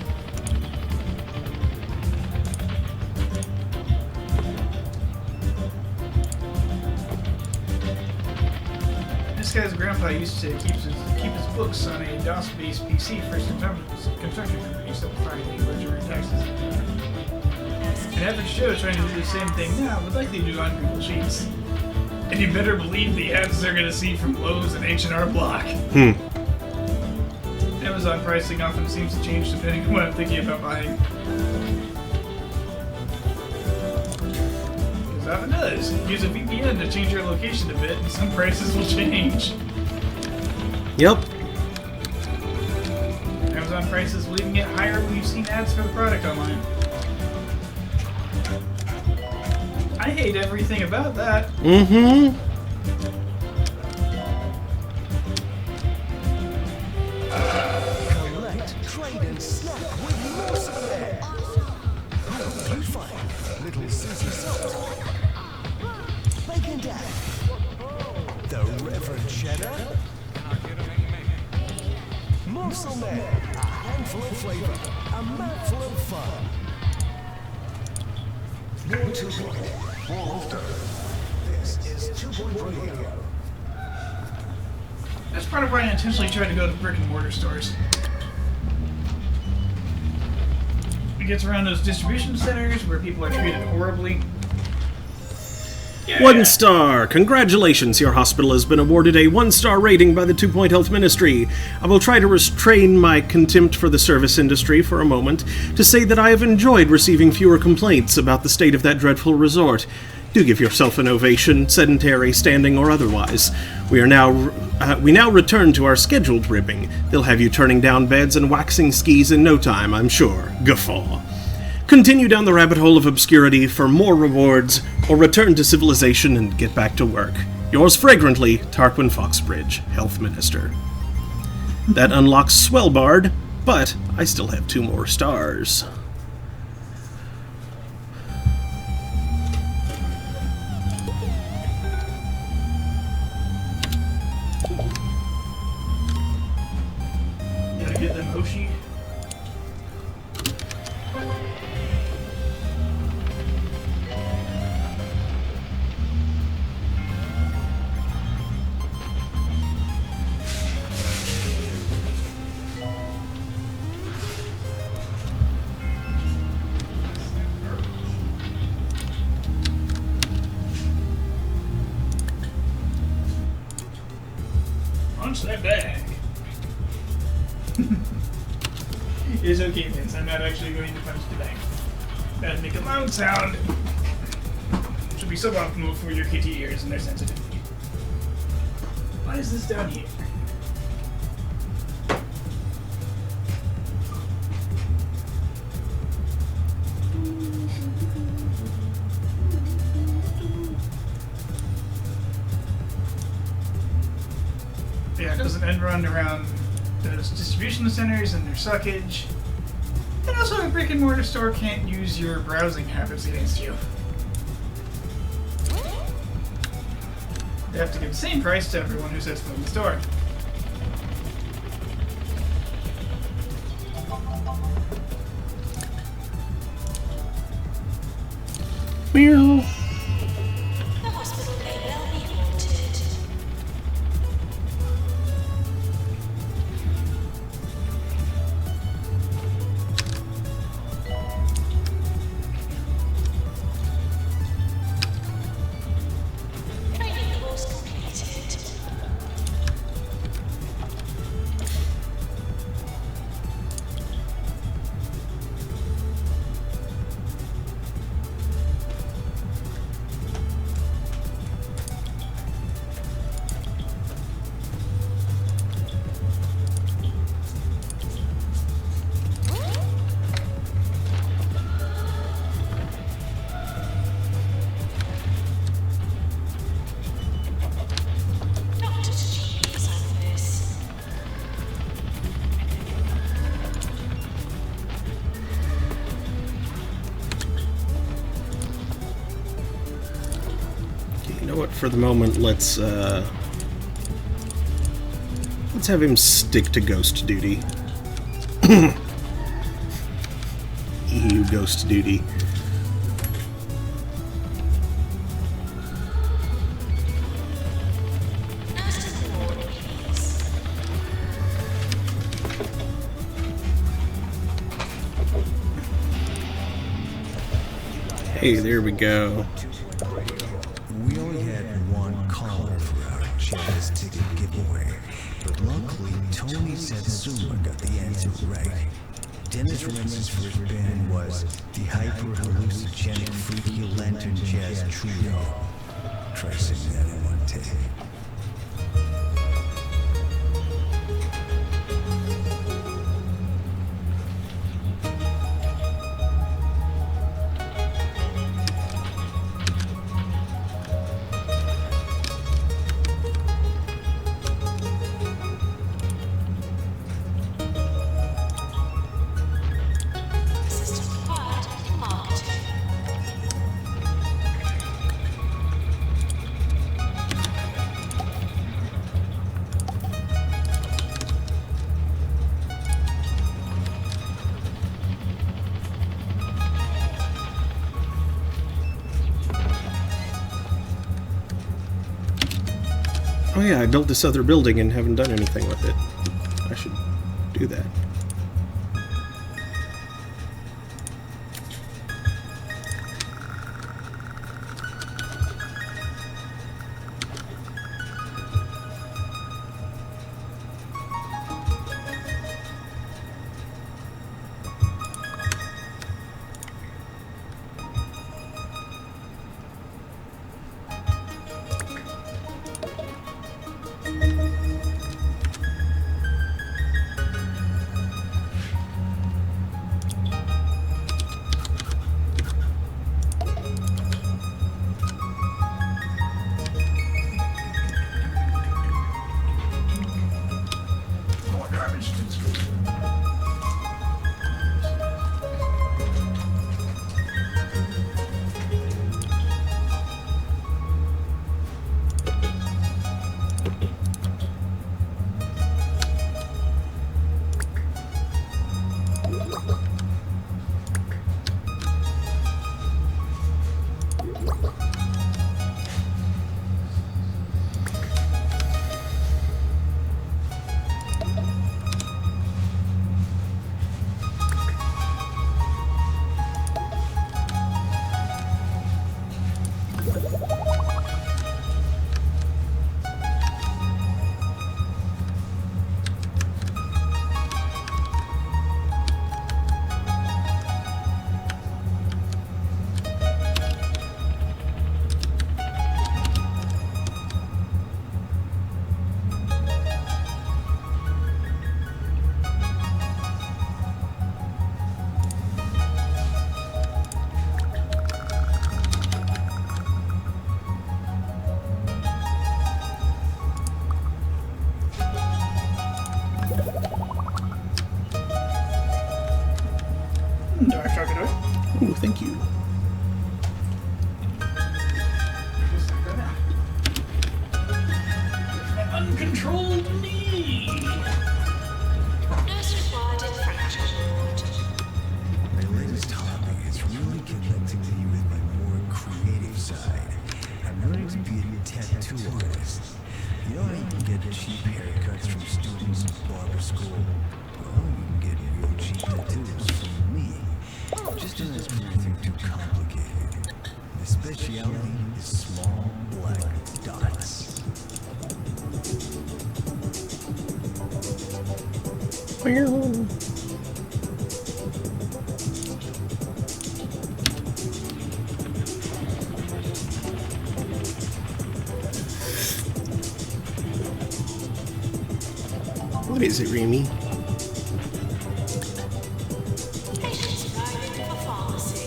This guy's grandpa used to keep his books on a DOS-based PC for his construction company, so filing ledger and taxes. And average Joe trying to do the same thing now would likely do on Google Sheets. And you better believe the ads they're going to see from Lowe's and H&R Block. Amazon pricing often seems to change depending on what I'm thinking about buying. Because often does. Use a VPN to change your location a bit, and some prices will change. Yep. Amazon prices will even get higher when you've seen ads for the product online. I hate everything about that. Mm-hmm. Collect, trade, and snack with Mossman. cheddar? Morsel Man, a handful of flavor, a mouthful of fun. More 2.0, more often. This is 2.0 Radio. That's part of why I intentionally tried to go to brick and mortar stores. It gets around those distribution centers where people are treated horribly. Yeah. 1 star! Congratulations, your hospital has been awarded a 1-star rating by the 2 Point Health Ministry. I will try to restrain my contempt for the service industry for a moment to say that I have enjoyed receiving fewer complaints about the state of that dreadful resort. Do give yourself an ovation, sedentary, standing, or otherwise. We now return to our scheduled ribbing. They'll have you turning down beds and waxing skis in no time, I'm sure. Guffaw. Continue down the rabbit hole of obscurity for more rewards, or return to civilization and get back to work. Yours fragrantly, Tarquin Foxbridge, Health Minister. That unlocks Swellbard, but I still have 2 more stars. Gotta get them Hoshi. Punch that bag. It's okay, Vince. I'm not actually going to punch the bag. That'd make a loud sound. Should be suboptimal for your kitty ears and their sensitivity. Why is this down here? Yeah, it doesn't end run around those distribution centers and their suckage. And also, a brick and mortar store can't use your browsing habits against you. They have to give the same price to everyone who sets foot in the store. Meow. The hospital may well be haunted. Training course completed. Doctor Jeeves office. You know what? For the moment, let's have him stick to ghost duty. EU ghost duty. Nurse to the ward, please. Hey, there we go. We only had one caller for our Jazz ticket giveaway, but luckily Tony Satsuma got the answer right. Dennis Rensis' first band was the hyper-hallucinogenic Freaky Lantern Jazz Trio. Try singing that in one take. Assistant required in marketing. Oh yeah, I built this other building and haven't done anything with it. I should do that. More garbage to school. Dark chocolate. Ooh, thank you. Uncontrolled knee. Nurse required in fracture report. My latest hobby is really connecting me with my more creative side. I'm learning to be a tattoo artist. You know how you can get cheap haircuts from students in barber school? Well, you can get real cheap tattoos from me. Just don't ask me anything too complicated. My specialty is small black dots. What is it, Remy? Patients arriving for pharmacy.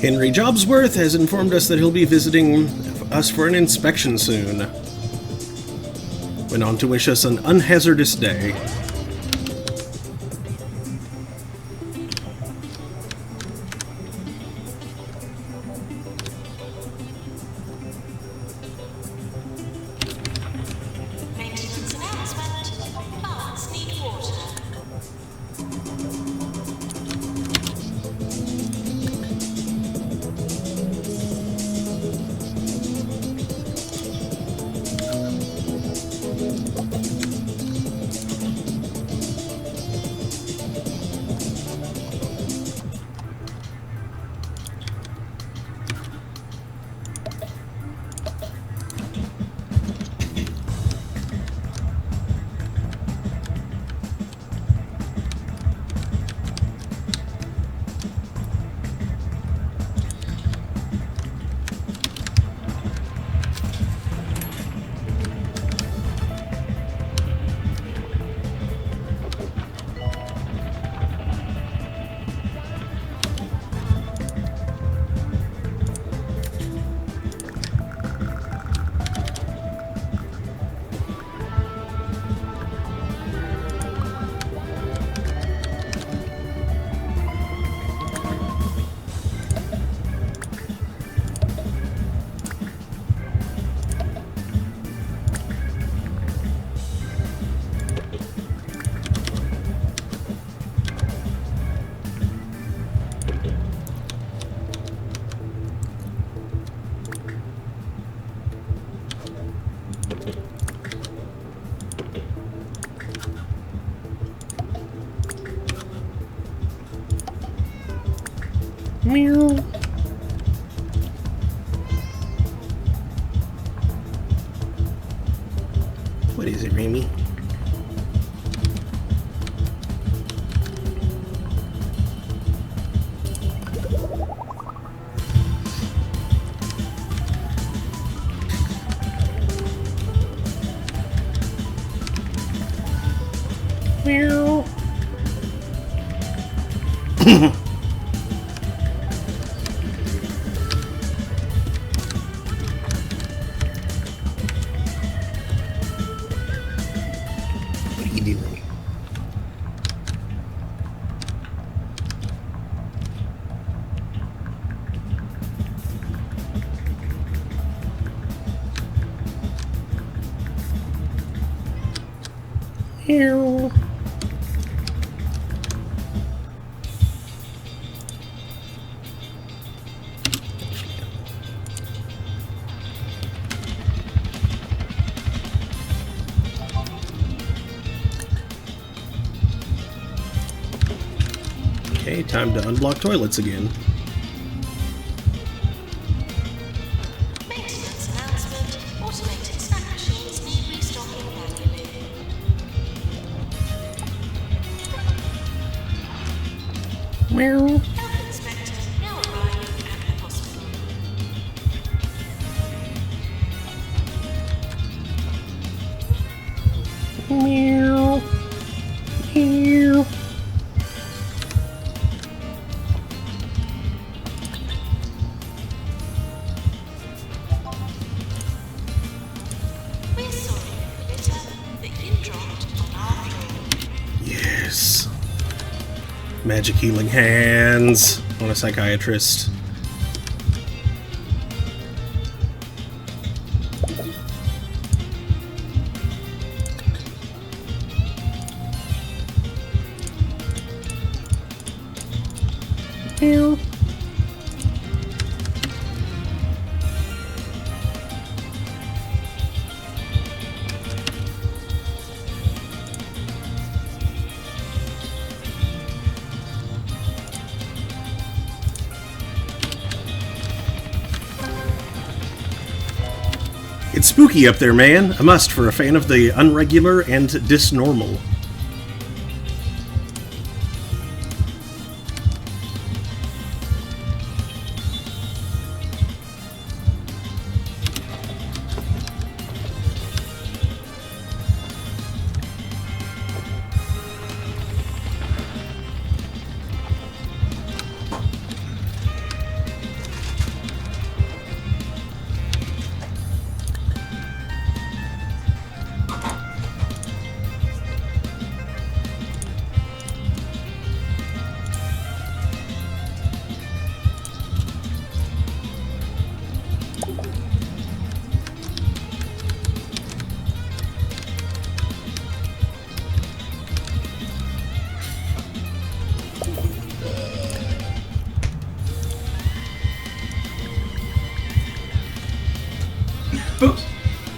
Henry Jobsworth has informed us that he'll be visiting us for an inspection soon. Went on to wish us an unhazardous day. Maintenance announcement. Plants need water. Meow. What is it, Remy? Meow. What are you doing? Meow. Okay, time to unblock toilets again. Maintenance announcement. Automated snack machines need restocking manually. Meow. Health inspector now arriving at the hospital. Meow. Meow. We're sorry for the litter that you dropped on our floor. Yes. Magic healing hands on a psychiatrist. Meow. It's spooky up there, man. A must for a fan of the unregular and disnormal. Oops.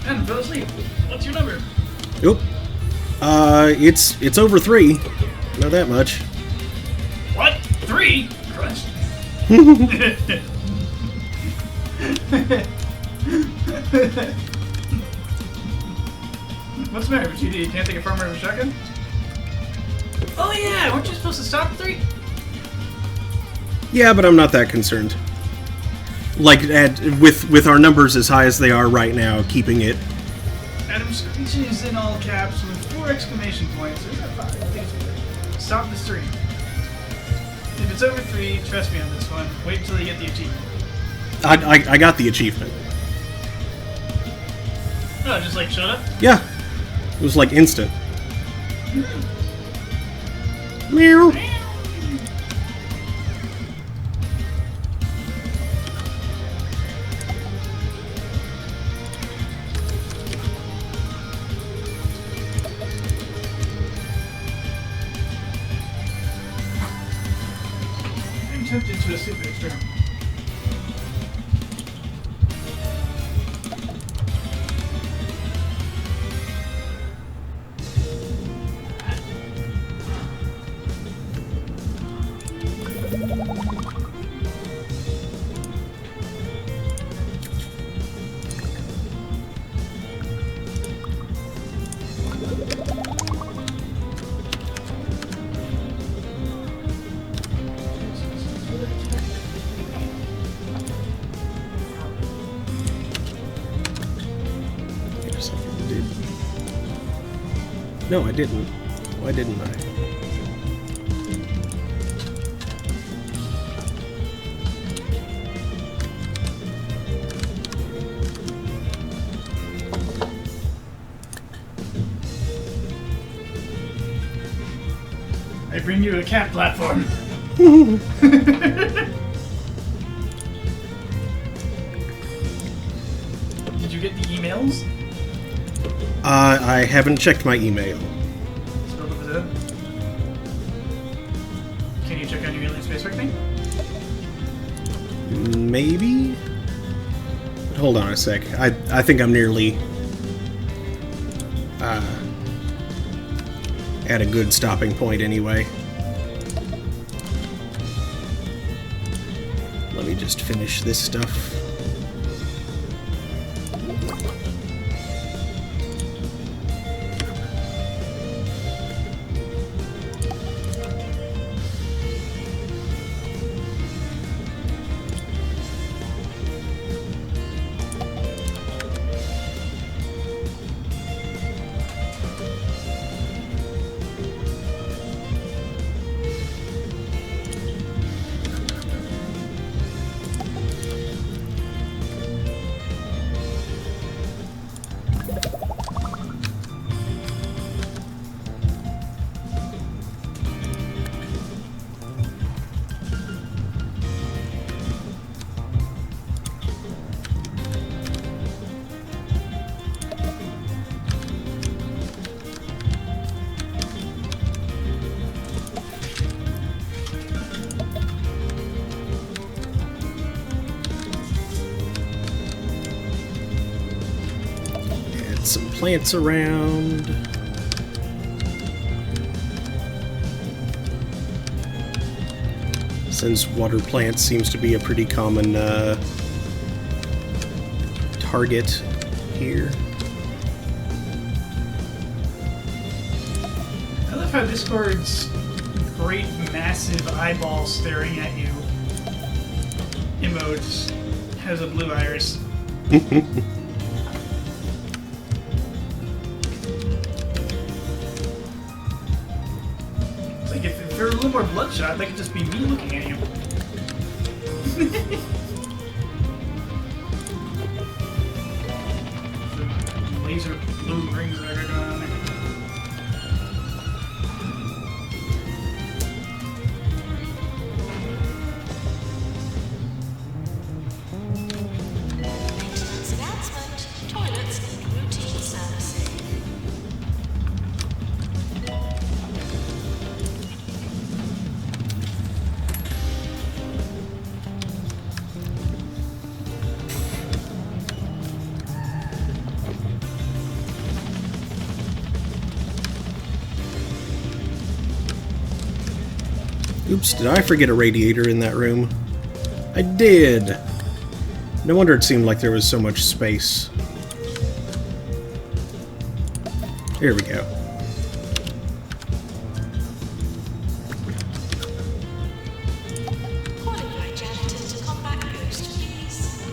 Adam fell asleep. What's your number? Oop. It's over 3. Not that much. What? 3? Crunch. What's the matter with you? You can't take a farmer with a shotgun? Oh yeah, weren't you supposed to stop at 3? Yeah, but I'm not that concerned. Like, with our numbers as high as they are right now, keeping it. Adam Screechin is in all caps with 4 exclamation points. Or is that 5? I think it's 4. Stop this 3. If it's over 3, trust me on this one. Wait until you get the achievement. I got the achievement. Oh, just like shut up? Yeah. It was like instant. Meow. I'm tempted to a stupid experiment. No, I didn't. Why didn't I? I bring you a cat platform. Did you get the emails? I haven't checked my email. Can you check on your alien space wreck thing? Maybe? But hold on a sec. I think I'm nearly at a good stopping point anyway. Let me just finish this stuff. Some plants around. Since water plants seems to be a pretty common target here. I love how Discord's great massive eyeball staring at you emote has a blue iris. If there were a little more bloodshot, that could just be me looking at you. The laser blue rings that are going on there. Maintenance announcement. Toilets need routine servicing. Oops, did I forget a radiator in that room? I did! No wonder it seemed like there was so much space. Here we go. Qualified janitor to combat ghost, please.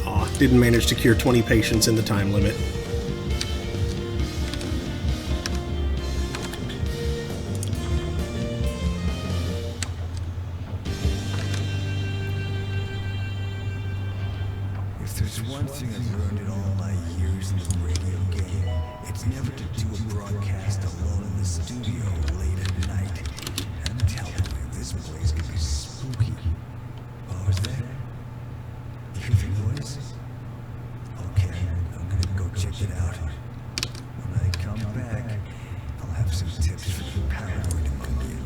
Aw, didn't manage to cure 20 patients in the time limit. If there's one thing I've learned in all my years in the radio game, it's never to do a broadcast alone in the studio late at night. I'm telling you, this place could be spooky. What was that? You hear the noise? Okay, I'm gonna go check it out. When I come back, I'll have some tips for the paranoid among you.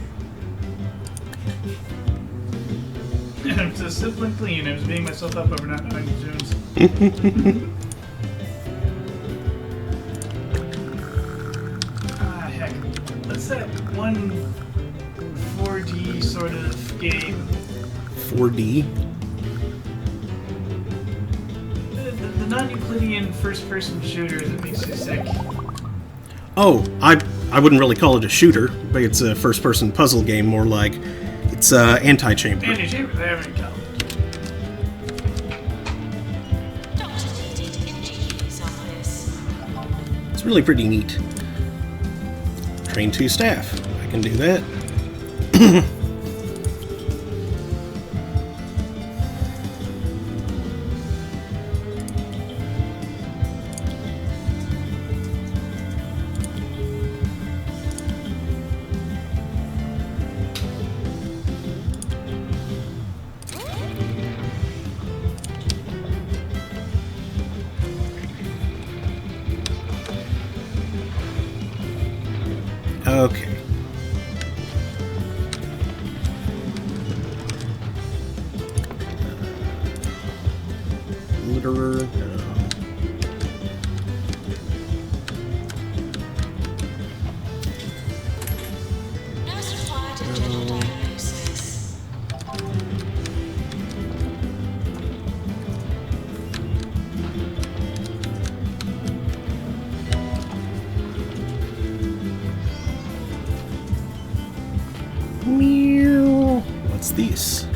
It says simple and clean. I was beating myself up over not knowing zooms. Heck. What's that one 4D sort of game? 4D. The non-Euclidean first-person shooter that makes you sick. Oh, I wouldn't really call it a shooter, but it's a first-person puzzle game, more like it's anti-chamber. Anti-chamber, there we go. Doctor needed in GP's office. It's really pretty neat. Train 2 staff. I can do that. Okay. Litterer, no. Nurse required a general diagnosis. Meow. What's this?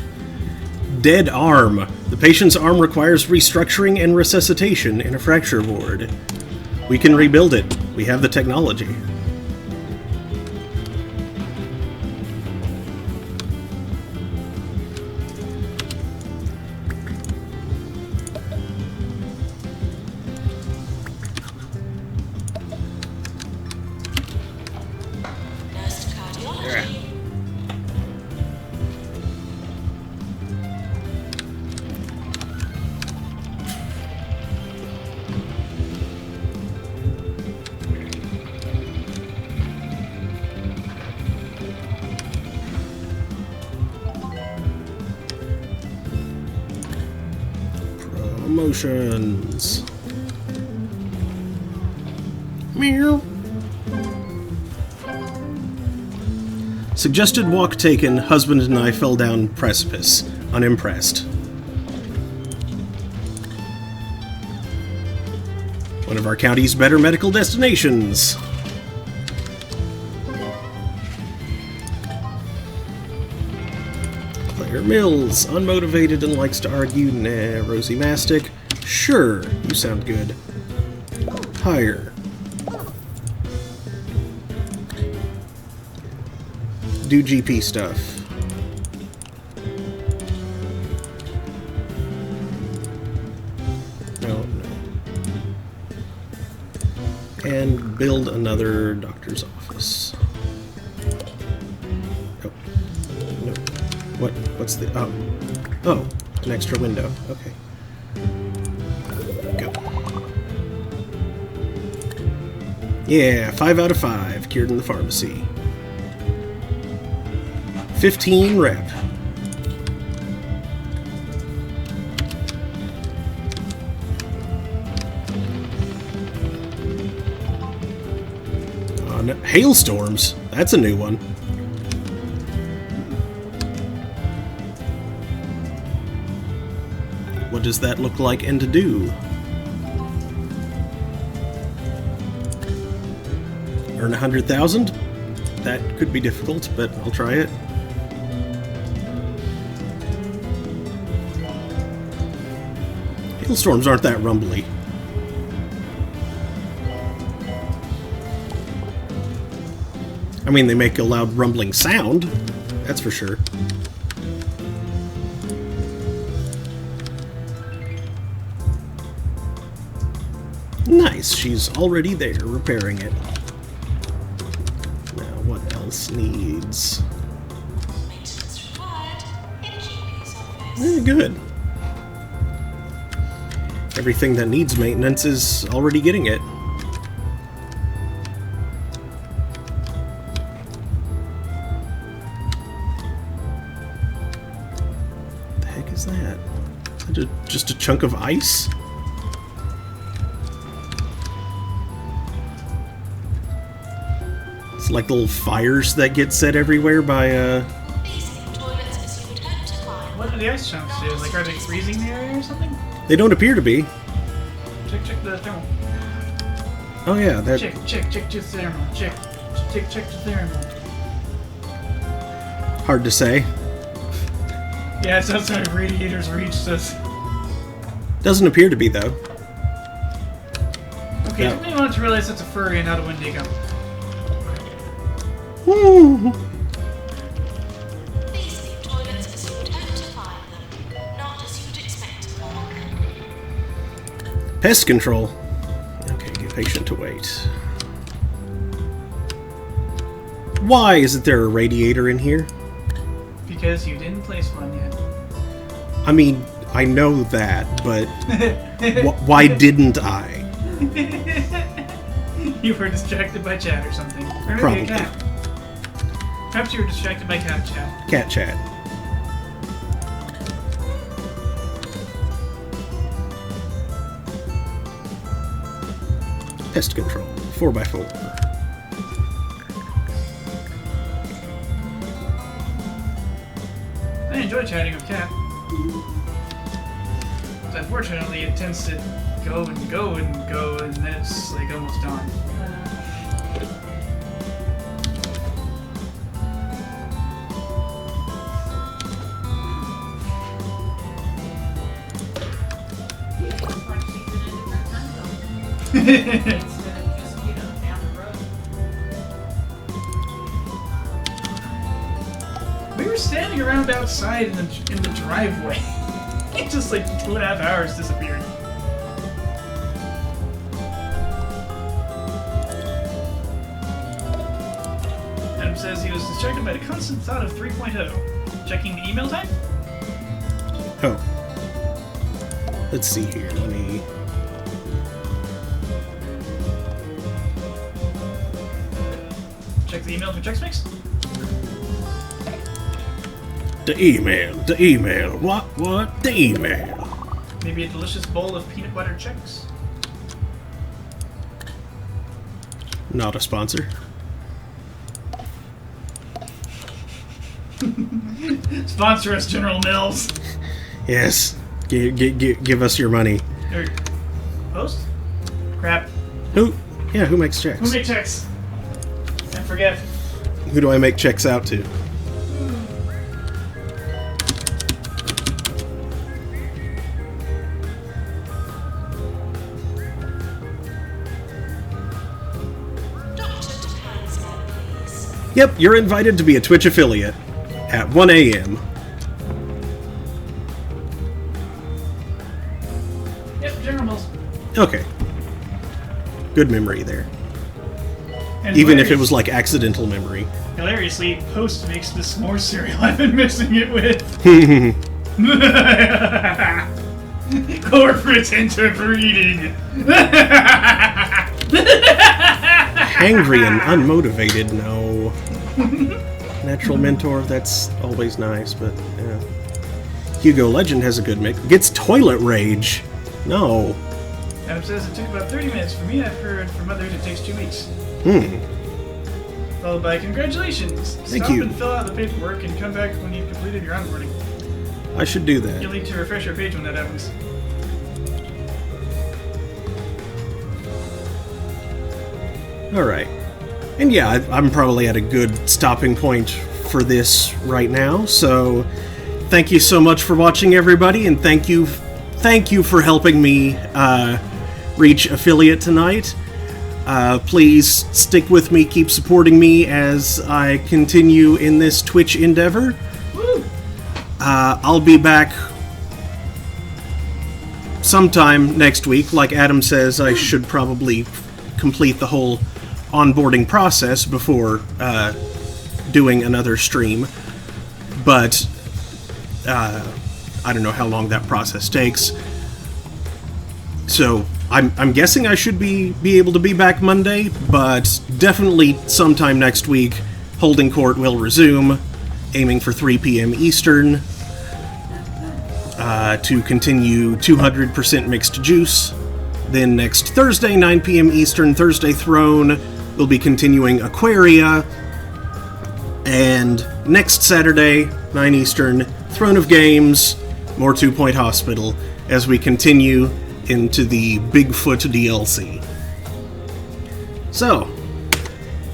Dead arm. The patient's arm requires restructuring and resuscitation in a fracture ward. We can rebuild it. We have the technology. Nurse to cardiology. Promotions. Meow. Suggested walk taken. Husband and I fell down precipice. Unimpressed. One of our county's better medical destinations. Claire Mills, unmotivated and likes to argue. Nah. Rosie Mastic, sure, you sound good. Hire. Do GP stuff. No. And build another doctor's office. Oh. No. What's the... Oh. Oh. An extra window. Okay. Go. Yeah, 5 out of 5. Cured in the pharmacy. 15 rep. No. Hailstorms? That's a new one. What does that look like and to do? Earn 100,000? That could be difficult, but I'll try it. Hailstorms aren't that rumbly. I mean, they make a loud rumbling sound, that's for sure. Nice, she's already there, repairing it. Now, what else needs? Maintenance required in GP's office. Good. Everything that needs maintenance is already getting it. The heck What's that? Is that just a chunk of ice? It's like little fires that get set everywhere by, Basic toilets as you would hope to find. What do the ice chunks do? Like, are they freezing the area or something? They don't appear to be. Check the thermal. Oh yeah, that... Check the thermal. Check the thermal. Hard to say. Yeah, it's outside of Radiator's reach, so it's... Doesn't appear to be, though. Okay, Yeah. took me a moment to realize it's a furry and not a Wendigo. Woo! Basic toilets as you would hope to find them, not as you'd expect. Pest control. Okay, get patient to wait. Why isn't there a radiator in here? Because you didn't place one yet. I mean, I know that, but why didn't I? You were distracted by chat or something. Or maybe Probably. a cat. Perhaps you were distracted by cat chat. Cat chat. Pest control. 4x4. I enjoy chatting with Cat. But unfortunately, it tends to go and go and go, and then it's like almost done. Like she's in a different time zone. Instead of just, down the road. We were standing around outside in the driveway. It just like 2.5 hours disappeared. Adam says he was distracted by the constant thought of 3.0. Checking the email time? Oh. Let's see here. Let me... Check the email for Chex Mix? The email. What? The email. Maybe a delicious bowl of peanut butter Chex? Not a sponsor. Sponsor us, General Mills. Yes. Give us your money. Or host? Crap. Who makes Who checks? made checks? I forget. Who do I make checks out to? Dr. Japan's please. Yep, you're invited to be a Twitch affiliate at 1 a.m. Yep, General Mills. Okay. Good memory there. And Even if it was like accidental memory. Hilariously, Post makes the s'more cereal I've been mixing it with. Corporate interbreeding. Angry and unmotivated, no. Natural mentor, that's always nice, but yeah. Hugo Legend has a good mix. Gets toilet rage. No. Adam says it took about 30 minutes for me. I've heard from others it takes 2 weeks. Followed by congratulations. Thank Stop you. and fill out the paperwork and come back when you've completed your onboarding. I should do You'll that. need to refresh your page when that happens. Alright. And yeah, I'm probably at a good stopping point for this right now, so thank you so much for watching, everybody, and thank you for helping me reach affiliate tonight. Please stick with me, keep supporting me as I continue in this Twitch endeavor. Woo! I'll be back sometime next week. Like Adam says, I should probably complete the whole onboarding process before doing another stream. But I don't know how long that process takes. So I'm guessing I should be able to be back Monday, but definitely sometime next week, Holding Court will resume, aiming for 3 p.m. Eastern. to continue 200% mixed juice. Then next Thursday, 9 p.m. Eastern, Thursday Throne, we'll be continuing Aquaria. And next Saturday, 9 Eastern, Throne of Games, more 2 Point Hospital, as we continue into the Bigfoot DLC. So,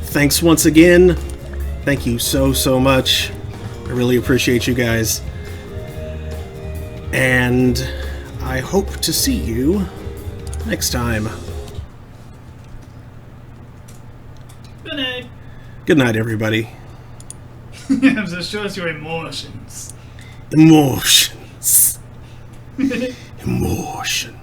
thanks once again. Thank you so much. I really appreciate you guys. And I hope to see you next time. Good night. Good night, everybody. Just show us your emotions. Emotions. Emotions.